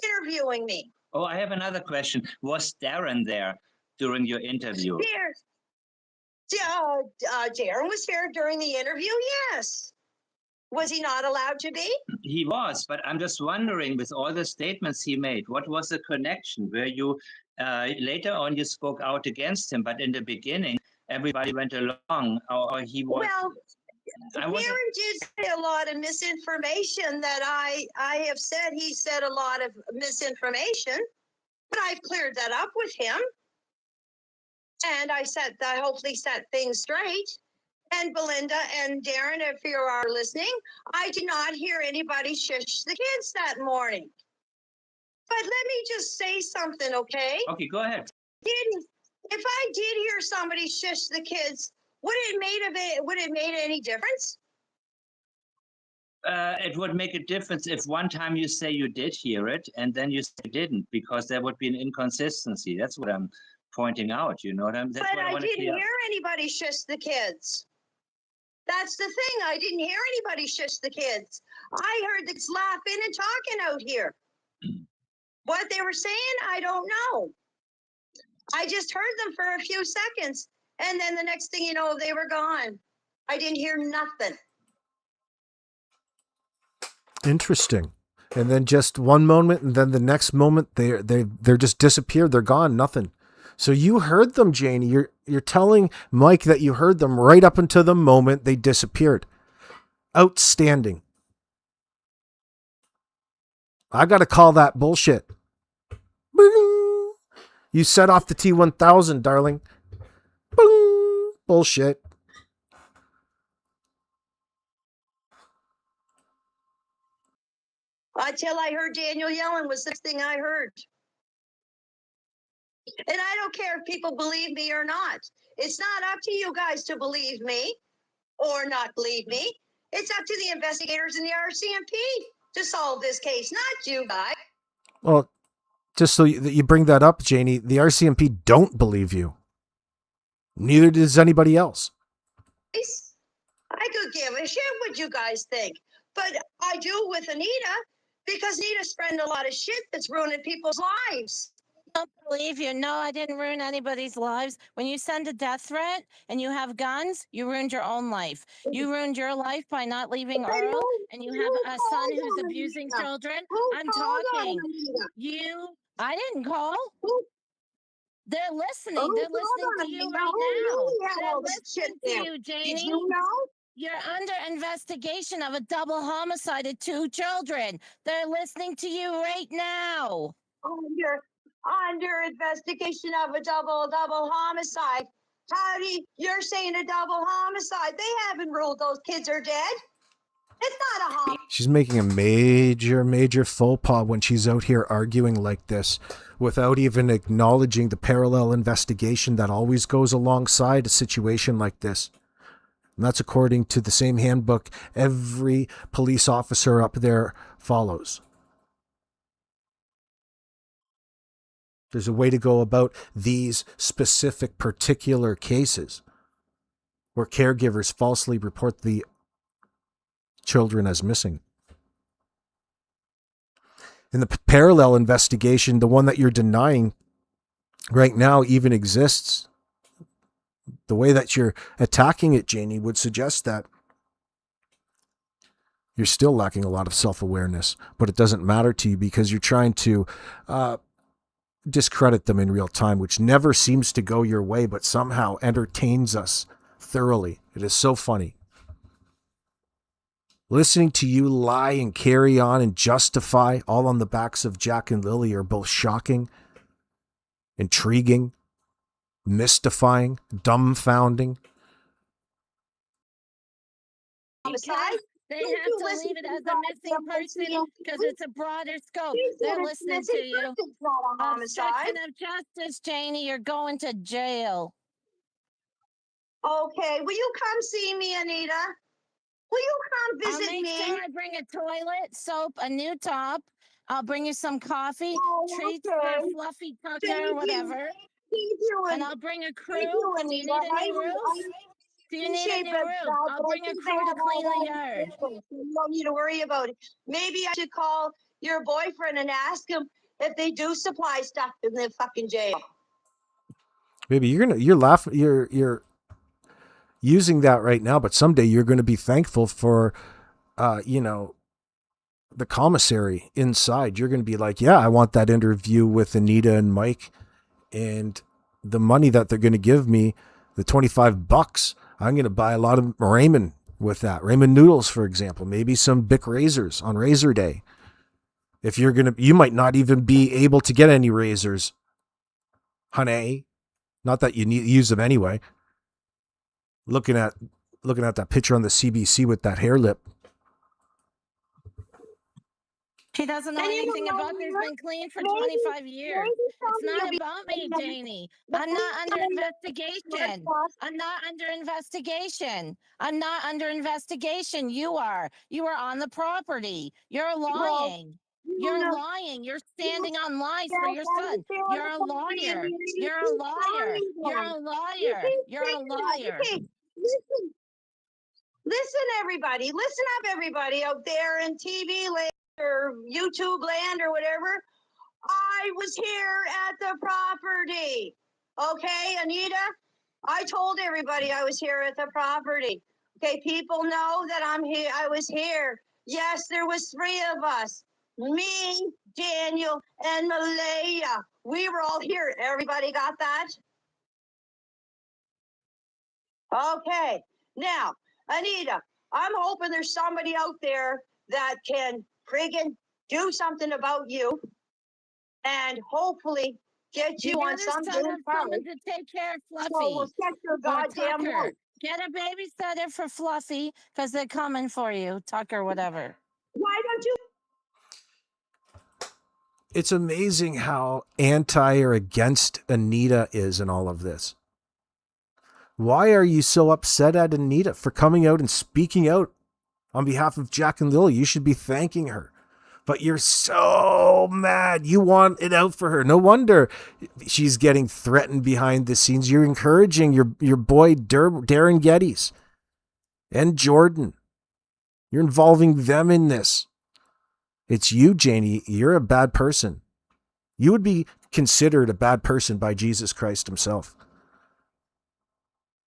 [SPEAKER 8] interviewing me.
[SPEAKER 5] Oh, I have another question. Was Darren there during your interview?
[SPEAKER 8] Darren was here during the interview, yes. Was he not allowed to be?
[SPEAKER 5] He was, but I'm just wondering, with all the statements he made, what was the connection? Where you later on you spoke out against him, but in the beginning everybody went along, or he was.
[SPEAKER 8] Well,
[SPEAKER 5] I wasn't-
[SPEAKER 8] Darren did say a lot of misinformation that I have said. He said a lot of misinformation, but I've cleared that up with him. And I hopefully set things straight. And Belinda and Darren, if you are listening, I did not hear anybody shush the kids that morning. But let me just say something, okay?
[SPEAKER 5] Okay, go ahead.
[SPEAKER 8] If I did hear somebody shush the kids, would it made any difference?
[SPEAKER 5] It would make a difference if one time you say you did hear it and then you say you didn't, because there would be an inconsistency. That's what I'm pointing out. You know what I'm? That's
[SPEAKER 8] But
[SPEAKER 5] what I
[SPEAKER 8] I
[SPEAKER 5] want to
[SPEAKER 8] didn't
[SPEAKER 5] clear.
[SPEAKER 8] hear anybody shush the kids. That's the thing. I didn't hear anybody shush the kids. I heard the kids laughing and talking out here. What they were saying, I don't know. I just heard them for a few seconds, and then the next thing you know, they were gone. I didn't hear nothing.
[SPEAKER 1] Interesting. And then just one moment, and then the next moment they're just disappeared. They're gone. Nothing. So you heard them, Janie. You're telling Mike that you heard them right up until the moment they disappeared. Outstanding. I got to call that bullshit. Boing. You set off the T1000, darling. Boing. Bullshit.
[SPEAKER 8] Until I heard Daniel yelling was the thing I heard. And I don't care if people believe me or not. It's not up to you guys to believe me or not believe me. It's up to the investigators and the RCMP to solve this case, not you guys.
[SPEAKER 1] Well, just so you bring that up, Janie, the RCMP don't believe you. Neither does anybody else.
[SPEAKER 8] I could give a shit what you guys think, but I do with Anita because Anita's spreading a lot of shit that's ruining people's lives.
[SPEAKER 9] I don't believe you. No, I didn't ruin anybody's lives. When you send a death threat and you have guns, you ruined your own life. You ruined your life by not leaving Earl, and you have a son who's abusing children. I'm talking. I didn't call. They're listening. They're listening to you right now. They're listening to you, Janie.
[SPEAKER 8] Did you know?
[SPEAKER 9] You're under investigation of a double homicide of 2 children. They're listening to you right now.
[SPEAKER 8] Under investigation of a double homicide. You're saying a double homicide? They haven't ruled those kids are dead. It's not a homicide.
[SPEAKER 1] She's making a major faux pas when she's out here arguing like this without even acknowledging the parallel investigation that always goes alongside a situation like this. And that's according to the same handbook every police officer up there follows. There's a way to go about these specific particular cases where caregivers falsely report the children as missing. In the parallel investigation, the one that you're denying right now even exists. The way that you're attacking it, Janie, would suggest that you're still lacking a lot of self-awareness, but it doesn't matter to you because you're trying to discredit them in real time, which never seems to go your way, but somehow entertains us thoroughly. It is so funny. Listening to you lie and carry on and justify all on the backs of Jack and Lily are both shocking, intriguing, mystifying, dumbfounding.
[SPEAKER 9] Because they have to leave it as a missing person because it's a broader scope. They're listening to you. Obstruction of justice, Janie. You're going to jail.
[SPEAKER 8] Okay, will you come see me, Anita? Will you come visit
[SPEAKER 9] I'll make
[SPEAKER 8] me?
[SPEAKER 9] sure I bring a toilet, soap, a new top. I'll bring you some coffee, treats for Fluffy Tucker, whatever. And I'll bring a crew. Do you need a new roof? Do you need a new roof? I'll bring a crew to clean the yard.
[SPEAKER 8] You don't need to worry about it. Maybe I should call your boyfriend and ask him if they do supply stuff in the fucking jail.
[SPEAKER 1] Baby, you're laughing, you're using that right now, but someday you're going to be thankful for you know, the commissary inside, you're going to be like, yeah, I want that interview with Anita and Mike, and the money that they're going to give me, the $25, I'm going to buy a lot of ramen with that. Ramen noodles, for example, maybe some Bic razors on Razor Day. If you're going to, you might not even be able to get any razors, honey. Not that you need use them anyway. Looking at that picture on the CBC with that hair lip.
[SPEAKER 9] He doesn't know
[SPEAKER 8] And you
[SPEAKER 9] anything
[SPEAKER 8] don't know
[SPEAKER 9] about me. He's
[SPEAKER 8] her?
[SPEAKER 9] been clean for
[SPEAKER 8] Maybe-
[SPEAKER 9] 25 years.
[SPEAKER 8] maybe
[SPEAKER 9] It's
[SPEAKER 8] somebody
[SPEAKER 9] not
[SPEAKER 8] will be
[SPEAKER 9] about me,
[SPEAKER 8] saying that-
[SPEAKER 9] Janie.
[SPEAKER 8] but
[SPEAKER 9] I'm not under
[SPEAKER 8] somebody-
[SPEAKER 9] investigation. I'm not under investigation. I'm not under investigation. You are. You are on the property. You're lying. You're
[SPEAKER 8] know-
[SPEAKER 9] lying. You're standing on lies for your
[SPEAKER 8] Yeah,
[SPEAKER 9] son.
[SPEAKER 8] that's
[SPEAKER 9] You're a
[SPEAKER 8] the
[SPEAKER 9] liar.
[SPEAKER 8] thing.
[SPEAKER 9] You're a liar. You're a liar. You're a liar.
[SPEAKER 8] Okay, listen, everybody. Listen up, everybody out there in TV land or YouTube land or whatever. I was here at the property. Okay, Anita? I told everybody I was here at the property. Okay, people know that I'm here. I was here. Yes, there was 3 of us. Me, Daniel, and Malaya. We were all here. Everybody got that? Okay. Now, Anita, I'm hoping there's somebody out there that can friggin' do something about you and hopefully get you on some good
[SPEAKER 9] someone to take care of
[SPEAKER 8] So
[SPEAKER 9] Fluffy.
[SPEAKER 8] we'll set your
[SPEAKER 9] Or
[SPEAKER 8] goddamn
[SPEAKER 9] Tucker.
[SPEAKER 8] mouth.
[SPEAKER 9] Get a babysitter for Fluffy because they're coming for you, Tucker, whatever.
[SPEAKER 8] Why don't you?
[SPEAKER 1] It's amazing how anti or against Anita is in all of this. Why are you so upset at Anita for coming out and speaking out on behalf of Jack and Lily? You should be thanking her. But you're so mad. You want it out for her. No wonder she's getting threatened behind the scenes. You're encouraging your boy Darin Geddes and Jordan. You're involving them in this. It's you, Janie. You're a bad person. You would be considered a bad person by Jesus Christ himself.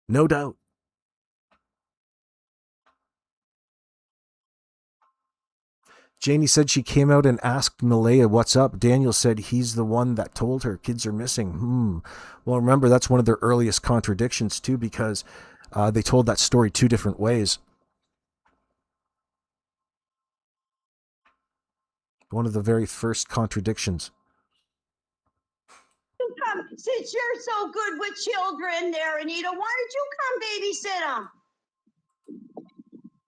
[SPEAKER 1] No doubt. Janie said she came out and asked Malaya what's up. Daniel said he's the one that told her kids are missing. Well, remember, that's one of their earliest contradictions too, because they told that story 2 different ways. One of the very first contradictions.
[SPEAKER 8] Come, since you're so good with children there, Anita, why don't you come babysit them?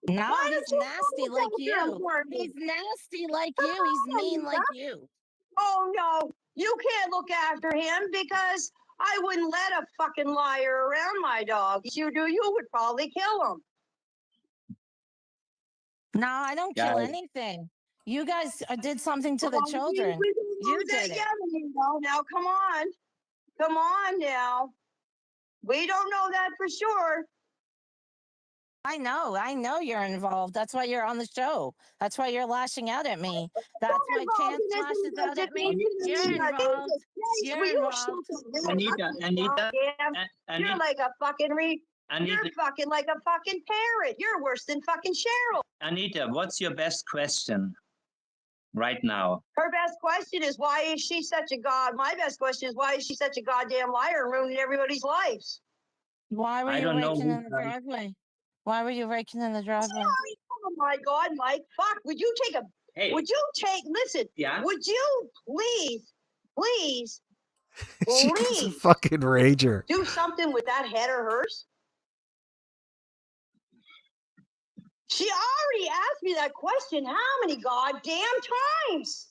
[SPEAKER 9] No,
[SPEAKER 8] Why
[SPEAKER 9] he's
[SPEAKER 8] don't you
[SPEAKER 9] nasty
[SPEAKER 8] come
[SPEAKER 9] like
[SPEAKER 8] over
[SPEAKER 9] you.
[SPEAKER 8] for me?
[SPEAKER 9] He's nasty like
[SPEAKER 8] Come
[SPEAKER 9] you. He's
[SPEAKER 8] on,
[SPEAKER 9] mean like
[SPEAKER 8] Anita.
[SPEAKER 9] you.
[SPEAKER 8] Oh, no, you can't look after him because I wouldn't let a fucking liar around my dog. You would probably kill him.
[SPEAKER 9] No, I don't kill
[SPEAKER 5] Guys.
[SPEAKER 9] anything. You guys did something to the
[SPEAKER 8] Well,
[SPEAKER 9] children.
[SPEAKER 8] we didn't
[SPEAKER 9] You
[SPEAKER 8] do that
[SPEAKER 9] did it.
[SPEAKER 8] yet, Anita. Now, come on. Come on now. We don't know that for sure.
[SPEAKER 9] I know you're involved. That's why you're on the show. That's why you're lashing out at me. That's why Chance lashes out at me. You're involved. You're involved.
[SPEAKER 5] Anita,
[SPEAKER 8] You're like a fucking
[SPEAKER 5] Anita,
[SPEAKER 8] You're fucking like a fucking parrot. You're worse than fucking Cheryl.
[SPEAKER 5] Anita, what's your best question right now?
[SPEAKER 8] Her best question is why is she such a god? My best question is why is she such a goddamn liar and ruining everybody's lives?
[SPEAKER 9] Why were
[SPEAKER 5] I
[SPEAKER 9] you
[SPEAKER 5] don't know
[SPEAKER 9] raking
[SPEAKER 5] who
[SPEAKER 9] in the driveway? Why were you raking in the driveway?
[SPEAKER 8] Sorry. Oh my God, Mike. Fuck. Would you take
[SPEAKER 5] Hey,
[SPEAKER 8] listen,
[SPEAKER 5] yeah?
[SPEAKER 8] would you please
[SPEAKER 1] She's a
[SPEAKER 8] please
[SPEAKER 1] fucking rager.
[SPEAKER 8] do something with that head of hers? She already asked me that question how many goddamn times?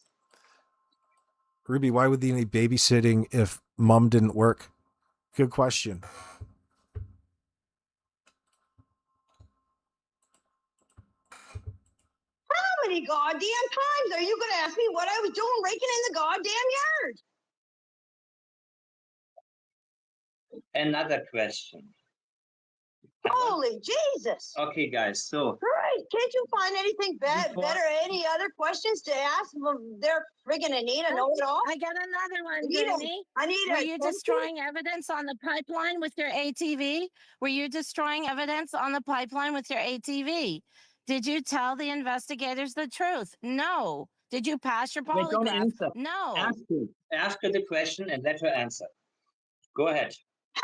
[SPEAKER 1] Ruby, why would they need babysitting if mom didn't work? Good question.
[SPEAKER 8] How many goddamn times are you going to ask me what I was doing raking in the goddamn yard?
[SPEAKER 5] Another question.
[SPEAKER 8] Holy Jesus.
[SPEAKER 5] Okay, guys, so
[SPEAKER 8] Right. Can't you find anything
[SPEAKER 5] Before-
[SPEAKER 8] better? Any other questions to ask their friggin' Anita know it all?
[SPEAKER 9] I got another one,
[SPEAKER 8] Anita,
[SPEAKER 9] Jamie.
[SPEAKER 8] Anita,
[SPEAKER 9] Were you destroying evidence on the pipeline with your ATV? Were you destroying evidence on the pipeline with your ATV? Did you tell the investigators the truth? No. Did you pass your
[SPEAKER 5] Wait, don't
[SPEAKER 9] polygraph?
[SPEAKER 5] answer.
[SPEAKER 9] No.
[SPEAKER 5] Ask her the question and let her answer. Go ahead.
[SPEAKER 8] How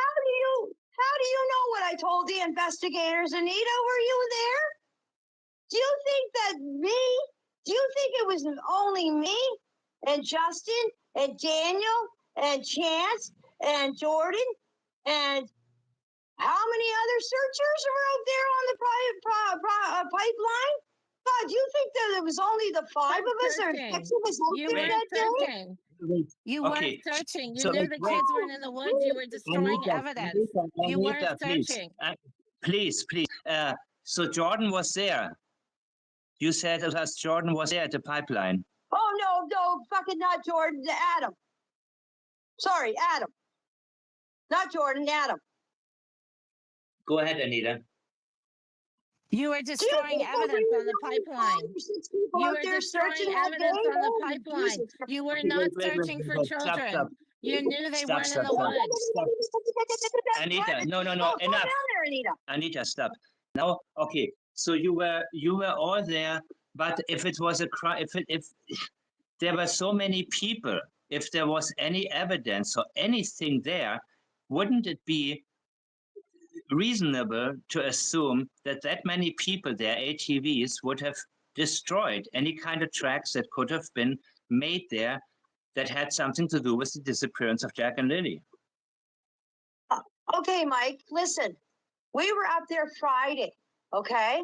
[SPEAKER 8] do you know what I told the investigators, Anita? Were you there? Do you think it was only me and Justin and Daniel and Chance and Jordan and how many other searchers were out there on the pipeline? God, do you think that it was only the 5 of us or 6 of us out
[SPEAKER 9] You
[SPEAKER 8] there
[SPEAKER 9] weren't
[SPEAKER 8] that day?
[SPEAKER 9] searching.
[SPEAKER 5] Wait,
[SPEAKER 9] You
[SPEAKER 5] okay.
[SPEAKER 9] weren't searching. You
[SPEAKER 5] So,
[SPEAKER 9] knew the
[SPEAKER 5] wait.
[SPEAKER 9] kids weren't in the woods. You were destroying evidence. You weren't
[SPEAKER 5] Anita,
[SPEAKER 9] searching.
[SPEAKER 5] please. So Jordan was there. You said it was Jordan was there at the pipeline.
[SPEAKER 8] Oh, no, fucking not Jordan, Adam. Sorry, Adam. Not Jordan, Adam.
[SPEAKER 5] Go ahead, Anita.
[SPEAKER 9] You were destroying evidence on the pipeline. You were destroying evidence on the pipeline. You were not searching for children.
[SPEAKER 5] Stop.
[SPEAKER 9] You knew they
[SPEAKER 5] Stop,
[SPEAKER 9] weren't
[SPEAKER 5] stop,
[SPEAKER 9] in the
[SPEAKER 5] stop.
[SPEAKER 9] woods.
[SPEAKER 5] Anita, no, enough.
[SPEAKER 8] Anita.
[SPEAKER 5] Anita, stop. Now, okay. So you were all there, but if it was a crime, if there were so many people, if there was any evidence or anything there, wouldn't it be reasonable to assume that many people there, ATVs, would have destroyed any kind of tracks that could have been made there that had something to do with the disappearance of Jack and Lily?
[SPEAKER 8] Okay, Mike, listen. We were up there Friday, okay?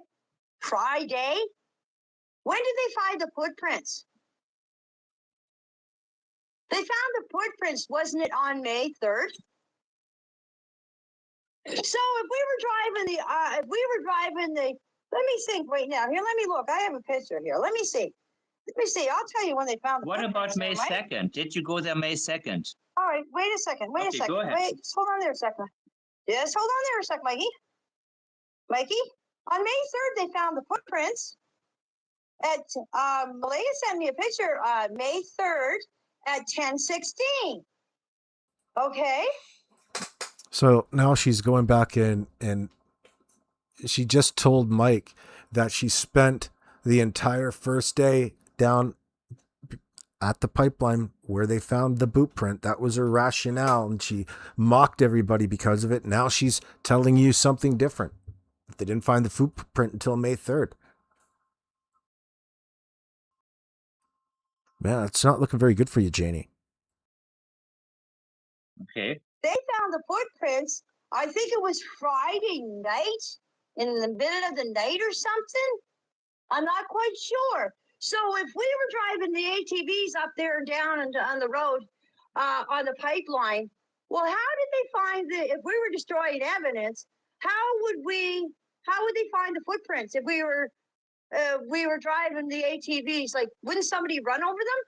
[SPEAKER 8] Friday? When did they find the footprints? They found the footprints, wasn't it on May 3rd? So if we were driving the, let me think right now. Here, let me look. I have a picture here. Let me see. I'll tell you when they found the
[SPEAKER 5] What
[SPEAKER 8] footprints.
[SPEAKER 5] about May 2nd? Did you go there May 2nd?
[SPEAKER 8] All right, wait a second.
[SPEAKER 5] Okay, go ahead.
[SPEAKER 8] Wait, just hold on there a second. Just hold on there a second, Mikey. Mikey, on May 3rd, they found the footprints at, Malaya sent me a picture, May 3rd at 10:16. Okay.
[SPEAKER 1] So now she's going back in, and she just told Mike that she spent the entire first day down at the pipeline where they found the boot print. That was her rationale, and she mocked everybody because of it. Now she's telling you something different. They didn't find the footprint until May 3rd. Man, it's not looking very good for you, Janie.
[SPEAKER 5] Okay.
[SPEAKER 8] They found the footprints, I think it was Friday night, in the middle of the night or something. I'm not quite sure. So if we were driving the ATVs up there and down and on the road, on the pipeline, well, how did they find if we were destroying evidence, how would they find the footprints if we were driving the ATVs? Like, wouldn't somebody run over them?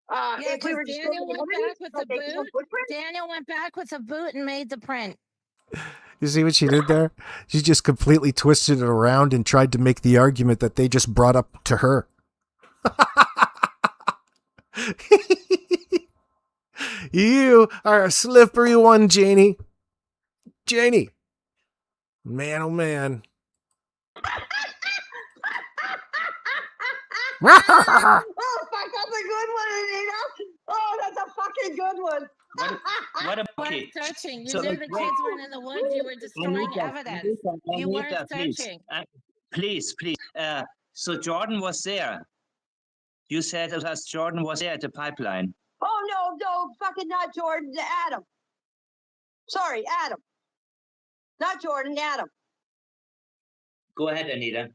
[SPEAKER 9] Yeah,
[SPEAKER 8] If we were
[SPEAKER 9] because Daniel went back with the boot.
[SPEAKER 8] footprint?
[SPEAKER 9] Daniel went back with a boot and made the print.
[SPEAKER 1] You see what she did there? She just completely twisted it around and tried to make the argument that they just brought up to her. You are a slippery one, Janie. Janie. Man, oh man.
[SPEAKER 8] Oh, fuck, that's a good one, Anita. Oh, that's a fucking good one.
[SPEAKER 5] What
[SPEAKER 9] You
[SPEAKER 5] okay.
[SPEAKER 9] weren't searching. You
[SPEAKER 5] So,
[SPEAKER 9] knew the kids weren't in the woods. You were destroying evidence. You weren't searching.
[SPEAKER 5] Please. So Jordan was there. You said it was Jordan was there at the pipeline.
[SPEAKER 8] Oh, no, fucking not Jordan, Adam. Sorry, Adam. Not Jordan, Adam.
[SPEAKER 5] Go ahead, Anita.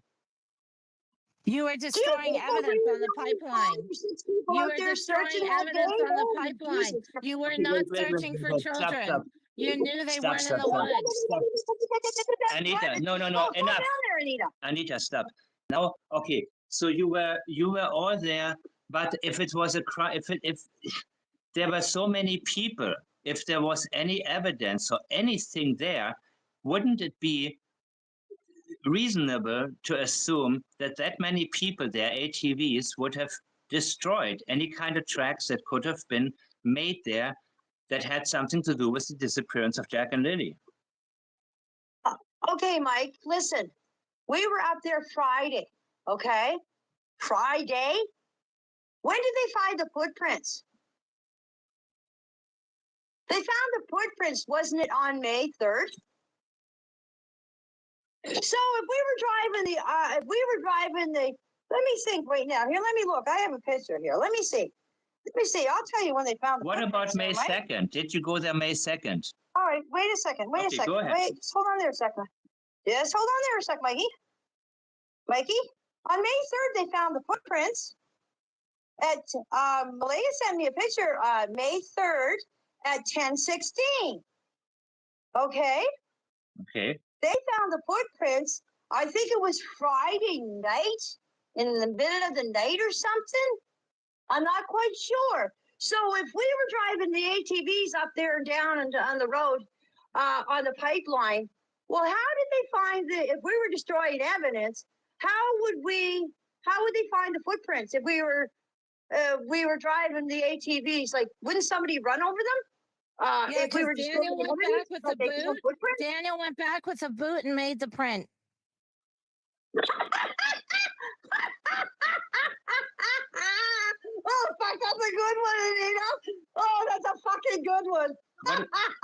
[SPEAKER 9] You were destroying evidence on the pipeline. You were destroying evidence on the pipeline. You were not searching for children.
[SPEAKER 5] Stop.
[SPEAKER 9] You knew they weren't in
[SPEAKER 5] Stop.
[SPEAKER 9] the woods.
[SPEAKER 5] Anita, no, enough.
[SPEAKER 8] Down there, Anita.
[SPEAKER 5] Anita, stop. Now, okay. So you were all there, but if it was a crime, if there were so many people, if there was any evidence or anything there, wouldn't it be reasonable to assume that many people there, ATVs, would have destroyed any kind of tracks that could have been made there that had something to do with the disappearance of Jack and Lily?
[SPEAKER 8] Okay, Mike, listen. We were up there Friday, Okay. Friday. When did they find the footprints? They found the footprints, wasn't it on May 3rd? So if we were driving the, let me think right now. Here, let me look. I have a picture here. Let me see. I'll tell you when they found the
[SPEAKER 5] What about
[SPEAKER 8] footprints.
[SPEAKER 5] May 2nd? Did you go there May 2nd?
[SPEAKER 8] All right, wait a second. Wait a
[SPEAKER 5] Okay,
[SPEAKER 8] second.
[SPEAKER 5] go ahead.
[SPEAKER 8] Wait, just hold on there a second. Yes, hold on there a sec, Mikey. Mikey, on May 3rd, they found the footprints at, Malia sent me a picture, May 3rd at 10:16. Okay.
[SPEAKER 5] Okay.
[SPEAKER 8] They found the footprints. I think it was Friday night, in the middle of the night or something. I'm not quite sure. So if we were driving the ATVs up there and down and on the road, on the pipeline, well, how did they find if we were destroying evidence, how would they find the footprints if we were driving the ATVs? Like, wouldn't somebody run over them?
[SPEAKER 9] Yeah,
[SPEAKER 8] If we were
[SPEAKER 9] because
[SPEAKER 8] destroying
[SPEAKER 9] Daniel went
[SPEAKER 8] evidence,
[SPEAKER 9] back with
[SPEAKER 8] like
[SPEAKER 9] the
[SPEAKER 8] they found
[SPEAKER 9] boot.
[SPEAKER 8] footprints?
[SPEAKER 9] Daniel went back with a boot and made the print.
[SPEAKER 8] Oh, fuck, that's a good one, Anita. Oh, that's a fucking good one.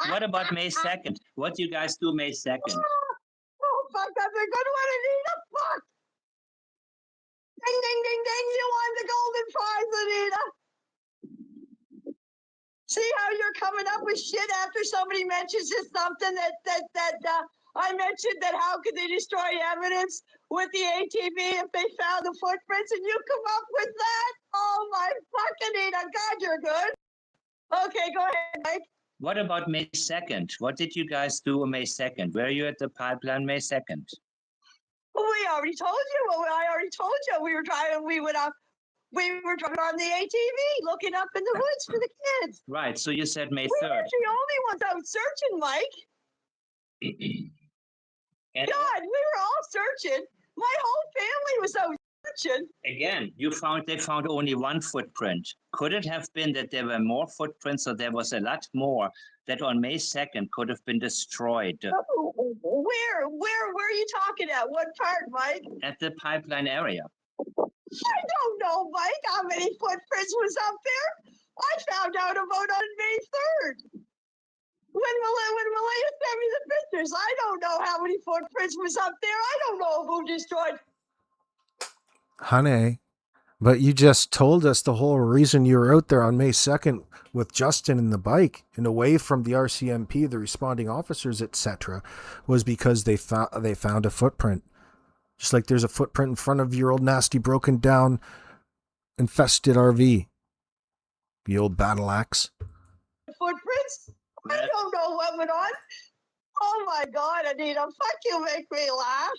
[SPEAKER 5] What about May 2nd? What do you guys do May 2nd?
[SPEAKER 8] Oh, fuck, that's a good one, Anita. Fuck. Ding, ding, ding, ding. You won the golden prize, Anita. See how you're coming up with shit after somebody mentions just something that I mentioned, that how could they destroy evidence with the ATV if they found the footprints, and you come up with that? Oh my fucking Anita, God, you're good. Okay, go ahead, Mike.
[SPEAKER 5] What about May 2nd? What did you guys do on May 2nd? Were you at the pipeline May 2nd?
[SPEAKER 8] Well, we already told you. Well, I already told you we were driving. We were driving on the ATV, looking up in the woods for the kids.
[SPEAKER 5] Right. So you said May
[SPEAKER 8] We
[SPEAKER 5] 3rd.
[SPEAKER 8] weren't the only ones out searching, Mike.
[SPEAKER 5] And
[SPEAKER 8] God, we were all searching. My whole family was out searching.
[SPEAKER 5] again, they found only one footprint. Could it have been that there were more footprints, or there was a lot more that on May 2nd could have been destroyed
[SPEAKER 8] Where are you talking at? What part, Mike?
[SPEAKER 5] at the pipeline area?
[SPEAKER 8] I don't know, Mike, how many footprints was up there. I found out about on May 3rd. When Malia sent me the pictures, I don't know how many footprints was up there. I don't know who destroyed.
[SPEAKER 1] Honey, but you just told us the whole reason you were out there on May 2nd with Justin and the bike and away from the RCMP, the responding officers, etc., was because they found a footprint. Just like there's a footprint in front of your old nasty broken down infested RV. The old battle axe.
[SPEAKER 8] Footprints? I don't know what went on. Oh my God, Anita, fuck, you make me laugh.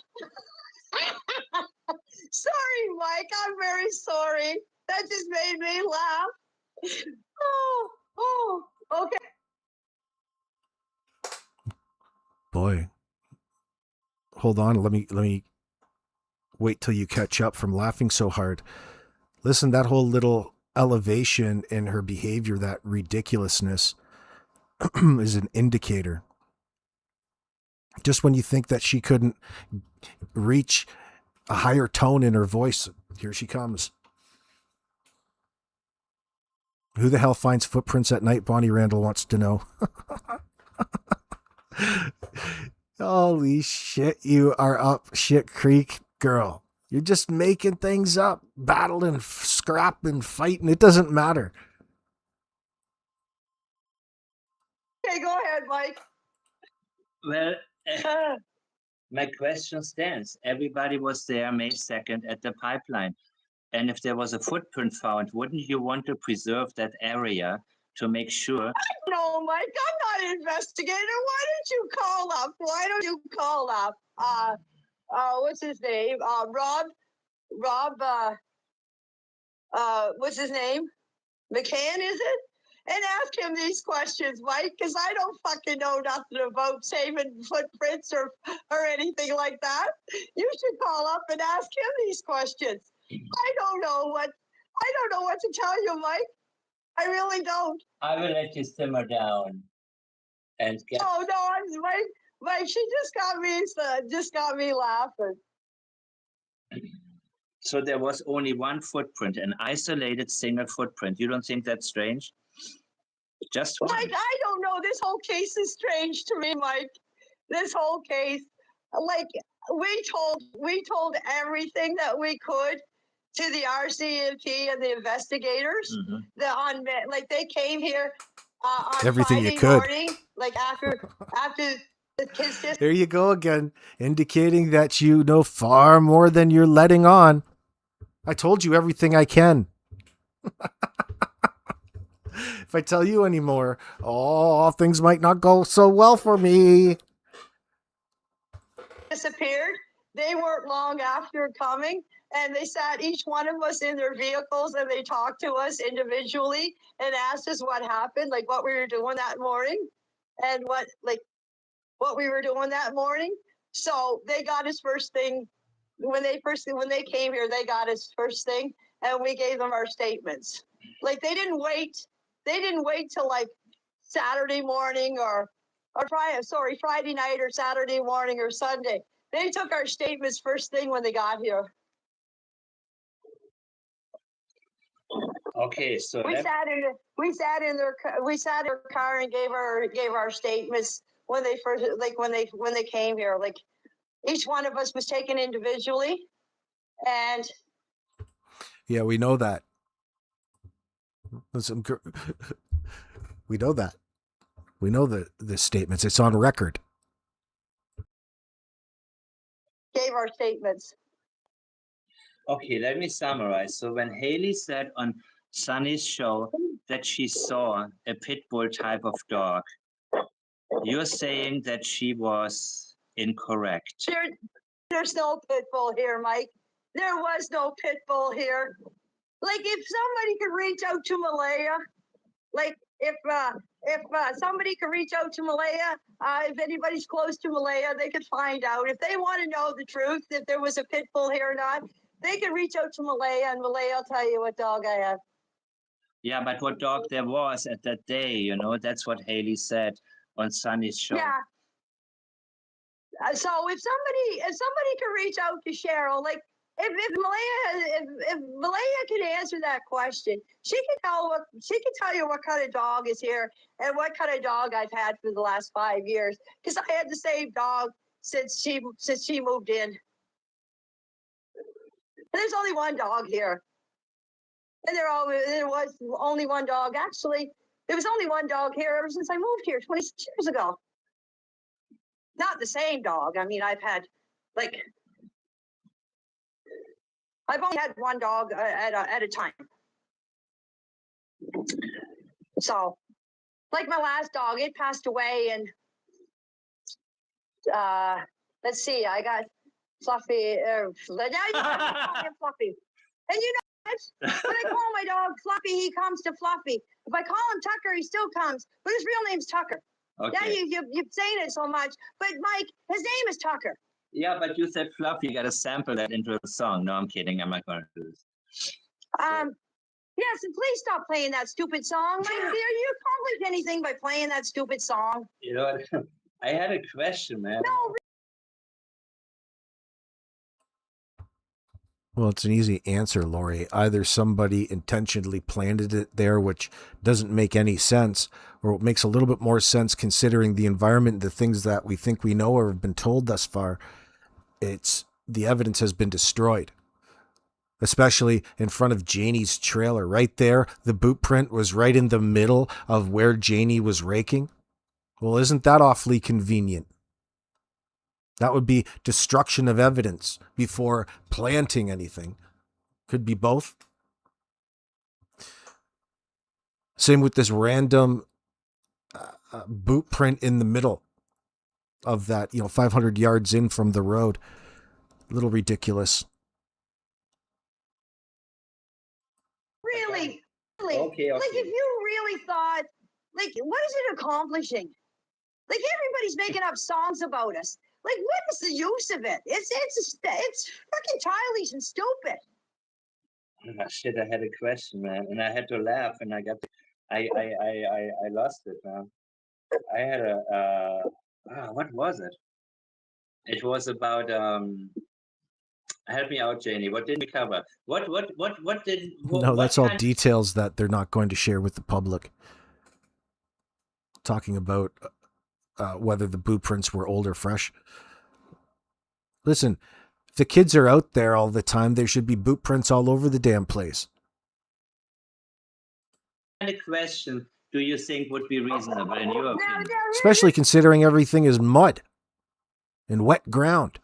[SPEAKER 8] Sorry, Mike, I'm very sorry. That just made me laugh. Oh, okay.
[SPEAKER 1] Boy. Hold on, let me wait till you catch up from laughing so hard. Listen, that whole little elevation in her behavior, that ridiculousness, is an indicator. Just when you think that she couldn't reach a higher tone in her voice, here she comes. Who the hell finds footprints at night? Bonnie Randall wants to know. Holy shit, you are up shit creek, girl. You're just making things up, battling, scrapping, fighting. It doesn't matter.
[SPEAKER 8] Okay, go ahead, Mike.
[SPEAKER 5] Well, my question stands. Everybody was there May 2nd at the pipeline. And if there was a footprint found, wouldn't you want to preserve that area to make sure?
[SPEAKER 8] No, Mike, I'm not an investigator. Why don't you call up? What's his name? Rob, what's his name? McCann, is it? And ask him these questions, Mike, because I don't fucking know nothing about saving footprints or anything like that. You should call up and ask him these questions. I don't know what to tell you, Mike. I really don't.
[SPEAKER 5] I will let you simmer down and get.
[SPEAKER 8] Oh no, Mike, she just got me laughing.
[SPEAKER 5] So there was only one footprint, an isolated single footprint. You don't think that's strange? Just one.
[SPEAKER 8] Mike, I don't know. This whole case is strange to me, Mike. This whole case, like we told everything that we could to the RCMP and the investigators. Like they came here on
[SPEAKER 1] Everything
[SPEAKER 8] Friday
[SPEAKER 1] you could.
[SPEAKER 8] morning, like after the kids.
[SPEAKER 1] There you go again, indicating that you know far more than you're letting on. I told you everything I can. If I tell you any more, things might not go so well for me.
[SPEAKER 8] Disappeared. They weren't long after coming, and they sat each one of us in their vehicles, and they talked to us individually and asked us what happened, like what we were doing that morning, and what we were doing that morning. So they got us first thing when they came here. They got us first thing, and we gave them our statements. Like they didn't wait till like Saturday morning or Friday night or Saturday morning or Sunday. They took our statements first thing when they got here.
[SPEAKER 5] Okay, so
[SPEAKER 8] we sat in their car and gave our statements when they first, like when they came here. Like each one of us was taken individually, and
[SPEAKER 1] yeah, we know that. We know that. We know the statements. It's on record.
[SPEAKER 8] Gave our statements.
[SPEAKER 5] Okay, let me summarize. So when Haley said on Sunny's show that she saw a pitbull type of dog, you're saying that she was incorrect.
[SPEAKER 8] There's no pitbull here, Mike. There was no pitbull here. Like if somebody could reach out to Malaya, like if somebody could reach out to Malaya, if anybody's close to Malaya, they could find out. If they want to know the truth, if there was a pitbull here or not, they could reach out to Malaya, and Malaya will tell you what dog I have.
[SPEAKER 5] Yeah, but what dog there was at that day, you know, that's what Haley said on Sunny's show.
[SPEAKER 8] Yeah. So if somebody could reach out to Cheryl, like if Malaya can answer that question, she can tell you what kind of dog is here and what kind of dog I've had for the last 5 years, because I had the same dog since she moved in. And there's only one dog here, and there was only one dog. Actually, there was only one dog here ever since I moved here 26 years ago. Not the same dog. I mean, I've only had one dog at a time. So, like my last dog, it passed away, and let's see, I got Fluffy. Now you call him Fluffy, and you know what? When I call my dog Fluffy, he comes to Fluffy. If I call him Tucker, he still comes, but his real name's Tucker.
[SPEAKER 5] Okay.
[SPEAKER 8] Yeah, you're saying it so much, but Mike, his name is Tucker.
[SPEAKER 5] Yeah, but you said Fluffy. You got to sample that into a song. No, I'm kidding. I'm not going to do this.
[SPEAKER 8] Yes, and please stop playing that stupid song. Mike, you accomplish anything by playing that stupid song?
[SPEAKER 5] You know what? I had a question, man.
[SPEAKER 8] No.
[SPEAKER 1] Well, it's an easy answer, Lori. Either somebody intentionally planted it there, which doesn't make any sense, or it makes a little bit more sense considering the environment, the things that we think we know or have been told thus far. It's the evidence has been destroyed, especially in front of Janie's trailer. Right there, the boot print was right in the middle of where Janie was raking. Well, isn't that awfully convenient? That would be destruction of evidence before planting anything. Could be both. Same with this random boot print in the middle of that, 500 yards in from the road. A little ridiculous.
[SPEAKER 8] Really?
[SPEAKER 5] Okay.
[SPEAKER 8] Like, if you really thought, like, what is it accomplishing? Like, everybody's making up songs about us. Like, what is the use of it? It's fucking childish and stupid.
[SPEAKER 5] Oh, shit, I had a question, man, and I had to laugh, and I lost it, man. I had what was it? It was about Help me out, Janie. What did we cover? What did?
[SPEAKER 1] No,
[SPEAKER 5] What
[SPEAKER 1] that's all
[SPEAKER 5] kind?
[SPEAKER 1] details that they're not going to share with the public. Talking about whether the Bootprints were old or fresh. Listen, if the kids are out there all the time, there should be Bootprints all over the damn place.
[SPEAKER 5] What kind of question do you think would be reasonable in your opinion?
[SPEAKER 1] Especially considering everything is mud and wet ground.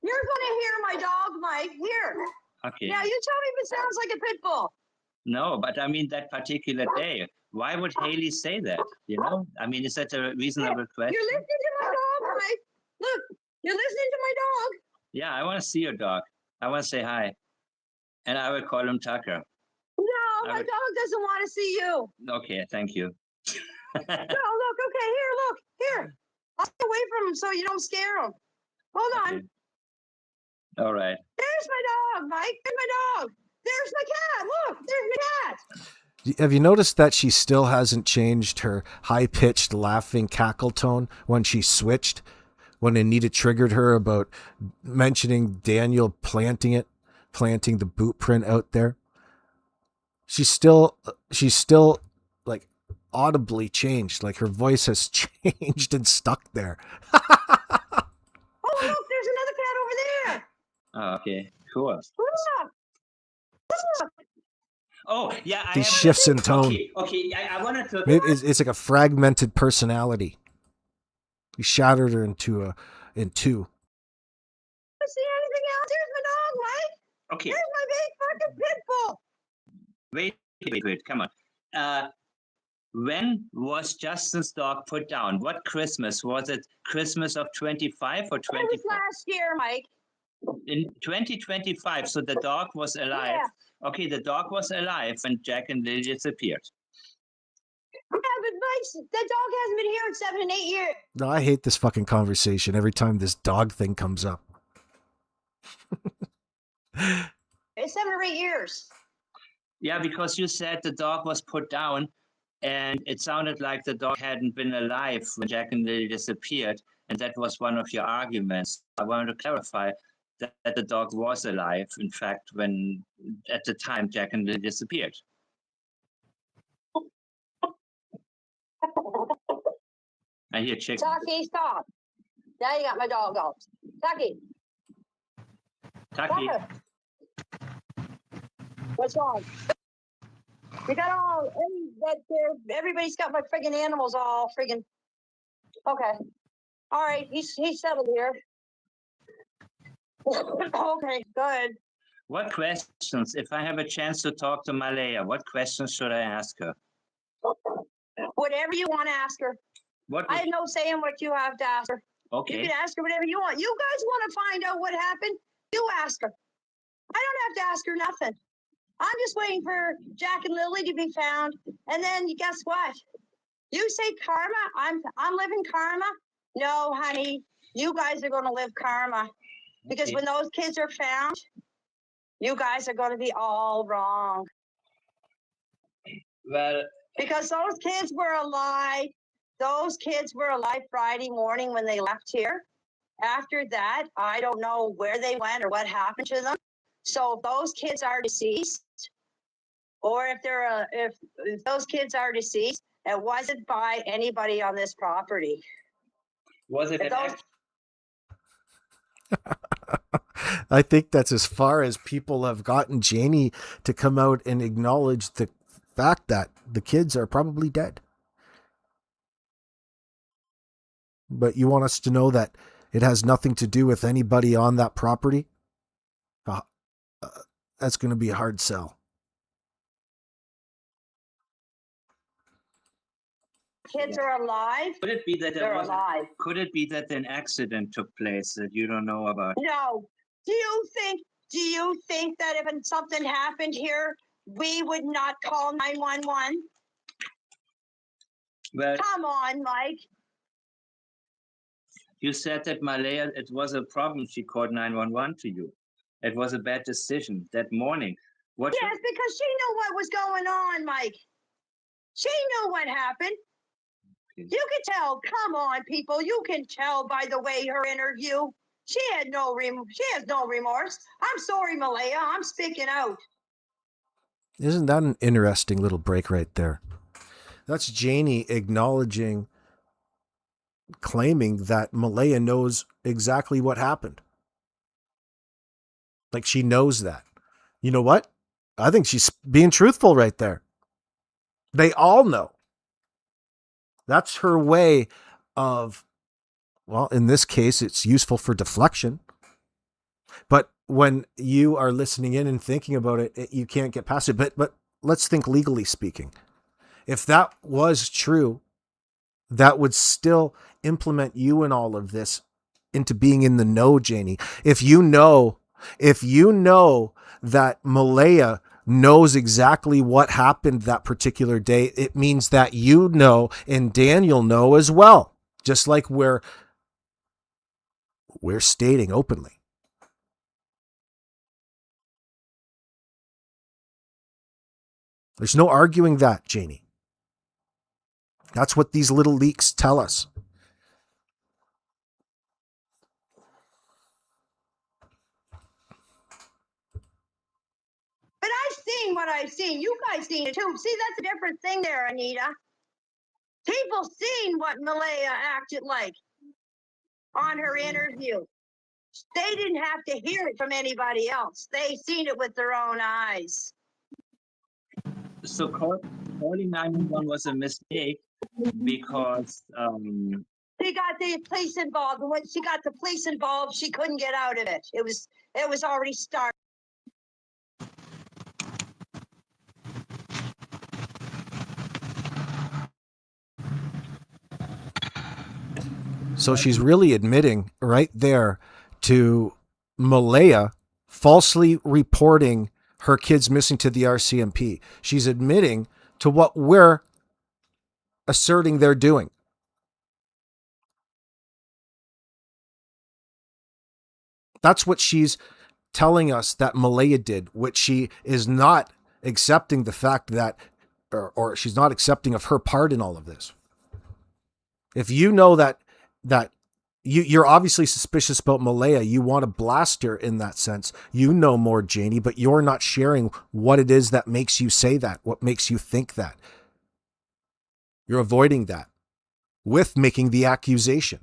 [SPEAKER 8] You're gonna hear my dog, Mike. Here.
[SPEAKER 5] Okay.
[SPEAKER 8] Now you tell me if it sounds like a pit bull.
[SPEAKER 5] No, but I mean that particular day. Why would Haley say that? You know, I mean, is that a reasonable question?
[SPEAKER 8] You're listening to my dog, Mike. Look, you're listening to my dog.
[SPEAKER 5] Yeah, I want to see your dog. I want to say hi, and I will call him Tucker.
[SPEAKER 8] No, my dog doesn't want to see you.
[SPEAKER 5] Okay, thank you.
[SPEAKER 8] No, look. Okay, here. I'll get away from him so you don't scare him. Hold on.
[SPEAKER 5] Okay. All right.
[SPEAKER 8] There's my dog, Mike. There's my dog. There's my cat. Look, there's my cat.
[SPEAKER 1] Have you noticed that she still hasn't changed her high-pitched laughing cackle tone when she switched? When Anita triggered her about mentioning Daniel planting the boot print out there. She's still like audibly changed. Like her voice has changed and stuck there.
[SPEAKER 8] Oh, look, there's another cat over there.
[SPEAKER 5] Oh, okay, cool.
[SPEAKER 8] Look.
[SPEAKER 5] Oh, yeah.
[SPEAKER 1] These shifts in tone.
[SPEAKER 5] Okay. I wanted to.
[SPEAKER 1] It's like a fragmented personality. He shattered her in two.
[SPEAKER 8] See anything else? There's my dog, Mike.
[SPEAKER 5] Okay.
[SPEAKER 8] There's my big fucking pit bull.
[SPEAKER 5] Wait. Come on. When was Justin's dog put down? What Christmas? Was it Christmas of 25 or 24?
[SPEAKER 8] It was last year, Mike.
[SPEAKER 5] In 2025, so the dog was alive.
[SPEAKER 8] Yeah.
[SPEAKER 5] Okay, the dog was alive when Jack and Lily disappeared.
[SPEAKER 8] Yeah, but Mike, that dog hasn't been here in 7 and 8 years.
[SPEAKER 1] No, I hate this fucking conversation every time this dog thing comes up.
[SPEAKER 8] It's 7 or 8 years.
[SPEAKER 5] Yeah, because you said the dog was put down, and it sounded like the dog hadn't been alive when Jack and Lily disappeared, and that was one of your arguments. I wanted to clarify that the dog was alive, in fact, when at the time Jack and Lily disappeared. I hear chicken.
[SPEAKER 8] Taki, stop. Now you got my dog off. Taki.
[SPEAKER 5] Taki.
[SPEAKER 8] What's wrong? We got all everybody's got my friggin' animals all friggin'. Okay. All right, he's settled here. Okay, good.
[SPEAKER 5] What questions, if I have a chance to talk to Malaya, what questions should I ask her?
[SPEAKER 8] Whatever you want to ask her. I have no say in what you have to ask her.
[SPEAKER 5] Okay.
[SPEAKER 8] You can ask her whatever you want. You guys want to find out what happened? You ask her. I don't have to ask her nothing. I'm just waiting for Jack and Lily to be found. And then guess what? You say karma? I'm living karma? No, honey. You guys are going to live karma. Because when those kids are found, you guys are going to be all wrong.
[SPEAKER 5] Well,
[SPEAKER 8] because those kids were alive. Those kids were alive Friday morning when they left here. After that, I don't know where they went or what happened to them. So if those kids are deceased, or if those kids are deceased, it wasn't by anybody on this property.
[SPEAKER 5] Was it?
[SPEAKER 1] I think that's as far as people have gotten Janie to come out and acknowledge the fact that the kids are probably dead. But you want us to know that it has nothing to do with anybody on that property? That's going to be a hard sell.
[SPEAKER 8] Kids are alive.
[SPEAKER 5] Could it be that
[SPEAKER 8] they're alive?
[SPEAKER 5] Could it be that an accident took place that you don't know about?
[SPEAKER 8] No. Do you think that if something happened here, we would not call 911?
[SPEAKER 5] Well,
[SPEAKER 8] come on, Mike.
[SPEAKER 5] You said that Malaya, it was a problem. She called 911 to you. It was a bad decision that morning.
[SPEAKER 8] Yes, because she knew what was going on, Mike. She knew what happened. Okay. You can tell. Come on, people. You can tell by the way her interview. She has no remorse. I'm sorry, Malaya. I'm speaking out.
[SPEAKER 1] Isn't that an interesting little break right there? That's Janie acknowledging, claiming that Malaya knows exactly what happened. Like she knows that. You know what? I think she's being truthful right there. They all know. That's her way of, well, in this case, it's useful for deflection. But when you are listening in and thinking about it, you can't get past it. But let's think legally speaking. If that was true, that would still implement you in all of this into being in the know, Janie. If you know that Malaya knows exactly what happened that particular day, it means that you know and Daniel know as well. Just like we're stating openly. There's no arguing that, Janie. That's what these little leaks tell us.
[SPEAKER 8] But I've seen what I've seen. You guys seen it too. See, that's a different thing there, Anita. People seen what Malaya acted like on her interview. They didn't have to hear it from anybody else. They seen it with their own eyes.
[SPEAKER 5] So calling 911 was a mistake because
[SPEAKER 8] She got the police involved, and when she got the police involved, she couldn't get out of it. It was already started.
[SPEAKER 1] So she's really admitting right there to Malaya falsely reporting her kids missing to the RCMP. She's admitting to what we're asserting they're doing. That's what she's telling us that Malaya did, which she is not accepting the fact that, or she's not accepting of her part in all of this. If you know that you're obviously suspicious about Malaya, you want to blast her in that sense. You know more, Janie, but you're not sharing what it is that makes you say that, what makes you think that. You're avoiding that with making the accusation.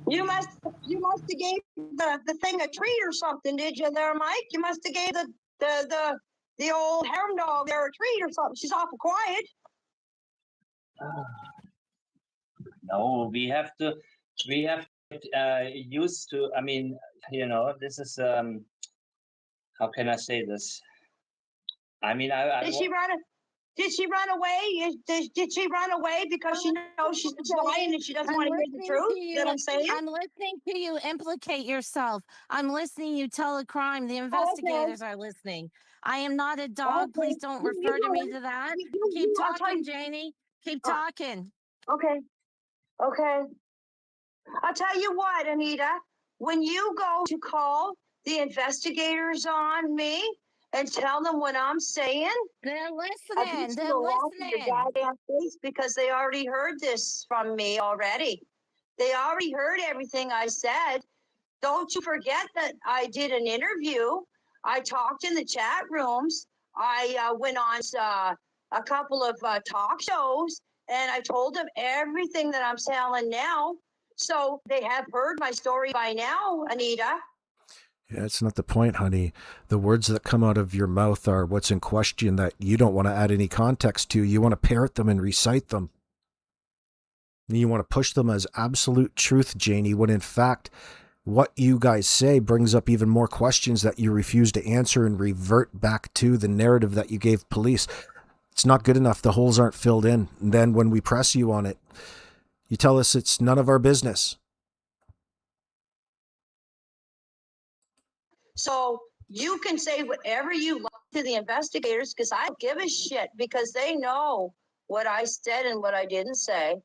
[SPEAKER 8] You must have gave the thing a treat or something, did you there, Mike? You must have gave the old hound dog there a treat or something. She's awful quiet.
[SPEAKER 5] no, we have to used to. I mean, this is how can I say this? I mean,
[SPEAKER 8] Did she run away? Did she run away because she knows she's lying and she doesn't want to hear the truth? You know what I'm saying?
[SPEAKER 9] I'm listening to you implicate yourself. I'm listening you tell a crime. The investigators are listening. I am not a dog. Please don't refer to me to that. Keep talking, Janie. Keep talking.
[SPEAKER 8] Okay. I'll tell you what, Anita. When you go to call the investigators on me and tell them what I'm saying,
[SPEAKER 9] they're
[SPEAKER 8] I
[SPEAKER 9] listening.
[SPEAKER 8] bet
[SPEAKER 9] They're
[SPEAKER 8] you laugh in
[SPEAKER 9] listening.
[SPEAKER 8] your goddamn face because they already heard this from me already. They already heard everything I said. Don't you forget that I did an interview. I talked in the chat rooms. I went on a couple of talk shows, and I told them everything that I'm telling now. So they have heard my story by now, Anita.
[SPEAKER 1] Yeah, it's not the point, honey. The words that come out of your mouth are what's in question that you don't want to add any context to. You want to parrot them and recite them. And you want to push them as absolute truth, Janie, when in fact, what you guys say brings up even more questions that you refuse to answer and revert back to the narrative that you gave police. It's not good enough. The holes aren't filled in. And then when we press you on it, you tell us it's none of our business.
[SPEAKER 8] So you can say whatever you like to the investigators because I don't give a shit because they know what I said and what I didn't say.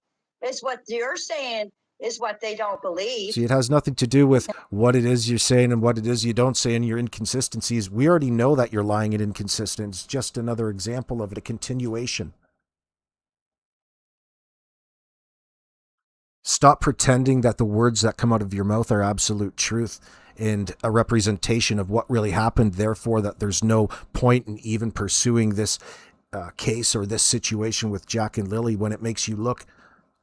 [SPEAKER 8] It's what you're saying is what they don't believe.
[SPEAKER 1] See, it has nothing to do with what it is you're saying and what it is you don't say and your inconsistencies. We already know that you're lying and inconsistent. It's just another example of it, a continuation. Stop pretending that the words that come out of your mouth are absolute truth and a representation of what really happened. Therefore, that there's no point in even pursuing this case or this situation with Jack and Lily when it makes you look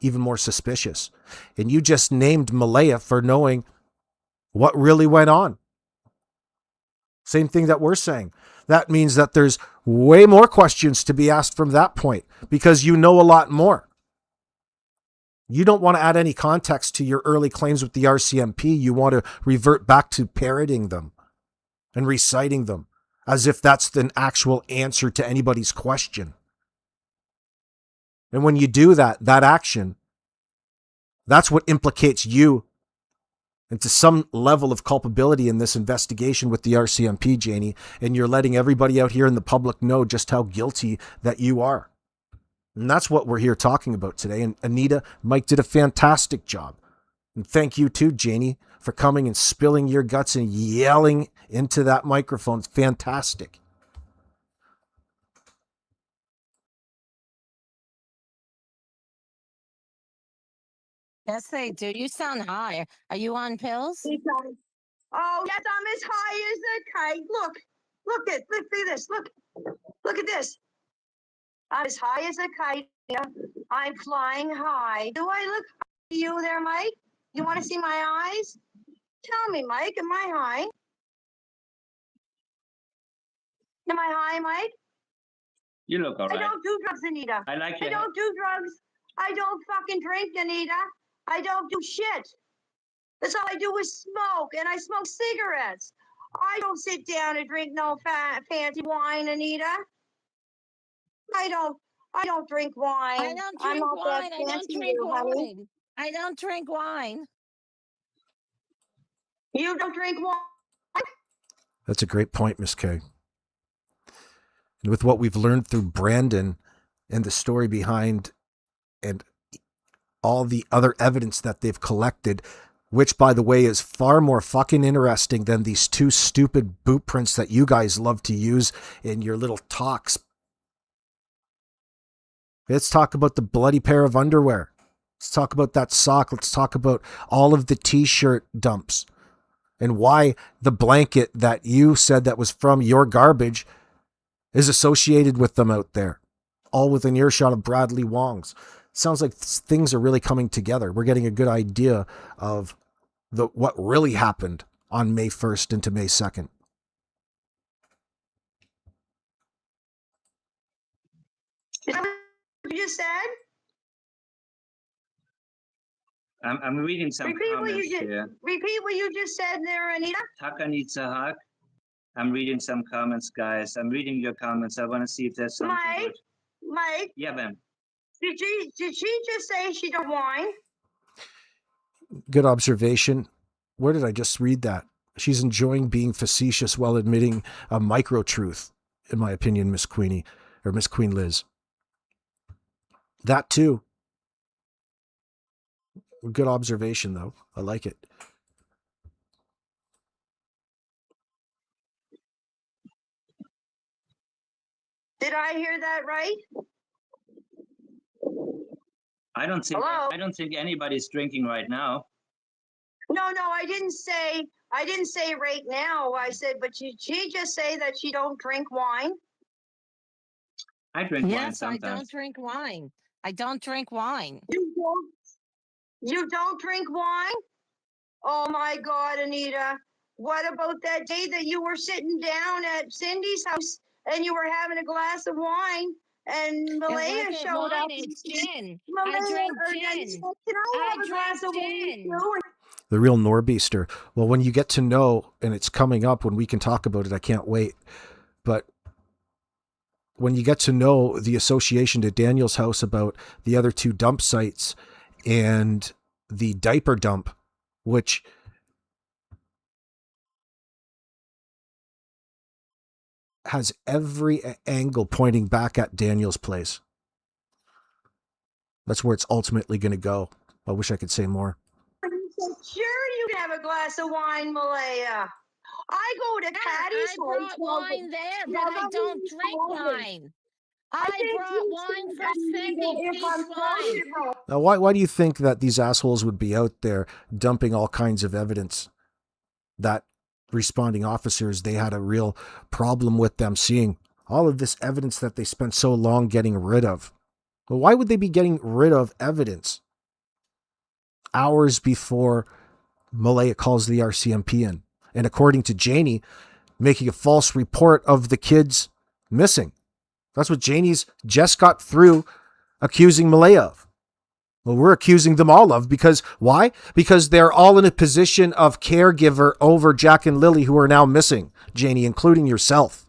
[SPEAKER 1] even more suspicious. And you just named Malaya for knowing what really went on. Same thing that we're saying. That means that there's way more questions to be asked from that point because you know a lot more. You don't want to add any context to your early claims with the RCMP. You want to revert back to parroting them and reciting them as if that's an actual answer to anybody's question. And when you do that action, that's what implicates you into some level of culpability in this investigation with the RCMP, Janie. And you're letting everybody out here in the public know just how guilty that you are. And that's what we're here talking about today. And Anita, Mike did a fantastic job. And thank you too, Janie, for coming and spilling your guts and yelling into that microphone. It's fantastic.
[SPEAKER 9] Yes, they do. You sound high. Are you on pills?
[SPEAKER 8] Oh, yes, I'm as high as a kite. Look at this. Look at this. I'm as high as a kite. Yeah. I'm flying high. Do I look high to you there, Mike? You want to see my eyes? Tell me, Mike, am I high? Am I high, Mike?
[SPEAKER 5] You look all right.
[SPEAKER 8] I don't do drugs, Anita.
[SPEAKER 5] I like
[SPEAKER 8] I
[SPEAKER 5] your
[SPEAKER 8] don't do drugs. I don't fucking drink, Anita. I don't do shit. That's all I do is smoke, and I smoke cigarettes. I don't sit down and drink no fancy wine, Anita. I don't drink wine.
[SPEAKER 9] I don't
[SPEAKER 8] I'm
[SPEAKER 9] drink
[SPEAKER 8] not that
[SPEAKER 9] wine. I don't
[SPEAKER 8] fancy,
[SPEAKER 9] drink
[SPEAKER 8] honey.
[SPEAKER 9] wine. I don't drink wine.
[SPEAKER 8] You don't drink wine?
[SPEAKER 1] That's a great point, Miss K. And with what we've learned through Brandon and the story behind and all the other evidence that they've collected, which, by the way, is far more fucking interesting than these two stupid Bootprints that you guys love to use in your little talks. Let's talk about the bloody pair of underwear. Let's talk about that sock. Let's talk about all of the t-shirt dumps and why the blanket that you said that was from your garbage is associated with them out there, all within earshot of Bradley Wong's. Sounds like things are really coming together. We're getting a good idea of what really happened on May 1st into May 2nd.
[SPEAKER 8] Is that what you just said?
[SPEAKER 5] I'm reading some comments here.
[SPEAKER 8] Repeat what you just said there, Anita.
[SPEAKER 5] Hak Anita Hak. I'm reading some comments, guys. I'm reading your comments. I want to see if there's something good.
[SPEAKER 8] Mike.
[SPEAKER 5] Yeah, Ben.
[SPEAKER 8] Did she just say she don't whine?
[SPEAKER 1] Good observation. Where did I just read that? She's enjoying being facetious while admitting a micro truth, in my opinion, Miss Queenie, or Miss Queen Liz. That too. Good observation, though. I like it.
[SPEAKER 8] Did I hear that right?
[SPEAKER 5] I don't think anybody's drinking right now.
[SPEAKER 8] No, I didn't say right now. I said, but she just say that she don't drink wine.
[SPEAKER 5] I drink wine
[SPEAKER 9] Yes, I
[SPEAKER 5] sometimes.
[SPEAKER 9] don't drink wine. I don't drink wine.
[SPEAKER 8] You don't drink wine? Oh my God, Anita. What about that day that you were sitting down at Cindy's house and you were having a glass of wine and Malaya showed up?
[SPEAKER 9] It's gin.
[SPEAKER 8] Malaya,
[SPEAKER 9] I drink
[SPEAKER 8] Can
[SPEAKER 9] gin.
[SPEAKER 8] I have a glass of wine too?
[SPEAKER 1] The real Norbeaster. Well, when you get to know, and it's coming up when we can talk about it, I can't wait. But when you get to know the association to Daniel's house about the other two dump sites and the diaper dump, which has every angle pointing back at Daniel's place. That's where it's ultimately going to go. I wish I could say more.
[SPEAKER 8] You can have a glass of wine, Malaya. I go to Patty's
[SPEAKER 9] I brought wine there, but I don't drink wine. I brought wine for Cindy, peach wine.
[SPEAKER 1] Now, why do you think that these assholes would be out there dumping all kinds of evidence that responding officers, they had a real problem with them seeing all of this evidence that they spent so long getting rid of? Well, why would they be getting rid of evidence hours before Malaya calls the RCMP in? And according to Janie, making a false report of the kids missing. That's what Janie's just got through accusing Malaya of. Well, we're accusing them all of, because why? Because they're all in a position of caregiver over Jack and Lily, who are now missing, Janie, including yourself.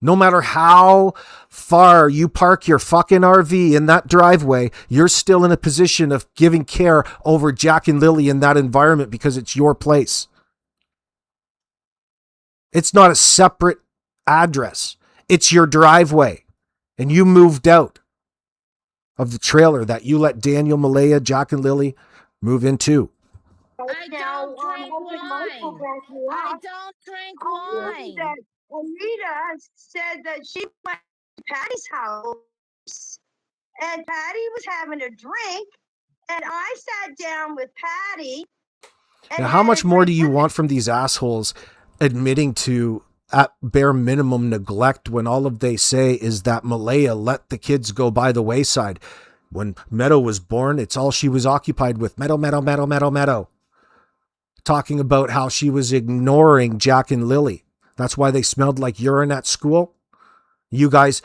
[SPEAKER 1] No matter how far you park your fucking RV in that driveway, you're still in a position of giving care over Jack and Lily in that environment because it's your place. It's not a separate address. It's your driveway. And you moved out of the trailer that you let Daniel, Malaya, Jack, and Lily move into.
[SPEAKER 9] I don't drink wine. I don't drink wine.
[SPEAKER 8] That Anita said that she went to Patty's house and Patty was having a drink, and I sat down with Patty.
[SPEAKER 1] Now, how much more do you want from these assholes admitting to, at bare minimum, neglect when all of they say is that Malaya let the kids go by the wayside? When Meadow was born, it's all she was occupied with. Meadow. Talking about how she was ignoring Jack and Lily. That's why they smelled like urine at school. You guys,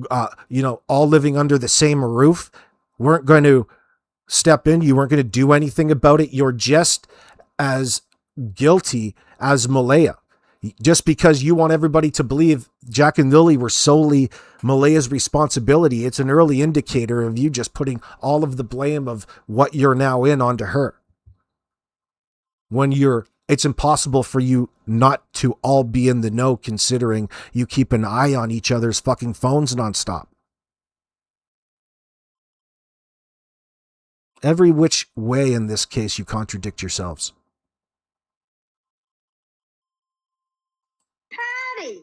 [SPEAKER 1] all living under the same roof, weren't going to step in. You weren't going to do anything about it. You're just as guilty as Malaya. Just because you want everybody to believe Jack and Lily were solely Malaya's responsibility, it's an early indicator of you just putting all of the blame of what you're now in onto her. When it's impossible for you not to all be in the know, considering you keep an eye on each other's fucking phones nonstop. Every which way in this case, you contradict yourselves.
[SPEAKER 8] Patty.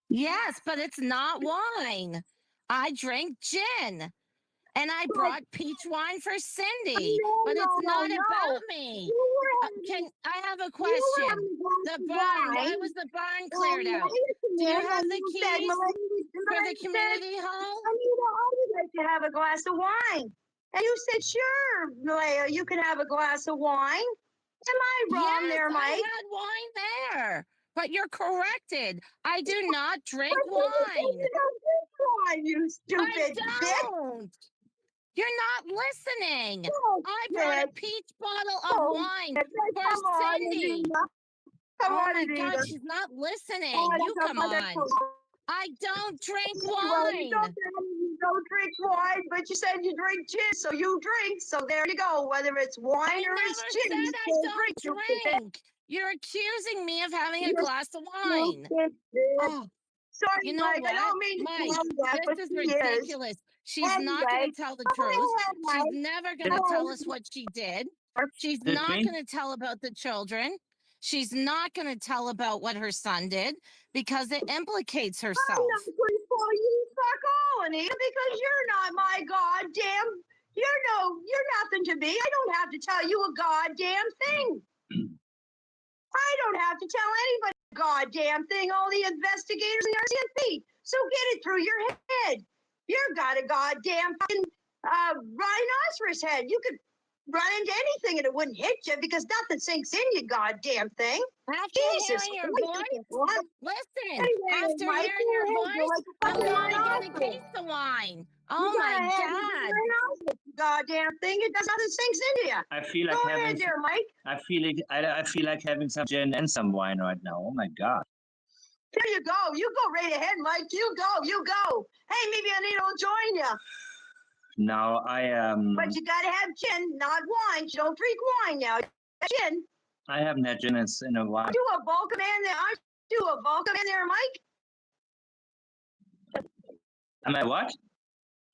[SPEAKER 9] Yes, but it's not wine. I drink gin. And I brought peach wine for Cindy, but it's not about me. I have a question? The barn, why was the barn cleared out? Do you have the keys for the community home?
[SPEAKER 8] I would like to have a glass of wine. And you said, sure, Malaya, you can have a glass of wine. Am I wrong there, Mike?
[SPEAKER 9] I had wine there, but you're corrected. I do not drink wine.
[SPEAKER 8] You don't drink wine, you stupid bitch.
[SPEAKER 9] You're not listening. I brought a peach bottle of wine for Cindy. Oh my God, she's not listening. You come on. I don't drink wine.
[SPEAKER 8] You don't drink wine, but you said you drink gin, so you drink. So there you go. Whether it's wine or it's gin,
[SPEAKER 9] you don't drink. You're accusing me of having a glass of wine. Oh.
[SPEAKER 8] Sorry,
[SPEAKER 9] you know
[SPEAKER 8] Mike,
[SPEAKER 9] what?
[SPEAKER 8] I don't mean to
[SPEAKER 9] Mike, this is ridiculous. She's not going to tell the truth. She's never going to tell us what she did. She's not going to tell about the children. She's not going to tell about what her son did because it implicates herself.
[SPEAKER 8] I'm not going to tell you fuck all, Anita, because you're not my goddamn. You're nothing to me. I don't have to tell you a goddamn thing. I don't have to tell anybody a goddamn thing. All the investigators and the RCMP. So get it through your head. You've got a goddamn fucking rhinoceros head. You could run into anything and it wouldn't hit you because nothing sinks in you, goddamn thing.
[SPEAKER 9] After hearing your voice, listen. After hearing your voice, I'm going to get a case of wine. Oh my God!
[SPEAKER 8] Goddamn thing! It does nothing sinks into you.
[SPEAKER 5] I feel like
[SPEAKER 8] Go
[SPEAKER 5] having.
[SPEAKER 8] ahead there, Mike.
[SPEAKER 5] I feel like having some gin and some wine right now. Oh my God!
[SPEAKER 8] There you go. You go right ahead, Mike. You go. Hey, maybe Anita will join you.
[SPEAKER 5] No,
[SPEAKER 8] But you gotta have gin, not wine. You don't drink wine now. Gin.
[SPEAKER 5] I haven't had gin in a while.
[SPEAKER 8] Do a Vulcan man there. I do a Vulcan man there, Mike.
[SPEAKER 5] Am I what?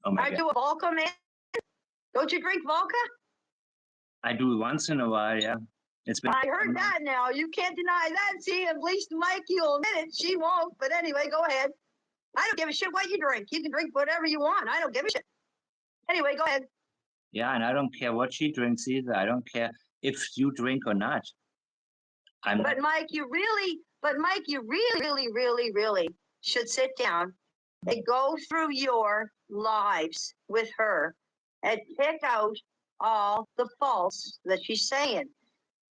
[SPEAKER 5] Oh my God.
[SPEAKER 8] I do a Vulcan man. Don't you drink vodka?
[SPEAKER 5] I do once in a while, yeah. It's been
[SPEAKER 8] I heard that now. You can't deny that. See, at least Mike, you'll admit it. She won't. But anyway, go ahead. I don't give a shit what you drink. You can drink whatever you want. I don't give a shit. Anyway, go ahead.
[SPEAKER 5] Yeah, and I don't care what she drinks either. I don't care if you drink or not.
[SPEAKER 8] But Mike, you really should sit down and go through your lives with her and pick out all the false that she's saying,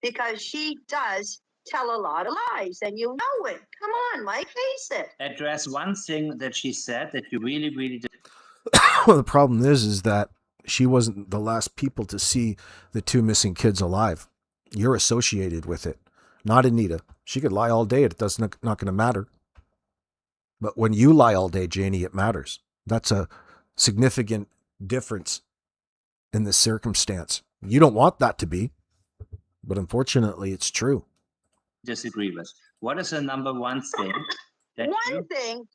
[SPEAKER 8] because she does tell a lot of lies, and you know it. Come on, Mike, face it.
[SPEAKER 5] Address one thing that she said that you really, really did.
[SPEAKER 1] Well, the problem is that she wasn't the last people to see the 2 missing kids alive. You're associated with it, not Anita. She could lie all day. It does not going to matter. But when you lie all day, Janie, it matters. That's a significant difference in this circumstance. You don't want that to be, but unfortunately, it's true.
[SPEAKER 5] Disagree with. What is the number one thing?
[SPEAKER 8] One thing.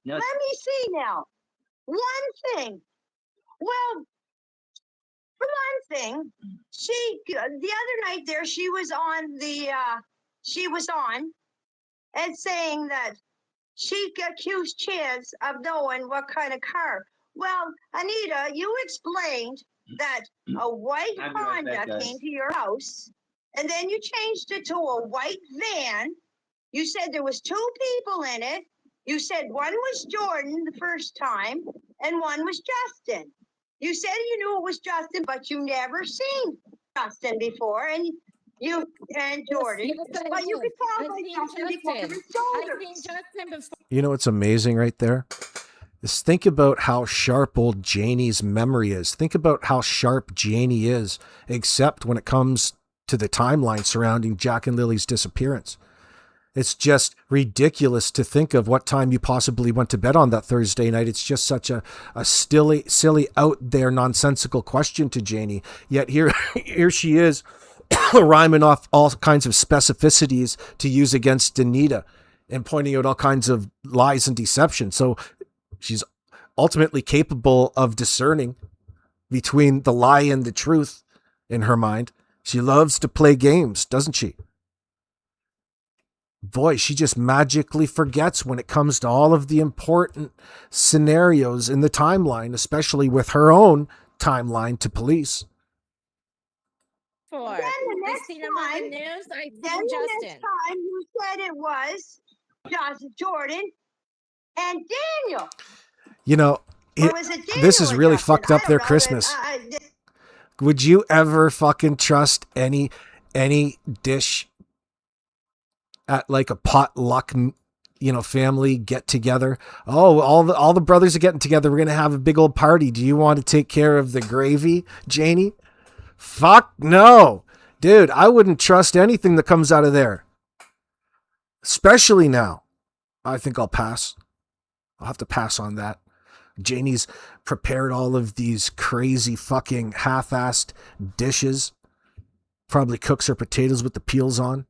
[SPEAKER 5] No.
[SPEAKER 8] Let me see now. One thing. Well, for one thing, the other night there, she was on and saying that she accused Chance of knowing what kind of car. Well, Anita, you explained that a white Honda came to your house, and then you changed it to a white van. You said there was 2 people in it. You said one was Jordan the first time, and one was Justin. You said you knew it was Justin, but you never seen Justin before, and Jordan. But you could tell by Justin because of his shoulders.
[SPEAKER 1] You know what's amazing right there? Is think about how sharp old Janie's memory is. Think about how sharp Janie is, except when it comes to the timeline surrounding Jack and Lily's disappearance. It's just ridiculous to think of what time you possibly went to bed on that Thursday night. It's just such a silly, out there, nonsensical question to Janie. Yet here she is rhyming off all kinds of specificities to use against Anita and pointing out all kinds of lies and deception. So she's ultimately capable of discerning between the lie and the truth in her mind. She loves to play games, doesn't she? Boy, she just magically forgets when it comes to all of the important scenarios in the timeline, especially with her own timeline to police.
[SPEAKER 8] Then the next time you said it was Jordan and Daniel.
[SPEAKER 1] You know, this is really fucked up their Christmas. Would you ever fucking trust any dish at like a potluck, family get together? Oh, all the brothers are getting together. We're going to have a big old party. Do you want to take care of the gravy, Janie? Fuck no. Dude, I wouldn't trust anything that comes out of there. Especially now. I think I'll pass. I'll have to pass on that. Janie's prepared all of these crazy fucking half-assed dishes. Probably cooks her potatoes with the peels on.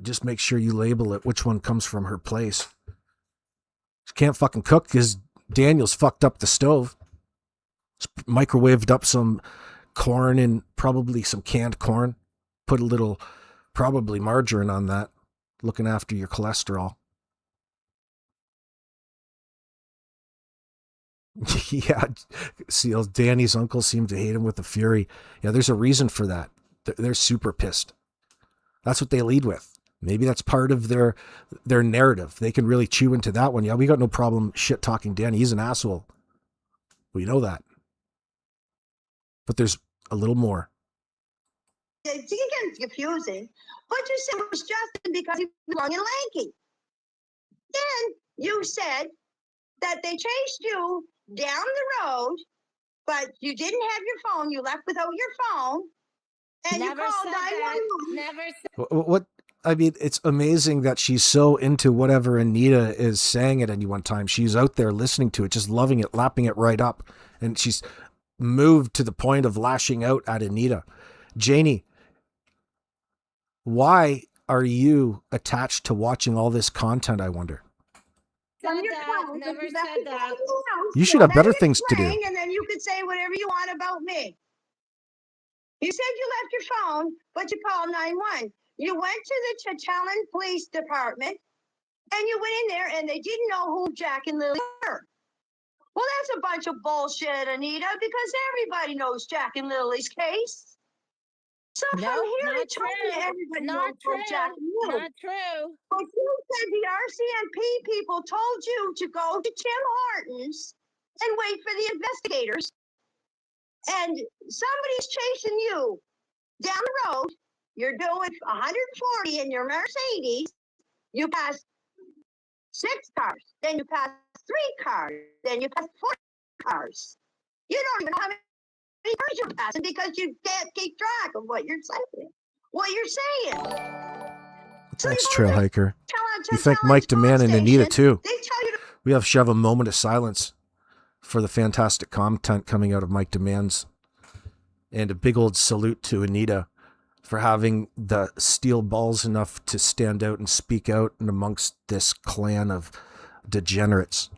[SPEAKER 1] Just make sure you label it which one comes from her place. She can't fucking cook because Daniel's fucked up the stove. He's microwaved up some corn and probably some canned corn. Put a little, probably margarine on that. Looking after your cholesterol. Yeah, see, Danny's uncle seemed to hate him with a fury. Yeah, there's a reason for that. They're super pissed. That's what they lead with. Maybe that's part of their narrative. They can really chew into that one. Yeah, we got no problem shit talking Danny. He's an asshole. We know that. But there's a little more.
[SPEAKER 8] It's getting confusing. But you said it was Justin because he was long and lanky. Then you said that they chased you down the road, but you didn't have your phone. You left without your phone. And
[SPEAKER 9] Never
[SPEAKER 8] you called
[SPEAKER 9] said that.
[SPEAKER 8] 911.
[SPEAKER 9] Never said.
[SPEAKER 1] What? I mean, it's amazing that she's so into whatever Anita is saying at any one time. She's out there listening to it, just loving it, lapping it right up. And she's moved to the point of lashing out at Anita. Janie, why are you attached to watching all this content, I wonder?
[SPEAKER 8] from
[SPEAKER 9] said
[SPEAKER 8] your
[SPEAKER 9] that.
[SPEAKER 8] phone.
[SPEAKER 9] Never
[SPEAKER 8] You left
[SPEAKER 9] said
[SPEAKER 8] it
[SPEAKER 9] that.
[SPEAKER 8] on your house.
[SPEAKER 1] You should
[SPEAKER 8] Let
[SPEAKER 1] have better
[SPEAKER 8] me
[SPEAKER 1] things to do.
[SPEAKER 8] explain, and then you can say whatever you want about me. You said you left your phone, but you called 911. You went to the Chatelan Police Department, and you went in there, and they didn't know who Jack and Lily were. Well, that's a bunch of bullshit, Anita, because everybody knows Jack and Lily's case. So from
[SPEAKER 9] Nope,
[SPEAKER 8] here
[SPEAKER 9] not
[SPEAKER 8] to tell you
[SPEAKER 9] true.
[SPEAKER 8] everybody
[SPEAKER 9] Not
[SPEAKER 8] knows who Jack
[SPEAKER 9] true.
[SPEAKER 8] and Lily.
[SPEAKER 9] Not true.
[SPEAKER 8] But you said the RCMP people told you to go to Tim Hortons and wait for the investigators. And somebody's chasing you down the road. You're doing 140 in your Mercedes. You pass 6 cars. Then you pass 3 cars. Then you pass 4 cars. You don't even know how many cars you're passing because you can't keep track of what you're saying.
[SPEAKER 1] Thanks, Trail Hiker.
[SPEAKER 8] Challenge-
[SPEAKER 1] You thank
[SPEAKER 8] challenge
[SPEAKER 1] Mike DeMann and Anita
[SPEAKER 8] station.
[SPEAKER 1] too.
[SPEAKER 8] They tell you to
[SPEAKER 1] We have to have a moment of silence for the fantastic content coming out of Mike DeMann's, and a big old salute to Anita for having the steel balls enough to stand out and speak out and amongst this clan of degenerates.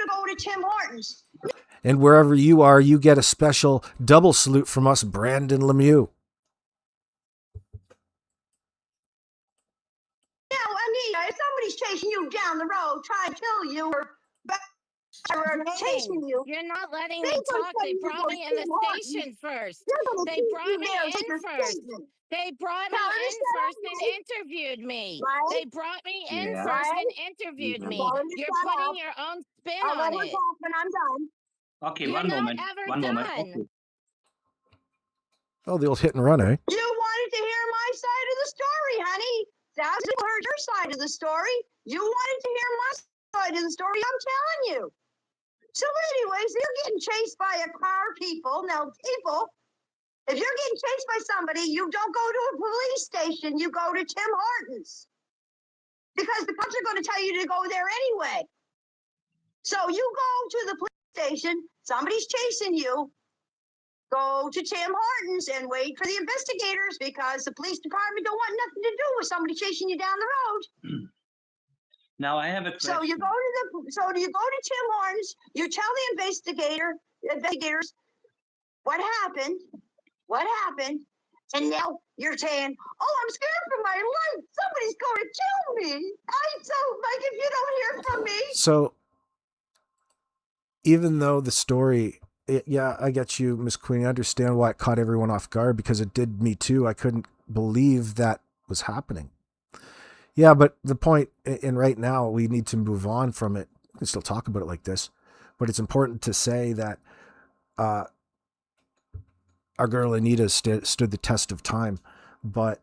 [SPEAKER 8] go to Tim Hortons.
[SPEAKER 1] And wherever you are, you get a special double salute from us, Brandon Lemieux.
[SPEAKER 8] Now, Anita, if somebody's chasing you down the road, trying to kill you or chasing you,
[SPEAKER 9] You're not letting
[SPEAKER 8] they
[SPEAKER 9] me
[SPEAKER 8] gonna
[SPEAKER 9] talk.
[SPEAKER 8] tell
[SPEAKER 9] They
[SPEAKER 8] you to
[SPEAKER 9] brought
[SPEAKER 8] go
[SPEAKER 9] me
[SPEAKER 8] to
[SPEAKER 9] in the
[SPEAKER 8] Tim Hortons.
[SPEAKER 9] station first.
[SPEAKER 8] They're gonna
[SPEAKER 9] They
[SPEAKER 8] keep
[SPEAKER 9] brought
[SPEAKER 8] you
[SPEAKER 9] me
[SPEAKER 8] there
[SPEAKER 9] in
[SPEAKER 8] with your
[SPEAKER 9] first.
[SPEAKER 8] statement.
[SPEAKER 9] They brought me
[SPEAKER 8] Now,
[SPEAKER 9] in
[SPEAKER 8] understand
[SPEAKER 9] first and
[SPEAKER 8] me?
[SPEAKER 9] interviewed me.
[SPEAKER 8] Right?
[SPEAKER 9] They brought me in
[SPEAKER 5] Yeah.
[SPEAKER 9] first
[SPEAKER 8] Right?
[SPEAKER 9] and interviewed me.
[SPEAKER 8] Well, let me
[SPEAKER 9] You're
[SPEAKER 8] shut
[SPEAKER 9] putting
[SPEAKER 8] up.
[SPEAKER 9] your own spin
[SPEAKER 8] I'll let
[SPEAKER 9] on
[SPEAKER 8] her
[SPEAKER 9] it.
[SPEAKER 8] talk when I'm done.
[SPEAKER 5] Okay,
[SPEAKER 9] You're
[SPEAKER 5] one
[SPEAKER 9] not
[SPEAKER 5] moment.
[SPEAKER 9] ever
[SPEAKER 5] One moment.
[SPEAKER 9] done.
[SPEAKER 5] Okay.
[SPEAKER 1] Oh, the old hit and run, eh?
[SPEAKER 8] You wanted to hear my side of the story, honey. That's who heard your side of the story. You wanted to hear my side of the story. I'm telling you. So, anyways, you're getting chased by a car, people. Now, people, if you're getting chased by somebody, you don't go to a police station. You go to Tim Hortons because the cops are going to tell you to go there anyway. So you go to the police station. Somebody's chasing you. Go to Tim Hortons and wait for the investigators because the police department don't want nothing to do with somebody chasing you down the road.
[SPEAKER 5] Now I have a question.
[SPEAKER 8] So you go to Tim Hortons, you tell the investigators what happened, and now you're saying, "Oh, I'm scared for my life. Somebody's going to kill me." Like if you don't hear from me.
[SPEAKER 1] So, even though the story, yeah, I get you, Miss Queen. I understand why it caught everyone off guard because it did me too. I couldn't believe that was happening. Yeah, but the point, and right now we need to move on from it. We can still talk about it like this, but it's important to say that our girl Anita stood the test of time, but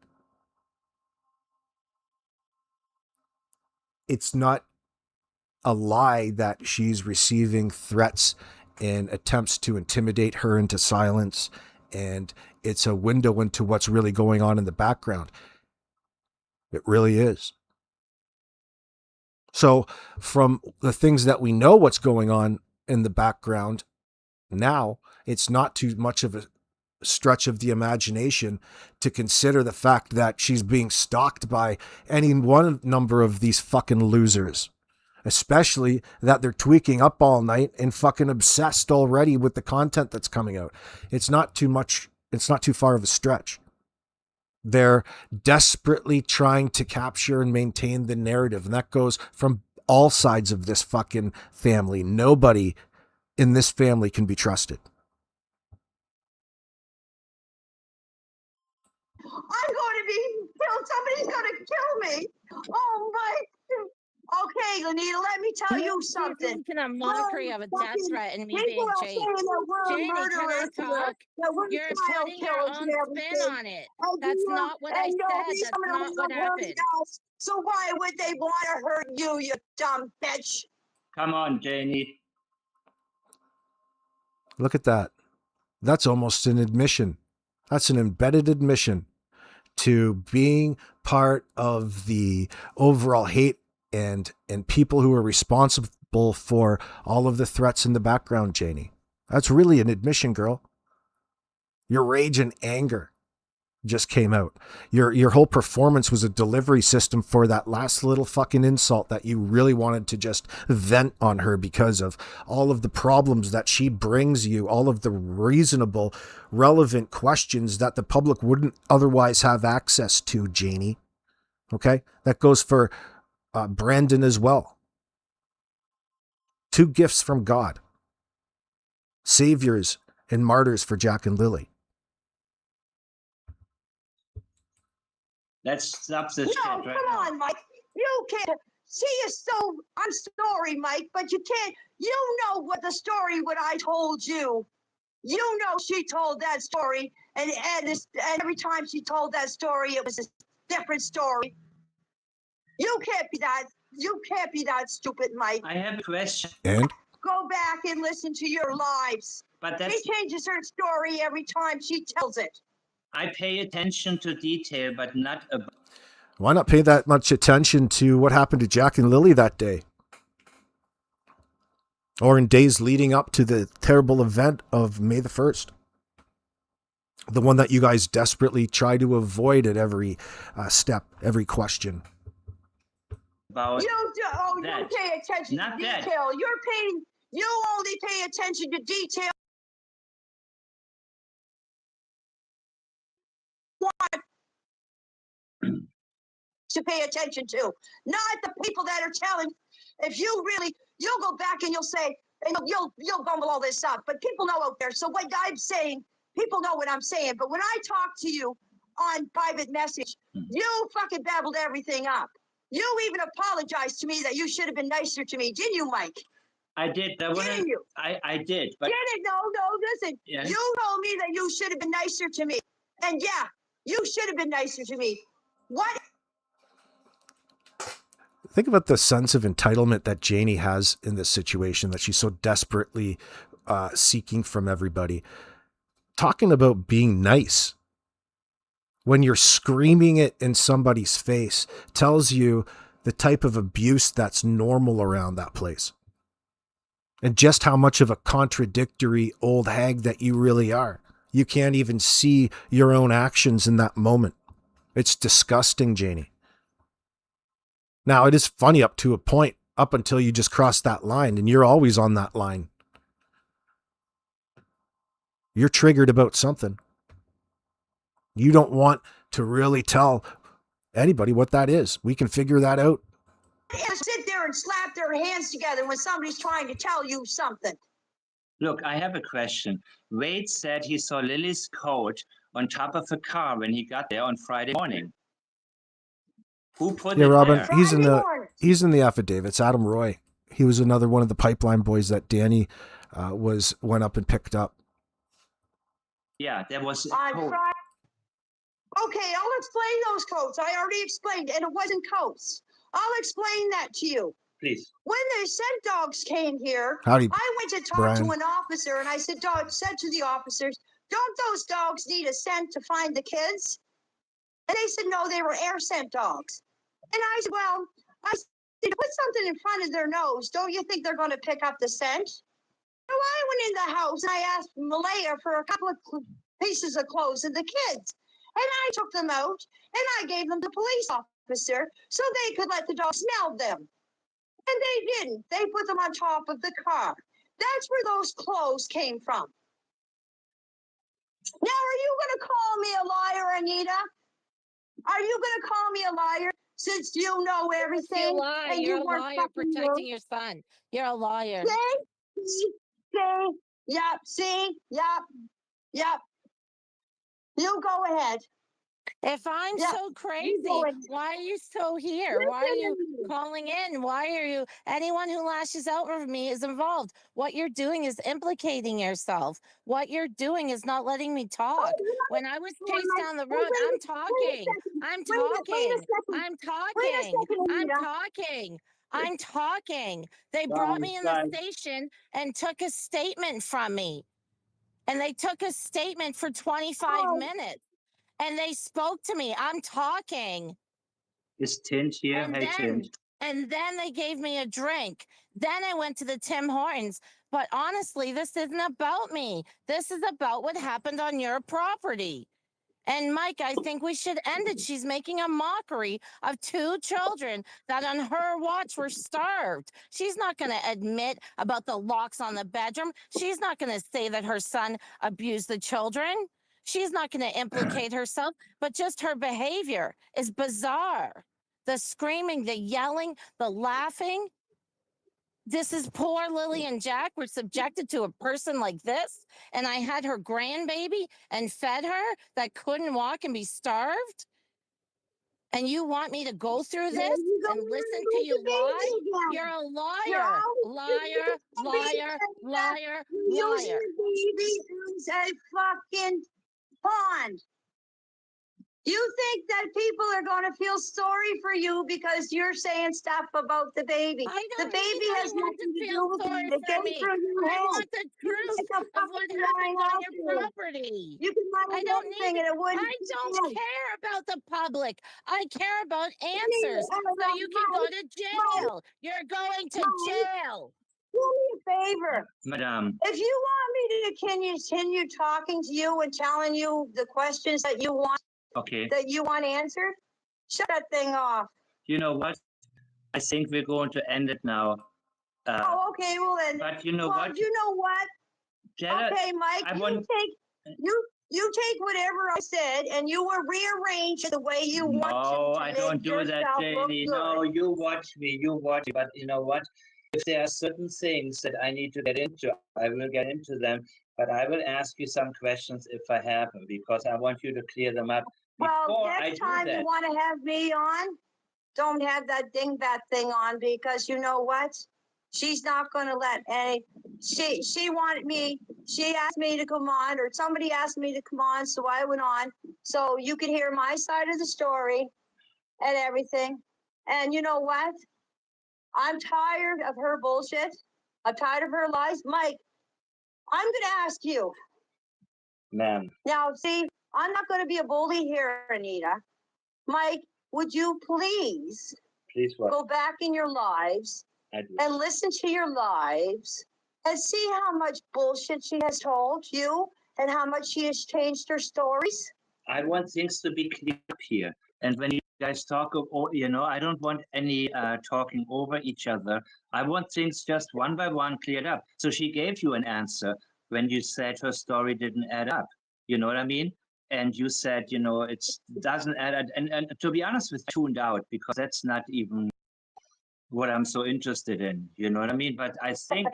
[SPEAKER 1] it's not a lie that she's receiving threats and attempts to intimidate her into silence, and it's a window into what's really going on in the background. It really is. So from the things that we know what's going on in the background now, it's not too much of a stretch of the imagination to consider the fact that she's being stalked by any one number of these fucking losers, especially that they're tweaking up all night and fucking obsessed already with the content that's coming out. It's not too much. It's not too far of a stretch. They're desperately trying to capture and maintain the narrative. And that goes from all sides of this fucking family. Nobody in this family can be trusted.
[SPEAKER 8] I'm going to be killed. Somebody's going to kill me. Oh my. Okay, Anita, let me tell you something.
[SPEAKER 9] Making a mockery of a death threat and me being
[SPEAKER 8] People are
[SPEAKER 9] chased.
[SPEAKER 8] saying that we're
[SPEAKER 9] Janie, can I
[SPEAKER 8] murderers here,
[SPEAKER 9] talk?
[SPEAKER 8] that we're
[SPEAKER 9] You're
[SPEAKER 8] child
[SPEAKER 9] putting your
[SPEAKER 8] killers
[SPEAKER 9] own
[SPEAKER 8] and
[SPEAKER 9] spin
[SPEAKER 8] everything.
[SPEAKER 9] on it.
[SPEAKER 8] And
[SPEAKER 9] That's
[SPEAKER 8] you know,
[SPEAKER 9] not what I
[SPEAKER 8] and
[SPEAKER 9] said.
[SPEAKER 8] these
[SPEAKER 9] That's
[SPEAKER 8] women
[SPEAKER 9] not
[SPEAKER 8] are
[SPEAKER 9] what
[SPEAKER 8] not worthy
[SPEAKER 9] happened.
[SPEAKER 8] else. So why would they want to hurt you, you dumb bitch?
[SPEAKER 5] Come on, Janie.
[SPEAKER 1] Look at that. That's almost an admission. That's an embedded admission to being part of the overall hate and people who are responsible for all of the threats in the background, Janie. That's really an admission, girl. Your rage and anger just came out. Your whole performance was a delivery system for that last little fucking insult that you really wanted to just vent on her because of all of the problems that she brings you, all of the reasonable, relevant questions that the public wouldn't otherwise have access to, Janie. Okay? That goes for Brandon as well. 2 gifts from God. Saviors and martyrs for Jack and Lily.
[SPEAKER 5] Let's stop this shit
[SPEAKER 8] No,
[SPEAKER 5] right
[SPEAKER 8] come
[SPEAKER 5] now.
[SPEAKER 8] on, Mike. You can't. See, I'm sorry, Mike, but you can't. You know what the story, what I told you. You know she told that story, and every time she told that story, it was a different story. You can't be that. You can't be that stupid, Mike.
[SPEAKER 5] I have a question.
[SPEAKER 1] And?
[SPEAKER 8] Go back and listen to your lives.
[SPEAKER 5] But
[SPEAKER 8] She changes her story every time she tells it.
[SPEAKER 5] I pay attention to detail, but not about.
[SPEAKER 1] Why not pay that much attention to what happened to Jack and Lily that day? Or in days leading up to the terrible event of May the 1st. The one that you guys desperately try to avoid at every step, every question.
[SPEAKER 5] About
[SPEAKER 8] you pay attention
[SPEAKER 5] Not
[SPEAKER 8] to
[SPEAKER 5] that.
[SPEAKER 8] detail. You only pay attention to detail. To pay attention to, not the people that are telling. If you really, you'll go back and you'll say, and you'll bumble all this up, but people know out there. So what I'm saying, people know what I'm saying. But when I talk to you on private message, you fucking babbled everything up. You even apologized to me that you should have been nicer to me, didn't you, Mike?
[SPEAKER 5] I did.
[SPEAKER 8] Didn't you?
[SPEAKER 5] I did. But
[SPEAKER 8] Didn't? No, listen.
[SPEAKER 5] Yes.
[SPEAKER 8] You told me that you should have been nicer to me. And yeah, you should have been nicer to me. What?
[SPEAKER 1] Think about the sense of entitlement that Janie has in this situation that she's so desperately seeking from everybody. Talking about being nice when you're screaming it in somebody's face tells you the type of abuse that's normal around that place. And just how much of a contradictory old hag that you really are. You can't even see your own actions in that moment. It's disgusting, Janie. Now, it is funny up to a point, up until you just cross that line, and you're always on that line. You're triggered about something. You don't want to really tell anybody what that is. We can figure that out.
[SPEAKER 8] Sit there and slap their hands together when somebody's trying to tell you something.
[SPEAKER 5] look, I have a question. Wade said he saw Lily's coat on top of a car when he got there on Friday morning. Who put it
[SPEAKER 1] Robin,
[SPEAKER 5] there?
[SPEAKER 1] he's in the affidavits. Adam Roy. He was another one of the pipeline boys that Danny went up and picked up.
[SPEAKER 5] Yeah, there was a
[SPEAKER 8] On
[SPEAKER 5] coat.
[SPEAKER 8] Friday. Okay, I'll explain those coats. I already explained, and it wasn't coats. I'll explain that to you.
[SPEAKER 5] Please.
[SPEAKER 8] When the scent dogs came here,
[SPEAKER 1] Howdy,
[SPEAKER 8] I went to talk
[SPEAKER 1] Brian.
[SPEAKER 8] to an officer, and I said to the officers, "Don't those dogs need a scent to find the kids?" And they said, "No, they were air scent dogs." And I said, "Well, put something in front of their nose. Don't you think they're going to pick up the scent?" So I went in the house and I asked Malaya for a couple of pieces of clothes and the kids. And I took them out and I gave them to the police officer so they could let the dog smell them. And they didn't. They put them on top of the car. That's where those clothes came from. Now, are you going to call me a liar, Anita? Are you going to call me a liar since you know everything?
[SPEAKER 9] You're a liar.
[SPEAKER 8] And
[SPEAKER 9] You're a
[SPEAKER 8] weren't
[SPEAKER 9] liar
[SPEAKER 8] fucking
[SPEAKER 9] protecting your son. You're a liar.
[SPEAKER 8] Yep. You go ahead.
[SPEAKER 9] If I'm
[SPEAKER 8] Yeah,
[SPEAKER 9] so crazy,
[SPEAKER 8] go ahead.
[SPEAKER 9] why are you still here? Why are you calling in? Why are you? Anyone who lashes out for me is involved. What you're doing is implicating yourself. What you're doing is not letting me talk. When I was chased down the road, I'm talking. I'm talking. I'm talking. I'm talking. I'm talking. They brought me in the station and took a statement from me. And they took a statement for 25 minutes. And they spoke to me. I'm talking.
[SPEAKER 5] Is Tint here? Hey, Tint.
[SPEAKER 9] And then they gave me a drink. Then I went to the Tim Hortons. But honestly, this isn't about me. This is about what happened on your property. And Mike, I think we should end it. She's making a mockery of 2 children that on her watch were starved. She's not going to admit about the locks on the bedroom. She's not going to say that her son abused the children. She's not going to implicate herself, but just her behavior is bizarre. The screaming, the yelling, the laughing. This is poor Lily and Jack were subjected to a person like this. And I had her grandbaby and fed her that couldn't walk and be starved. And you want me to go through this and listen to you lie? You're a liar, liar, liar, liar, liar.
[SPEAKER 8] Baby is a fucking pond. You think that people are going to feel sorry for you because you're saying stuff about the baby. The baby has nothing to do with it. It came through your
[SPEAKER 9] I
[SPEAKER 8] head.
[SPEAKER 9] want the truth of what happened on your property.
[SPEAKER 8] You can
[SPEAKER 9] I
[SPEAKER 8] write
[SPEAKER 9] don't
[SPEAKER 8] anything
[SPEAKER 9] need.
[SPEAKER 8] and it wouldn't.
[SPEAKER 9] I don't care about the public. I care about answers. So you can go to jail. You're going to jail.
[SPEAKER 8] Do me a favor.
[SPEAKER 5] Madam,
[SPEAKER 8] If you want me to continue talking to you and telling you the questions that you want
[SPEAKER 5] okay.
[SPEAKER 8] answered, shut that thing off.
[SPEAKER 5] You know what? I think we're going to end it now.
[SPEAKER 8] Oh, okay. Well then.
[SPEAKER 5] But you know
[SPEAKER 8] Well,
[SPEAKER 5] what?
[SPEAKER 8] you know what?
[SPEAKER 5] Jenna,
[SPEAKER 8] Okay, Mike.
[SPEAKER 5] I
[SPEAKER 8] You
[SPEAKER 5] want-
[SPEAKER 8] take whatever I said and you will rearrange it the way you want
[SPEAKER 5] No,
[SPEAKER 8] to
[SPEAKER 5] I
[SPEAKER 8] make
[SPEAKER 5] don't do that,
[SPEAKER 8] yourself look
[SPEAKER 5] Janie.
[SPEAKER 8] good.
[SPEAKER 5] No, you watch me. But you know what? If there are certain things that I need to get into, I will get into them. But I will ask you some questions if I have them, because I want you to clear them up
[SPEAKER 8] Well,
[SPEAKER 5] before I
[SPEAKER 8] next
[SPEAKER 5] do
[SPEAKER 8] time
[SPEAKER 5] that.
[SPEAKER 8] you want to have me on, don't have that dingbat thing on, because you know what? She's not going to let any. She wanted me. She asked me to come on, or somebody asked me to come on, so I went on, so you could hear my side of the story and everything. And you know what? I'm tired of her bullshit. I'm tired of her lies. Mike, I'm going to ask you.
[SPEAKER 5] Ma'am,
[SPEAKER 8] Now, see, I'm not going to be a bully here, Anita. Mike, would you please
[SPEAKER 5] please what?
[SPEAKER 8] go back in your lives
[SPEAKER 5] I do.
[SPEAKER 8] and listen to your lives and see how much bullshit she has told you and how much she has changed her stories?
[SPEAKER 5] I want things to be clear up here. And when you guys talk, I don't want any talking over each other. I want things just one by one cleared up. So she gave you an answer when you said her story didn't add up. You know what I mean? And you said, it doesn't add up. And to be honest with you, tuned out, because that's not even what I'm so interested in. You know what I mean? But I think,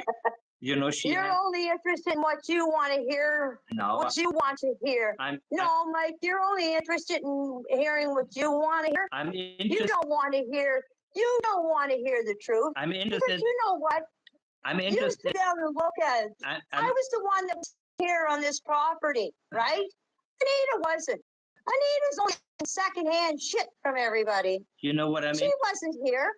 [SPEAKER 8] You're only interested in what you want to hear,
[SPEAKER 5] No,
[SPEAKER 8] what you want to hear. No, Mike, you're only interested in hearing what you want to hear.
[SPEAKER 5] I'm
[SPEAKER 8] You
[SPEAKER 5] interested.
[SPEAKER 8] don't want to hear. You don't want to hear the truth.
[SPEAKER 5] I'm
[SPEAKER 8] Because
[SPEAKER 5] interested.
[SPEAKER 8] you know what?
[SPEAKER 5] I'm
[SPEAKER 8] You
[SPEAKER 5] interested.
[SPEAKER 8] sit down and look at it. I was the one that was here on this property, right? Anita wasn't. Anita's only secondhand shit from everybody.
[SPEAKER 5] You know what I mean?
[SPEAKER 8] She wasn't here.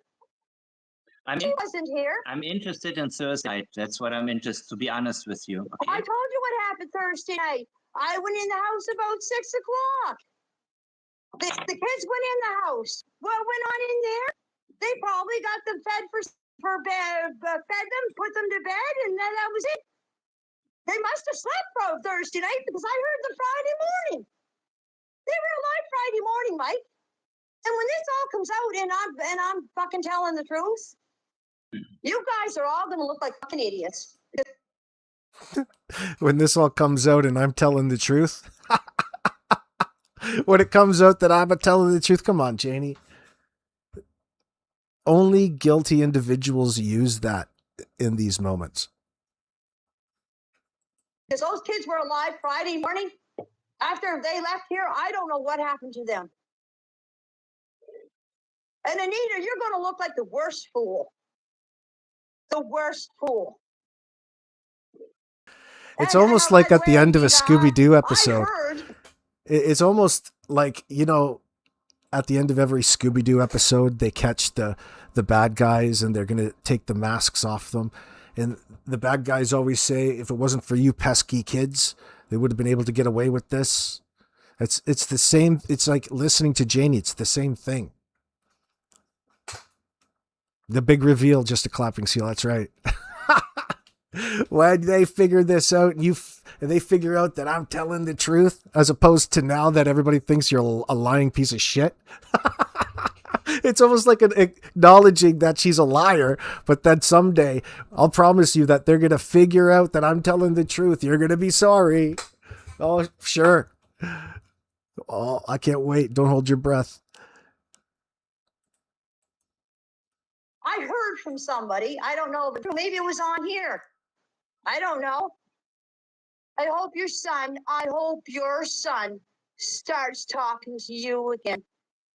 [SPEAKER 8] She wasn't here.
[SPEAKER 5] I'm interested in Thursday night. That's what I'm interested, to be honest with you. Okay?
[SPEAKER 8] I told you what happened Thursday night. I went in the house about 6 o'clock. The kids went in the house. What went on in there? They probably got them fed for bed, fed them, put them to bed, and then that was it. They must have slept for Thursday night because I heard them Friday morning. They were alive Friday morning, Mike. And when this all comes out and I'm fucking telling the truth, you guys are all gonna look like fucking idiots.
[SPEAKER 1] When this all comes out and I'm telling the truth. When it comes out that I'm telling the truth, come on, Janie. Only guilty individuals use that in these moments.
[SPEAKER 8] Because those kids were alive Friday morning. After they left here, I don't know what happened to them. And Anita, you're going to look like the worst fool. The worst fool.
[SPEAKER 1] It's
[SPEAKER 8] And
[SPEAKER 1] almost
[SPEAKER 8] by
[SPEAKER 1] like
[SPEAKER 8] the
[SPEAKER 1] at the
[SPEAKER 8] way,
[SPEAKER 1] end of a
[SPEAKER 8] Anita,
[SPEAKER 1] Scooby-Doo
[SPEAKER 8] I
[SPEAKER 1] episode.
[SPEAKER 8] heard
[SPEAKER 1] It's almost like, at the end of every Scooby-Doo episode, they catch the bad guys and they're going to take the masks off them. And the bad guys always say, if it wasn't for you pesky kids, they would have been able to get away with this. It's the same. It's like listening to Janie. It's the same thing. The big reveal, just a clapping seal. That's right. when they figure this out, and they figure out that I'm telling the truth, as opposed to now that everybody thinks you're a lying piece of shit. It's almost like an acknowledging that she's a liar, but then someday I'll promise you that they're going to figure out that I'm telling the truth. You're going to be sorry. Oh, sure. Oh, I can't wait. Don't hold your breath.
[SPEAKER 8] I heard from somebody. I don't know, but maybe it was on here. I don't know. I hope your son starts talking to you again.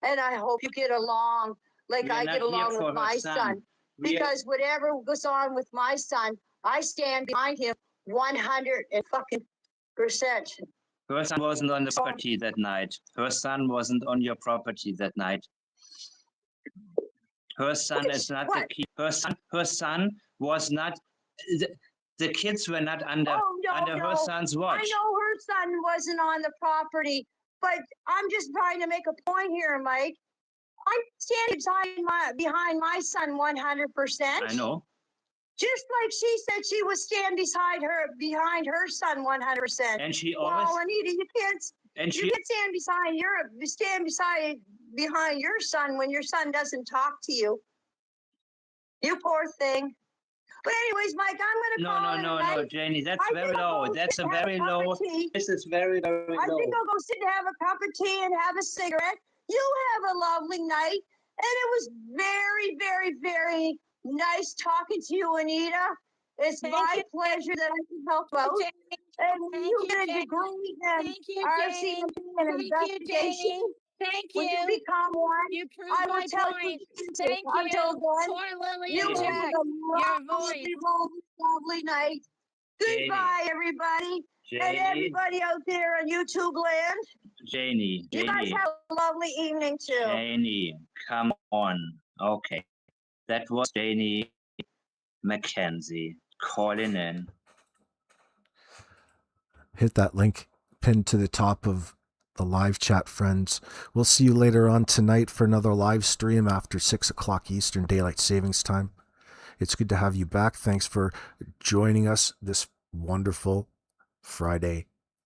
[SPEAKER 8] And I hope you get along like I get along with my son. Because whatever goes on with my son, I stand behind him 100%.
[SPEAKER 5] Her son wasn't on the property that night. Her son wasn't on your property that night. Her son is not the key. Her son was not. The kids were not under her son's watch.
[SPEAKER 8] I know her son wasn't on the property, but I'm just trying to make a point here, Mike. I'm standing behind my son 100%.
[SPEAKER 5] I know.
[SPEAKER 8] Just like she said she was stand behind her son 100%.
[SPEAKER 5] And she always.
[SPEAKER 8] Well, Anita, you can't stand behind your son when your son doesn't talk to you. You poor thing. But anyways, Mike, I'm going to call it.
[SPEAKER 5] No, Janie, that's very low. That's a very low. This is very, very low.
[SPEAKER 8] I think I'll go sit and have a cup of tea and have a cigarette. You have a lovely night. And it was very, very, very nice talking to you, Anita. It's my pleasure that I can help out. And you get a degree in RC and investigation.
[SPEAKER 9] Thank
[SPEAKER 8] When
[SPEAKER 9] you.
[SPEAKER 8] you become one,
[SPEAKER 9] You proved
[SPEAKER 8] I will
[SPEAKER 9] my
[SPEAKER 8] tell
[SPEAKER 9] point.
[SPEAKER 8] you.
[SPEAKER 9] Thank
[SPEAKER 8] Until
[SPEAKER 9] you.
[SPEAKER 8] then,
[SPEAKER 9] Poor Lily
[SPEAKER 8] you
[SPEAKER 9] and
[SPEAKER 8] have
[SPEAKER 9] Jack.
[SPEAKER 8] a
[SPEAKER 9] Your voice.
[SPEAKER 8] lovely night. Goodbye, everybody.
[SPEAKER 5] Janie,
[SPEAKER 8] And everybody out there on YouTube land.
[SPEAKER 5] Janie.
[SPEAKER 8] You guys have a lovely evening, too.
[SPEAKER 5] Janie, come on. Okay. That was Janie McKenzie calling in.
[SPEAKER 1] Hit that link pinned to the top of the live chat, friends. We'll see you later on tonight for another live stream after 6 o'clock Eastern Daylight Savings Time. It's good to have you back. Thanks for joining us this wonderful Friday